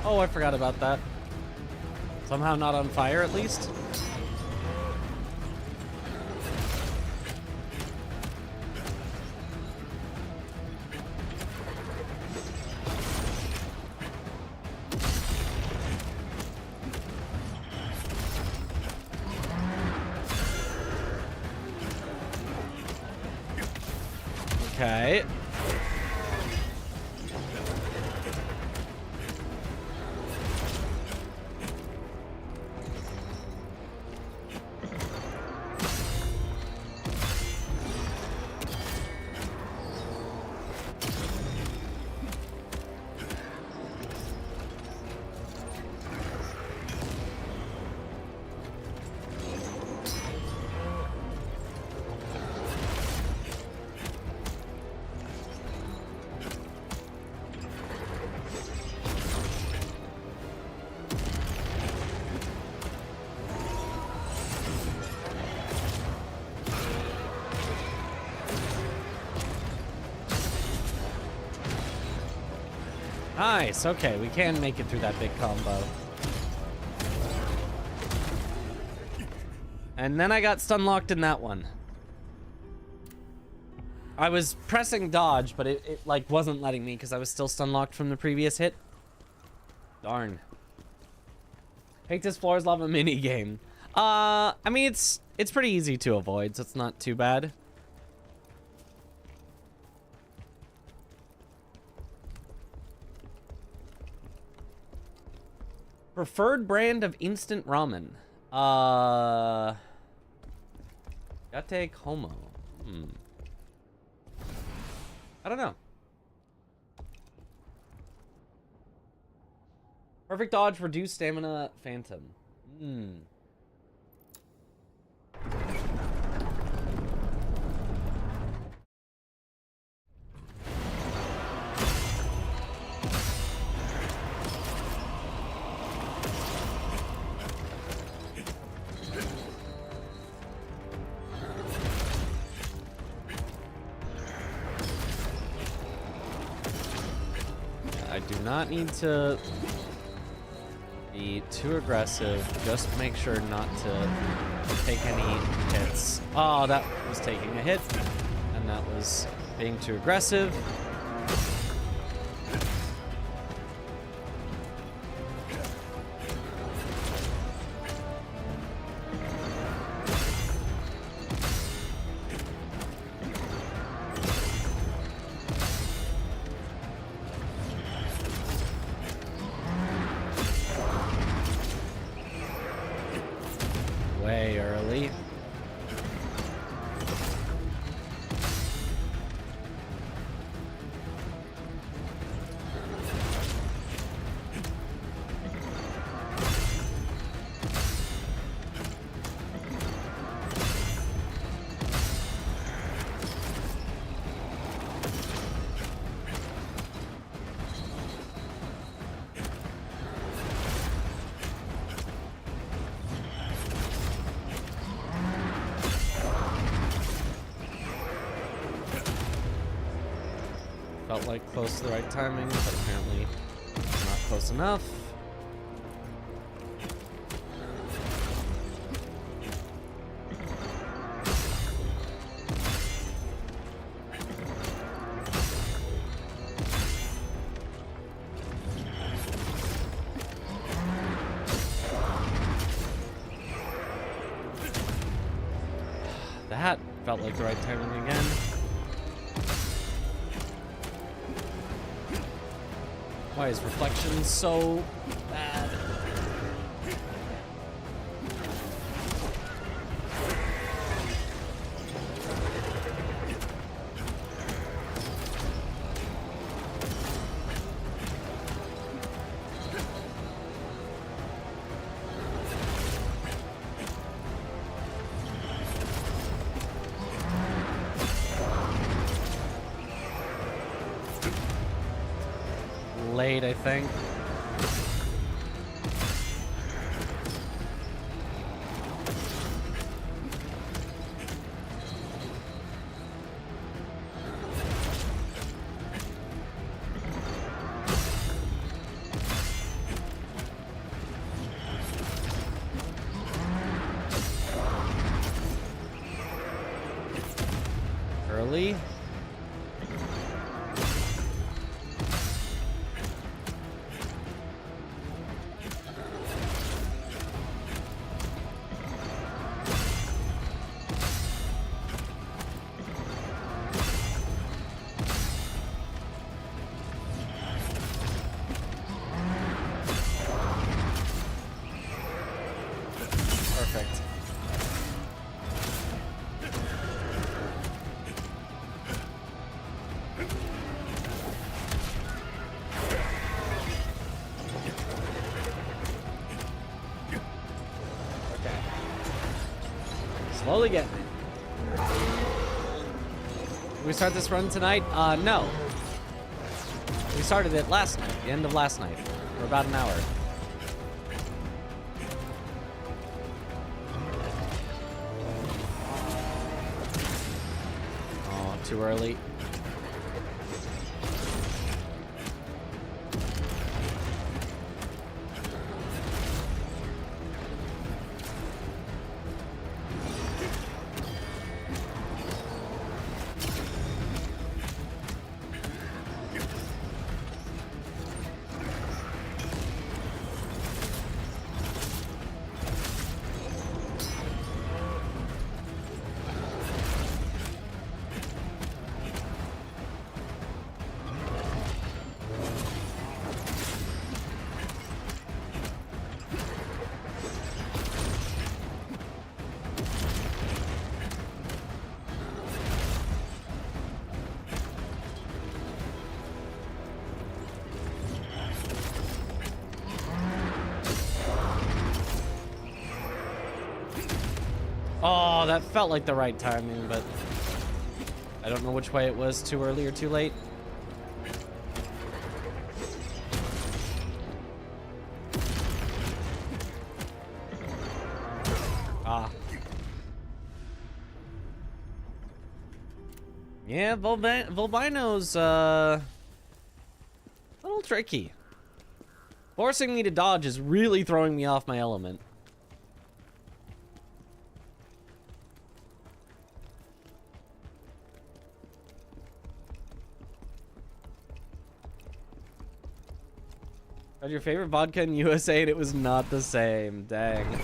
Oh, I forgot about that. Somehow not on fire, at least. Okay. Nice. Okay, we can make it through that big combo. And then I got stun locked in that one. I was pressing dodge, but it like wasn't letting me because I was still stun locked from the previous hit. Darn. Hate this floor is lava mini game. I mean it's pretty easy to avoid, so it's not too bad. Preferred brand of instant ramen. Yate Como. I don't know. Perfect dodge, reduced stamina, phantom. I do not need to be too aggressive. Just make sure not to take any hits. Oh, that was taking a hit, and that was being too aggressive. Way early. Felt like close to the right timing, but apparently not close enough. That felt like the right timing again. Why is reflection so bad? Late, I think. Early. Perfect. Okay. Slowly getting it. Did we start this run tonight? No. We started it last night, the end of last night, for about an hour. Too early. Oh, that felt like the right timing, but I don't know which way it was, too early or too late. Ah. Yeah, Volbino's a little tricky. Forcing me to dodge is really throwing me off my element. Had your favorite vodka in USA and it was not the same. Dang.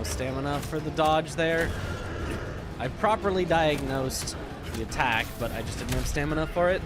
Stamina for the dodge there. I properly diagnosed the attack, but I just didn't have stamina for it.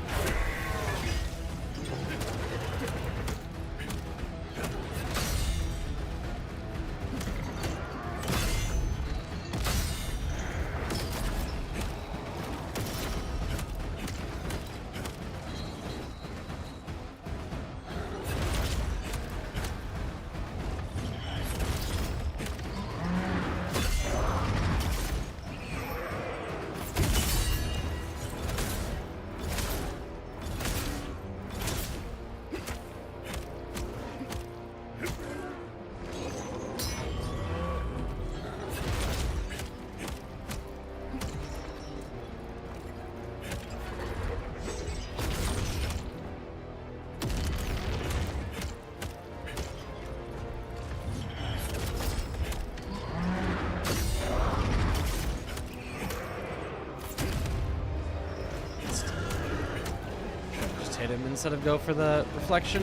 Hit him instead of go for the reflection.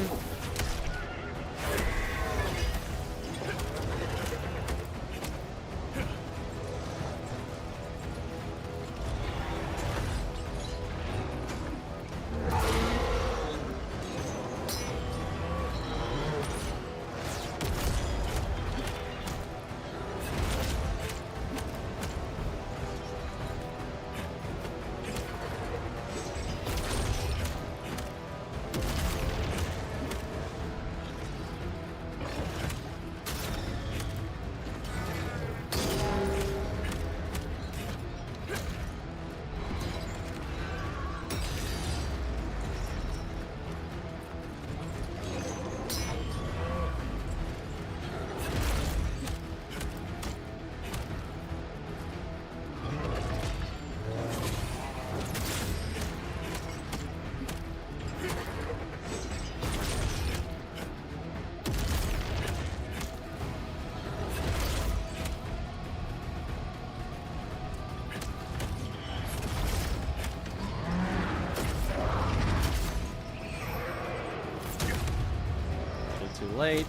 Too late.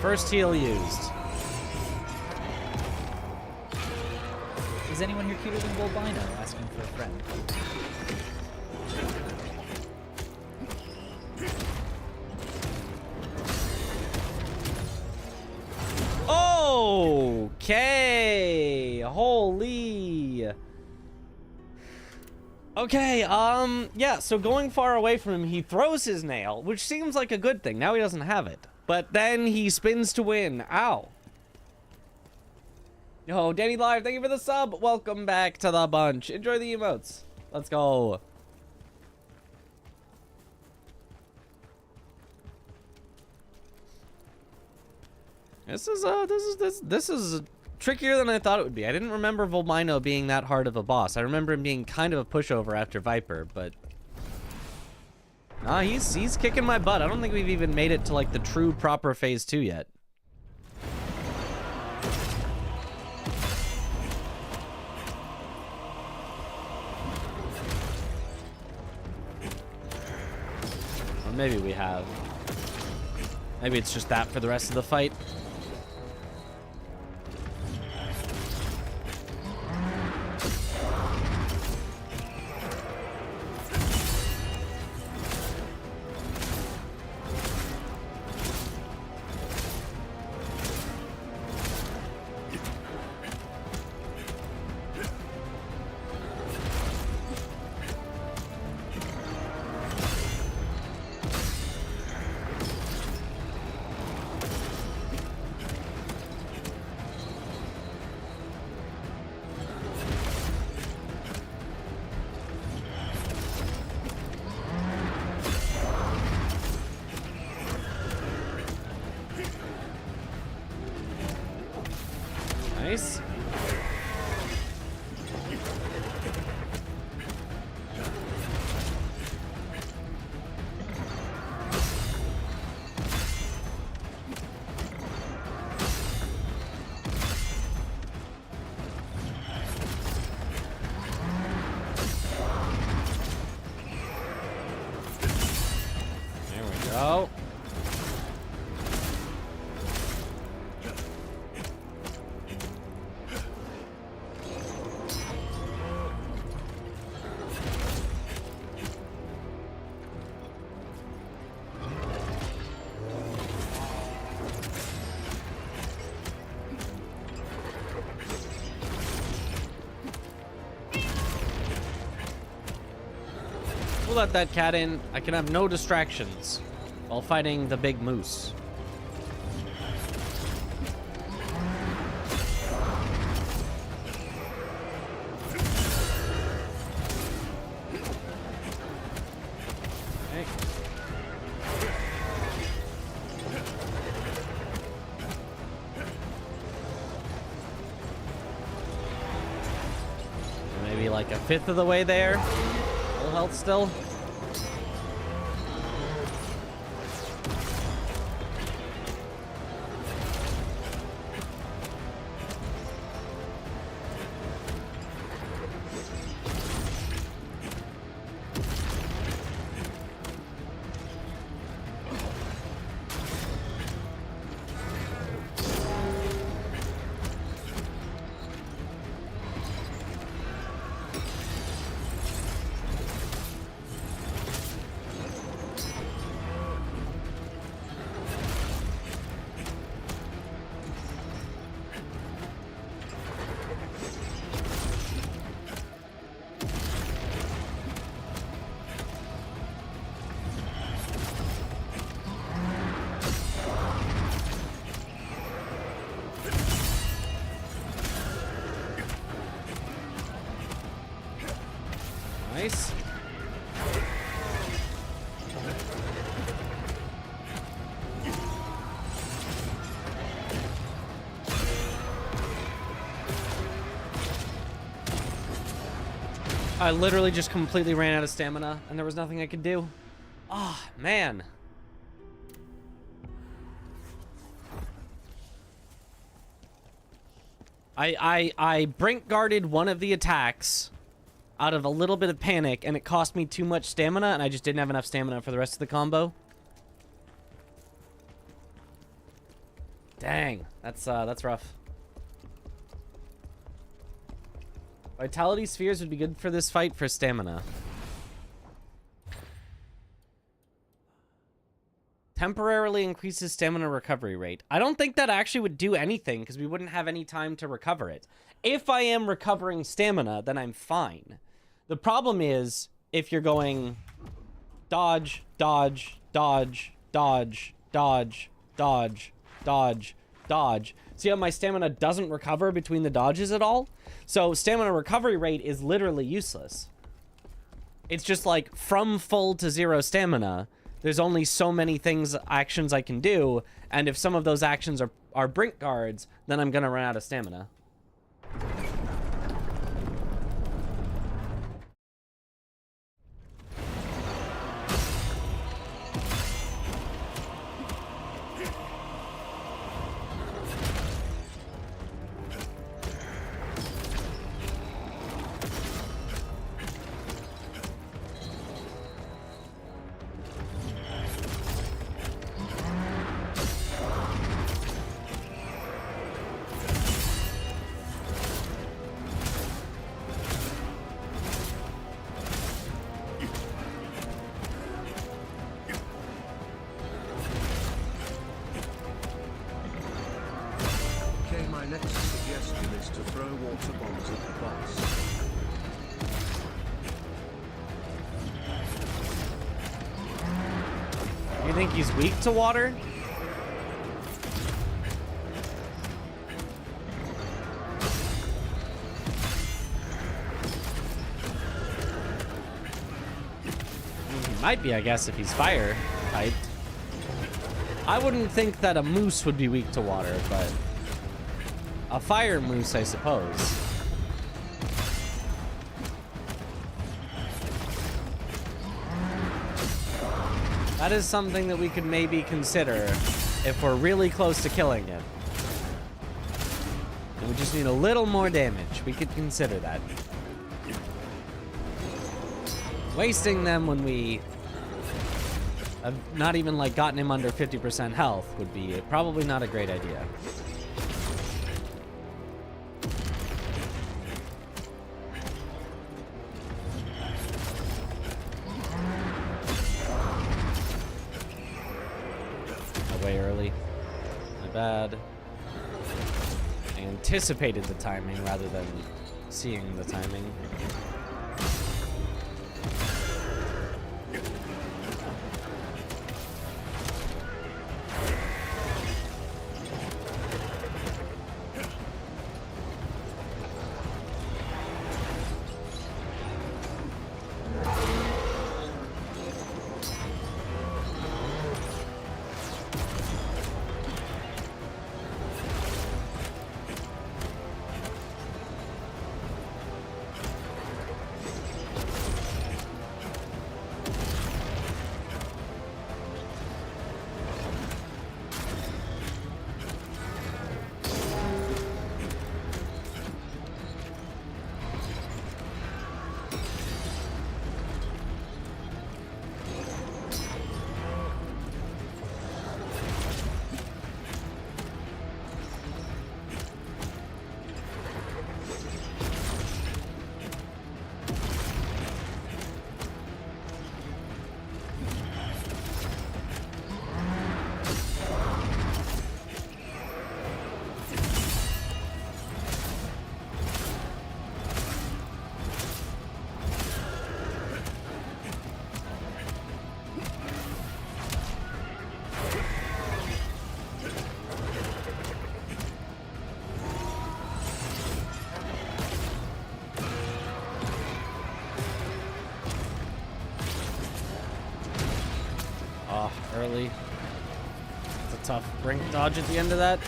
First heal used. Is anyone here cuter than Wolbino asking for a friend? Okay. Holy. Okay, yeah, so going far away from him, he throws his nail, which seems like a good thing. Now he doesn't have it. But then he spins to win. Ow. Yo, Danny Live, thank you for the sub. Welcome back to the bunch. Enjoy the emotes. Let's go. This is trickier than I thought it would be. I didn't remember Volmino being that hard of a boss. I remember him being kind of a pushover after Viper, but nah, he's kicking my butt. I don't think we've even made it to like the true proper phase 2 yet. Or maybe we have. Maybe it's just that for the rest of the fight. Nice. There we go. We'll let that cat in. I can have no distractions while fighting the big moose. Okay. Maybe like a fifth of the way there. Full health still. Nice. I literally just completely ran out of stamina and there was nothing I could do. Ah, oh, man. I brink guarded one of the attacks out of a little bit of panic, and it cost me too much stamina, and I just didn't have enough stamina for the rest of the combo. Dang, that's rough. Vitality spheres would be good for this fight for stamina. Temporarily increases stamina recovery rate. I don't think that actually would do anything because we wouldn't have any time to recover it. If I am recovering stamina, then I'm fine. The problem is if you're going dodge, dodge, dodge, dodge, dodge, dodge, dodge, dodge. See how my stamina doesn't recover between the dodges at all? So stamina recovery rate is literally useless. It's just like from full to 0 stamina, there's only so many actions I can do, and if some of those actions are brink guards, then I'm gonna run out of stamina. My next suggestion is to throw water bombs at the boss. You think he's weak to water? He might be, I guess, if he's fire typed. I wouldn't think that a moose would be weak to water, but a fire moose, I suppose. That is something that we could maybe consider if we're really close to killing him. And we just need a little more damage. We could consider that. Wasting them when we have not even like gotten him under 50% health would be probably not a great idea. Way early. My bad. I anticipated the timing rather than seeing the timing. Early. It's a tough brink dodge at the end of that.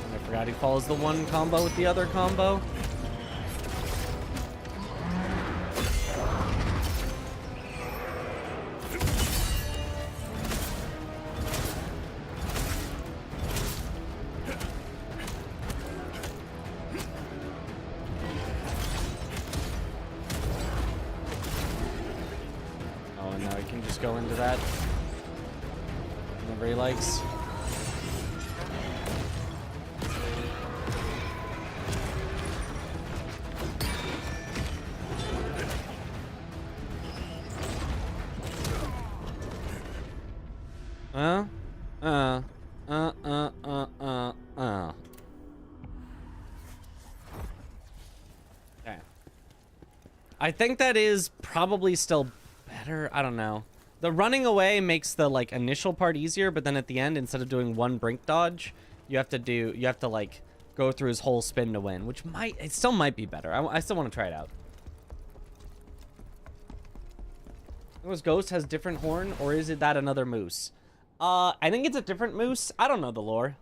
And I forgot he follows the one combo with the other combo. go into that whenever he likes. Okay. I think that is probably still better. I don't know. The running away makes the like initial part easier, but then at the end, instead of doing one brink dodge, you have to like go through his whole spin to win, which it still might be better. I still want to try it out. Was Ghost has different horn, or is it that another moose? I think it's a different moose. I don't know the lore.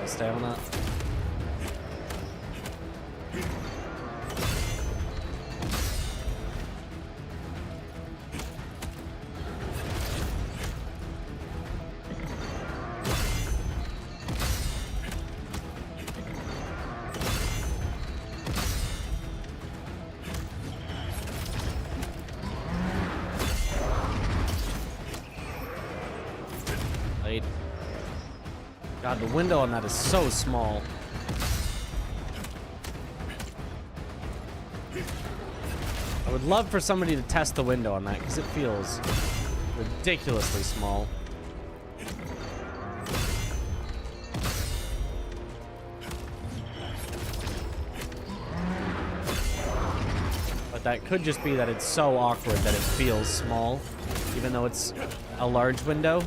Stamina. God, the window on that is so small. I would love for somebody to test the window on that because it feels ridiculously small. But that could just be that it's so awkward that it feels small, even though it's a large window.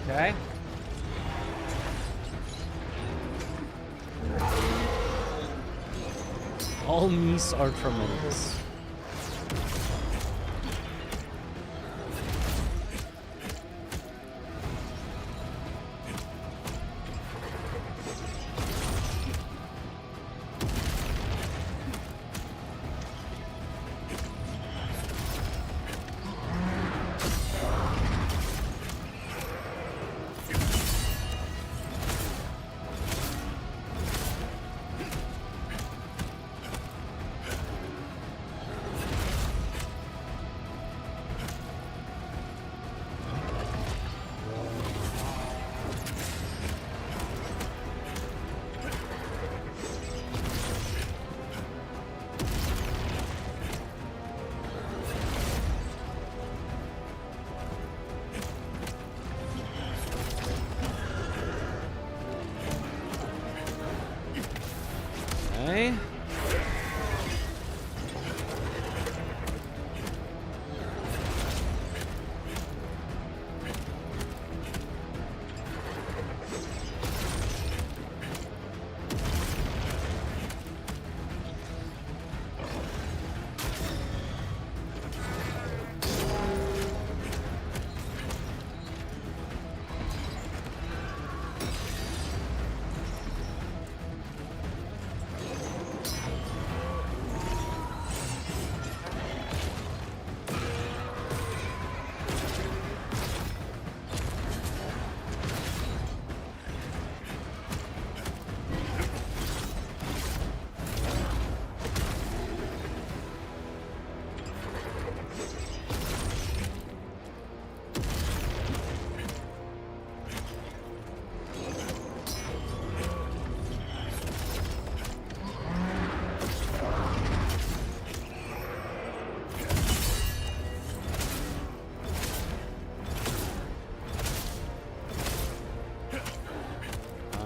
Okay. All meese are tremendous.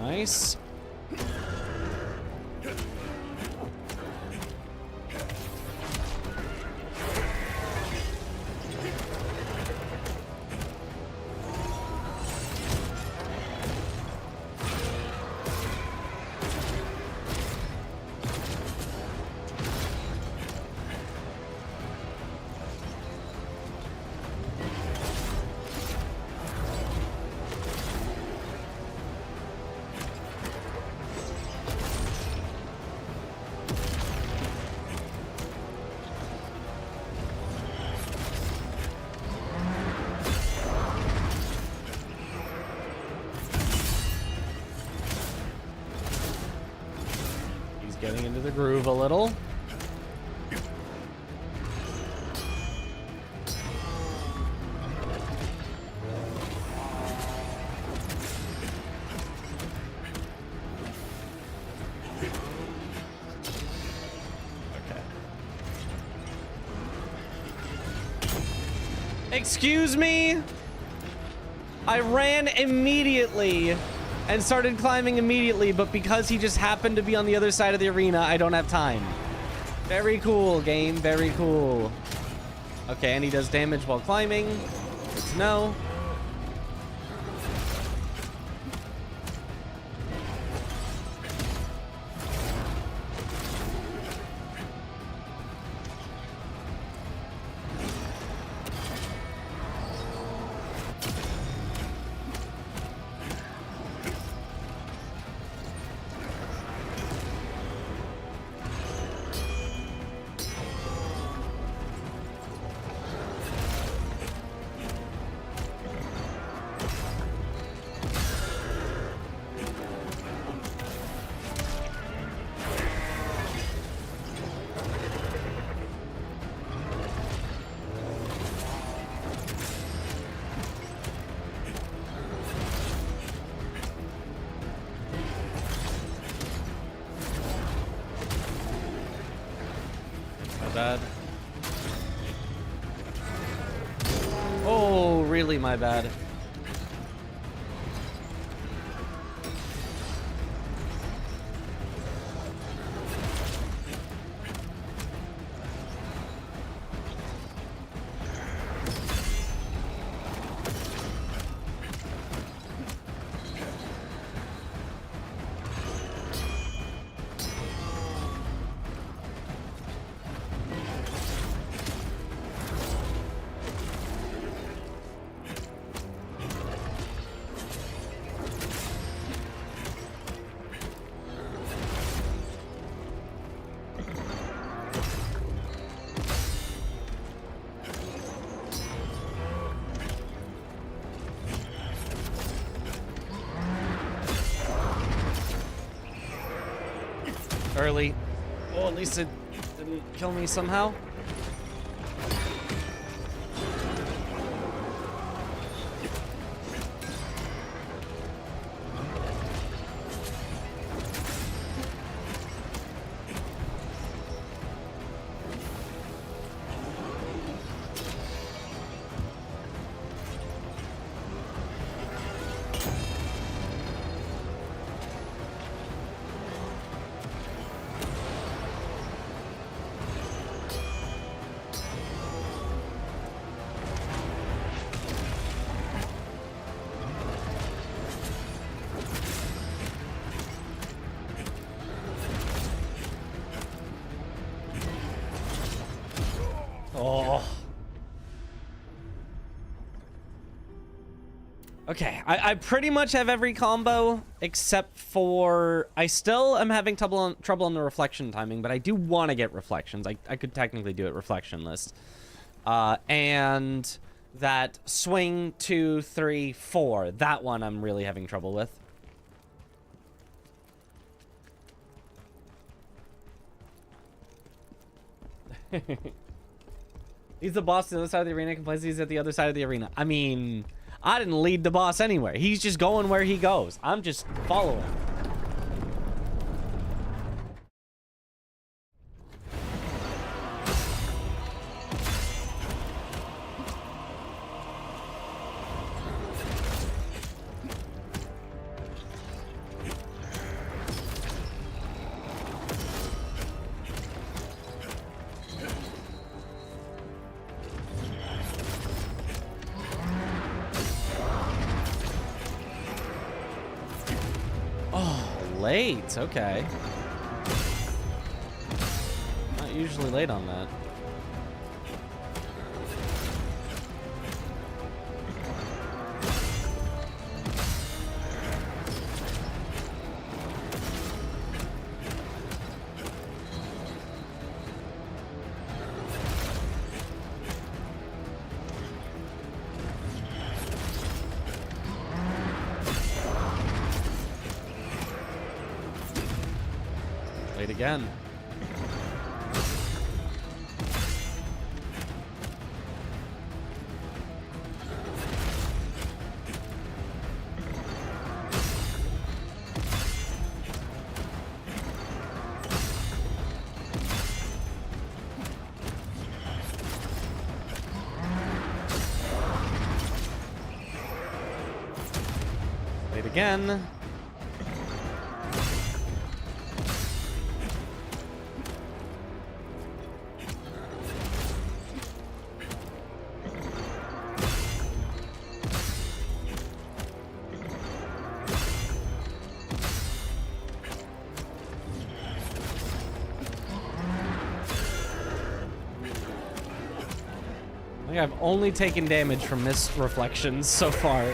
Nice. Getting into the groove a little. Excuse me? I ran immediately and started climbing immediately, but because he just happened to be on the other side of the arena, I don't have time. Very cool, game. Very cool. Okay, and he does damage while climbing. Good to know. Bad. Oh, really my bad. Early. Oh, at least it didn't kill me somehow. Oh. Okay, I pretty much have every combo except for I still am having trouble on the reflection timing, but I do want to get reflections. I could technically do it reflectionless. And that swing 2, 3, 4, that one I'm really having trouble with. He's the boss on the other side of the arena, complains he's at the other side of the arena. I mean, I didn't lead the boss anywhere. He's just going where he goes. I'm just following. late. Okay. Not usually late on that. Late again. Late again. I think I've only taken damage from missed reflections so far.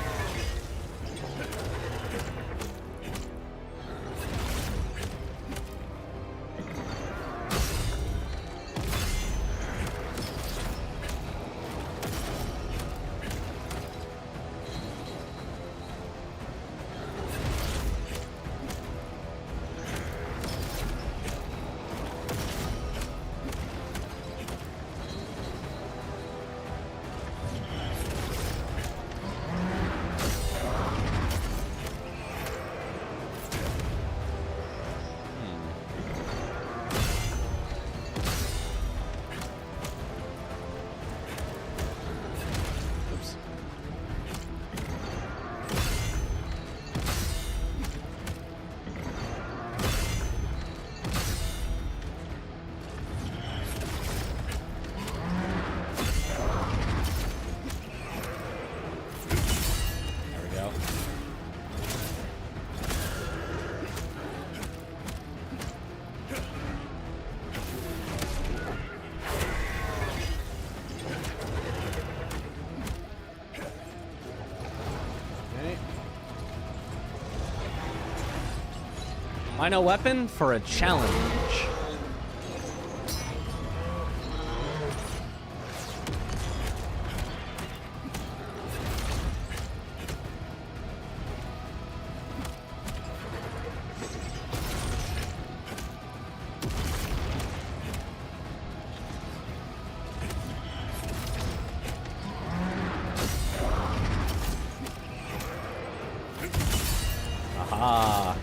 Find a weapon for a challenge. Aha.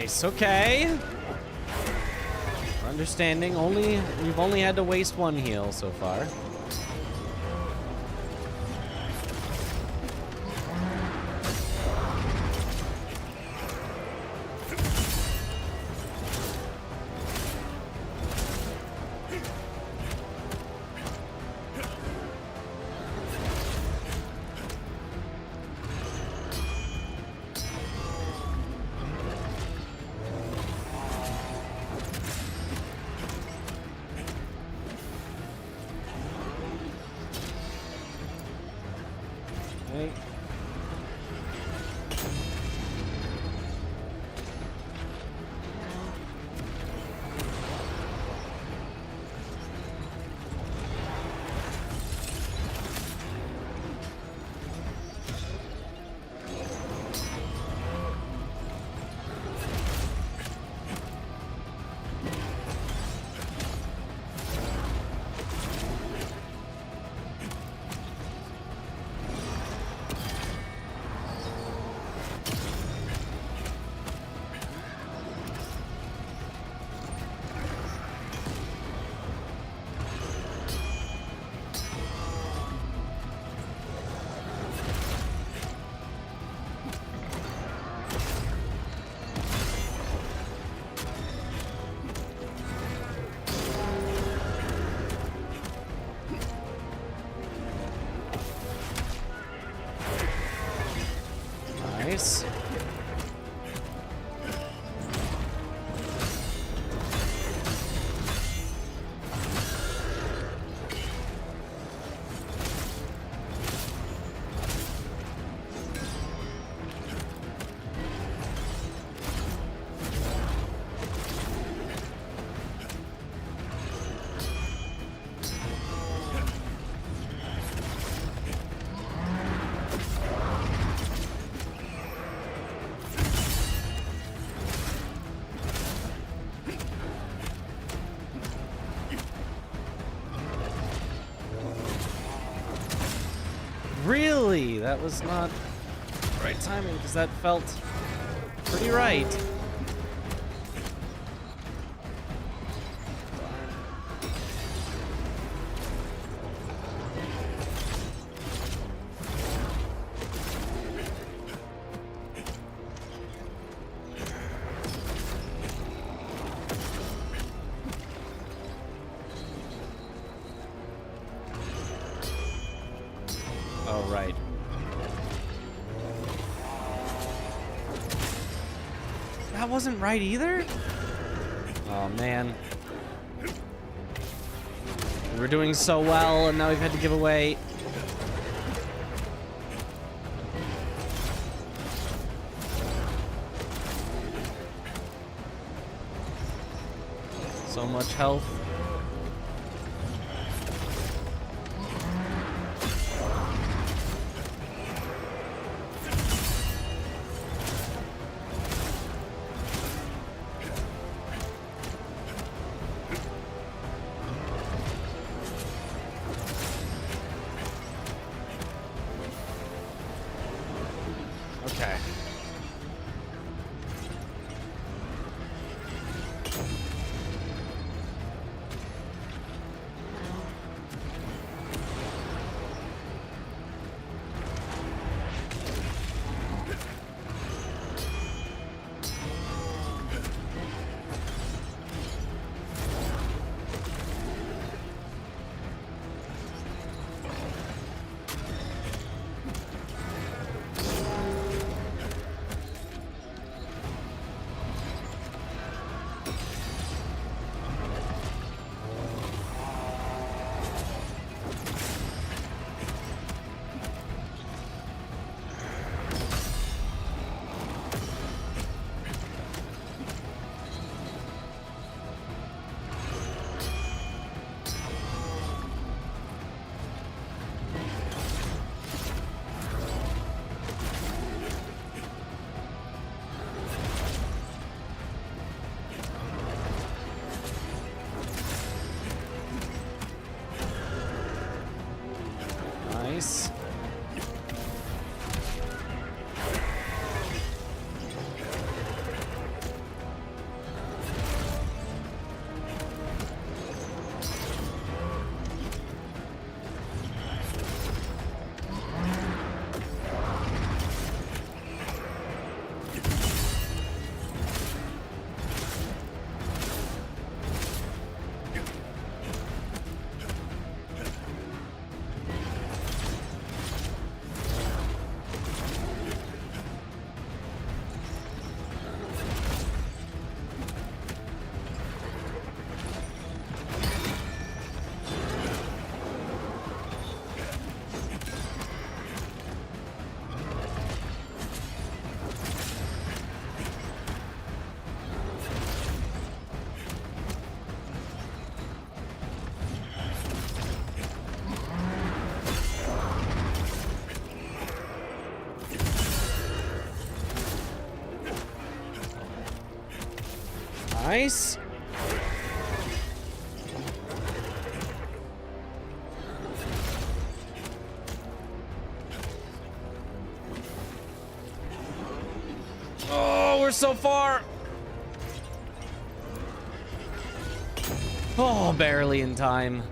Nice, okay. Understanding, we've only had to waste one heal so far. Okay. Nice. Really? That was not the right timing because that felt pretty right. Oh, right. That wasn't right either? Oh, man. We were doing so well, and now we've had to give away. So much health. Okay. Nice. Oh, we're so far. Oh, barely in time.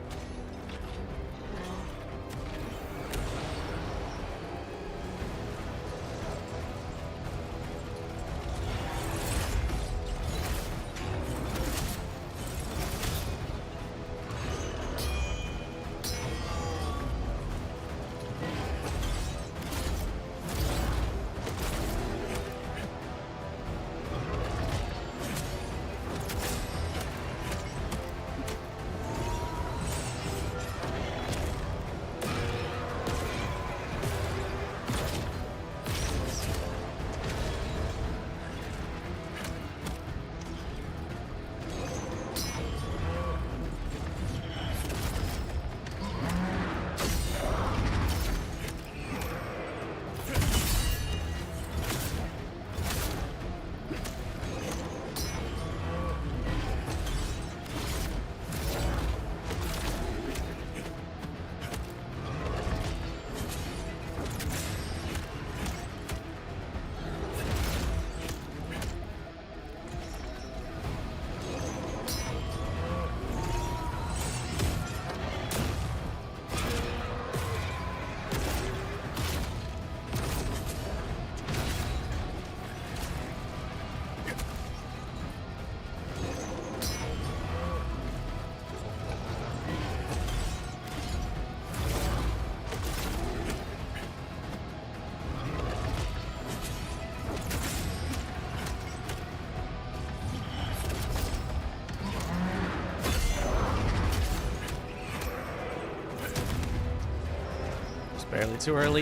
Barely too early.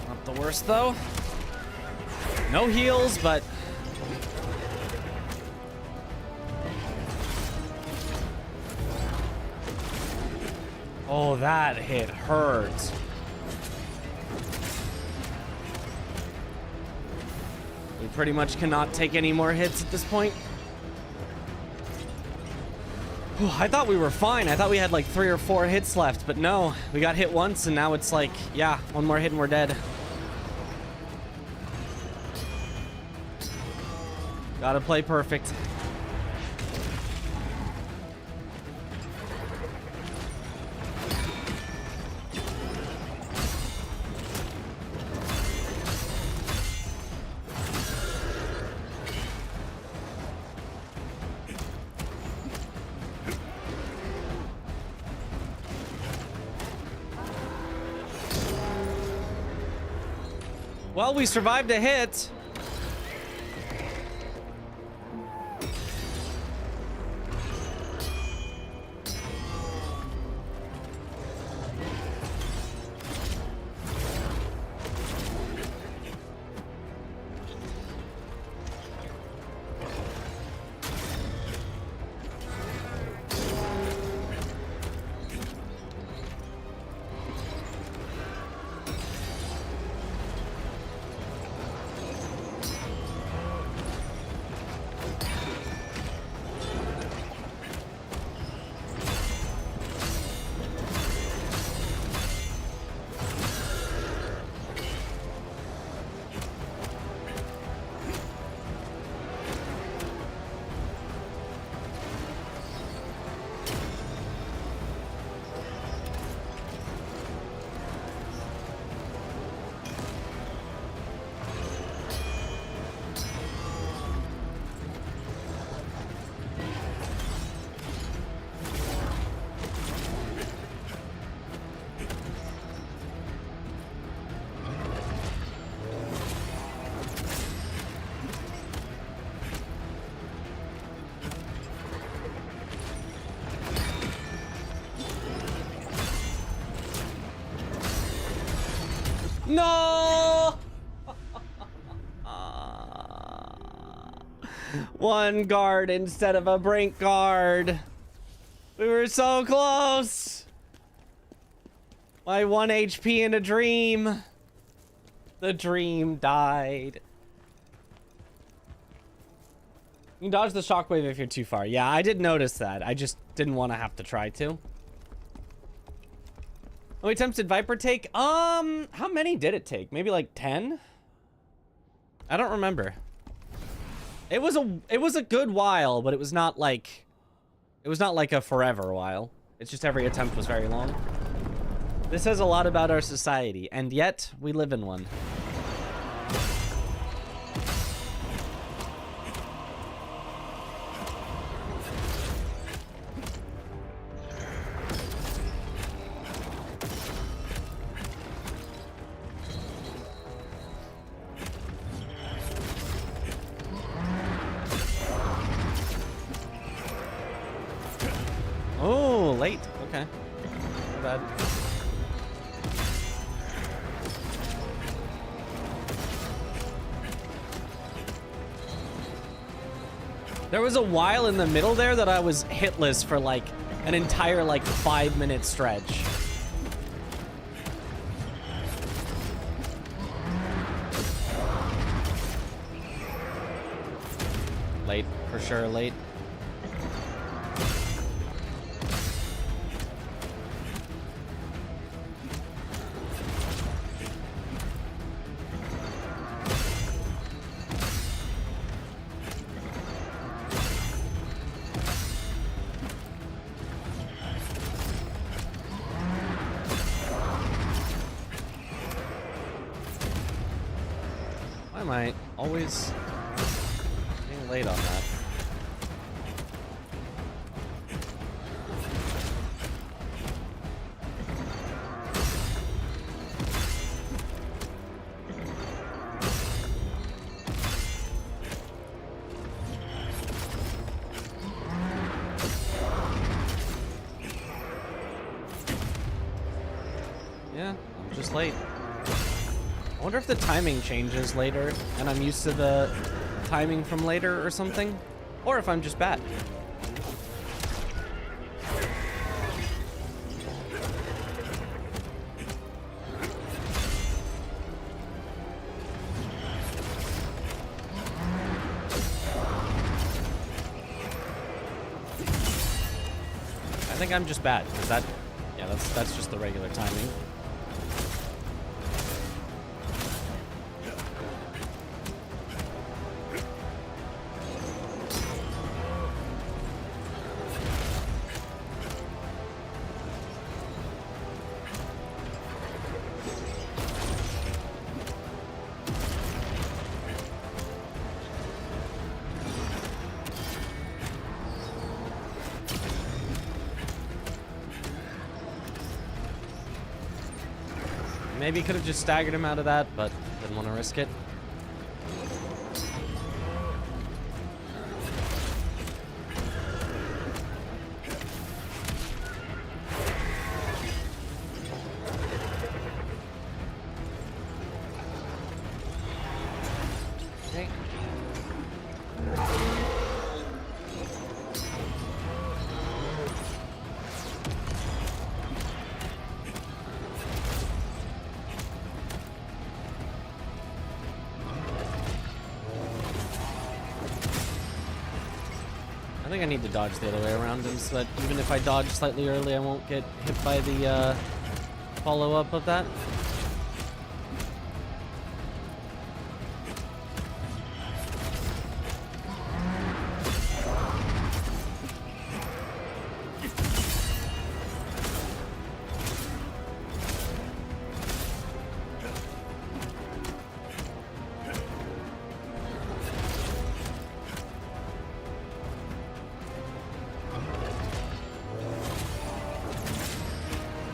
Not the worst, though. No heals, but... Oh, that hit hurt. We pretty much cannot take any more hits at this point. I thought we were fine. I thought we had like 3 or 4 hits left, but no. We got hit once, and now it's like, yeah, one more hit and we're dead. Gotta play perfect. Well, we survived a hit. No! One guard instead of a brink guard. We were so close. My 1 HP in a dream. The dream died. You can dodge the shockwave if you're too far. Yeah, I did notice that. I just didn't want to have to try to. How many attempts did Viper take? How many did it take? Maybe like 10? I don't remember. It was a good while, but it was not like a forever while. It's just every attempt was very long. This says a lot about our society, and yet we live in one. Oh, late. Okay. Not bad. There was a while in the middle there that I was hitless for like an entire like 5-minute stretch. Late, for sure, late. Why am I always being late on that? Yeah, I'm just late. I wonder if the timing changes later, and I'm used to the timing from later or something, or if I'm just bad. I think I'm just bad, because that, yeah, that's just the regular timing. Maybe could have just staggered him out of that, but didn't want to risk it. Okay. I think I need to dodge the other way around him so that even if I dodge slightly early, I won't get hit by the follow-up of that.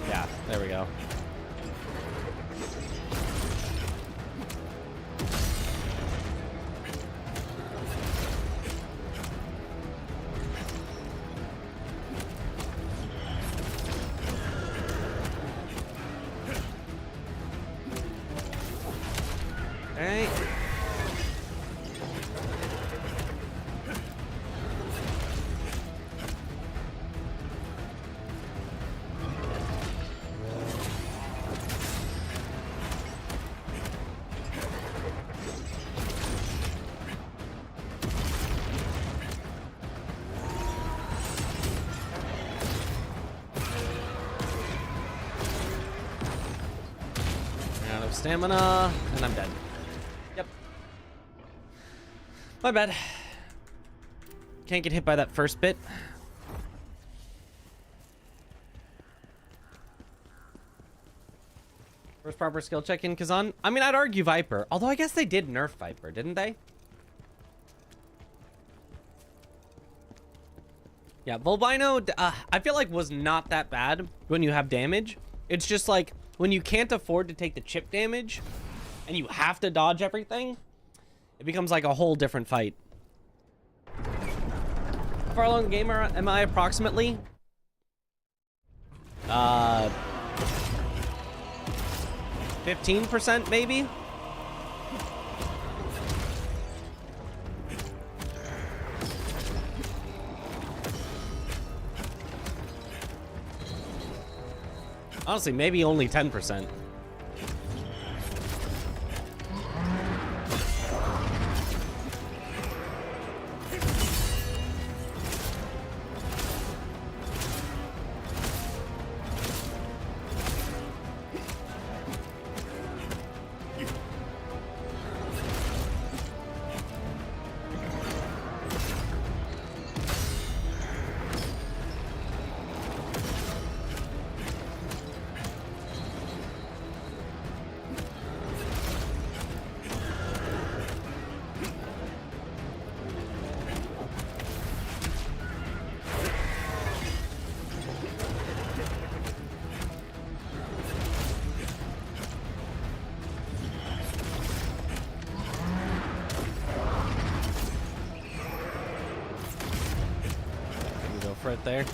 Yeah, there we go. Okay. stamina, and I'm dead. Yep. My bad. Can't get hit by that first bit. First proper skill check in Khazan. I mean, I'd argue Viper. Although I guess they did nerf Viper, didn't they? Yeah, Volbino, I feel like was not that bad when you have damage. It's just like when you can't afford to take the chip damage and you have to dodge everything, it becomes like a whole different fight. How far along the game am I approximately? 15% maybe? Honestly, maybe only 10%. Right there.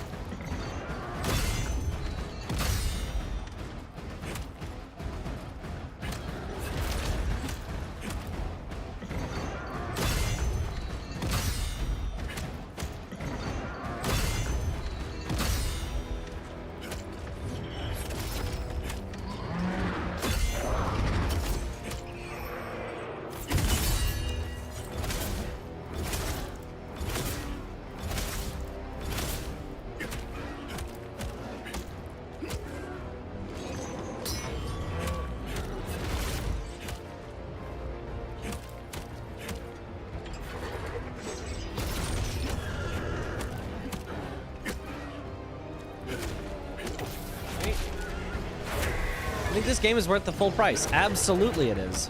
I think this game is worth the full price. Absolutely it is.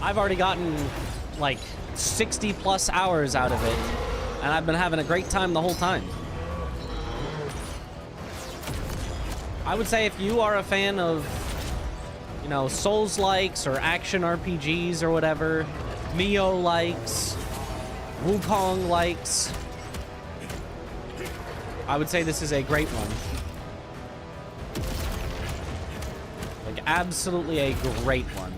I've already gotten like 60 plus hours out of it, and I've been having a great time the whole time. I would say if you are a fan of, you know, Souls-likes or action RPGs or whatever, Nioh-likes, Wukong-likes, I would say this is a great one. Like, absolutely a great one.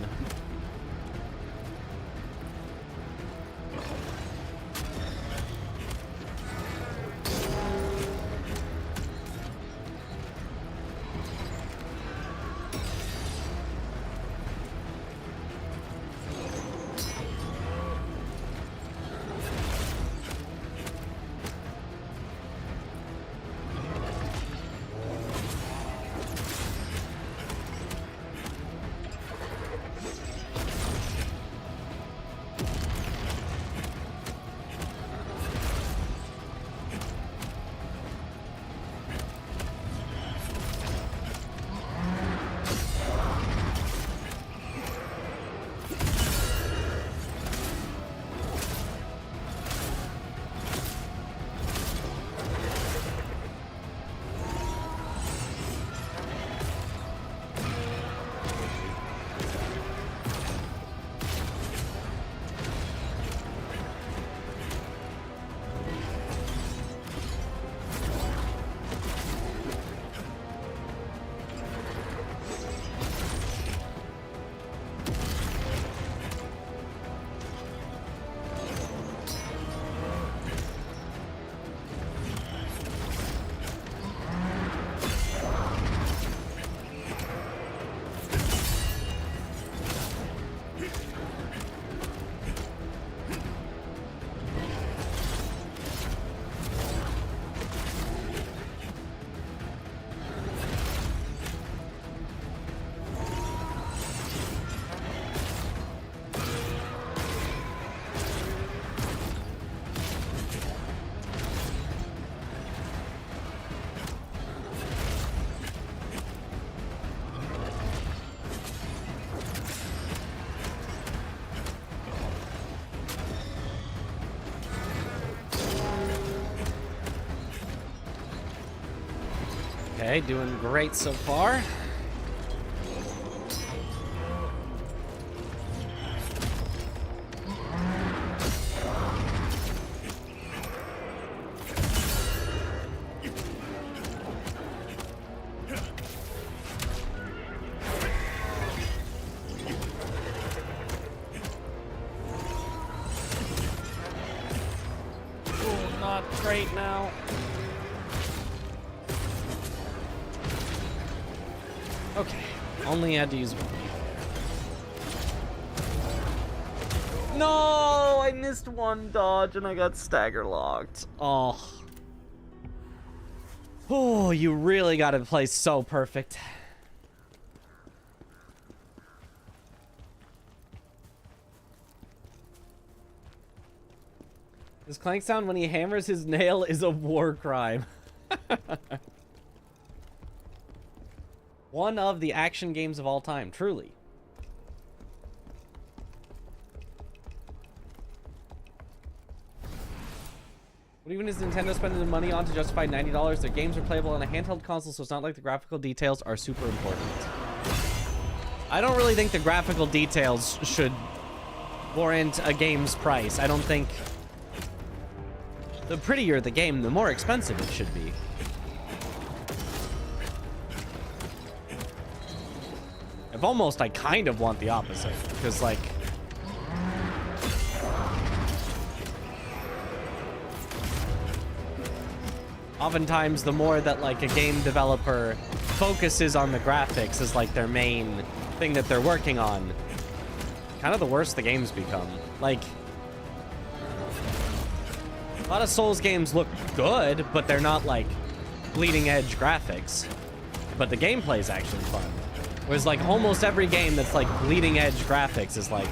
Okay, doing great so far. Great now. Okay, only had to use one. No, I missed one dodge and I got stagger locked. Oh. Oh, you really got to play so perfect. His clank sound when he hammers his nail is a war crime. One of the action games of all time, truly. What even is Nintendo spending the money on to justify $90? Their games are playable on a handheld console, so it's not like the graphical details are super important. I don't really think the graphical details should warrant a game's price. I don't think... The prettier the game, the more expensive it should be. If almost, I kind of want the opposite. Because, like... Oftentimes, the more that, like, a game developer focuses on the graphics as, like, their main thing that they're working on, kind of the worse the games become. Like... A lot of Souls games look good, but they're not, like, bleeding-edge graphics. But the gameplay is actually fun. Whereas, like, almost every game that's, like, bleeding-edge graphics is like,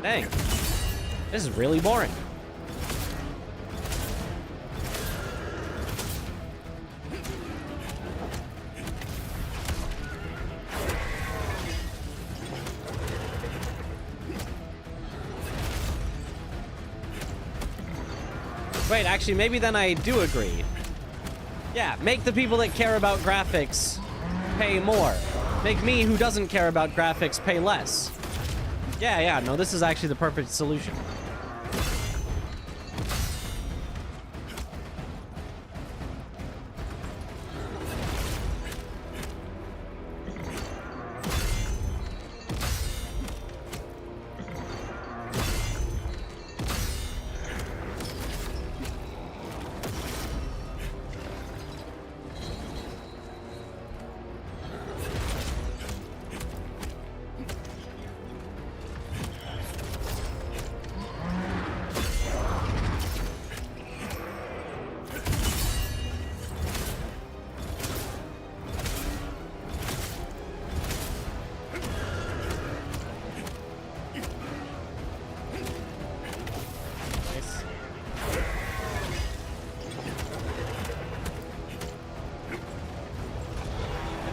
dang, this is really boring. Wait, actually, maybe then I do agree. Yeah, make the people that care about graphics pay more. Make me, who doesn't care about graphics, pay less. Yeah, no, this is actually the perfect solution.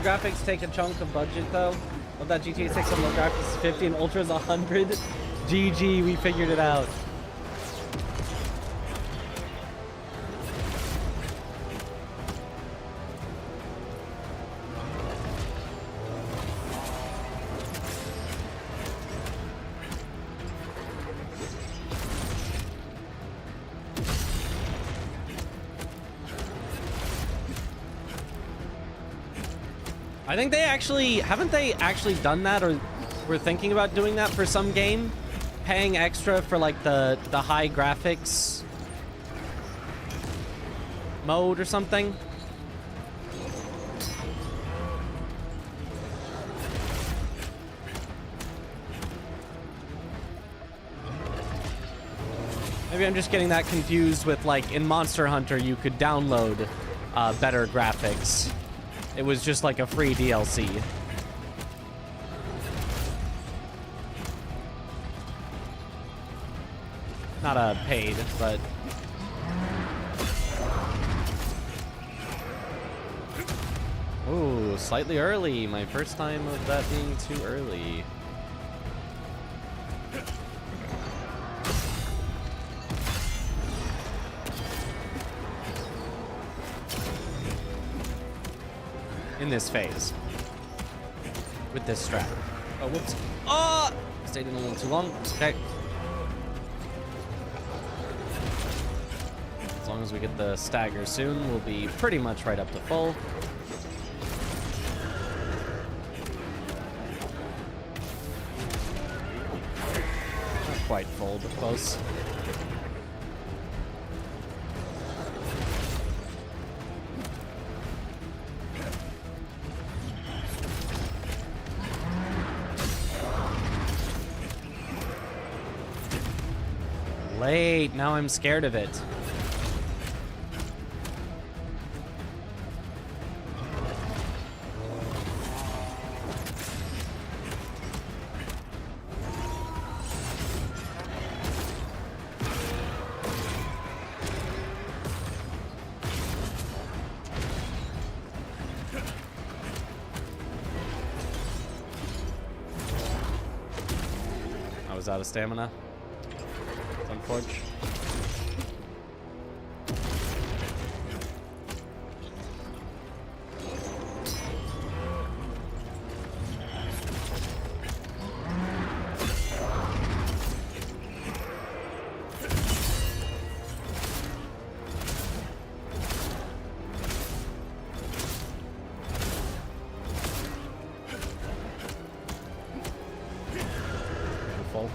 Graphics take a chunk of budget though. Of that GTA 6 on low graphics is 50 and Ultra's 100. GG, we figured it out. I think they actually, haven't they actually done that, or were thinking about doing that for some game? Paying extra for like the high graphics mode or something? Maybe I'm just getting that confused with, like, in Monster Hunter you could download better graphics. It was just like a free DLC. Not a paid, but... Ooh, slightly early. My first time of that being too early. in this phase with this strat. Oh, whoops. Oh! Stayed in a little too long. Okay. As long as we get the stagger soon, we'll be pretty much right up to full. Not quite full, but close. Late. Now I'm scared of it. I was out of stamina. It's unfortunate. Full.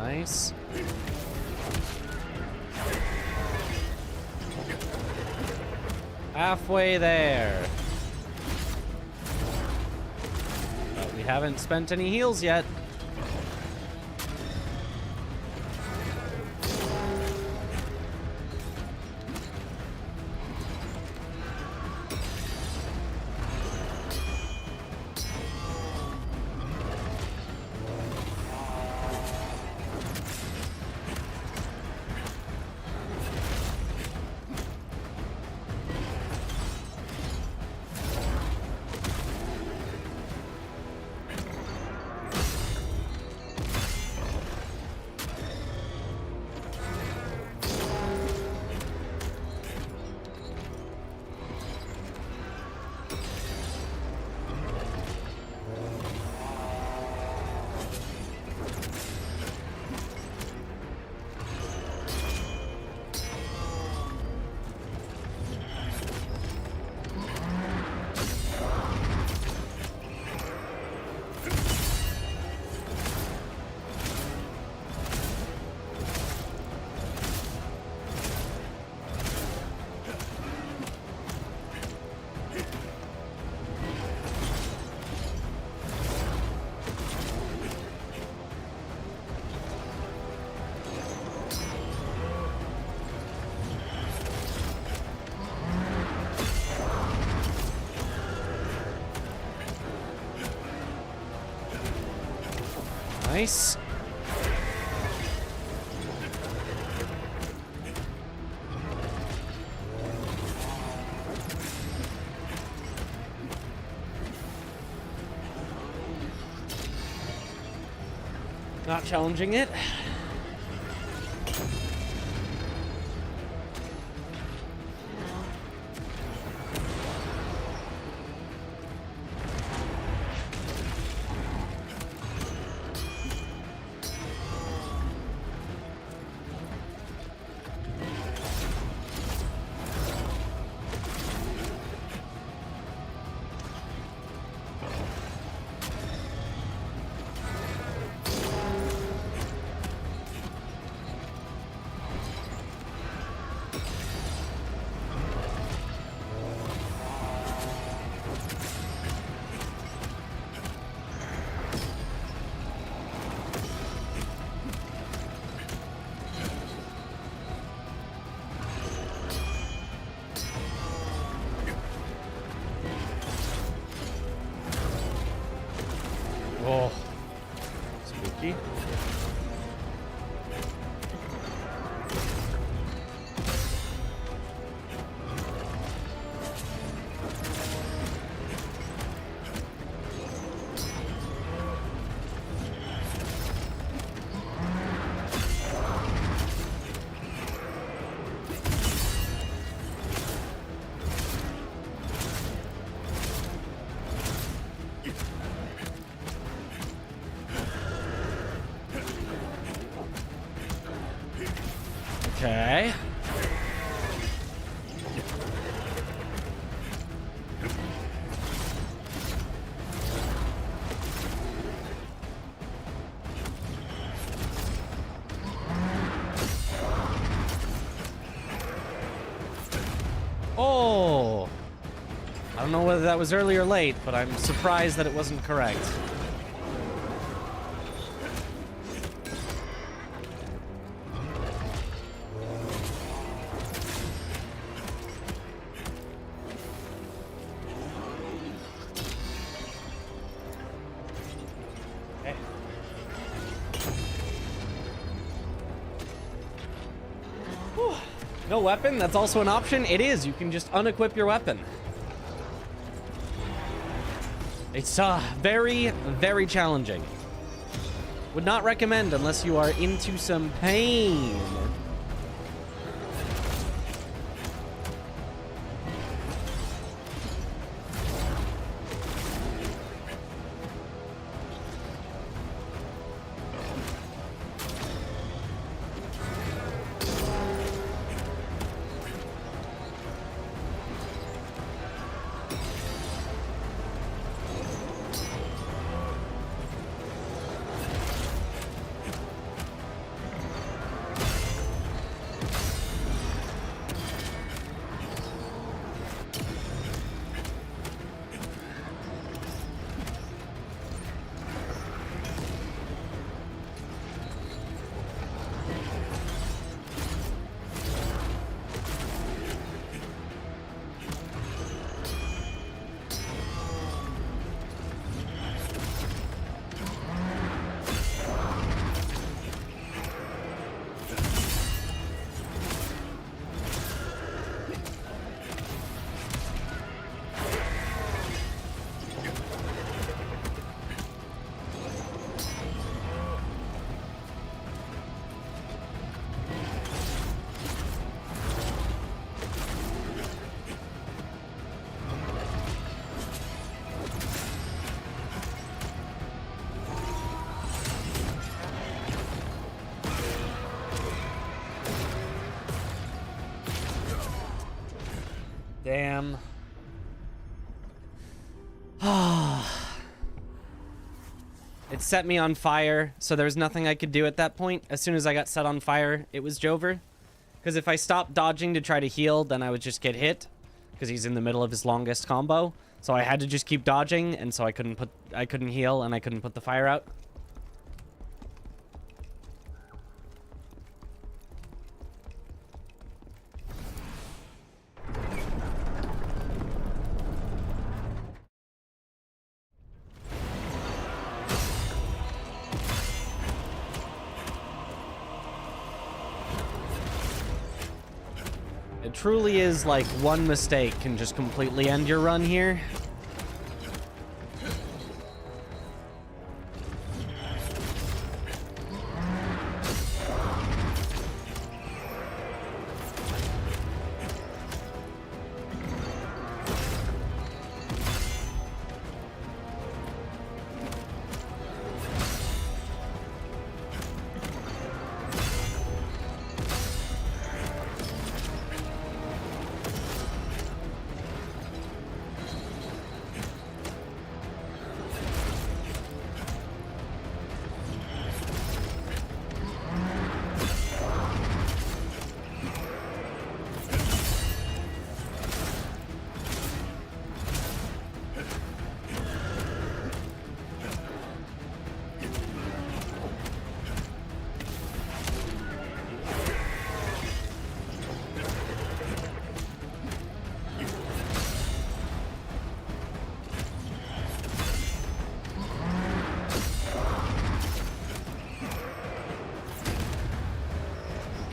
Nice. Halfway there. But we haven't spent any heals yet. Nice. Not challenging it. Oh, spooky. Okay. Oh! I don't know whether that was early or late, but I'm surprised that it wasn't correct. No weapon? That's also an option? It is. You can just unequip your weapon. It's very, very challenging. Would not recommend unless you are into some pain. Damn. It set me on fire, so there was nothing I could do at that point. As soon as I got set on fire, it was Jover. Because if I stopped dodging to try to heal, then I would just get hit. Because he's in the middle of his longest combo. So I had to just keep dodging, and so I couldn't heal, and I couldn't put the fire out. truly is like one mistake can just completely end your run here.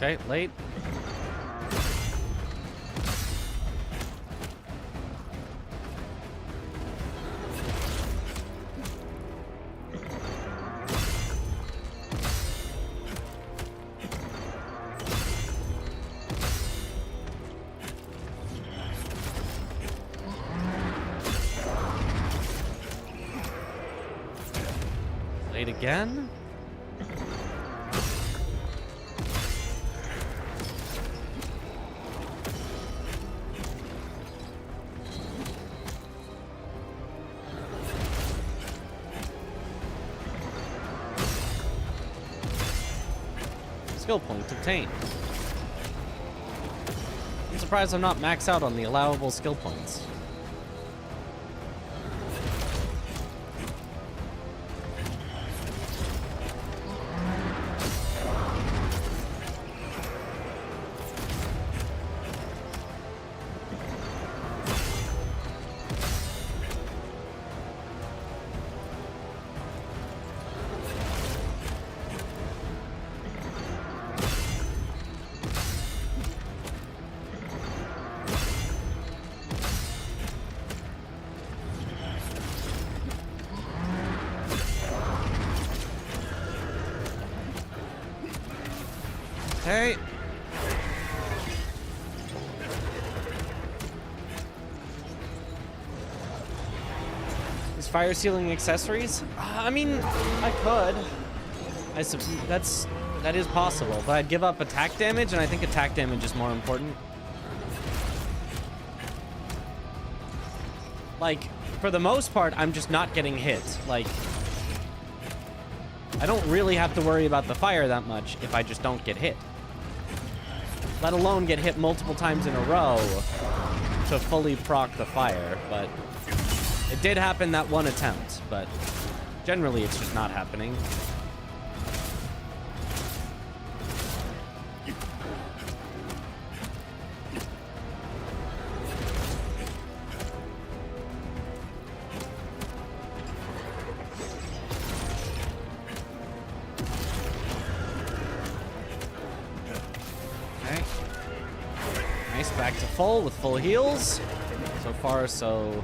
Okay, late. Late again? Skill point obtained. I'm surprised I'm not maxed out on the allowable skill points. Okay. Is fire sealing accessories? I mean, I could. That is possible, but I'd give up attack damage, and I think attack damage is more important. Like, for the most part, I'm just not getting hit. Like, I don't really have to worry about the fire that much if I just don't get hit. Let alone get hit multiple times in a row to fully proc the fire, but it did happen that one attempt, but generally it's just not happening. Back to full with full heals. So far, so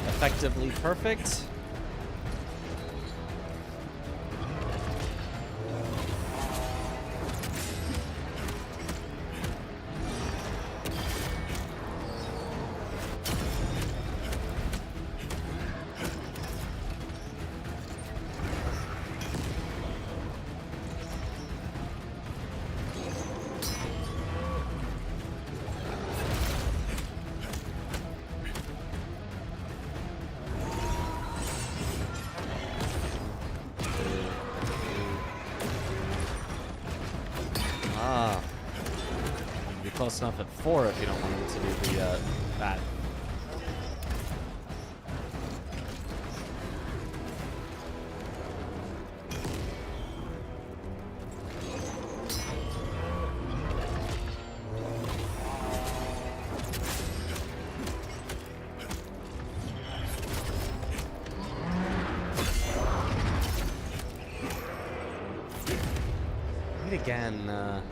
effectively perfect. Close enough at 4 if you don't want him to do the that. Wait again.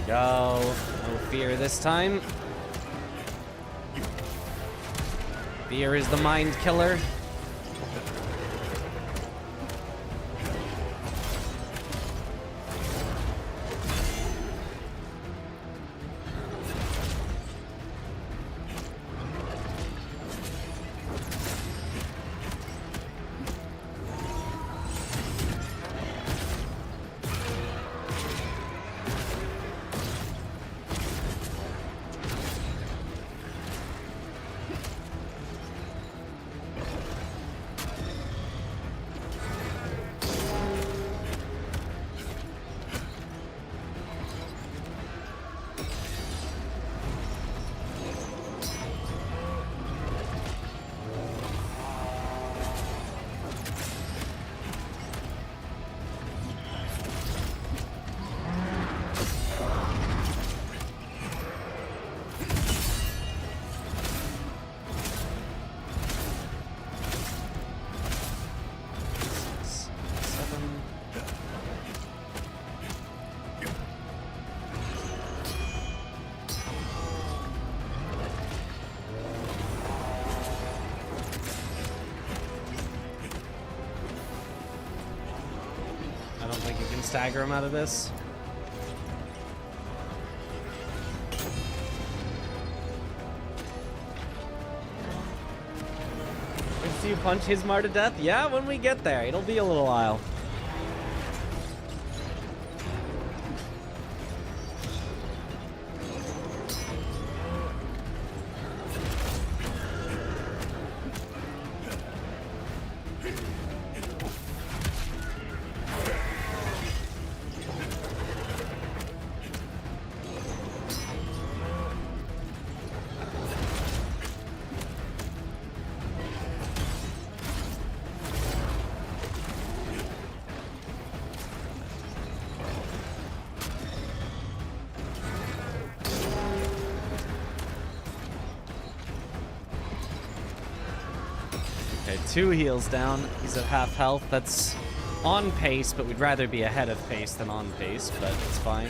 go. No fear this time. Fear is the mind killer. Stagger him out of this. See you punch Hismar to death? Yeah, when we get there. It'll be a little while. Okay, 2 heals down. He's at half health. That's on pace, but we'd rather be ahead of pace than on pace, but it's fine.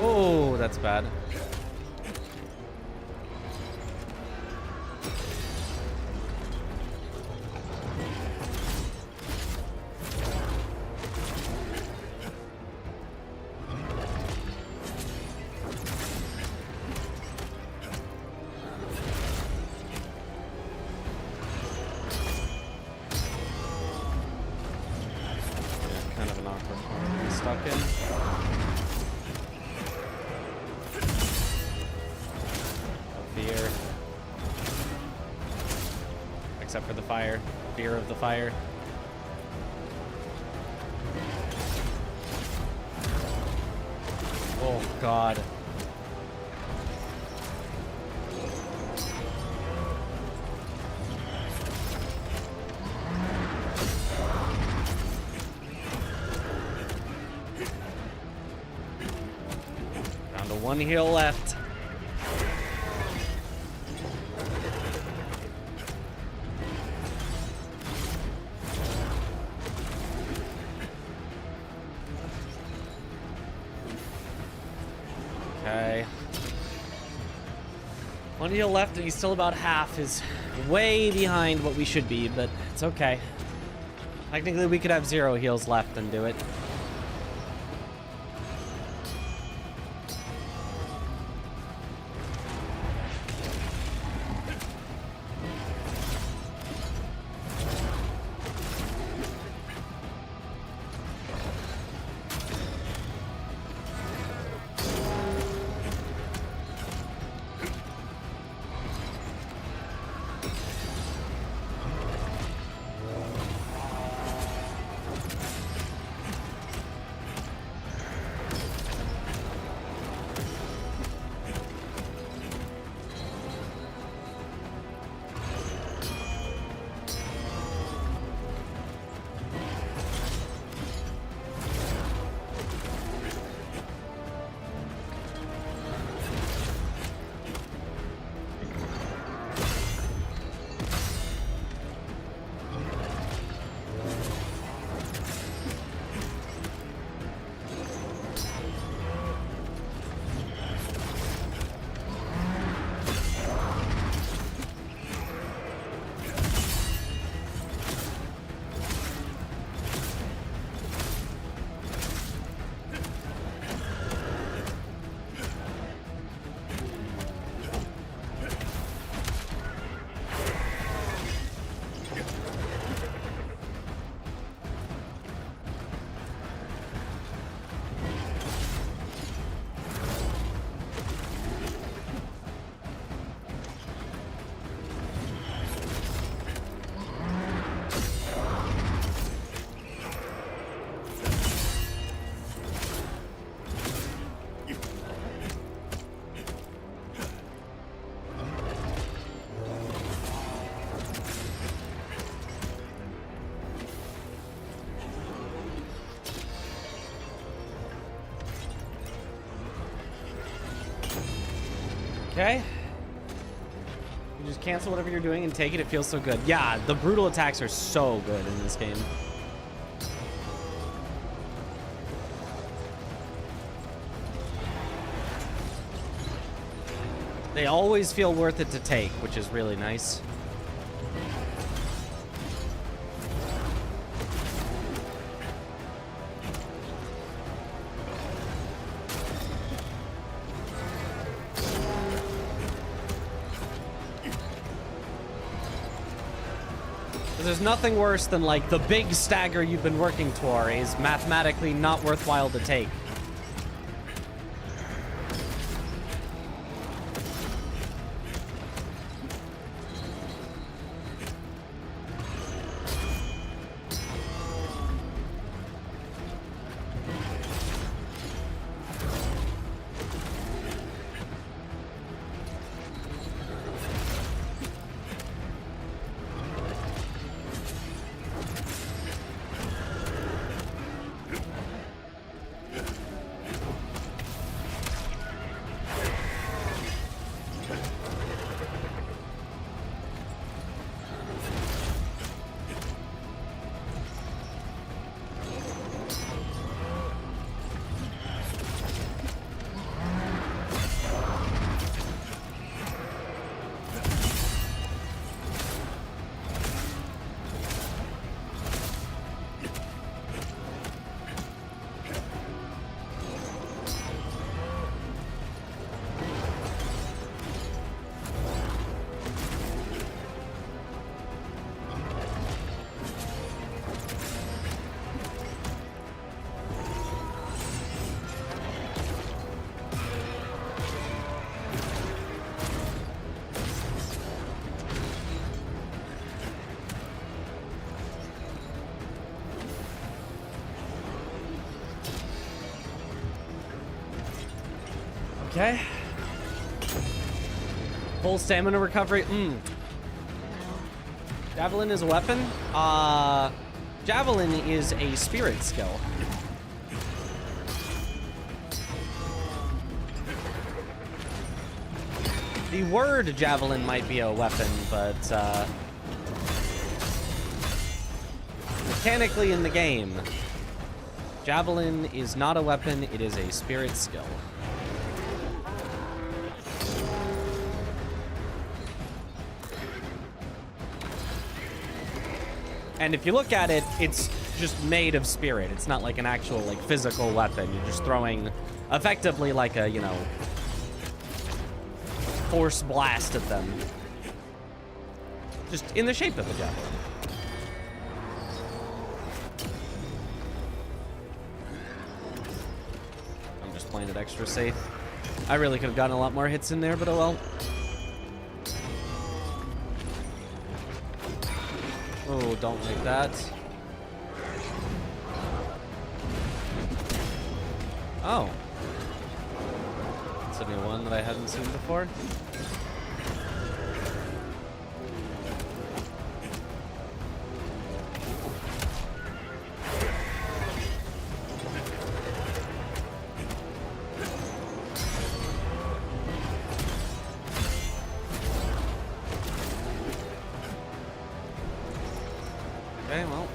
Oh, that's bad. Except for the fire. Fear of the fire. Oh, God. Down to 1 heal left. Okay. 1 heal left, and he's still about half. Is way behind what we should be, but it's okay. Technically, we could have 0 heals left and do it. Okay. You just cancel whatever you're doing and take it. It feels so good. Yeah, the brutal attacks are so good in this game. They always feel worth it to take, which is really nice. There's nothing worse than, like, the big stagger you've been working toward is mathematically not worthwhile to take. Okay. Full stamina recovery. Javelin is a weapon? Javelin is a spirit skill. The word javelin might be a weapon, but mechanically in the game, javelin is not a weapon, it is a spirit skill. And if you look at it, it's just made of spirit. It's not like an actual, like, physical weapon. You're just throwing effectively like a, you know, force blast at them. Just in the shape of a javelin. I'm just playing it extra safe. I really could have gotten a lot more hits in there, but oh well. Oh, don't like that. Oh. It's a new one that I hadn't seen before. Okay, well.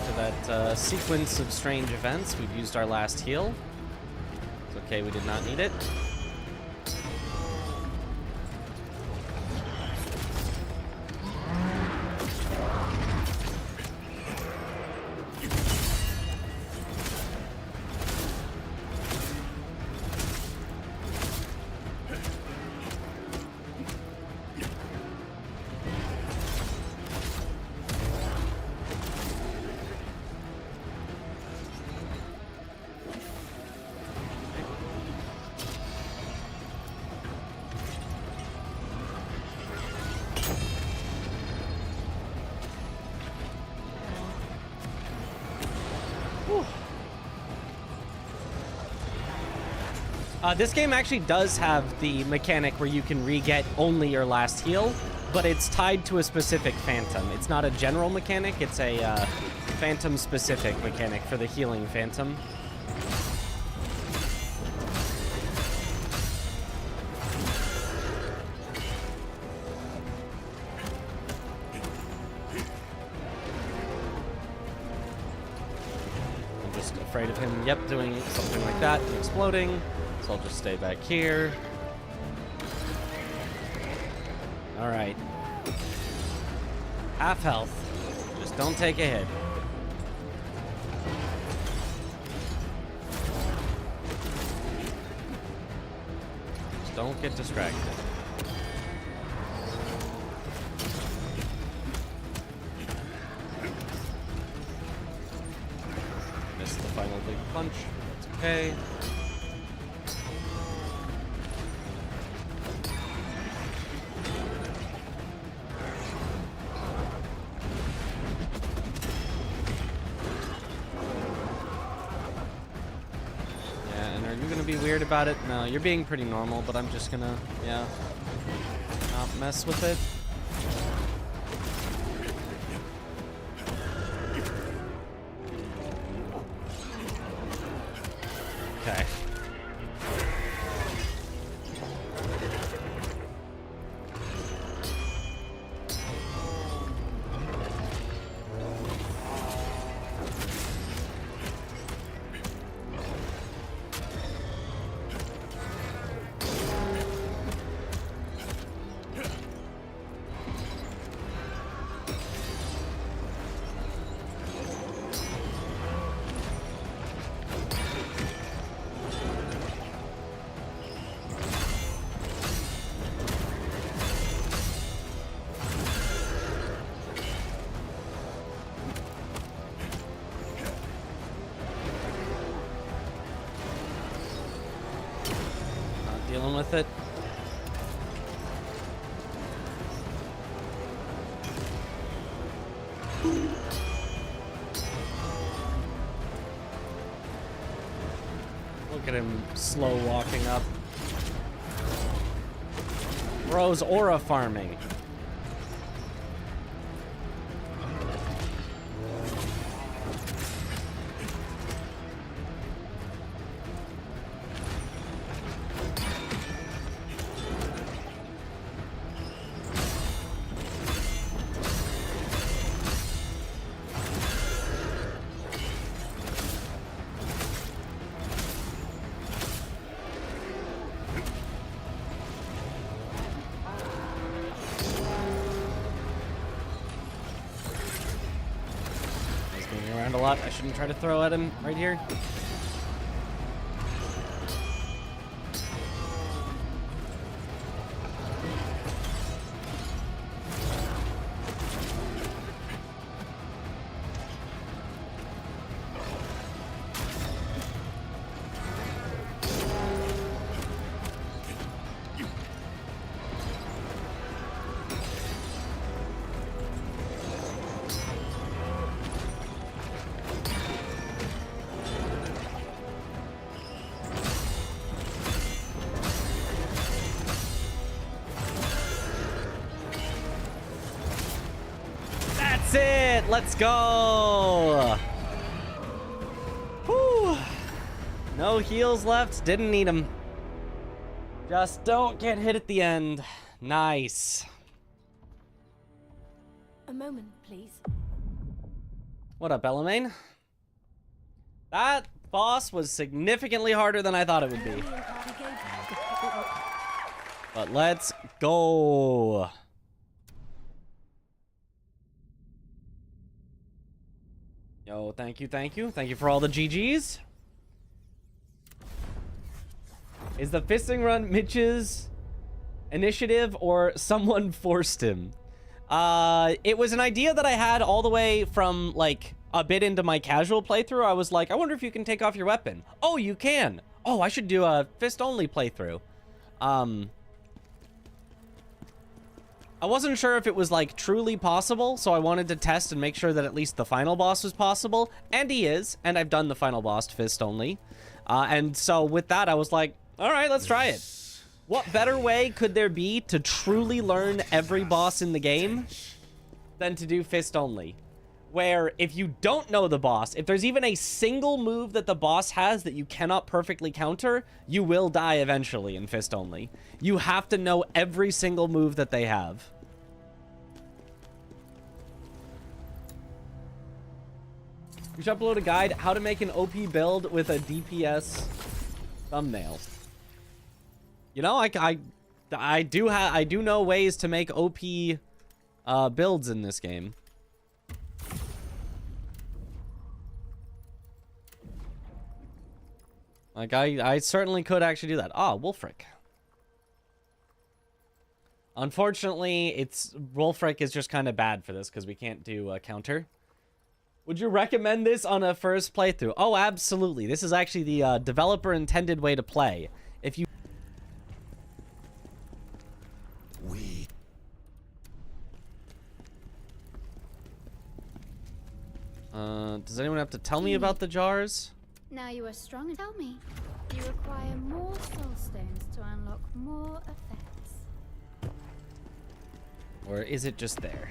To that sequence of strange events, we've used our last heal. It's okay, we did not need it. This game actually does have the mechanic where you can re-get only your last heal, but it's tied to a specific phantom. It's not a general mechanic, it's a phantom-specific mechanic for the healing phantom. afraid of him, yep, doing something like that and exploding. So I'll just stay back here. Alright. Half health. Just don't take a hit. Just don't get distracted. Missed the final big punch. That's okay. Be weird about it? No, you're being pretty normal, but I'm just gonna, yeah, not mess with it. Okay. Dealing with it. Look at him slow walking up. Bro's aura farming. A lot. I shouldn't try to throw at him right here. It. Let's go. Whew. No heals left. Didn't need them. Just don't get hit at the end. Nice. A moment, please. What up, Elamane? That boss was significantly harder than I thought it would be. But let's go. Yo, thank you, thank you. Thank you for all the GGs. Is the fisting run Mitch's initiative or someone forced him? It was an idea that I had all the way from, like, a bit into my casual playthrough. I was like, I wonder if you can take off your weapon. Oh, you can. Oh, I should do a fist-only playthrough. I wasn't sure if it was, like, truly possible, so I wanted to test and make sure that at least the final boss was possible. And he is, and I've done the final boss fist only. And so with that, I was like, all right, let's try it. What better way could there be to truly learn every boss in the game than to do fist only? Where if you don't know the boss, if there's even a single move that the boss has that you cannot perfectly counter, you will die eventually in fist only. You have to know every single move that they have. You should upload a guide how to make an OP build with a DPS thumbnail. You know, I do know ways to make OP builds in this game. Like I certainly could actually do that. Ah, Wolfric. Unfortunately, Wolfric is just kind of bad for this because we can't do a counter. Would you recommend this on a first playthrough? Oh, absolutely. This is actually the developer intended way to play. If you... does anyone have to tell me about the jars? Now you are strong and tell me. You require more soul stones to unlock more effects. Or is it just there?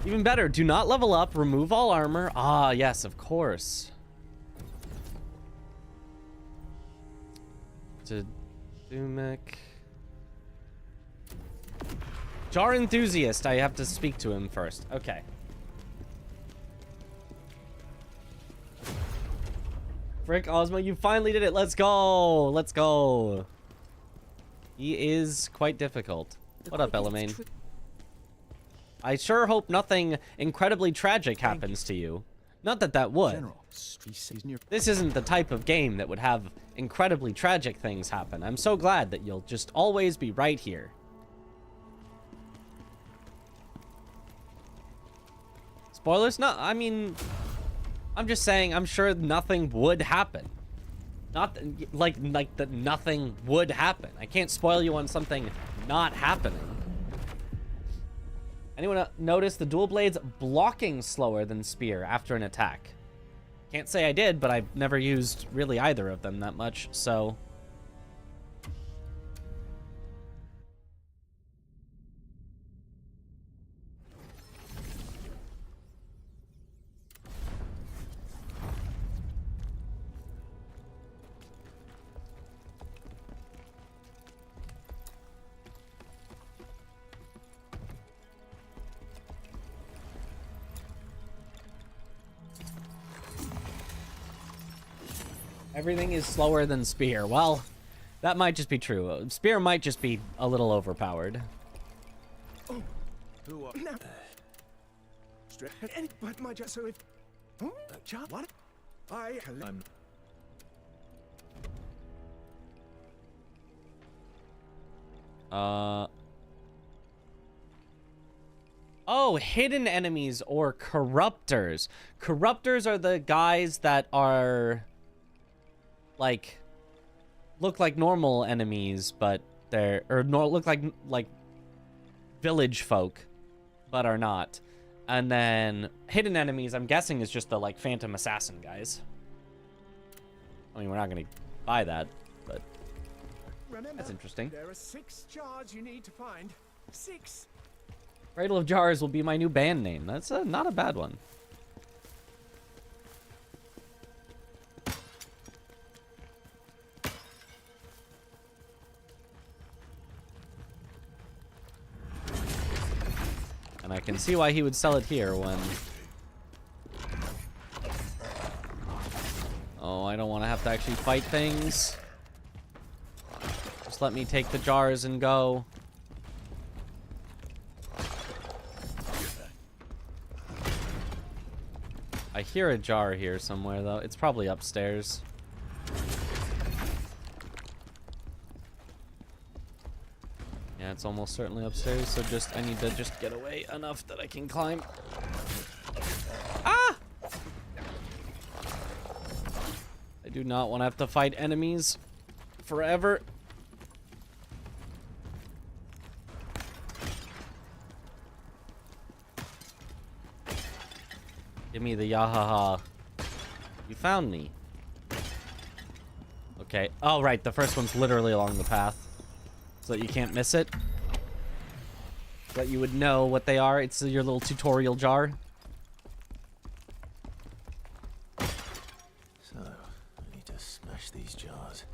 Even better, do not level up, remove all armor. Ah, yes, of course. To Dumek. Jar enthusiast, I have to speak to him first. Okay. Frick Ozma, you finally did it. Let's go. Let's go. He is quite difficult. What up, Elamane? I sure hope nothing incredibly tragic happens to you. Not that that would. This isn't the type of game that would have incredibly tragic things happen. I'm so glad that you'll just always be right here. Spoilers? No, I mean, I'm just saying I'm sure nothing would happen. Not like that nothing would happen. I can't spoil you on something not happening. Anyone notice the dual blades blocking slower than spear after an attack? Can't say I did, but I've never used really either of them that much, so... Everything is slower than spear. Well, that might just be true. Spear might just be a little overpowered. Oh, who are now? But my just so if what? I'm Oh, hidden enemies or corruptors. Corruptors are the guys that are like look like normal enemies, but they're look like village folk, but are not. And then hidden enemies, I'm guessing, is just the like phantom assassin guys. I mean, we're not gonna buy that, but remember, that's interesting. There are 6 jars you need to find. 6. Cradle of Jars will be my new band name. That's not a bad one. And I can see why he would sell it here when... Oh, I don't want to have to actually fight things. Just let me take the jars and go. I hear a jar here somewhere, though. It's probably upstairs. Yeah, it's almost certainly upstairs, so just I need to just get away enough that I can climb. Ah! I do not want to have to fight enemies forever. Give me the yahaha. You found me. Okay. Oh, right. The first one's literally along the path, so that you can't miss it. So that you would know what they are. It's your little tutorial jar. So, I need to smash these jars.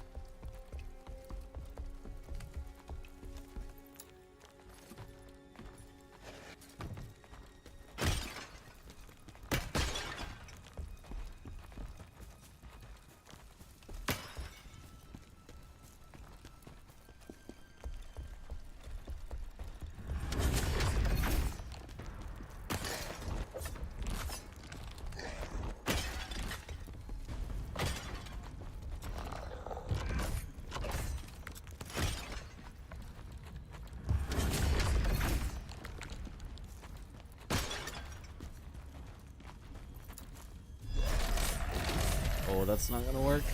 that's not gonna work.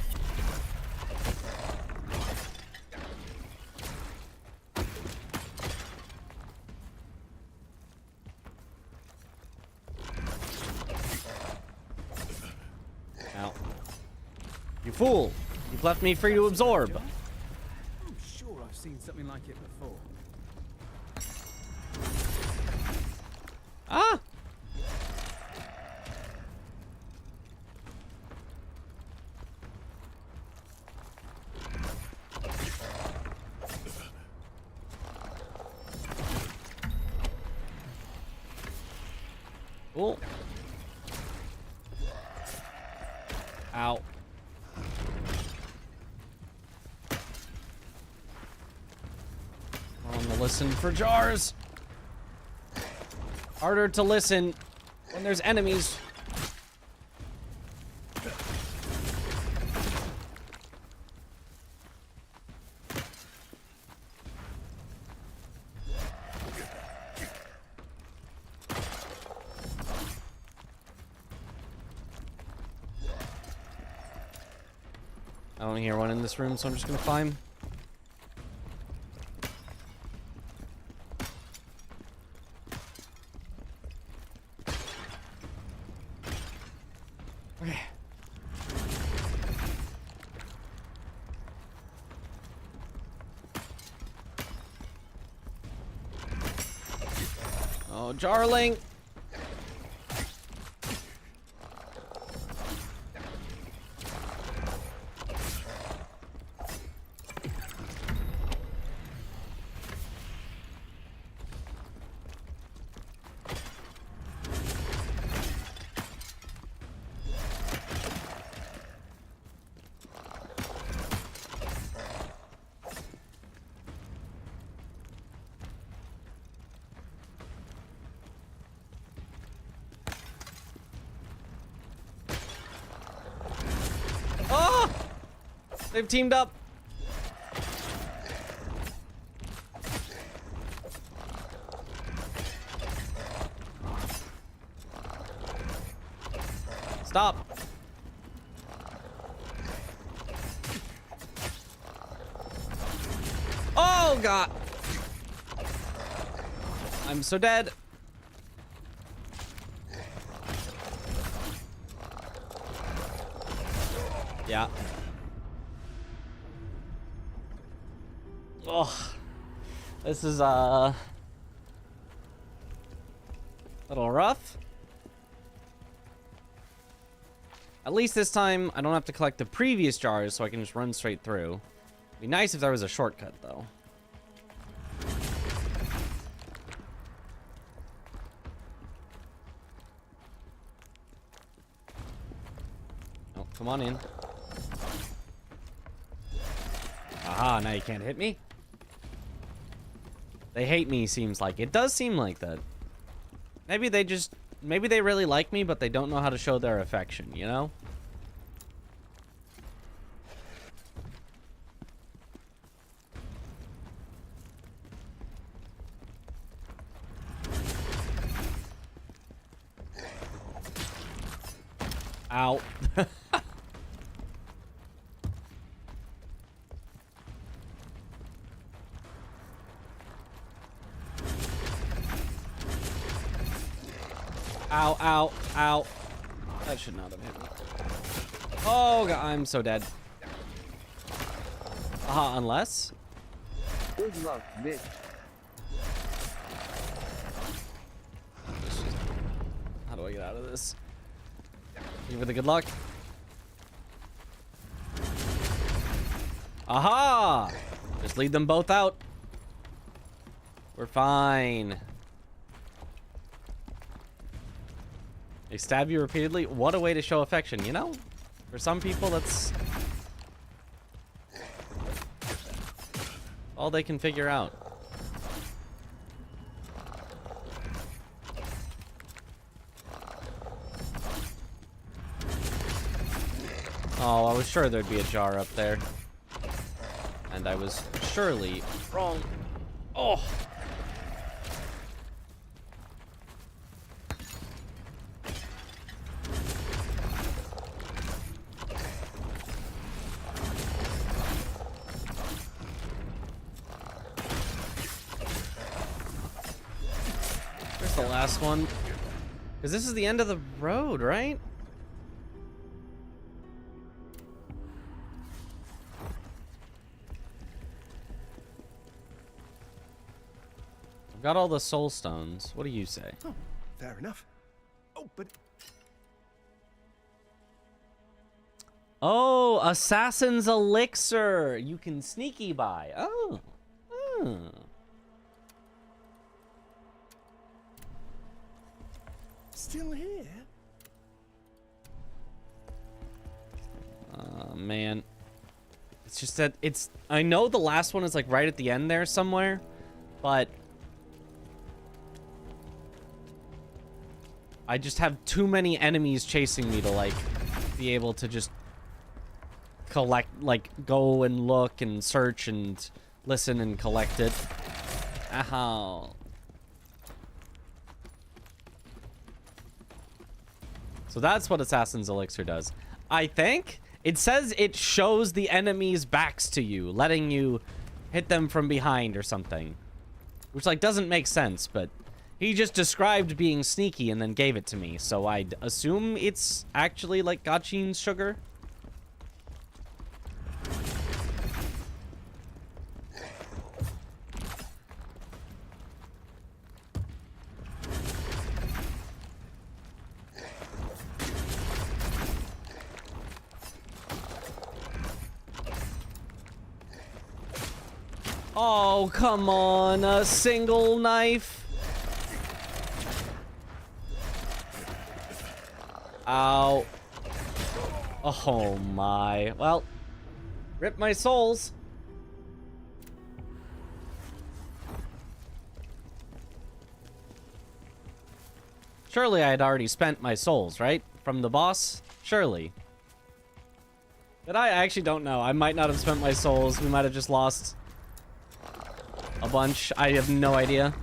Ow. You fool! You've left me free to absorb. I'm sure I've seen something like it before. Ah! Oh. Ow. I'm on the listen for jars. Harder to listen when there's enemies. I don't hear one in this room, so I'm just gonna climb. Okay. Oh, Jarling! Oh! They've teamed up. Stop. Oh, God. I'm so dead. Yeah. Oh, this is a little rough. At least this time I don't have to collect the previous jars, so I can just run straight through. It'd be nice if there was a shortcut, though. Oh, come on in. Aha, now you can't hit me. They hate me, seems like. It does seem like that. Maybe they really like me, but they don't know how to show their affection, you know? Ow. Ow, ow, ow. That should not have hit me. Oh, God, I'm so dead. Unless. Good luck, bitch. How do I get out of this? Give her the good luck. Aha! Just lead them both out. We're fine. They stab you repeatedly. What a way to show affection, you know? For some people, that's all they can figure out. Oh, I was sure there'd be a jar up there. And I was surely wrong. Oh! the last one. Because this is the end of the road, right? I've got all the soul stones. What do you say? Oh, fair enough. Oh, but... Oh, Assassin's Elixir. You can sneaky buy. Oh. Still here? Man. It's just that it's... I know the last one is like right at the end there somewhere, but... I just have too many enemies chasing me to like be able to just collect, like go and look and search and listen and collect it. Ow. So that's what Assassin's Elixir does. I think it says it shows the enemies' backs to you, letting you hit them from behind or something, which like doesn't make sense, but he just described being sneaky and then gave it to me, so I'd assume it's actually like Gachin's sugar. Oh, come on, a single knife. Ow. Oh my. Well, rip my souls. Surely I had already spent my souls, right? From the boss? Surely. But I actually don't know. I might not have spent my souls. We might have just lost a bunch. I have no idea.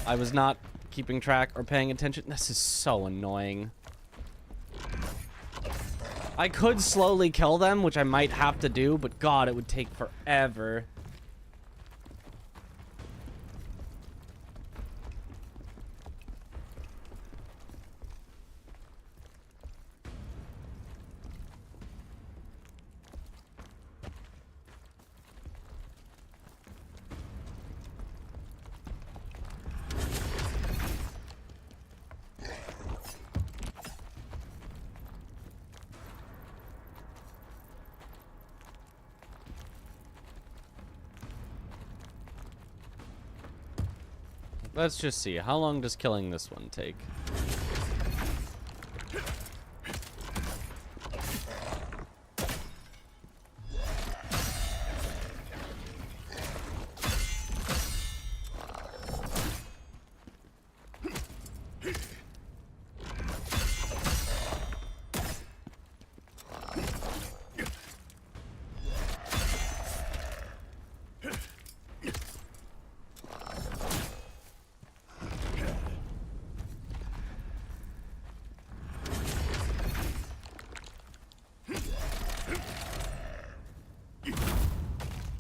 I was not keeping track or paying attention. This is so annoying. I could slowly kill them, which I might have to do, but God, it would take forever. Let's just see. How long does killing this one take?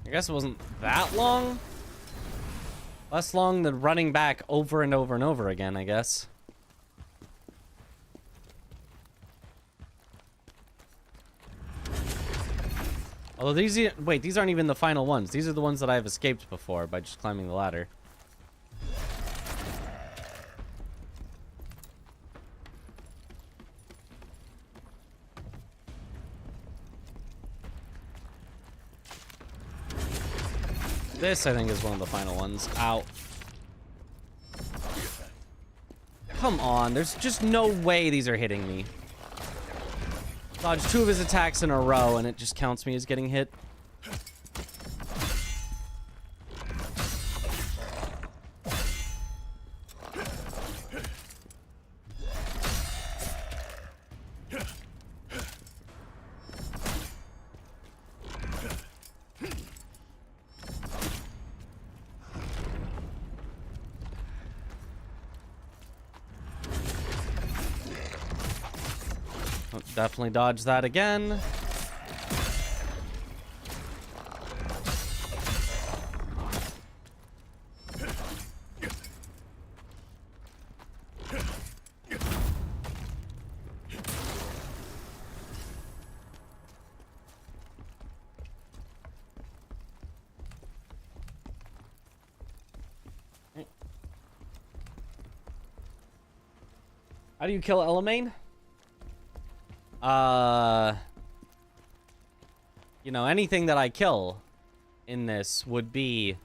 I guess it wasn't that long. Less long than running back over and over and over again, I guess. Although these aren't even the final ones. These are the ones that I've escaped before by just climbing the ladder. This, I think, is one of the final ones. Ow. Come on, there's just no way these are hitting me. Dodge 2 of his attacks in a row, and it just counts me as getting hit. Definitely dodge that again. How do you kill Elamane? You know, anything that I kill in this would be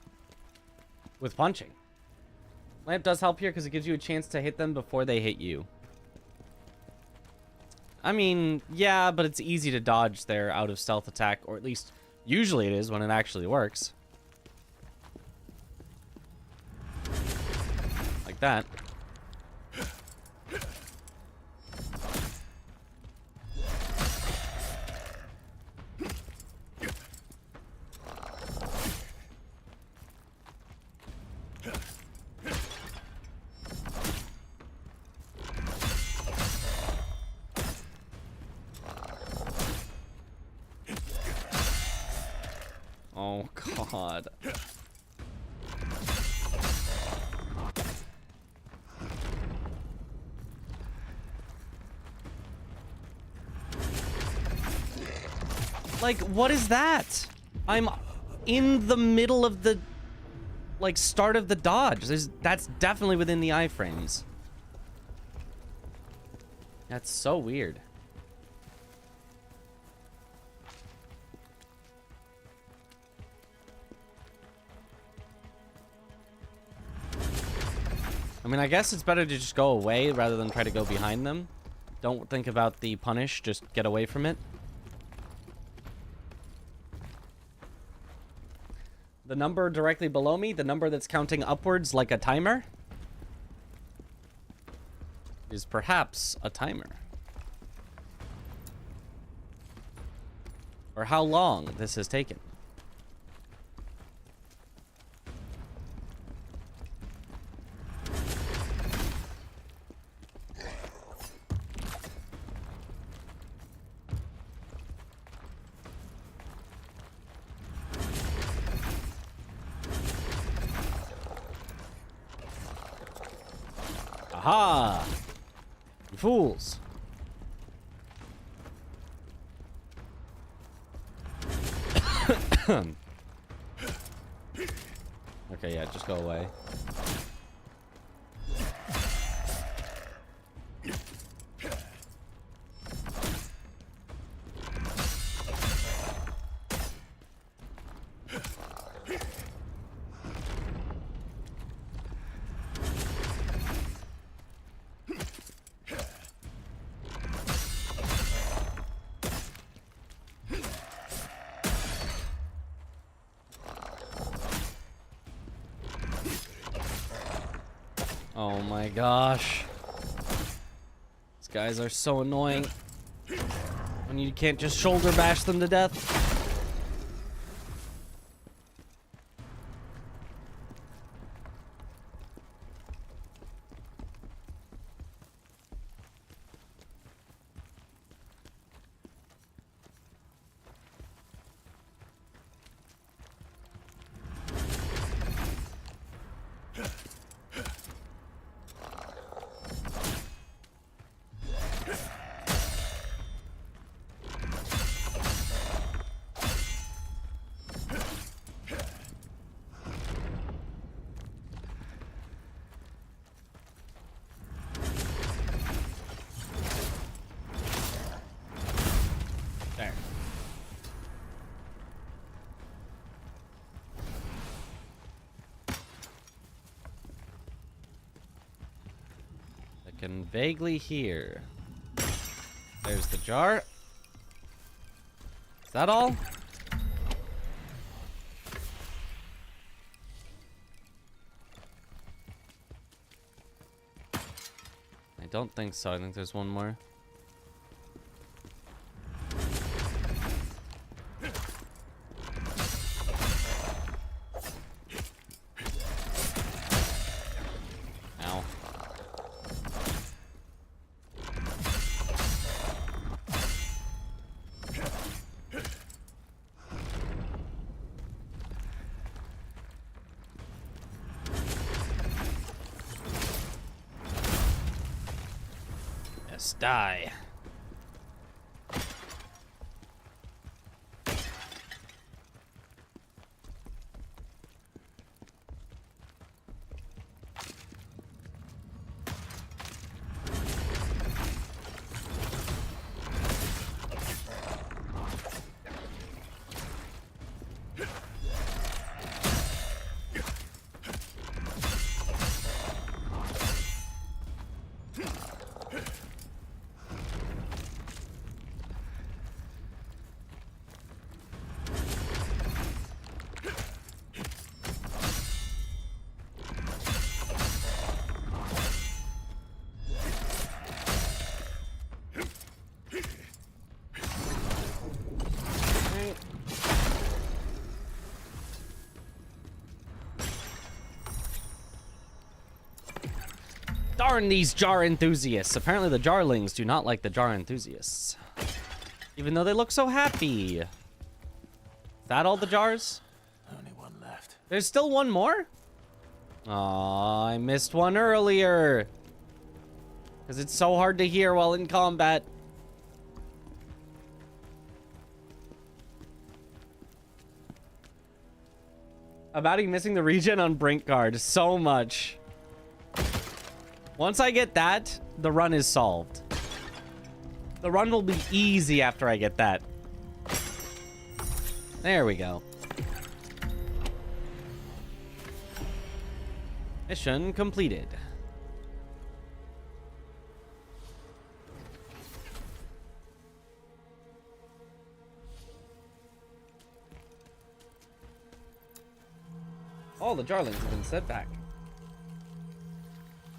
with punching. Lamp does help here because it gives you a chance to hit them before they hit you. I mean, yeah, but it's easy to dodge their out of stealth attack, or at least usually it is when it actually works. Like that. Oh, God. Like, what is that? I'm in the middle of the, like, start of the dodge. That's definitely within the iframes. That's so weird. I mean, I guess it's better to just go away rather than try to go behind them. Don't think about the punish, just get away from it. The number directly below me, the number that's counting upwards like a timer, is perhaps a timer. Or how long this has taken. Aha! You fools! Okay, yeah, just go away. Oh my gosh. These guys are so annoying. When you can't just shoulder bash them to death. There. I can vaguely hear. There's the jar. Is that all? I don't think so. I think there's one more. Ow. Yes, die. Darn these jar enthusiasts. Apparently the jarlings do not like the jar enthusiasts. Even though they look so happy. Is that all the jars? Only one left. There's still one more? Aw, I missed one earlier. Because it's so hard to hear while in combat. About missing the regen on Brink Guard so much. Once I get that, the run is solved. The run will be easy after I get that. There we go. Mission completed. All the jarlings have been set back.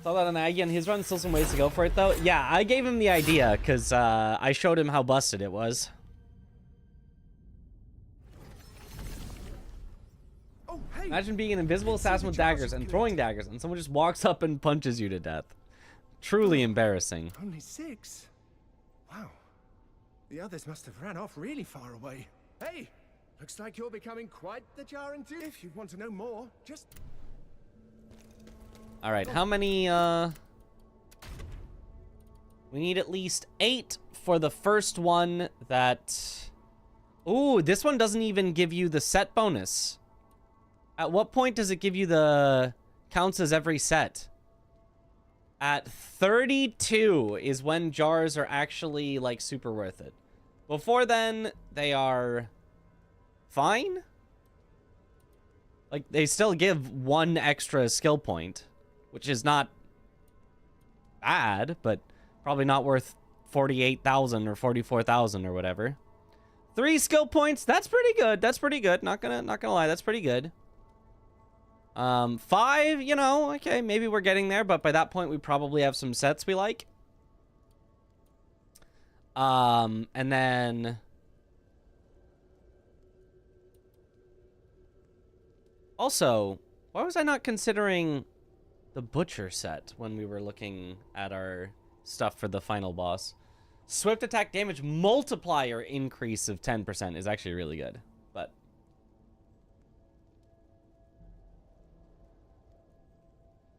Saw that on Aggie, and his run's still some ways to go for it, though. Yeah, I gave him the idea, because I showed him how busted it was. Oh, hey. Imagine being an invisible assassin with daggers and throwing daggers, and someone just walks up and punches you to death. Truly embarrassing. Only 6. Wow. The others must have ran off really far away. Hey, looks like you're becoming quite the jar enthusiast. If you want to know more, just... All right, how many, we need at least 8 for the first one that... Ooh, this one doesn't even give you the set bonus. At what point does it give you the... counts as every set? At 32 is when jars are actually, like, super worth it. Before then, they are... fine? Like, they still give 1 extra skill point. Which is not bad, but probably not worth 48,000 or 44,000 or whatever. 3 skill points, that's pretty good. That's pretty good. Not gonna lie, that's pretty good. 5, you know, okay, maybe we're getting there, but by that point we probably have some sets we like. And then also, why was I not considering the butcher set when we were looking at our stuff for the final boss? Swift attack damage multiplier increase of 10% is actually really good, but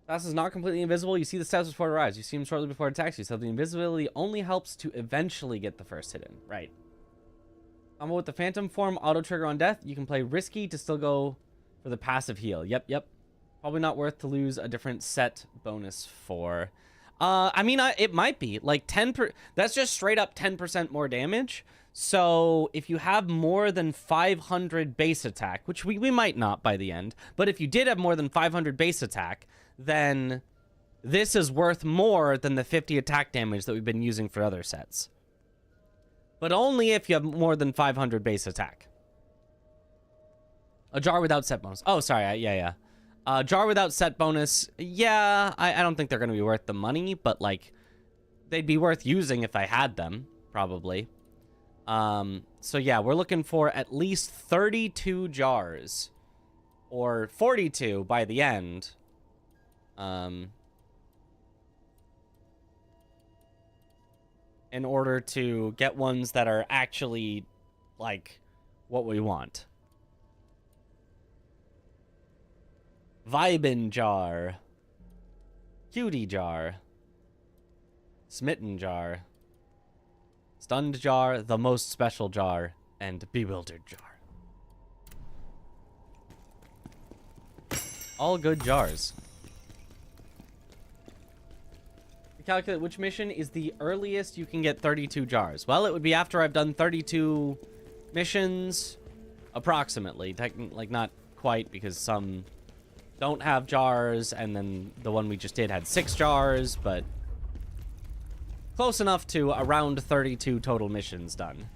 Task is not completely invisible. You see the stats before it arrives. You see him shortly before it attacks you, so the invisibility only helps to eventually get the first hit in. Right. Combo with the Phantom form, auto trigger on death. You can play risky to still go for the passive heal. Yep. Probably not worth to lose a different set bonus for. I mean, it might be like 10%. That's just straight up 10% more damage. So if you have more than 500 base attack, which we might not by the end, but if you did have more than 500 base attack, then this is worth more than the 50 attack damage that we've been using for other sets. But only if you have more than 500 base attack. A jar without set bonus. Oh, sorry. Yeah. Jar without set bonus. Yeah, I don't think they're going to be worth the money, but like they'd be worth using if I had them, probably. So yeah, we're looking for at least 32 jars or 42 by the end. In order to get ones that are actually like what we want. Vibin jar, cutie jar, smitten jar, stunned jar, the most special jar, and bewildered jar. All good jars. To calculate which mission is the earliest you can get 32 jars. Well, it would be after I've done 32 missions, approximately. Like not quite, because some don't have jars, and then the one we just did had 6 jars, but close enough to around 32 total missions done.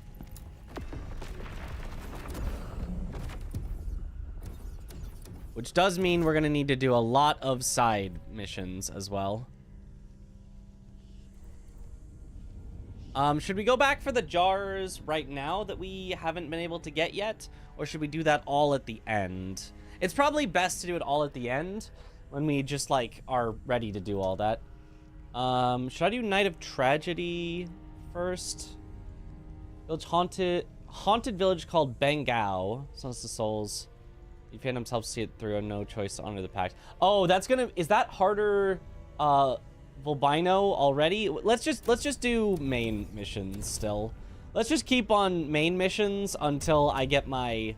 Which does mean we're going to need to do a lot of side missions as well. Should we go back for the jars right now that we haven't been able to get yet? Or should we do that all at the end? It's probably best to do it all at the end when we just, like, are ready to do all that. Should I do Night of Tragedy first? Village haunted village called Bangao. Sons the souls. The phantoms help see it through. No choice to honor the pact. Oh, that's gonna. Is that harder? Volbino already? Let's just do main missions still. Let's just keep on main missions until I get my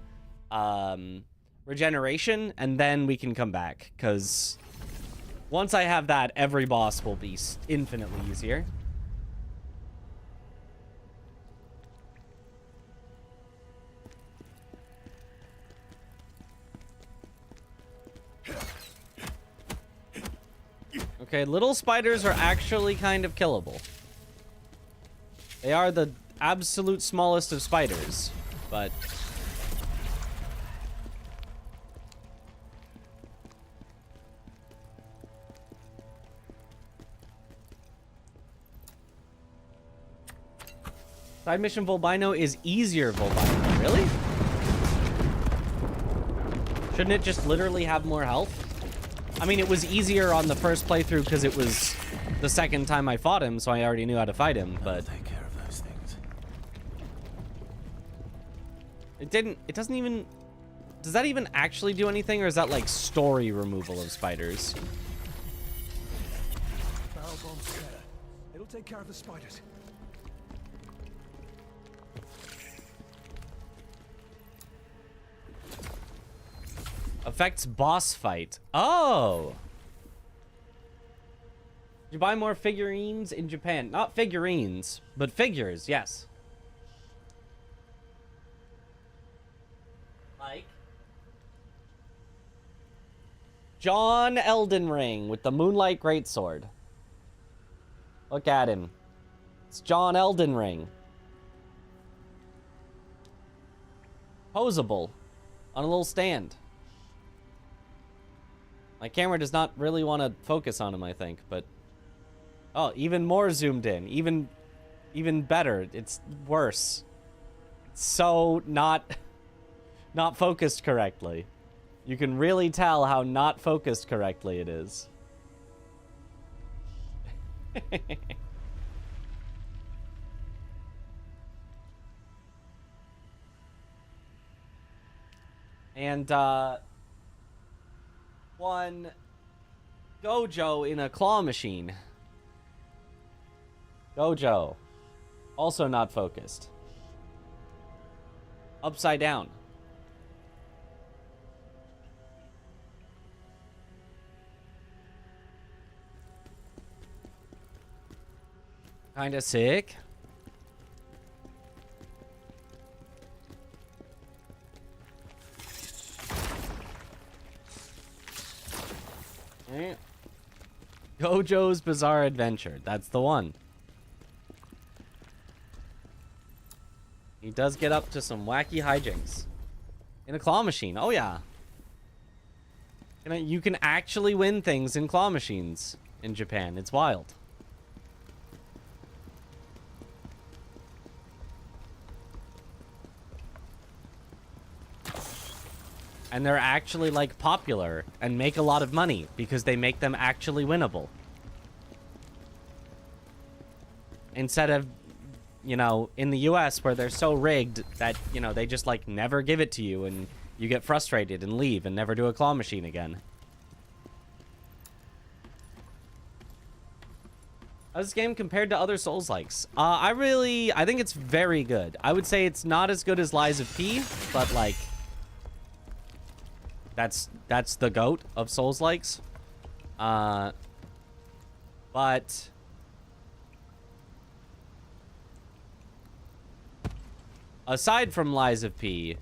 regeneration, and then we can come back. Cause once I have that, every boss will be infinitely easier. Okay, little spiders are actually kind of killable. They are the absolute smallest of spiders, but... Side mission Volbino is easier Volbino. Really? Shouldn't it just literally have more health? I mean, it was easier on the first playthrough because it was the second time I fought him, so I already knew how to fight him, but... Take care of those things. It doesn't even... Does that even actually do anything, or is that, like, story removal of spiders? Barrel bomb's better. It'll take care of the spiders. Affects boss fight. Oh! Did you buy more figurines in Japan? Not figurines, but figures, yes. Like? John Elden Ring with the Moonlight Greatsword. Look at him. It's John Elden Ring. Posable. On a little stand. My camera does not really want to focus on him, I think, but... Oh, even more zoomed in. Even better. It's worse. It's so not focused correctly. You can really tell how not focused correctly it is. And, one Gojo in a claw machine. Gojo. Also not focused. Upside down. Kinda sick. Gojo's Bizarre Adventure. That's the one. He does get up to some wacky hijinks. In a claw machine. Oh, yeah. You can actually win things in claw machines in Japan. It's wild. And they're actually, like, popular and make a lot of money because they make them actually winnable. Instead of, you know, in the US where they're so rigged that, you know, they just, like, never give it to you and you get frustrated and leave and never do a claw machine again. How's this game compared to other Souls-likes? I think it's very good. I would say it's not as good as Lies of P, but, like... That's the GOAT of Souls-likes. But aside from Lies of P,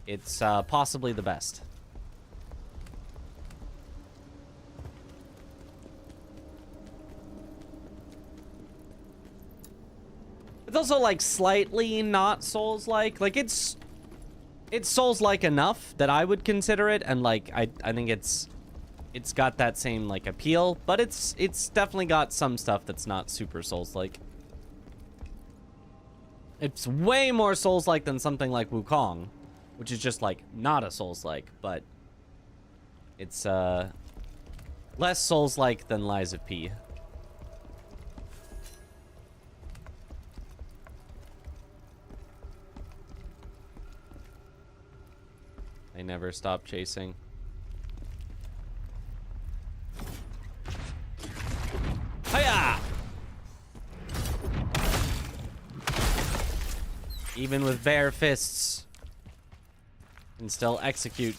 it's possibly the best. It's also like slightly not Souls-like. Like it's Souls-like enough that I would consider it, and like I think it's got that same like appeal, but it's definitely got some stuff that's not super Souls-like. It's way more Souls-like than something like Wukong, which is just like not a Souls-like, but it's less Souls-like than Lies of P. They never stop chasing. Hiya! Even with bare fists, can still execute.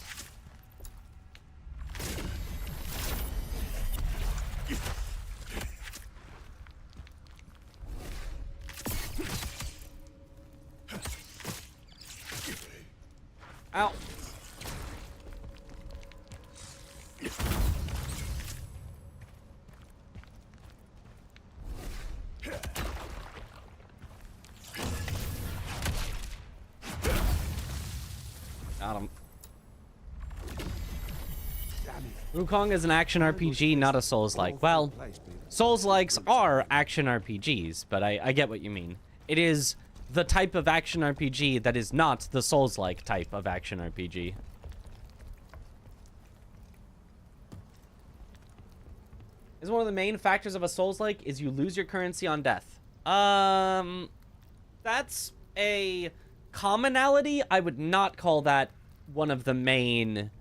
Ow. Got him. Wukong is an action RPG, not a Souls-like. Well, Souls-likes are action RPGs, but I get what you mean. It is the type of action RPG that is not the Souls-like type of action RPG. Is one of the main factors of a Souls-like is you lose your currency on death. That's a commonality. I would not call that one of the main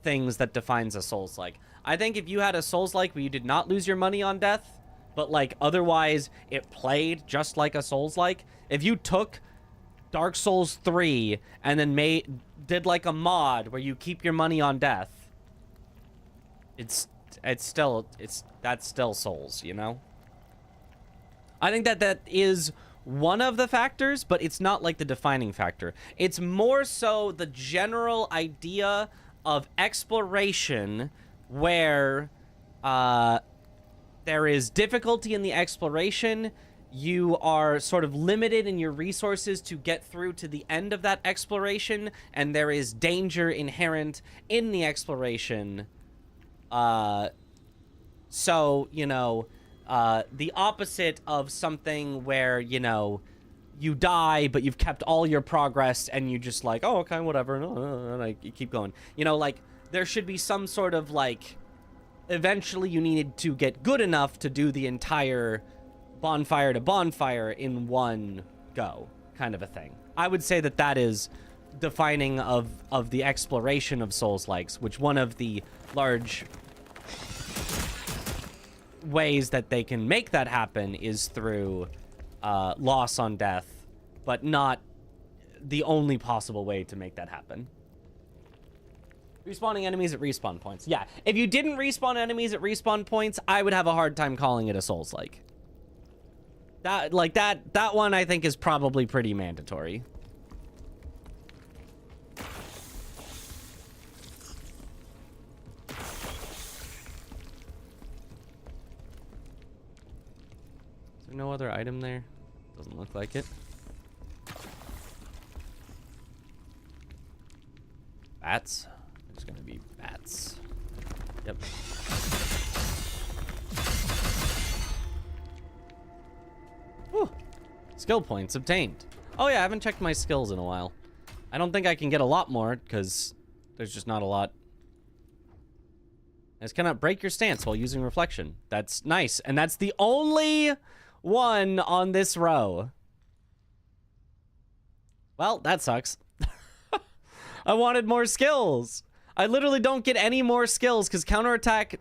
things that defines a Souls-like. I think if you had a Souls-like where you did not lose your money on death, but like otherwise it played just like a Souls-like, if you took Dark Souls 3 and then did like a mod where you keep your money on death, that's still Souls, you know? I think that is one of the factors, but it's not like the defining factor. It's more so the general idea of exploration where there is difficulty in the exploration. You are sort of limited in your resources to get through to the end of that exploration, and there is danger inherent in the exploration. So, you know, the opposite of something where, you know, you die, but you've kept all your progress and you just like, oh, okay, whatever, and like, you keep going. You know, like, there should be some sort of, like, eventually you needed to get good enough to do the entire bonfire to bonfire in one go, kind of a thing. I would say that that is defining of the exploration of Souls-likes, which one of the large ways that they can make that happen is through loss on death, but not the only possible way to make that happen. Respawning enemies at respawn points. Yeah, if you didn't respawn enemies at respawn points, I would have a hard time calling it a Souls-like. That one I think is probably pretty mandatory. Is there no other item there? Doesn't look like it. Bats? There's gonna be bats. Yep. Whew. Skill points obtained. Oh yeah, I haven't checked my skills in a while. I don't think I can get a lot more because there's just not a lot. This cannot break your stance while using reflection. That's nice. And that's the only one on this row. Well, that sucks. I wanted more skills. I literally don't get any more skills because counterattack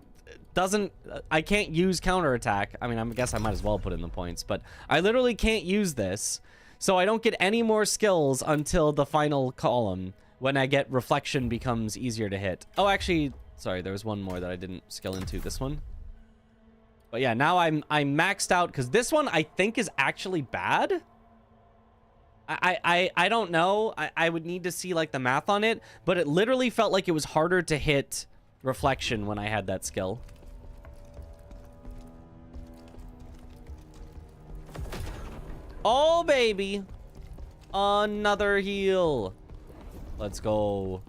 doesn't... I can't use counterattack. I mean, I guess I might as well put in the points, but I literally can't use this. So I don't get any more skills until the final column when I get reflection becomes easier to hit. Oh, actually, sorry, there was one more that I didn't skill into, this one. But yeah, now I'm maxed out because this one I think is actually bad. I don't know. I would need to see like the math on it, but it literally felt like it was harder to hit reflection when I had that skill. Oh baby, another heal. Let's go.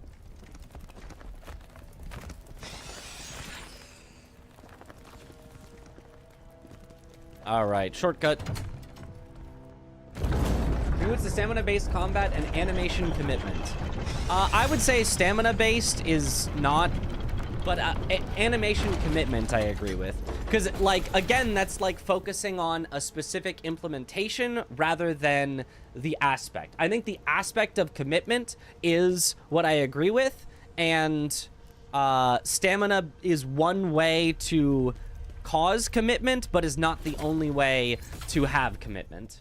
All right, shortcut. It's the stamina-based combat and animation commitment. I would say stamina-based is not, but animation commitment I agree with. Because, like, again, that's like focusing on a specific implementation rather than the aspect. I think the aspect of commitment is what I agree with, and stamina is one way to cause commitment, but is not the only way to have commitment.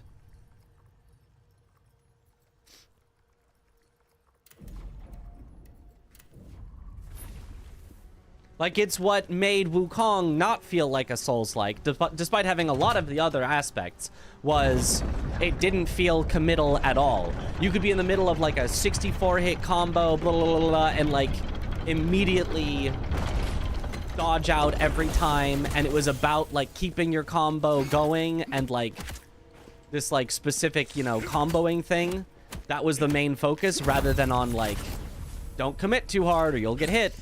Like, it's what made Wukong not feel like a Souls-like, despite having a lot of the other aspects, was it didn't feel committal at all. You could be in the middle of, like, a 64-hit combo, blah, blah, blah, blah, and, like, immediately dodge out every time, and it was about, like, keeping your combo going, and, like, this, like, specific, you know, comboing thing. That was the main focus, rather than on, like, don't commit too hard or you'll get hit.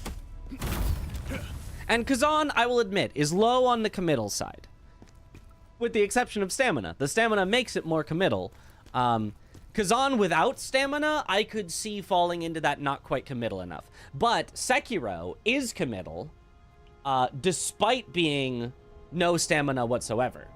And Khazan, I will admit, is low on the committal side. With the exception of stamina. The stamina makes it more committal. Khazan without stamina, I could see falling into that not quite committal enough. But Sekiro is committal, despite being no stamina whatsoever.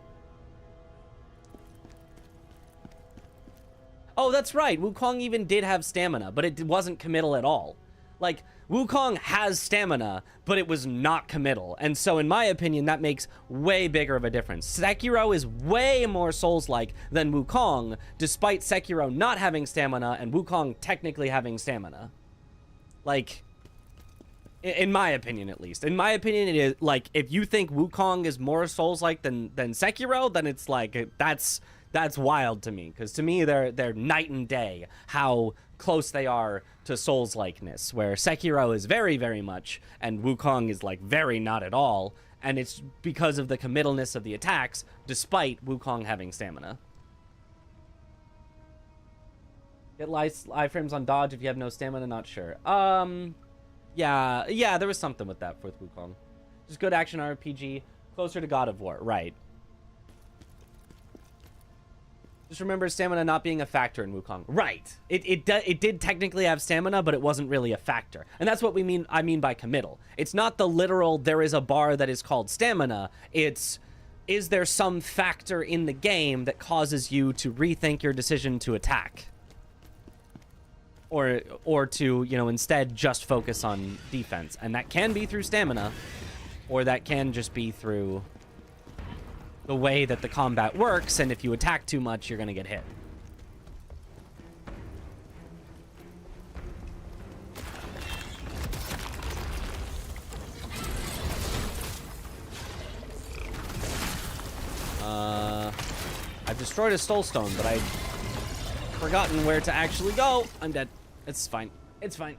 Oh, that's right. Wukong even did have stamina, but it wasn't committal at all. Like, Wukong has stamina, but it was not committal. And so, in my opinion, that makes way bigger of a difference. Sekiro is way more Souls-like than Wukong, despite Sekiro not having stamina and Wukong technically having stamina. Like, in my opinion, at least. In my opinion, it is, like, if you think Wukong is more Souls-like than Sekiro, then it's, like, that's wild to me. Because to me, they're night and day, how close they are to Souls-likeness, where Sekiro is very, very much, and Wukong is, like, very not at all, and it's because of the committalness of the attacks, despite Wukong having stamina. Get live frames on dodge if you have no stamina, not sure. Yeah, there was something with that with Wukong. Just good action RPG, closer to God of War, right. Just remember stamina not being a factor in Wukong. Right. It did technically have stamina, but it wasn't really a factor. And that's what I mean by committal. It's not the literal, there is a bar that is called stamina. It's, is there some factor in the game that causes you to rethink your decision to attack? Or to, you know, instead just focus on defense. And that can be through stamina, or that can just be through the way that the combat works, and if you attack too much, you're gonna get hit. I've destroyed a soul stone, but I've forgotten where to actually go. I'm dead. It's fine. It's fine.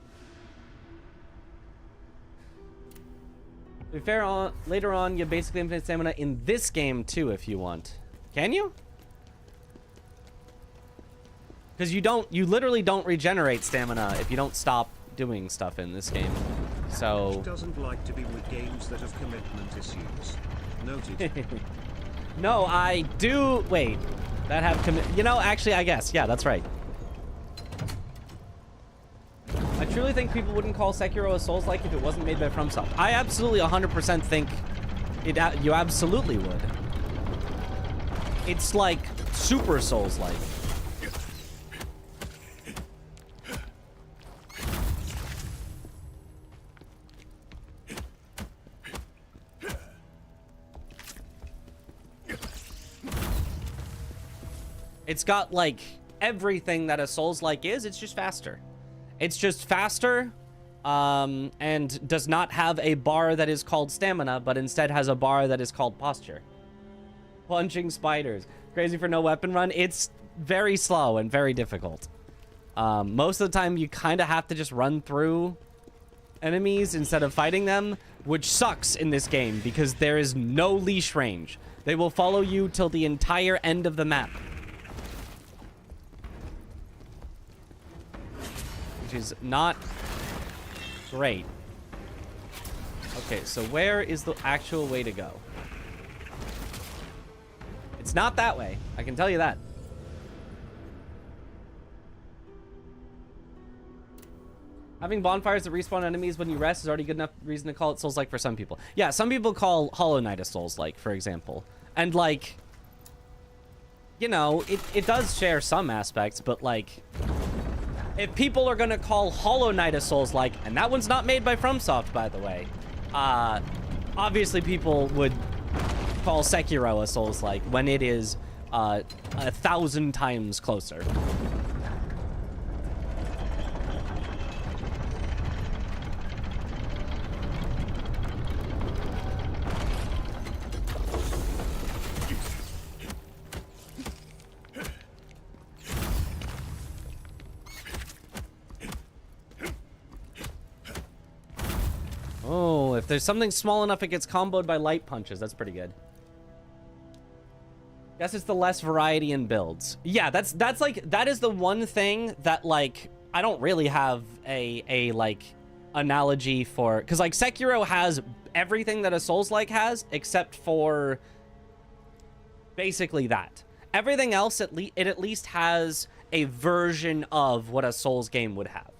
To be fair, later on, you have basically infinite stamina in this game, too, if you want. Can you? Because you literally don't regenerate stamina if you don't stop doing stuff in this game. So... doesn't like to be with games that have commitment issues. Noted. No, I do... Wait. That have commit... You know, actually, I guess. Yeah, that's right. I truly think people wouldn't call Sekiro a Souls-like if it wasn't made by FromSoft. I absolutely 100% think you absolutely would. It's like super Souls-like. It's got like everything that a Souls-like is, it's just faster. It's just faster, and does not have a bar that is called stamina, but instead has a bar that is called posture. Punching spiders. Crazy for no weapon run. It's very slow and very difficult. Most of the time, you kind of have to just run through enemies instead of fighting them, which sucks in this game because there is no leash range. They will follow you till the entire end of the map. Which is not great. Okay, so where is the actual way to go? It's not that way. I can tell you that. Having bonfires that respawn enemies when you rest is already good enough reason to call it Souls-like for some people. Yeah, some people call Hollow Knight a Souls-like, for example. And, like, you know, it does share some aspects, but, like, if people are gonna call Hollow Knight a Souls-like, and that one's not made by FromSoft, by the way, obviously people would call Sekiro a Souls-like when it is 1,000 times closer. Oh, if there's something small enough it gets comboed by light punches, that's pretty good. Guess it's the less variety in builds. Yeah, that's like, that is the one thing that, like, I don't really have a like analogy for, because like Sekiro has everything that a Souls-like has except for basically that. Everything else, it at least has a version of what a Souls game would have.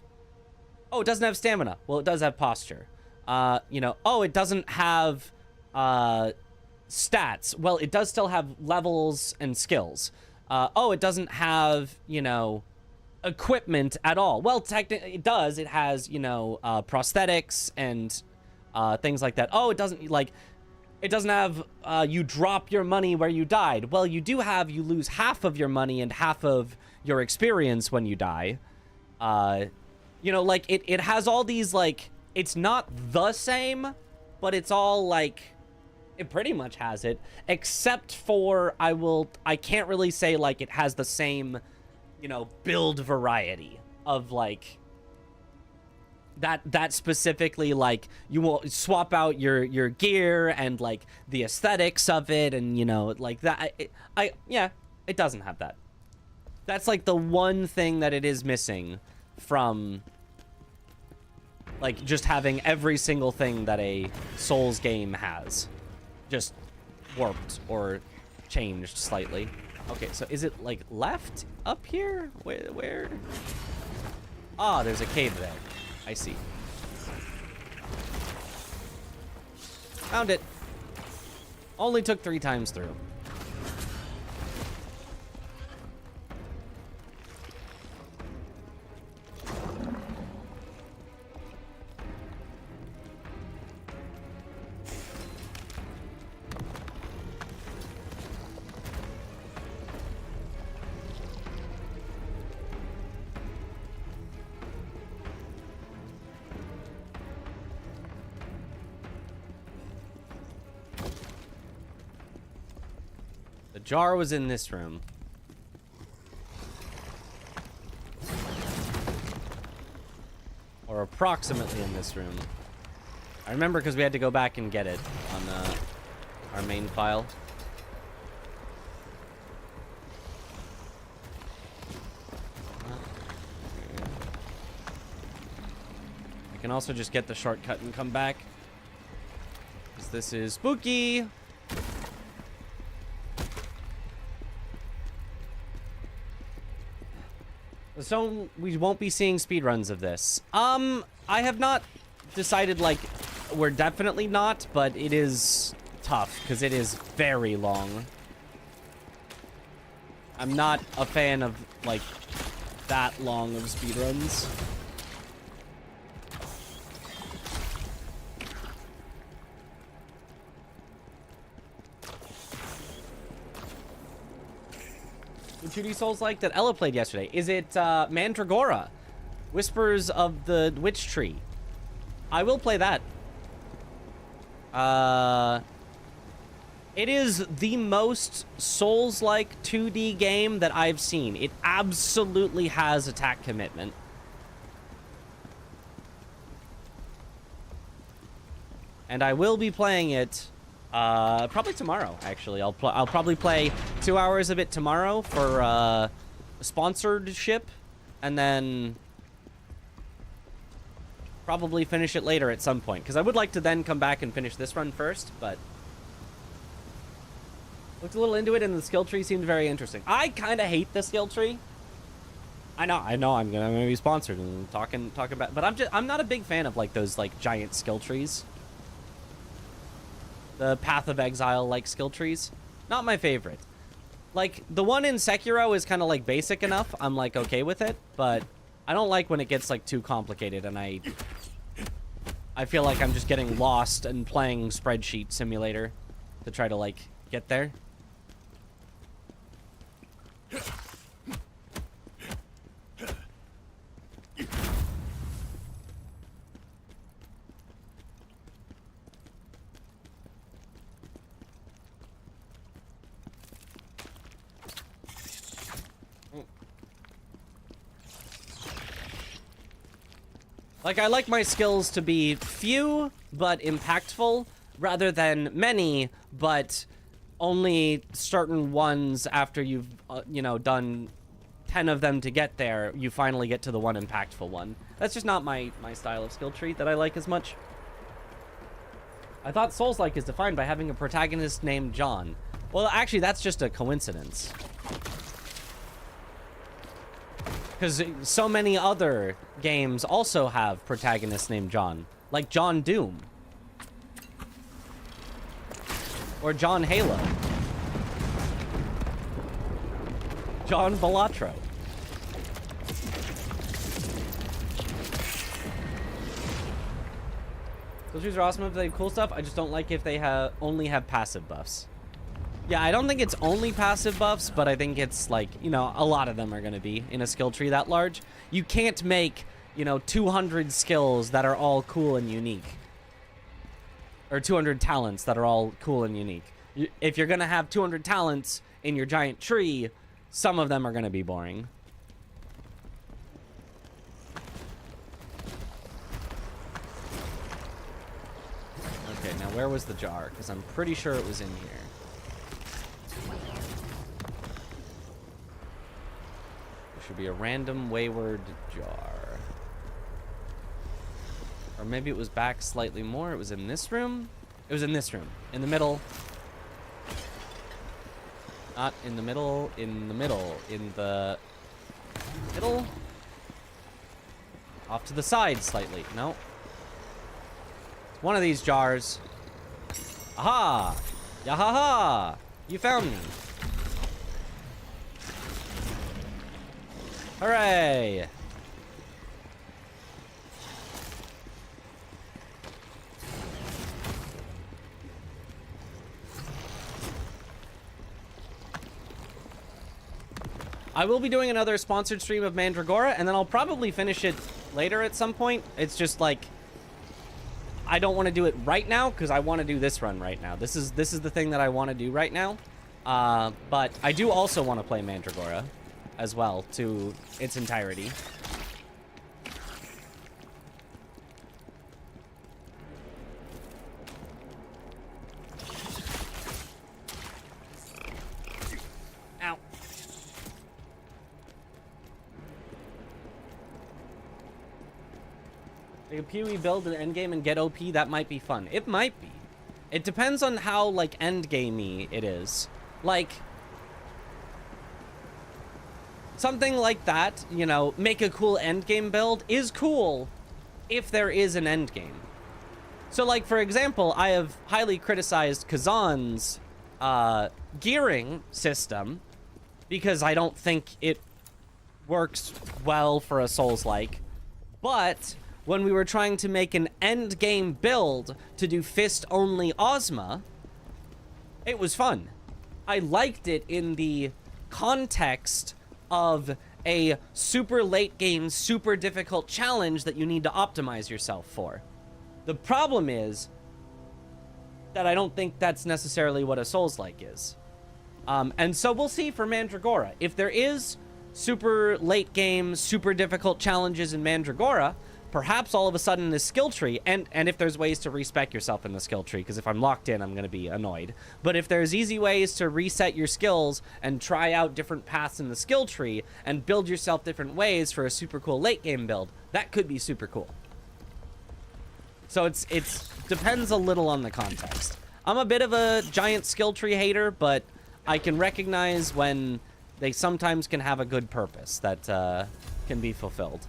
Oh, it doesn't have stamina. Well, it does have posture. You know, oh, it doesn't have stats. Well, it does still have levels and skills. Oh, it doesn't have, you know, equipment at all. Well, technically it does. It has, you know, prosthetics and things like that. Oh, it doesn't, like, it doesn't have you drop your money where you died. Well, you do have, you lose half of your money and half of your experience when you die. You know, like, it has all these, like, it's not the same, but it's all, like, it pretty much has it, except for I can't really say, like, it has the same, you know, build variety of, like, that specifically, like, you will swap out your gear and, like, the aesthetics of it, and, you know, like, that, yeah, it doesn't have that. That's, like, the one thing that it is missing from, like, just having every single thing that a Souls game has. Just warped or changed slightly. Okay, so is it, like, left up here? Where? Ah, there's a cave there. I see. Found it. Only took 3 times through. The jar was in this room. Or approximately in this room. I remember because we had to go back and get it on our main file. I can also just get the shortcut and come back. Because this is spooky. So we won't be seeing speedruns of this. I have not decided, like, we're definitely not, but it is tough because it is very long. I'm not a fan of, like, that long of speedruns. The 2D Souls-like that Ella played yesterday. Is it Mandragora? Whispers of the Witch Tree. I will play that. It is the most Souls-like 2D game that I've seen. It absolutely has attack commitment. And I will be playing it probably tomorrow, actually. I'll probably play 2 hours of it tomorrow for a sponsorship, and then probably finish it later at some point, because I would like to then come back and finish this run first, but looked a little into it, and the skill tree seemed very interesting. I kind of hate the skill tree. I know I'm gonna be sponsored and talking about, but I'm not a big fan of, like, those, like, giant skill trees. The Path of Exile, like, skill trees. Not my favorite. Like, the one in Sekiro is kind of, like, basic enough. I'm, like, okay with it. But I don't like when it gets like too complicated and I feel like I'm just getting lost and playing spreadsheet simulator to try to like get there. Like, I like my skills to be few, but impactful, rather than many, but only certain ones after you've, you know, done 10 of them to get there, you finally get to the one impactful one. That's just not my style of skill tree that I like as much. I thought Souls-like is defined by having a protagonist named John. Well, actually, that's just a coincidence. Because so many other games also have protagonists named John. Like John Doom. Or John Halo. John Balatro. Those trees are awesome if they have cool stuff. I just don't like if they only have passive buffs. Yeah, I don't think it's only passive buffs, but I think it's like, you know, a lot of them are going to be in a skill tree that large. You can't make, you know, 200 skills that are all cool and unique. Or 200 talents that are all cool and unique. If you're going to have 200 talents in your giant tree, some of them are going to be boring. Okay, now where was the jar? Because I'm pretty sure it was in here. Should be a random wayward jar. Or maybe it was back slightly more. It was in this room? It was in this room. In the middle. Not in the middle. In the middle. In the middle? Off to the side slightly. No. It's one of these jars. Aha! Yahaha! You found me. Hooray! I will be doing another sponsored stream of Mandragora, and then I'll probably finish it later at some point. It's just like, I don't want to do it right now because I want to do this run right now. This is the thing that I want to do right now. But I do also want to play Mandragora as well to its entirety. Ow. Like a PoE build an endgame and get OP, that might be fun. It might be. It depends on how, like, endgamey it is. Like, something like that, you know, make a cool endgame build is cool if there is an endgame. So, like, for example, I have highly criticized Khazan's gearing system because I don't think it works well for a Souls-like. But when we were trying to make an endgame build to do fist-only Ozma, it was fun. I liked it in the context of a super late game, super difficult challenge that you need to optimize yourself for. The problem is that I don't think that's necessarily what a Souls-like is. And so we'll see for Mandragora. If there is super late game, super difficult challenges in Mandragora, perhaps all of a sudden this skill tree, and if there's ways to respec yourself in the skill tree, because if I'm locked in, I'm going to be annoyed. But if there's easy ways to reset your skills and try out different paths in the skill tree and build yourself different ways for a super cool late game build, that could be super cool. So it's depends a little on the context. I'm a bit of a giant skill tree hater, but I can recognize when they sometimes can have a good purpose that can be fulfilled.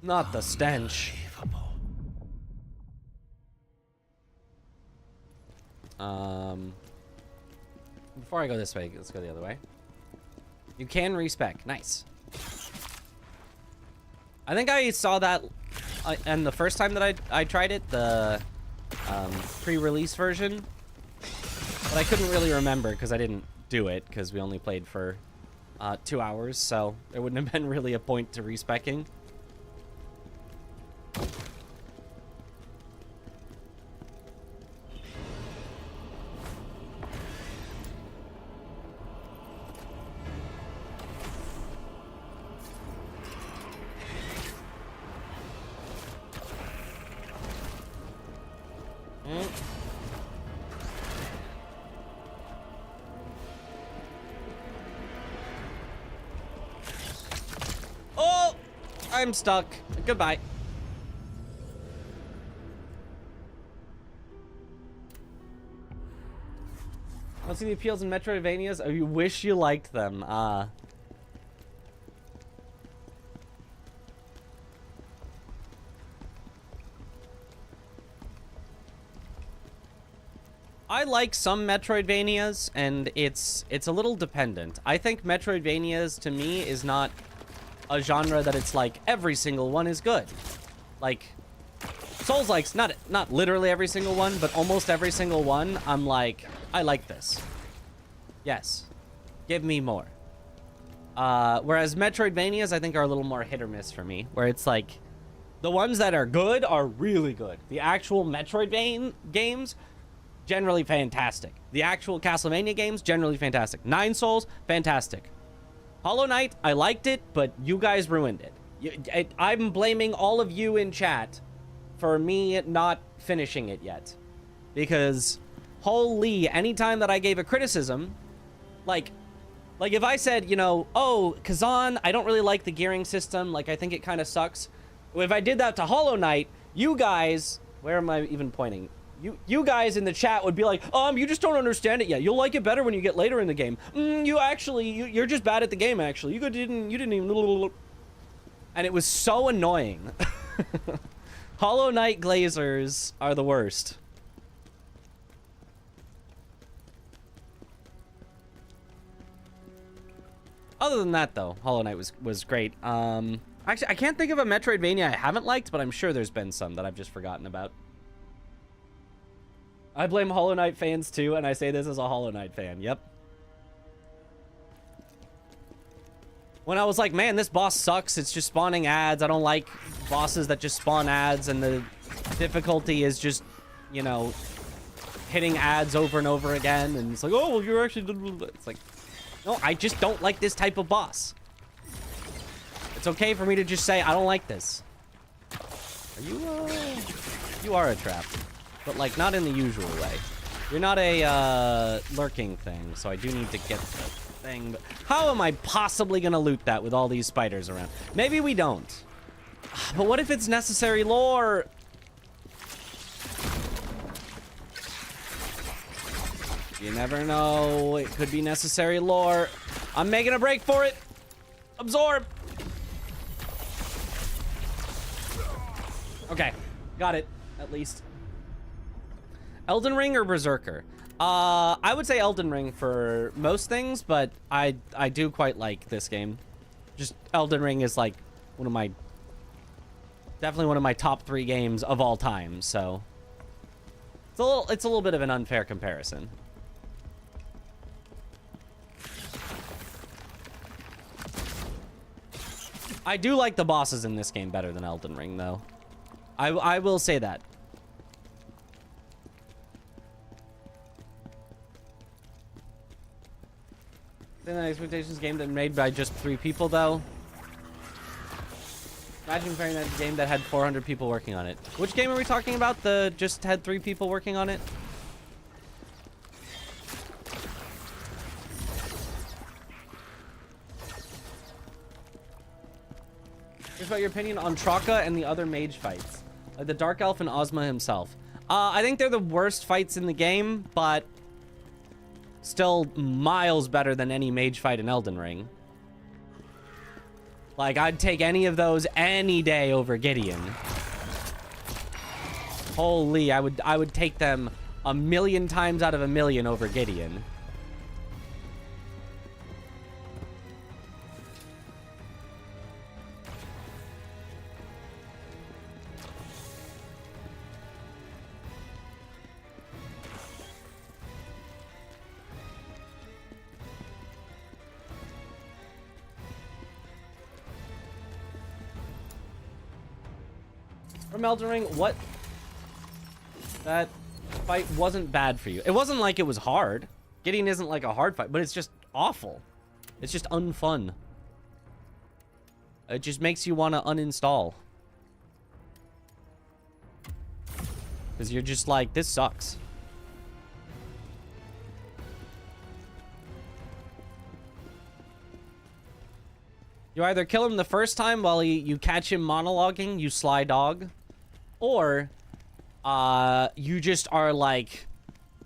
Not the stench. Before I go this way, let's go the other way. You can respec. Nice. I think I saw that and the first time that I tried it, the pre-release version, but I couldn't really remember because I didn't do it because we only played for 2 hours, so there wouldn't have been really a point to respecking. Oh, I'm stuck. Goodbye. Let's see the appeals in Metroidvanias. Oh, you wish you liked them. I like some Metroidvanias, and it's a little dependent. I think Metroidvanias, to me, is not a genre that it's like every single one is good. Like Souls-like's not literally every single one, but almost every single one, I'm like, I like this. Yes. Give me more. Whereas Metroidvanias, I think, are a little more hit or miss for me, where it's like the ones that are good are really good. The actual Metroidvania games, generally fantastic. The actual Castlevania games, generally fantastic. Nine Souls, fantastic. Hollow Knight, I liked it, but you guys ruined it. I'm blaming all of you in chat for me not finishing it yet. Because, holy, anytime that I gave a criticism, like if I said, you know, oh, Khazan, I don't really like the gearing system, like, I think it kind of sucks. If I did that to Hollow Knight, you guys, where am I even pointing? You guys in the chat would be like, you just don't understand it yet. You'll like it better when you get later in the game. You're just bad at the game, actually. You didn't even... And it was so annoying. Hollow Knight glazers are the worst. Other than that, though, Hollow Knight was great. Actually, I can't think of a Metroidvania I haven't liked, but I'm sure there's been some that I've just forgotten about. I blame Hollow Knight fans too, and I say this as a Hollow Knight fan. Yep. When I was like, man, this boss sucks. It's just spawning ads. I don't like bosses that just spawn ads, and the difficulty is just, you know, hitting ads over and over again. And it's like, oh, well, you're actually... It's like, no, I just don't like this type of boss. It's okay for me to just say, I don't like this. Are you, You are a trap. But, like, not in the usual way. You're not a, lurking thing, so I do need to get the thing. But how am I possibly gonna loot that with all these spiders around? Maybe we don't. But what if it's necessary lore? You never know. It could be necessary lore. I'm making a break for it. Absorb. Okay. Got it. At least. Elden Ring or Berserker? I would say Elden Ring for most things, but I do quite like this game. Just Elden Ring is like definitely one of my top 3 games of all time, so it's a little bit of an unfair comparison. I do like the bosses in this game better than Elden Ring, though. I will say that. In the Expectations game that made by just 3 people, though. Imagine comparing that game that had 400 people working on it. Which game are we talking about? The just had 3 people working on it? Here's about your opinion on Traka and the other mage fights. Like the Dark Elf and Ozma himself. I think they're the worst fights in the game, but still miles better than any mage fight in Elden Ring. Like, I'd take any of those any day over Gideon. Holy, I would take them 1,000,000 times out of 1,000,000 over Gideon. From Elden Ring, what? That fight wasn't bad for you. It wasn't like it was hard. Gideon isn't like a hard fight, but it's just awful. It's just unfun. It just makes you want to uninstall. Because you're just like, this sucks. You either kill him the first time while you catch him monologuing, you sly dog, or you just are like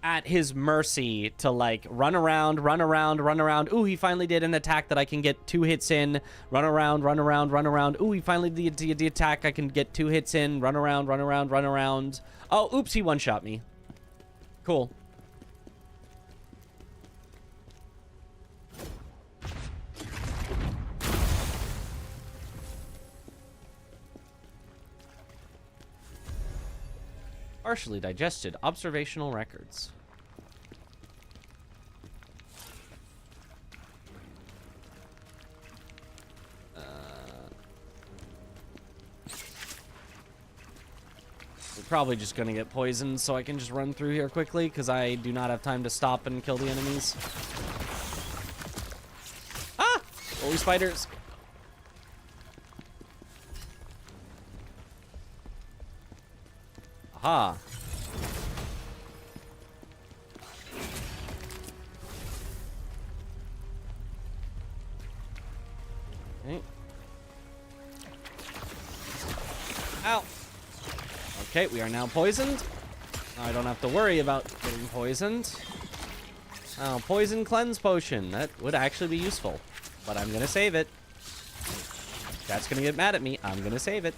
at his mercy to like run around. Ooh, he finally did an attack that I can get 2 hits in. Run around. Ooh, he finally did the attack I can get 2 hits in. Run around. Oh, oops, he one-shot me. Cool. Partially digested observational records. We're probably just gonna get poisoned, so I can just run through here quickly, because I do not have time to stop and kill the enemies. Ah! Holy spiders! Aha. Okay. Ow. Okay, we are now poisoned. I don't have to worry about getting poisoned. Oh, poison cleanse potion. That would actually be useful. But I'm gonna save it. That's gonna get mad at me. I'm gonna save it.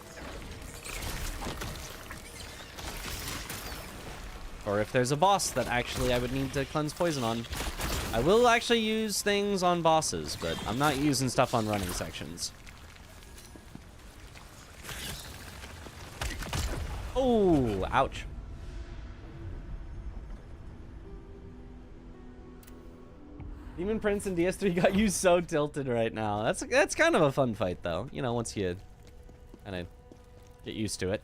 Or if there's a boss that actually I would need to cleanse poison on. I will actually use things on bosses, but I'm not using stuff on running sections. Oh, ouch. Demon Prince and DS3 got you so tilted right now. That's kind of a fun fight, though. You know, once you kind of get used to it.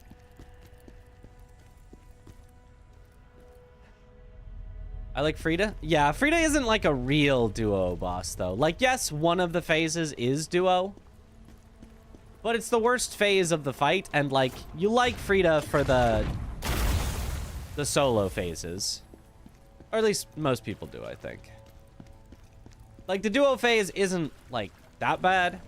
I like Frida. Yeah, Frida isn't like a real duo boss, though. Like, yes, one of the phases is duo. But it's the worst phase of the fight, and, like, you like Frida for the solo phases. Or at least most people do, I think. Like, the duo phase isn't, like, that bad.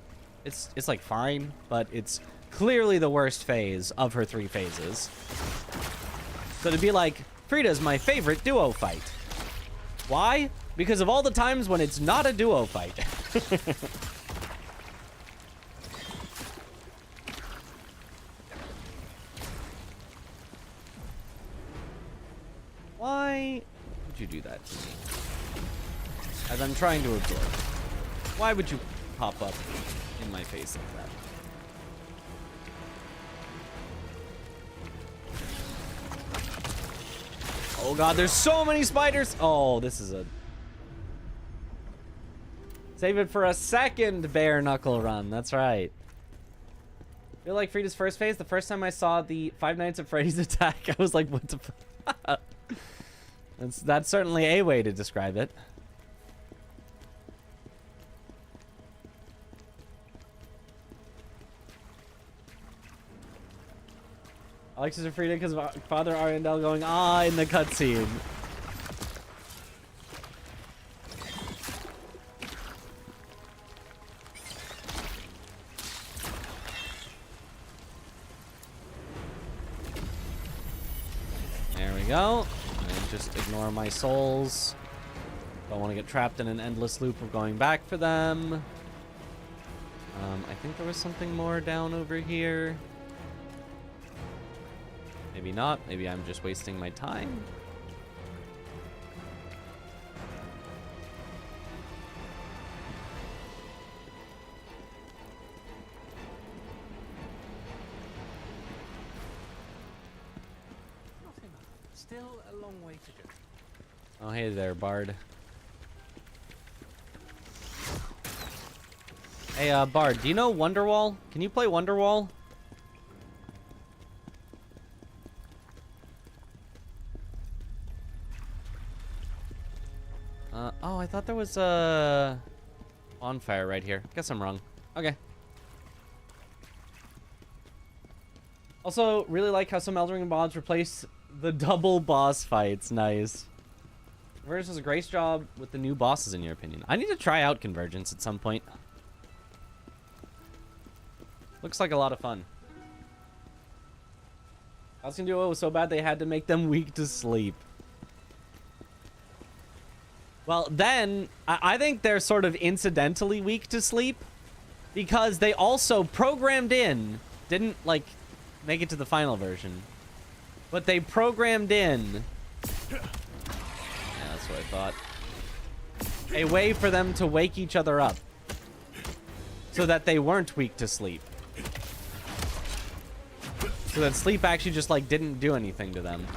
It's like, fine, but it's clearly the worst phase of her 3 phases. So to be like, Frida's my favorite duo fight. Why? Because of all the times when it's not a duo fight. Why would you do that to me? As I'm trying to absorb. Why would you pop up in my face like that? Oh god, there's so many spiders! Oh, this is a... Save it for a second bare knuckle run, that's right. I feel like Frida's first phase, the first time I saw the Five Nights at Freddy's attack, I was like, what the fuck? That's certainly a way to describe it. Alexis and Frida because of Father Ariandel going, ah, in the cutscene. There we go. And just ignore my souls. Don't want to get trapped in an endless loop of going back for them. I think there was something more down over here. Maybe not. Maybe I'm just wasting my time. Still a long way to go. Oh, hey there, Bard. Hey, Bard, do you know Wonderwall? Can you play Wonderwall? Oh, I thought there was a bonfire right here. Guess I'm wrong. Okay. Also, really like how some Elden Ring mods replace the double boss fights. Nice. Convergence does a great job with the new bosses, in your opinion. I need to try out Convergence at some point. Looks like a lot of fun. I was gonna do it was so bad they had to make them weak to sleep. Well, then, I think they're sort of incidentally weak to sleep because they also programmed in, didn't, like, make it to the final version, but they programmed in, yeah, that's what I thought, a way for them to wake each other up so that they weren't weak to sleep. So that sleep actually just, like, didn't do anything to them.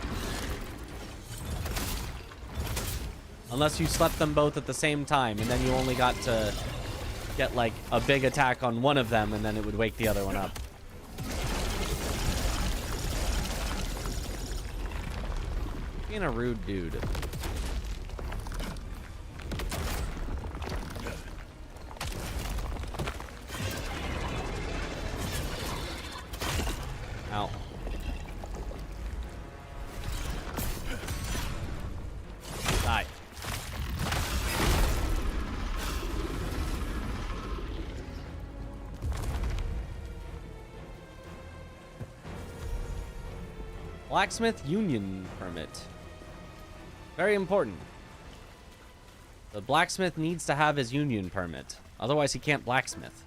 Unless you slept them both at the same time, and then you only got to get, like, a big attack on one of them, and then it would wake the other one up. Being a rude dude. Ow. Die. Blacksmith Union Permit. Very important. The blacksmith needs to have his union permit. Otherwise, he can't blacksmith.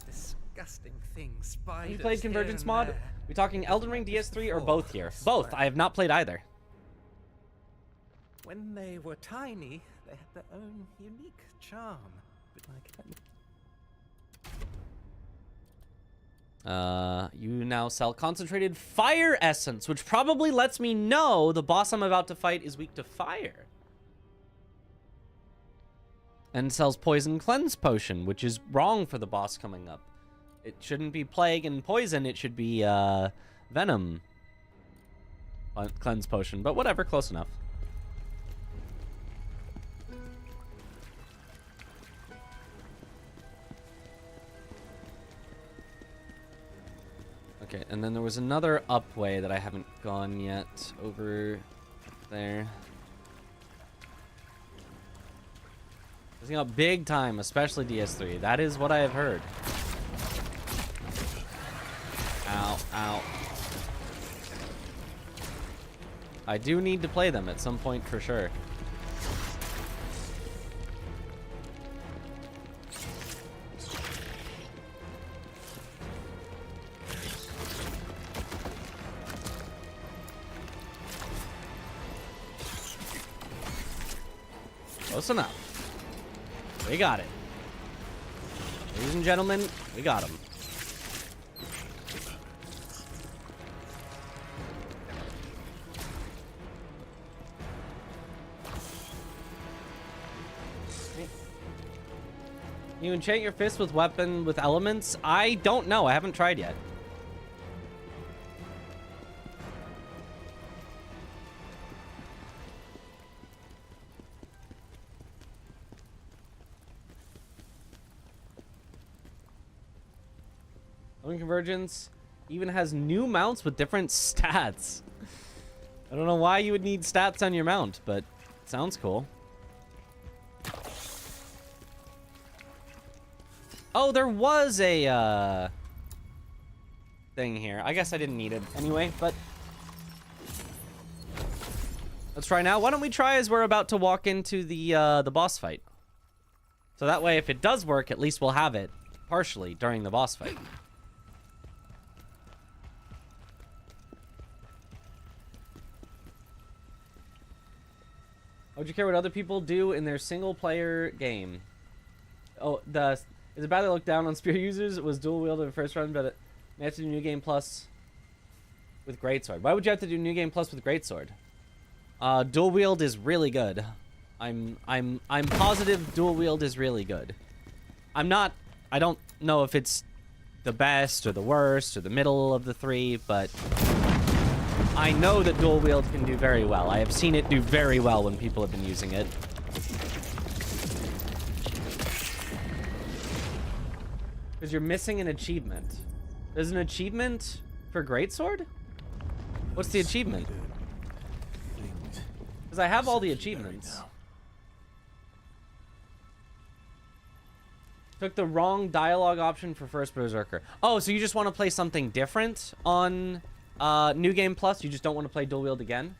Disgusting things. Spiders. Have you played Convergence mod? We talking Elden Ring, DS3, or both here? Both. I have not played either. When they were tiny, they had their own unique charm. But like, you now sell concentrated fire essence, which probably lets me know the boss I'm about to fight is weak to fire. And sells poison cleanse potion, which is wrong for the boss coming up. It shouldn't be plague and poison, it should be venom cleanse potion, but whatever, close enough. Okay, and then there was another up way that I haven't gone yet over there. Using up big time, especially DS3. That is what I have heard. Ow, ow. I do need to play them at some point for sure. Close enough. We got it. Ladies and gentlemen, we got him. You enchant your fist with weapon with elements? I don't know. I haven't tried yet. Convergence even has new mounts with different stats. I don't know why you would need stats on your mount, but it sounds cool. Oh, there was a thing here. I guess I didn't need it anyway, but let's try now. Why don't we try as we're about to walk into the boss fight? So that way, if it does work, at least we'll have it. partially during the boss fight. Would you care what other people do in their single-player game? Oh, is it bad to look down on spear users? It was dual wield in the first run, but you have to do New Game Plus with Greatsword. Why would you have to do New Game Plus with Greatsword? Dual wield is really good. I'm positive dual wield is really good. I don't know if it's the best or the worst or the middle of the three, but I know that dual wield can do very well. I have seen it do very well when people have been using it. Because you're missing an achievement. There's an achievement for Greatsword? What's the achievement? Because I have all the achievements. Took the wrong dialogue option for first Berserker. Oh, so you just want to play something different on New Game Plus? You just don't want to play dual wield again?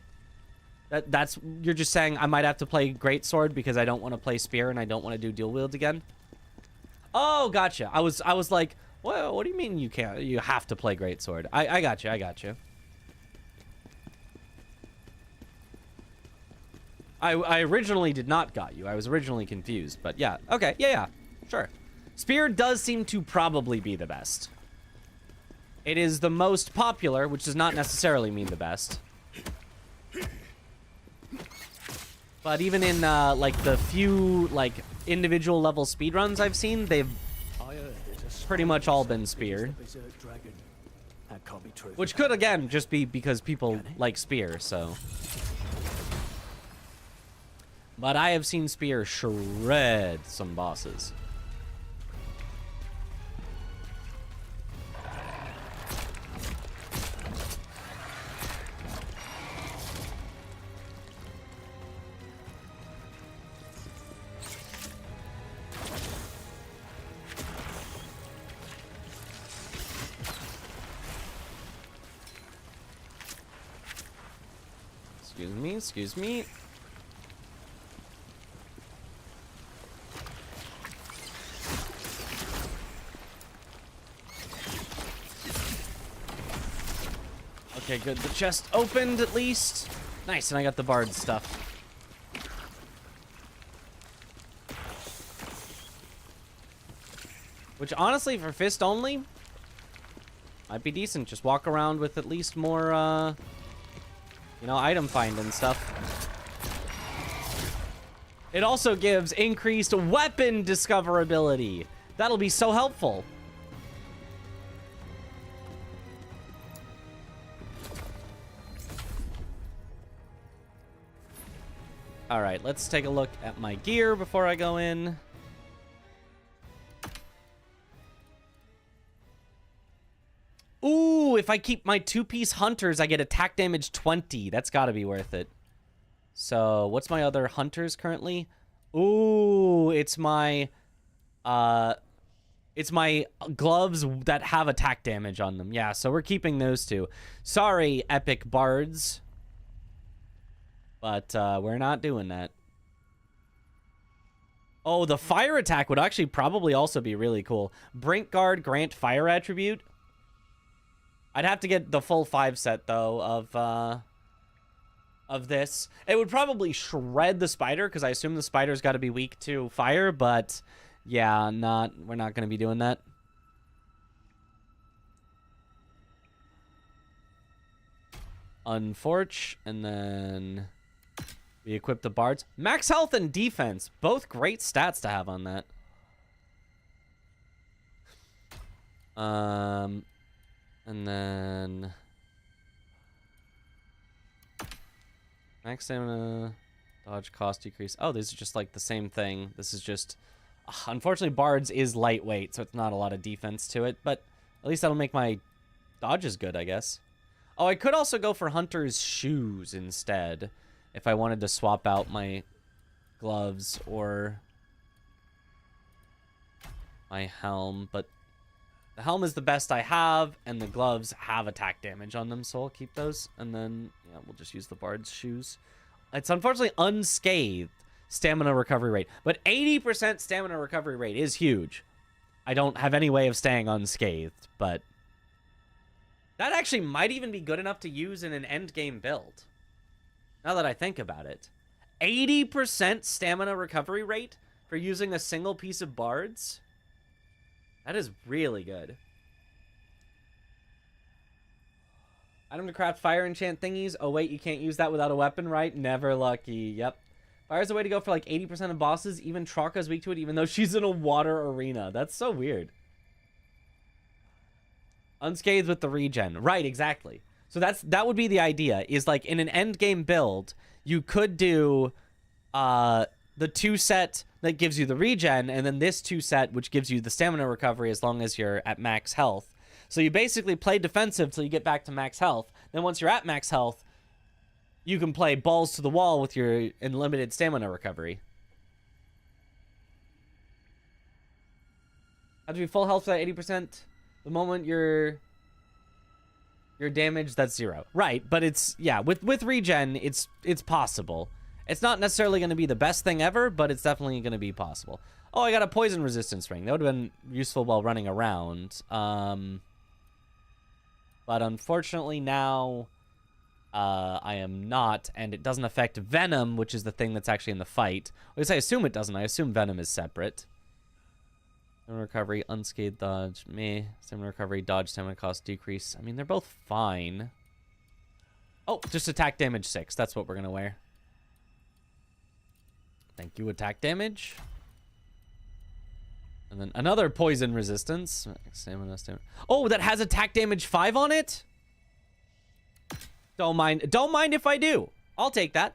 That's you're just saying I might have to play Greatsword because I don't want to play Spear and I don't want to do dual wield again? Oh, gotcha. I was like, well, what do you mean you can't? You have to play Greatsword. I got you. I got you. I originally did not got you. I was originally confused, but yeah. Okay, yeah, sure. Spear does seem to probably be the best. It is the most popular, which does not necessarily mean the best. But even in like the few like individual level speedruns I've seen, they've pretty much all been Spear. Which could again just be because people like Spear, so. But I have seen Spear shred some bosses. Excuse me. Okay, good. The chest opened at least. Nice, and I got the bard stuff. Which honestly, for fist only, might be decent. Just walk around with at least more, you know, item find and stuff. It also gives increased weapon discoverability. That'll be so helpful. All right, let's take a look at my gear before I go in. Ooh, if I keep my two-piece hunters, I get attack damage 20. That's got to be worth it. So, what's my other hunters currently? Ooh, it's my gloves that have attack damage on them. Yeah, so we're keeping those two. Sorry, epic bards. But we're not doing that. Oh, the fire attack would actually probably also be really cool. Brink Guard, grant fire attribute. I'd have to get the full 5 set though of this. It would probably shred the spider because I assume the spider's got to be weak to fire, but yeah, we're not going to be doing that. Unforge, and then we equip the bards. Max health and defense, both great stats to have on that. And then max stamina, dodge cost decrease. Oh, these are just like the same thing. This is just, unfortunately, bards is lightweight, so it's not a lot of defense to it. But at least that'll make my dodges good, I guess. Oh, I could also go for hunter's shoes instead if I wanted to swap out my gloves or my helm, but the helm is the best I have, and the gloves have attack damage on them, so I'll keep those. And then, yeah, we'll just use the bard's shoes. It's unfortunately unscathed stamina recovery rate, but 80% stamina recovery rate is huge. I don't have any way of staying unscathed, but that actually might even be good enough to use in an endgame build. Now that I think about it. 80% stamina recovery rate for using a single piece of bards? That is really good. Item to craft fire enchant thingies. Oh wait, you can't use that without a weapon, right? Never lucky. Yep. Fire's a way to go for like 80% of bosses. Even Traka's weak to it, even though she's in a water arena. That's so weird. Unscathed with the regen. Right, exactly. So that would be the idea, is like in an end game build, you could do the 2 set that gives you the regen, and then this 2 set which gives you the stamina recovery as long as you're at max health. So you basically play defensive till you get back to max health. Then once you're at max health, you can play balls to the wall with your unlimited stamina recovery. Have to be full health for that 80%. The moment you're damaged, that's 0. Right, but it's, yeah, with regen, it's possible. It's not necessarily going to be the best thing ever, but it's definitely going to be possible. Oh, I got a poison resistance ring. That would have been useful while running around. But unfortunately now, I am not, and it doesn't affect venom, which is the thing that's actually in the fight. At least I assume it doesn't. I assume venom is separate. Stamina recovery, unscathed dodge, meh. Stamina recovery, dodge, stamina cost decrease. I mean, they're both fine. Oh, just attack damage 6. That's what we're going to wear. Thank you, attack damage. And then another poison resistance. Stamina. Oh, that has attack damage 5 on it? Don't mind if I do. I'll take that.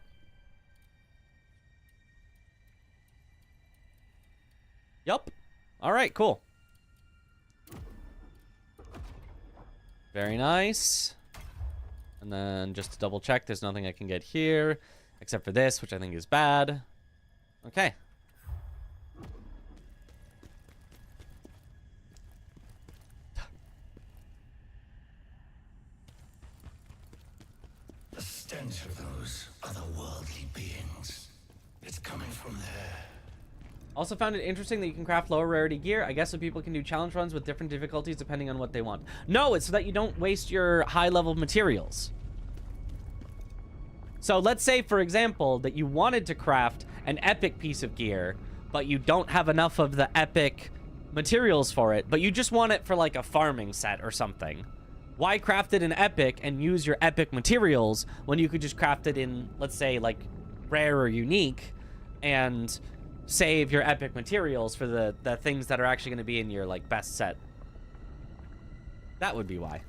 Yup. All right, cool. Very nice. And then just to double check, there's nothing I can get here except for this, which I think is bad. Okay. The stench of those otherworldly beings. It's coming from there. Also found it interesting that you can craft lower rarity gear. I guess so people can do challenge runs with different difficulties depending on what they want. No, it's so that you don't waste your high level materials. So let's say, for example, that you wanted to craft an epic piece of gear, but you don't have enough of the epic materials for it, but you just want it for like a farming set or something. Why craft it in epic and use your epic materials when you could just craft it in, let's say, like rare or unique, and save your epic materials for the things that are actually going to be in your like best set? That would be why.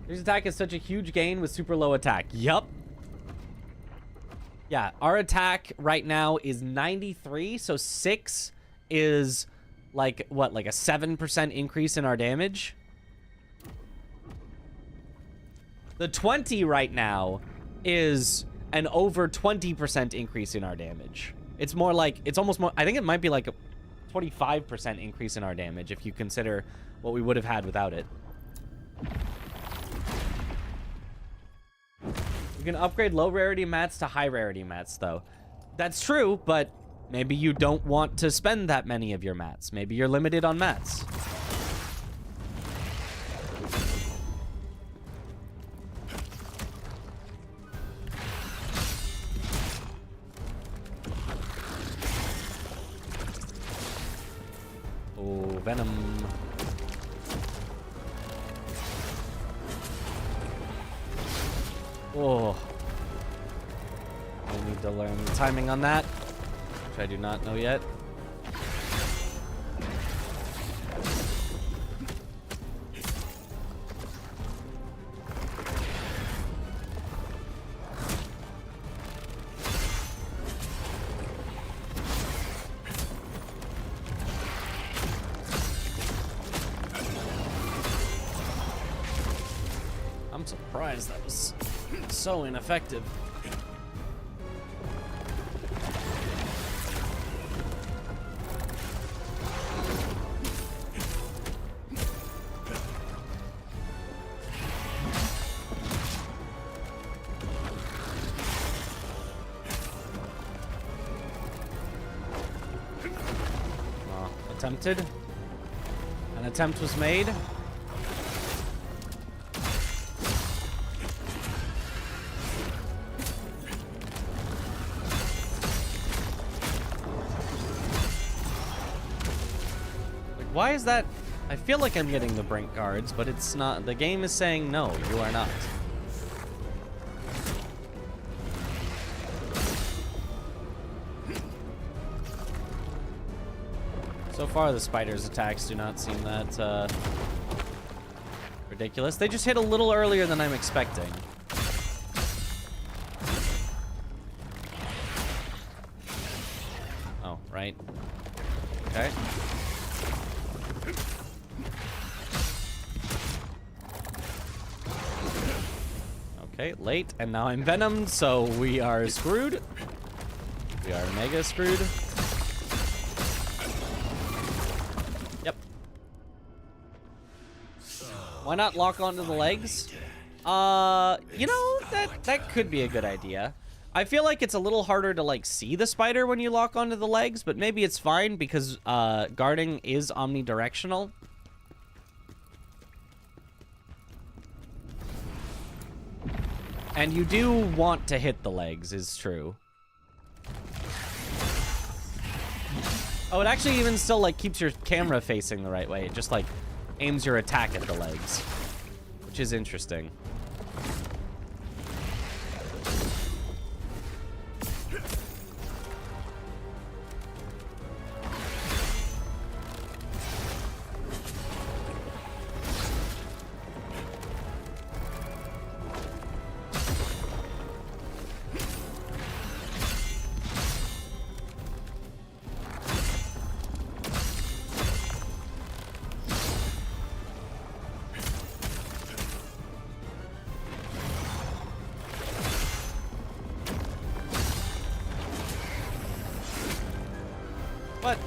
His attack is such a huge gain with super low attack. Yup. Yeah, our attack right now is 93, so 6 is like, what, like a 7% increase in our damage? The 20 right now is an over 20% increase in our damage. It's more like, it's almost more, I think it might be like a 25% increase in our damage if you consider what we would have had without it. You can upgrade low rarity mats to high rarity mats, though. That's true, but maybe you don't want to spend that many of your mats. Maybe you're limited on mats. Oh, venom. Oh. I need to learn the timing on that, which I do not know yet. I'm surprised that was so ineffective. attempted. An attempt was made. Like, why is that? I feel like I'm getting the brink guards, but it's not. The game is saying no, you are not. So far, the spider's attacks do not seem that ridiculous. They just hit a little earlier than I'm expecting. Oh, right. Okay. Okay, late, and now I'm venomed, so we are screwed. We are mega screwed. Why not lock onto the legs? You know, that could be a good idea. I feel like it's a little harder to, like, see the spider when you lock onto the legs, but maybe it's fine because guarding is omnidirectional. And you do want to hit the legs, is true. Oh, it actually even still, like, keeps your camera facing the right way. It just, like, aims your attack at the legs, which is interesting. What?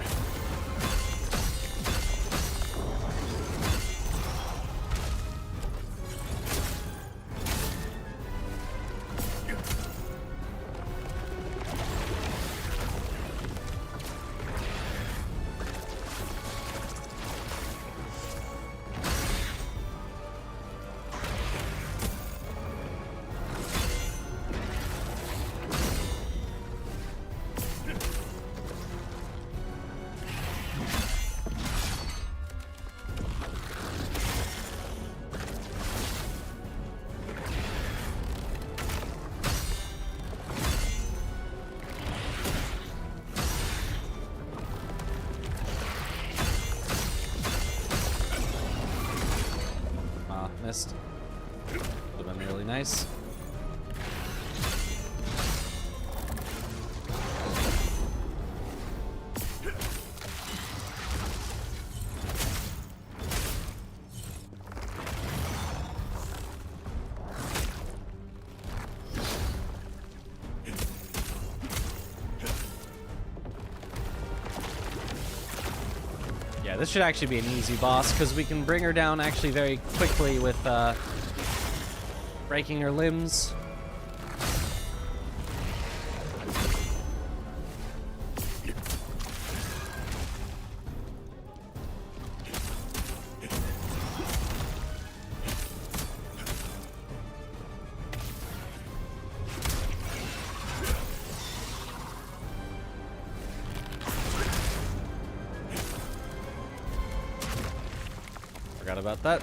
Missed. Would have been really nice. Yeah, this should actually be an easy boss because we can bring her down actually very quickly with breaking her limbs. Forgot about that.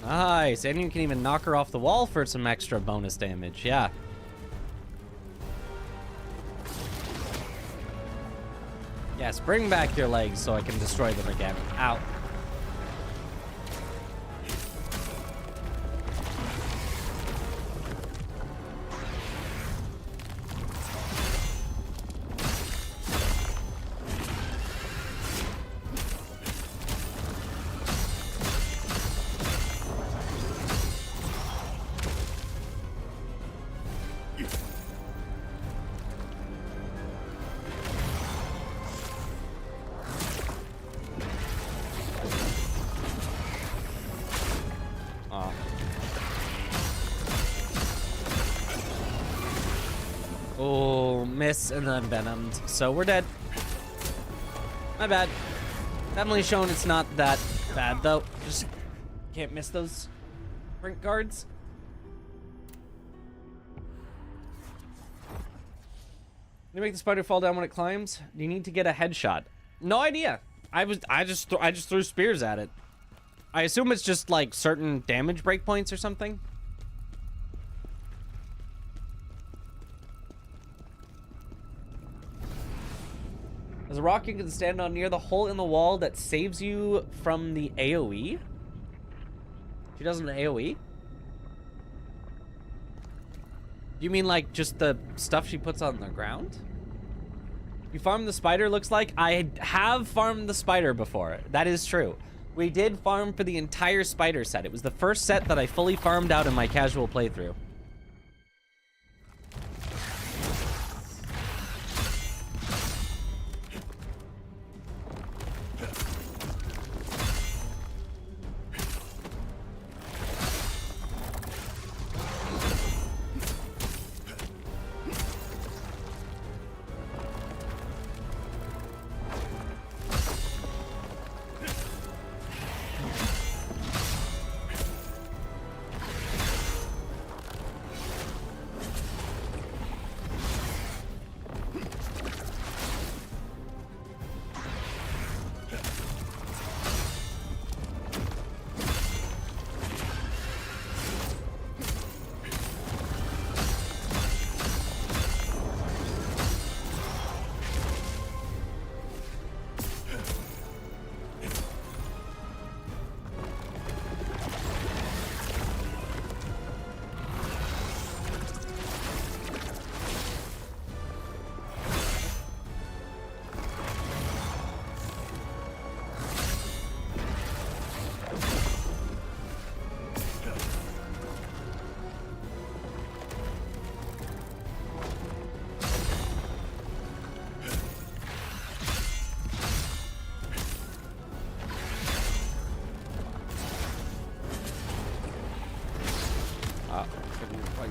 Nice, and you can even knock her off the wall for some extra bonus damage, yeah. Yes, bring back your legs so I can destroy them again. Ow. miss, and then venomed. So we're dead. My bad. Definitely shown it's not that bad, though. Just can't miss those brink guards. You make the spider fall down when it climbs? Do you need to get a headshot? No idea. I just threw spears at it. I assume it's just like certain damage breakpoints or something. There's a rock you can stand on near the hole in the wall that saves you from the AoE. She does an AoE? You mean like just the stuff she puts on the ground? You farmed the spider, looks like? I have farmed the spider before. That is true. We did farm for the entire spider set. It was the first set that I fully farmed out in my casual playthrough.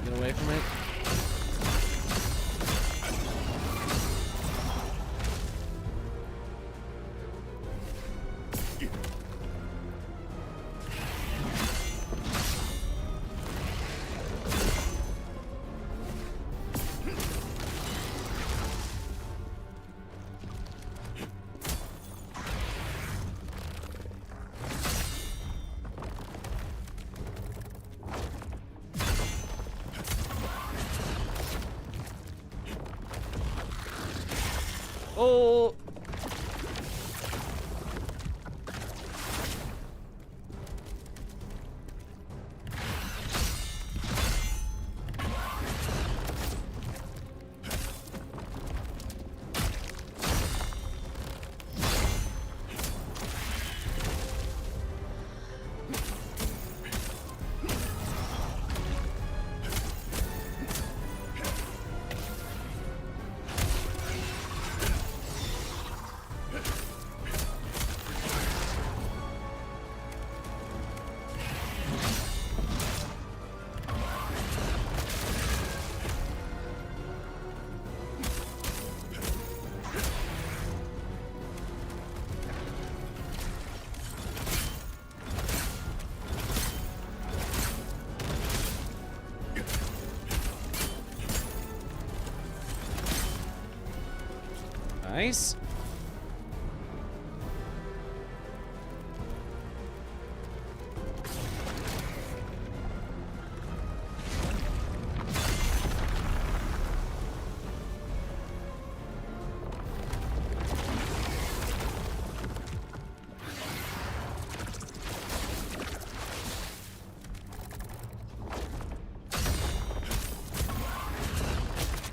Get away from it. Oh. Nice.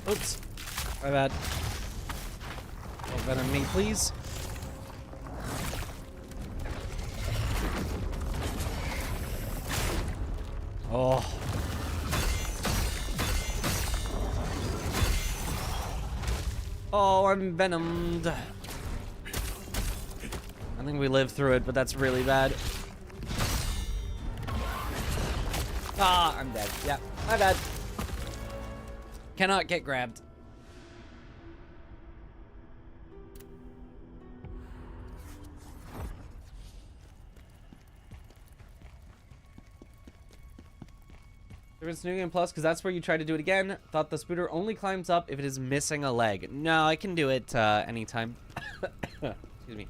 Oops. My bad. Don't venom me, please. Oh. Oh, I'm venomed. I think we lived through it, but that's really bad. Ah, I'm dead. Yeah, my bad. Cannot get grabbed. Difference New Game Plus, because that's where you try to do it again. Thought the spooter only climbs up if it is missing a leg. No, I can do it anytime. Excuse me.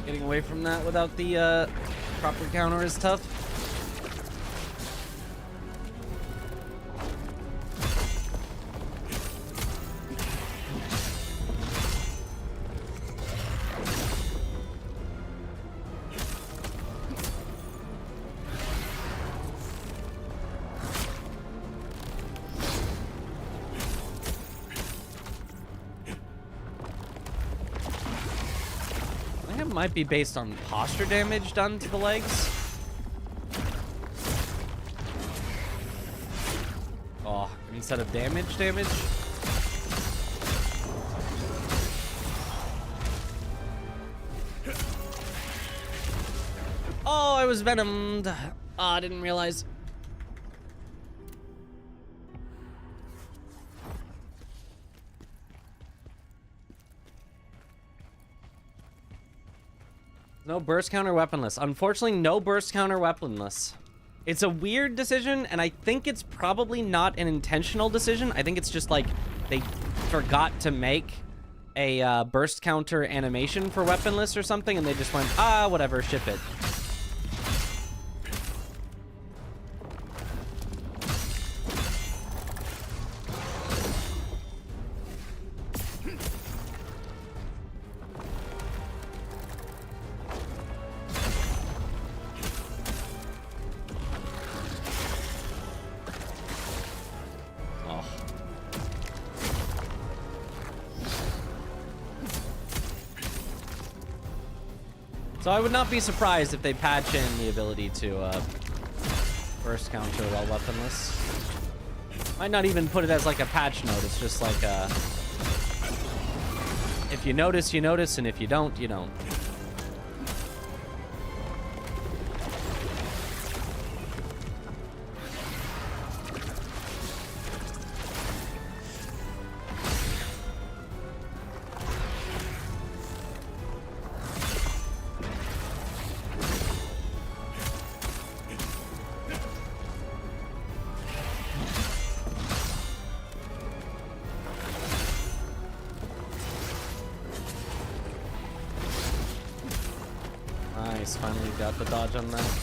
Getting away from that without the proper counter is tough. Might be based on posture damage done to the legs. Oh, instead of damage. Oh, I was venomed. Oh, I didn't realize. No burst counter weaponless. Unfortunately, no burst counter weaponless. It's a weird decision, and I think it's probably not an intentional decision. I think it's just like they forgot to make a burst counter animation for weaponless or something, and they just went, ah, whatever, ship it. So I would not be surprised if they patch in the ability to burst counter while weaponless. Might not even put it as like a patch note. It's just like if you notice, you notice, and if you don't, you don't. Nice, finally got the dodge on that.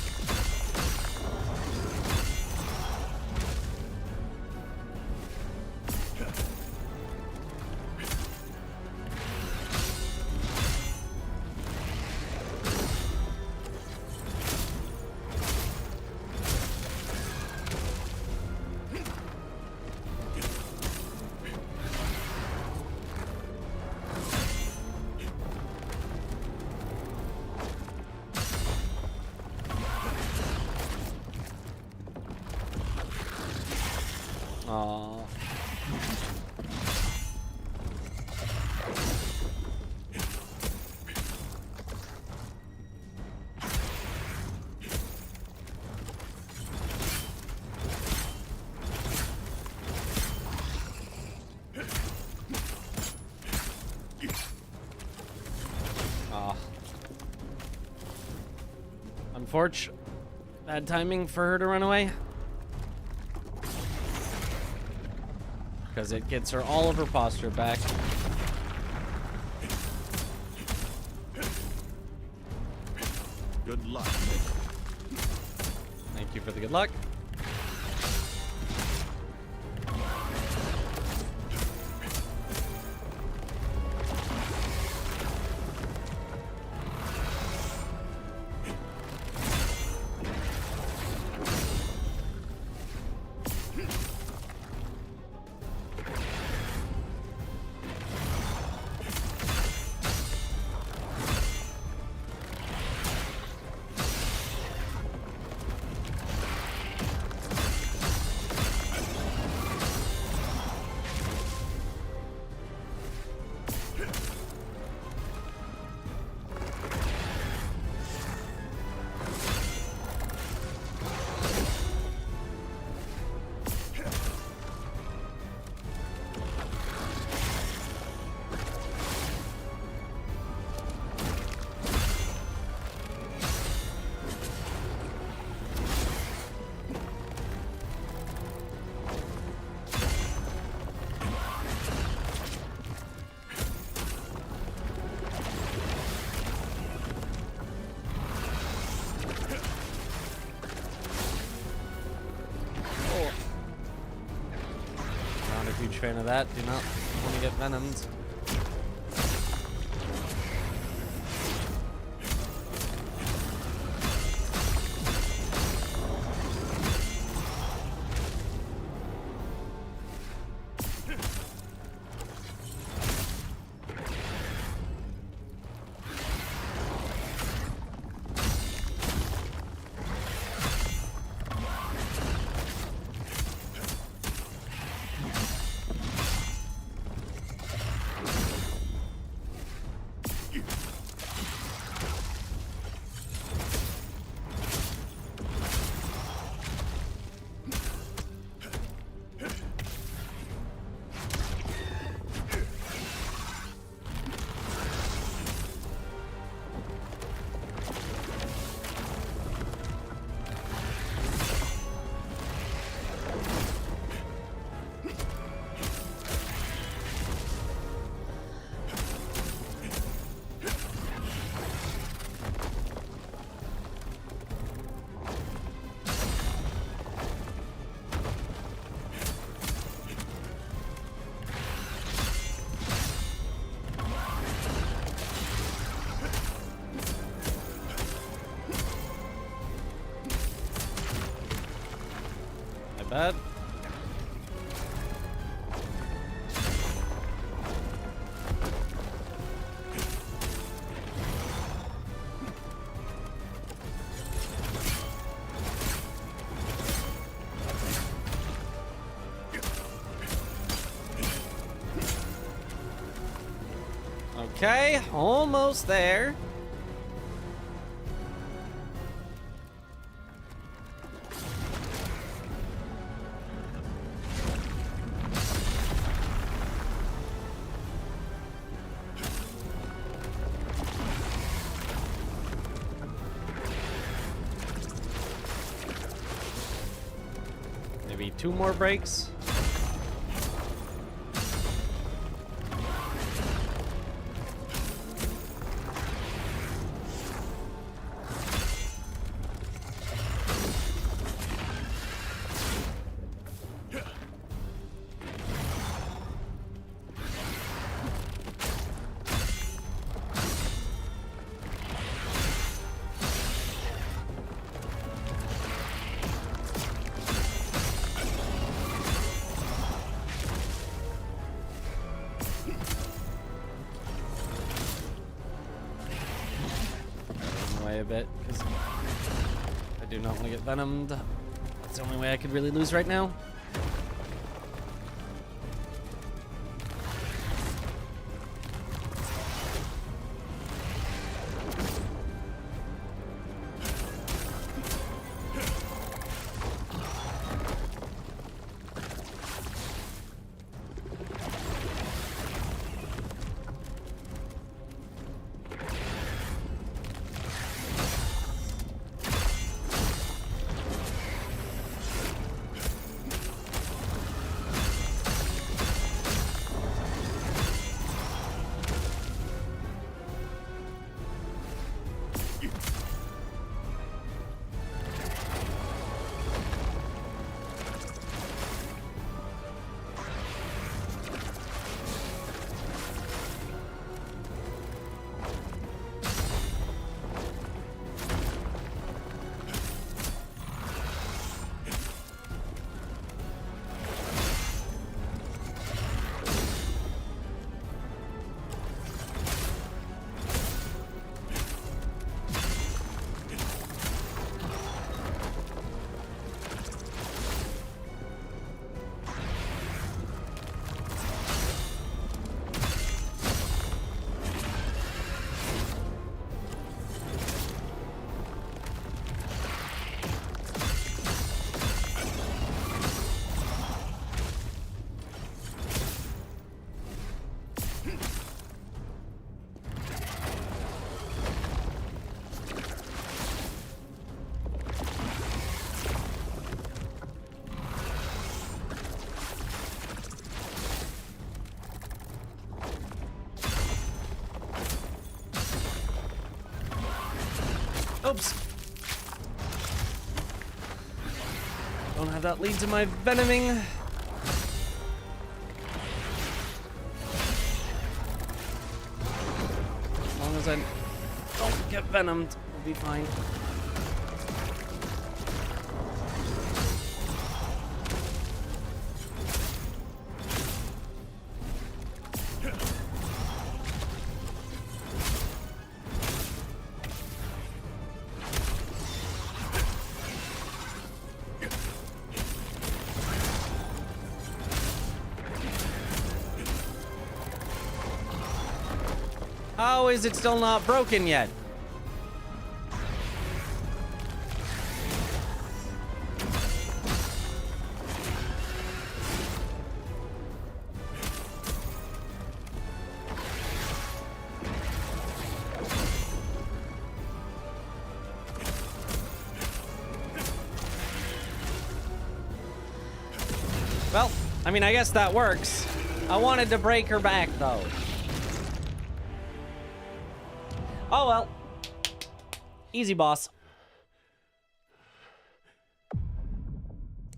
unfortunate. Bad timing for her to run away. Because it gets her all of her posture back. Good luck. Thank you for the good luck. Fan of that. Do not want to get venomed. Bad. Okay, almost there. Maybe 2 more breaks. A bit because I do not want to get venomed. That's the only way I could really lose right now. Oops. Don't have that lead to my venoming. As long as I don't get venomed, we'll be fine. How is it still not broken yet? Well, I mean, I guess that works. I wanted to break her back, though. Oh well. Easy, boss.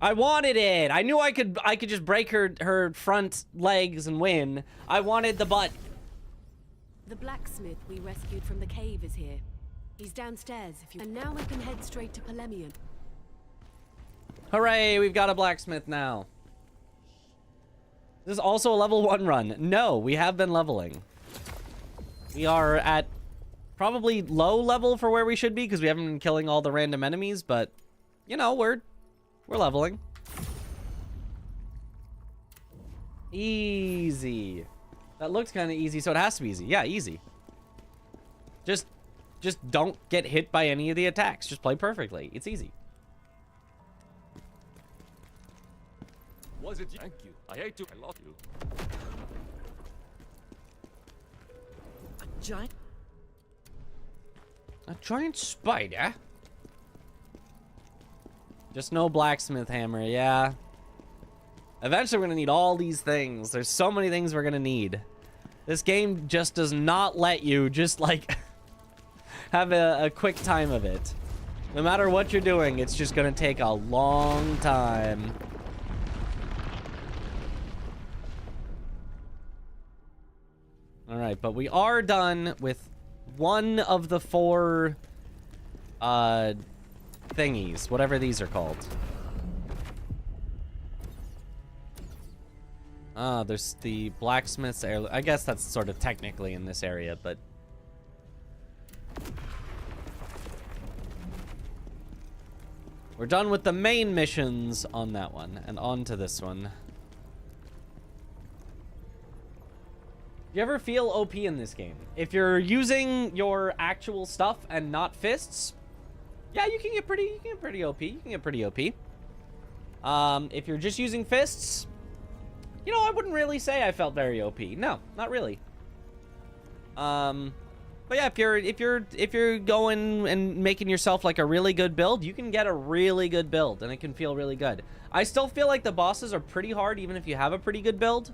I wanted it. I knew I could just break her front legs and win. I wanted the butt. The blacksmith we rescued from the cave is here. He's downstairs if you. And now we can head straight to Polemian. Hooray, we've got a blacksmith now. This is also a level 1 run. No, we have been leveling. We are at probably low level for where we should be because we haven't been killing all the random enemies, but you know, we're leveling. Easy. That looks kind of easy, so it has to be easy. Yeah, easy. Just don't get hit by any of the attacks. Just play perfectly. It's easy. Was it? Thank you. I hate you. I love you. A giant spider? Just no blacksmith hammer, yeah. Eventually we're gonna need all these things. There's so many things we're gonna need. This game just does not let you just like have a quick time of it. No matter what you're doing, it's just gonna take a long time. All right, but we are done with one of the 4 thingies, whatever these are called. There's the blacksmith's area. I guess that's sort of technically in this area, but we're done with the main missions on that one, and on to this one. You ever feel OP in this game? If you're using your actual stuff and not fists, yeah, you can get pretty OP. You can get pretty OP. If you're just using fists, you know, I wouldn't really say I felt very OP. No, not really. But yeah, if you're going and making yourself like a really good build, you can get a really good build and it can feel really good. I still feel like the bosses are pretty hard even if you have a pretty good build.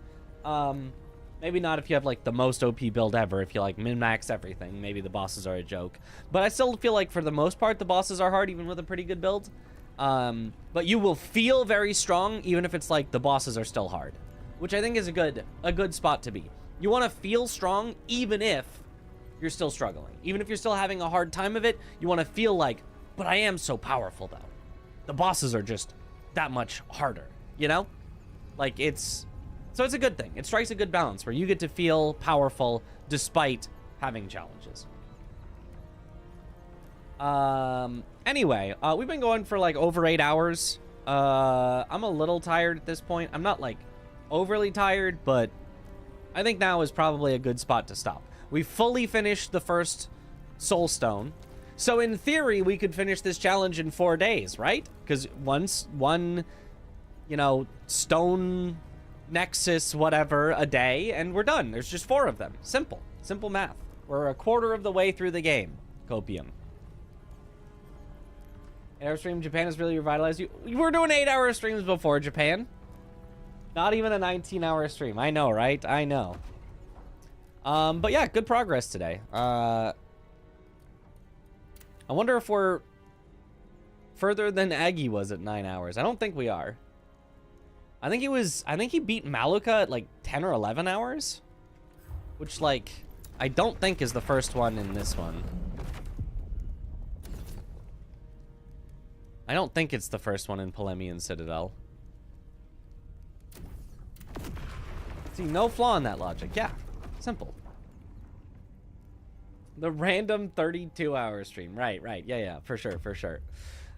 Maybe not if you have like the most OP build ever. If you like min-max everything, maybe the bosses are a joke. But I still feel like for the most part, the bosses are hard even with a pretty good build. But you will feel very strong even if it's like the bosses are still hard, which I think is a good spot to be. You want to feel strong even if you're still struggling. Even if you're still having a hard time of it, you want to feel like, but I am so powerful though. The bosses are just that much harder, you know? Like so it's a good thing. It strikes a good balance where you get to feel powerful despite having challenges. Anyway, we've been going for like over 8 hours. I'm a little tired at this point. I'm not like overly tired, but I think now is probably a good spot to stop. We fully finished the first soul stone. So in theory, we could finish this challenge in 4 days, right? Because one, you know, stone nexus, whatever, a day, and we're done. There's just 4 of them. Simple math. We're a quarter of the way through the game. Copium. 8-hour stream. Japan has really revitalized you. We were doing 8-hour streams before Japan. Not even a 19-hour stream. I know, right? I know. But yeah, good progress today. Oh I wonder if we're further than Aggie was at 9 hours. I don't think we are. I think he beat Maluka at like 10 or 11 hours. Which, like, I don't think is the first one in this one. I don't think it's the first one in Polemian Citadel. See, no flaw in that logic. Yeah, simple. The random 32-hour stream. Right. Yeah, for sure.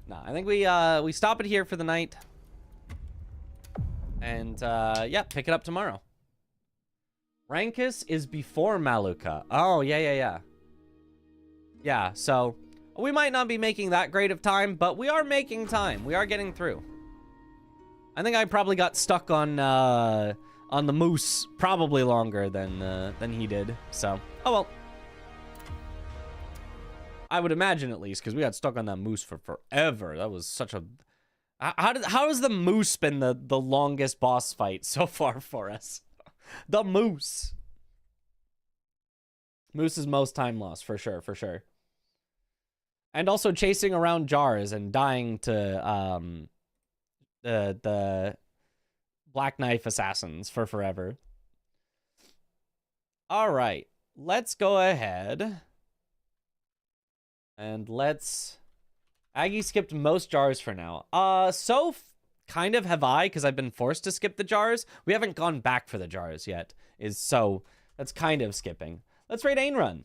No, I think we stop it here for the night. And, yeah, pick it up tomorrow. Rankus is before Maluka. Oh, yeah. Yeah, so we might not be making that great of time, but we are making time. We are getting through. I think I probably got stuck on the moose probably longer than he did. So, oh well. I would imagine at least, because we got stuck on that moose for forever. That was such a... How has the moose been the longest boss fight so far for us? The moose. Moose is most time lost, for sure. And also chasing around jars and dying to the Black Knife assassins for forever. All right, let's go ahead and let's... Aggie skipped most jars for now. Kind of have I, because I've been forced to skip the jars. We haven't gone back for the jars yet. That's kind of skipping. Let's raid Ain Run,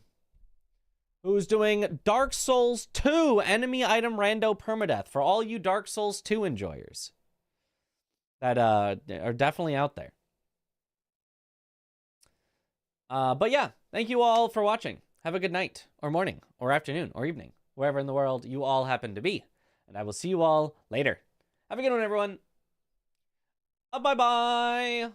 who's doing Dark Souls 2 enemy item rando permadeath for all you Dark Souls 2 enjoyers that are definitely out there. But yeah, thank you all for watching. Have a good night, or morning, or afternoon, or evening, wherever in the world you all happen to be. And I will see you all later. Have a good one, everyone. Bye-bye.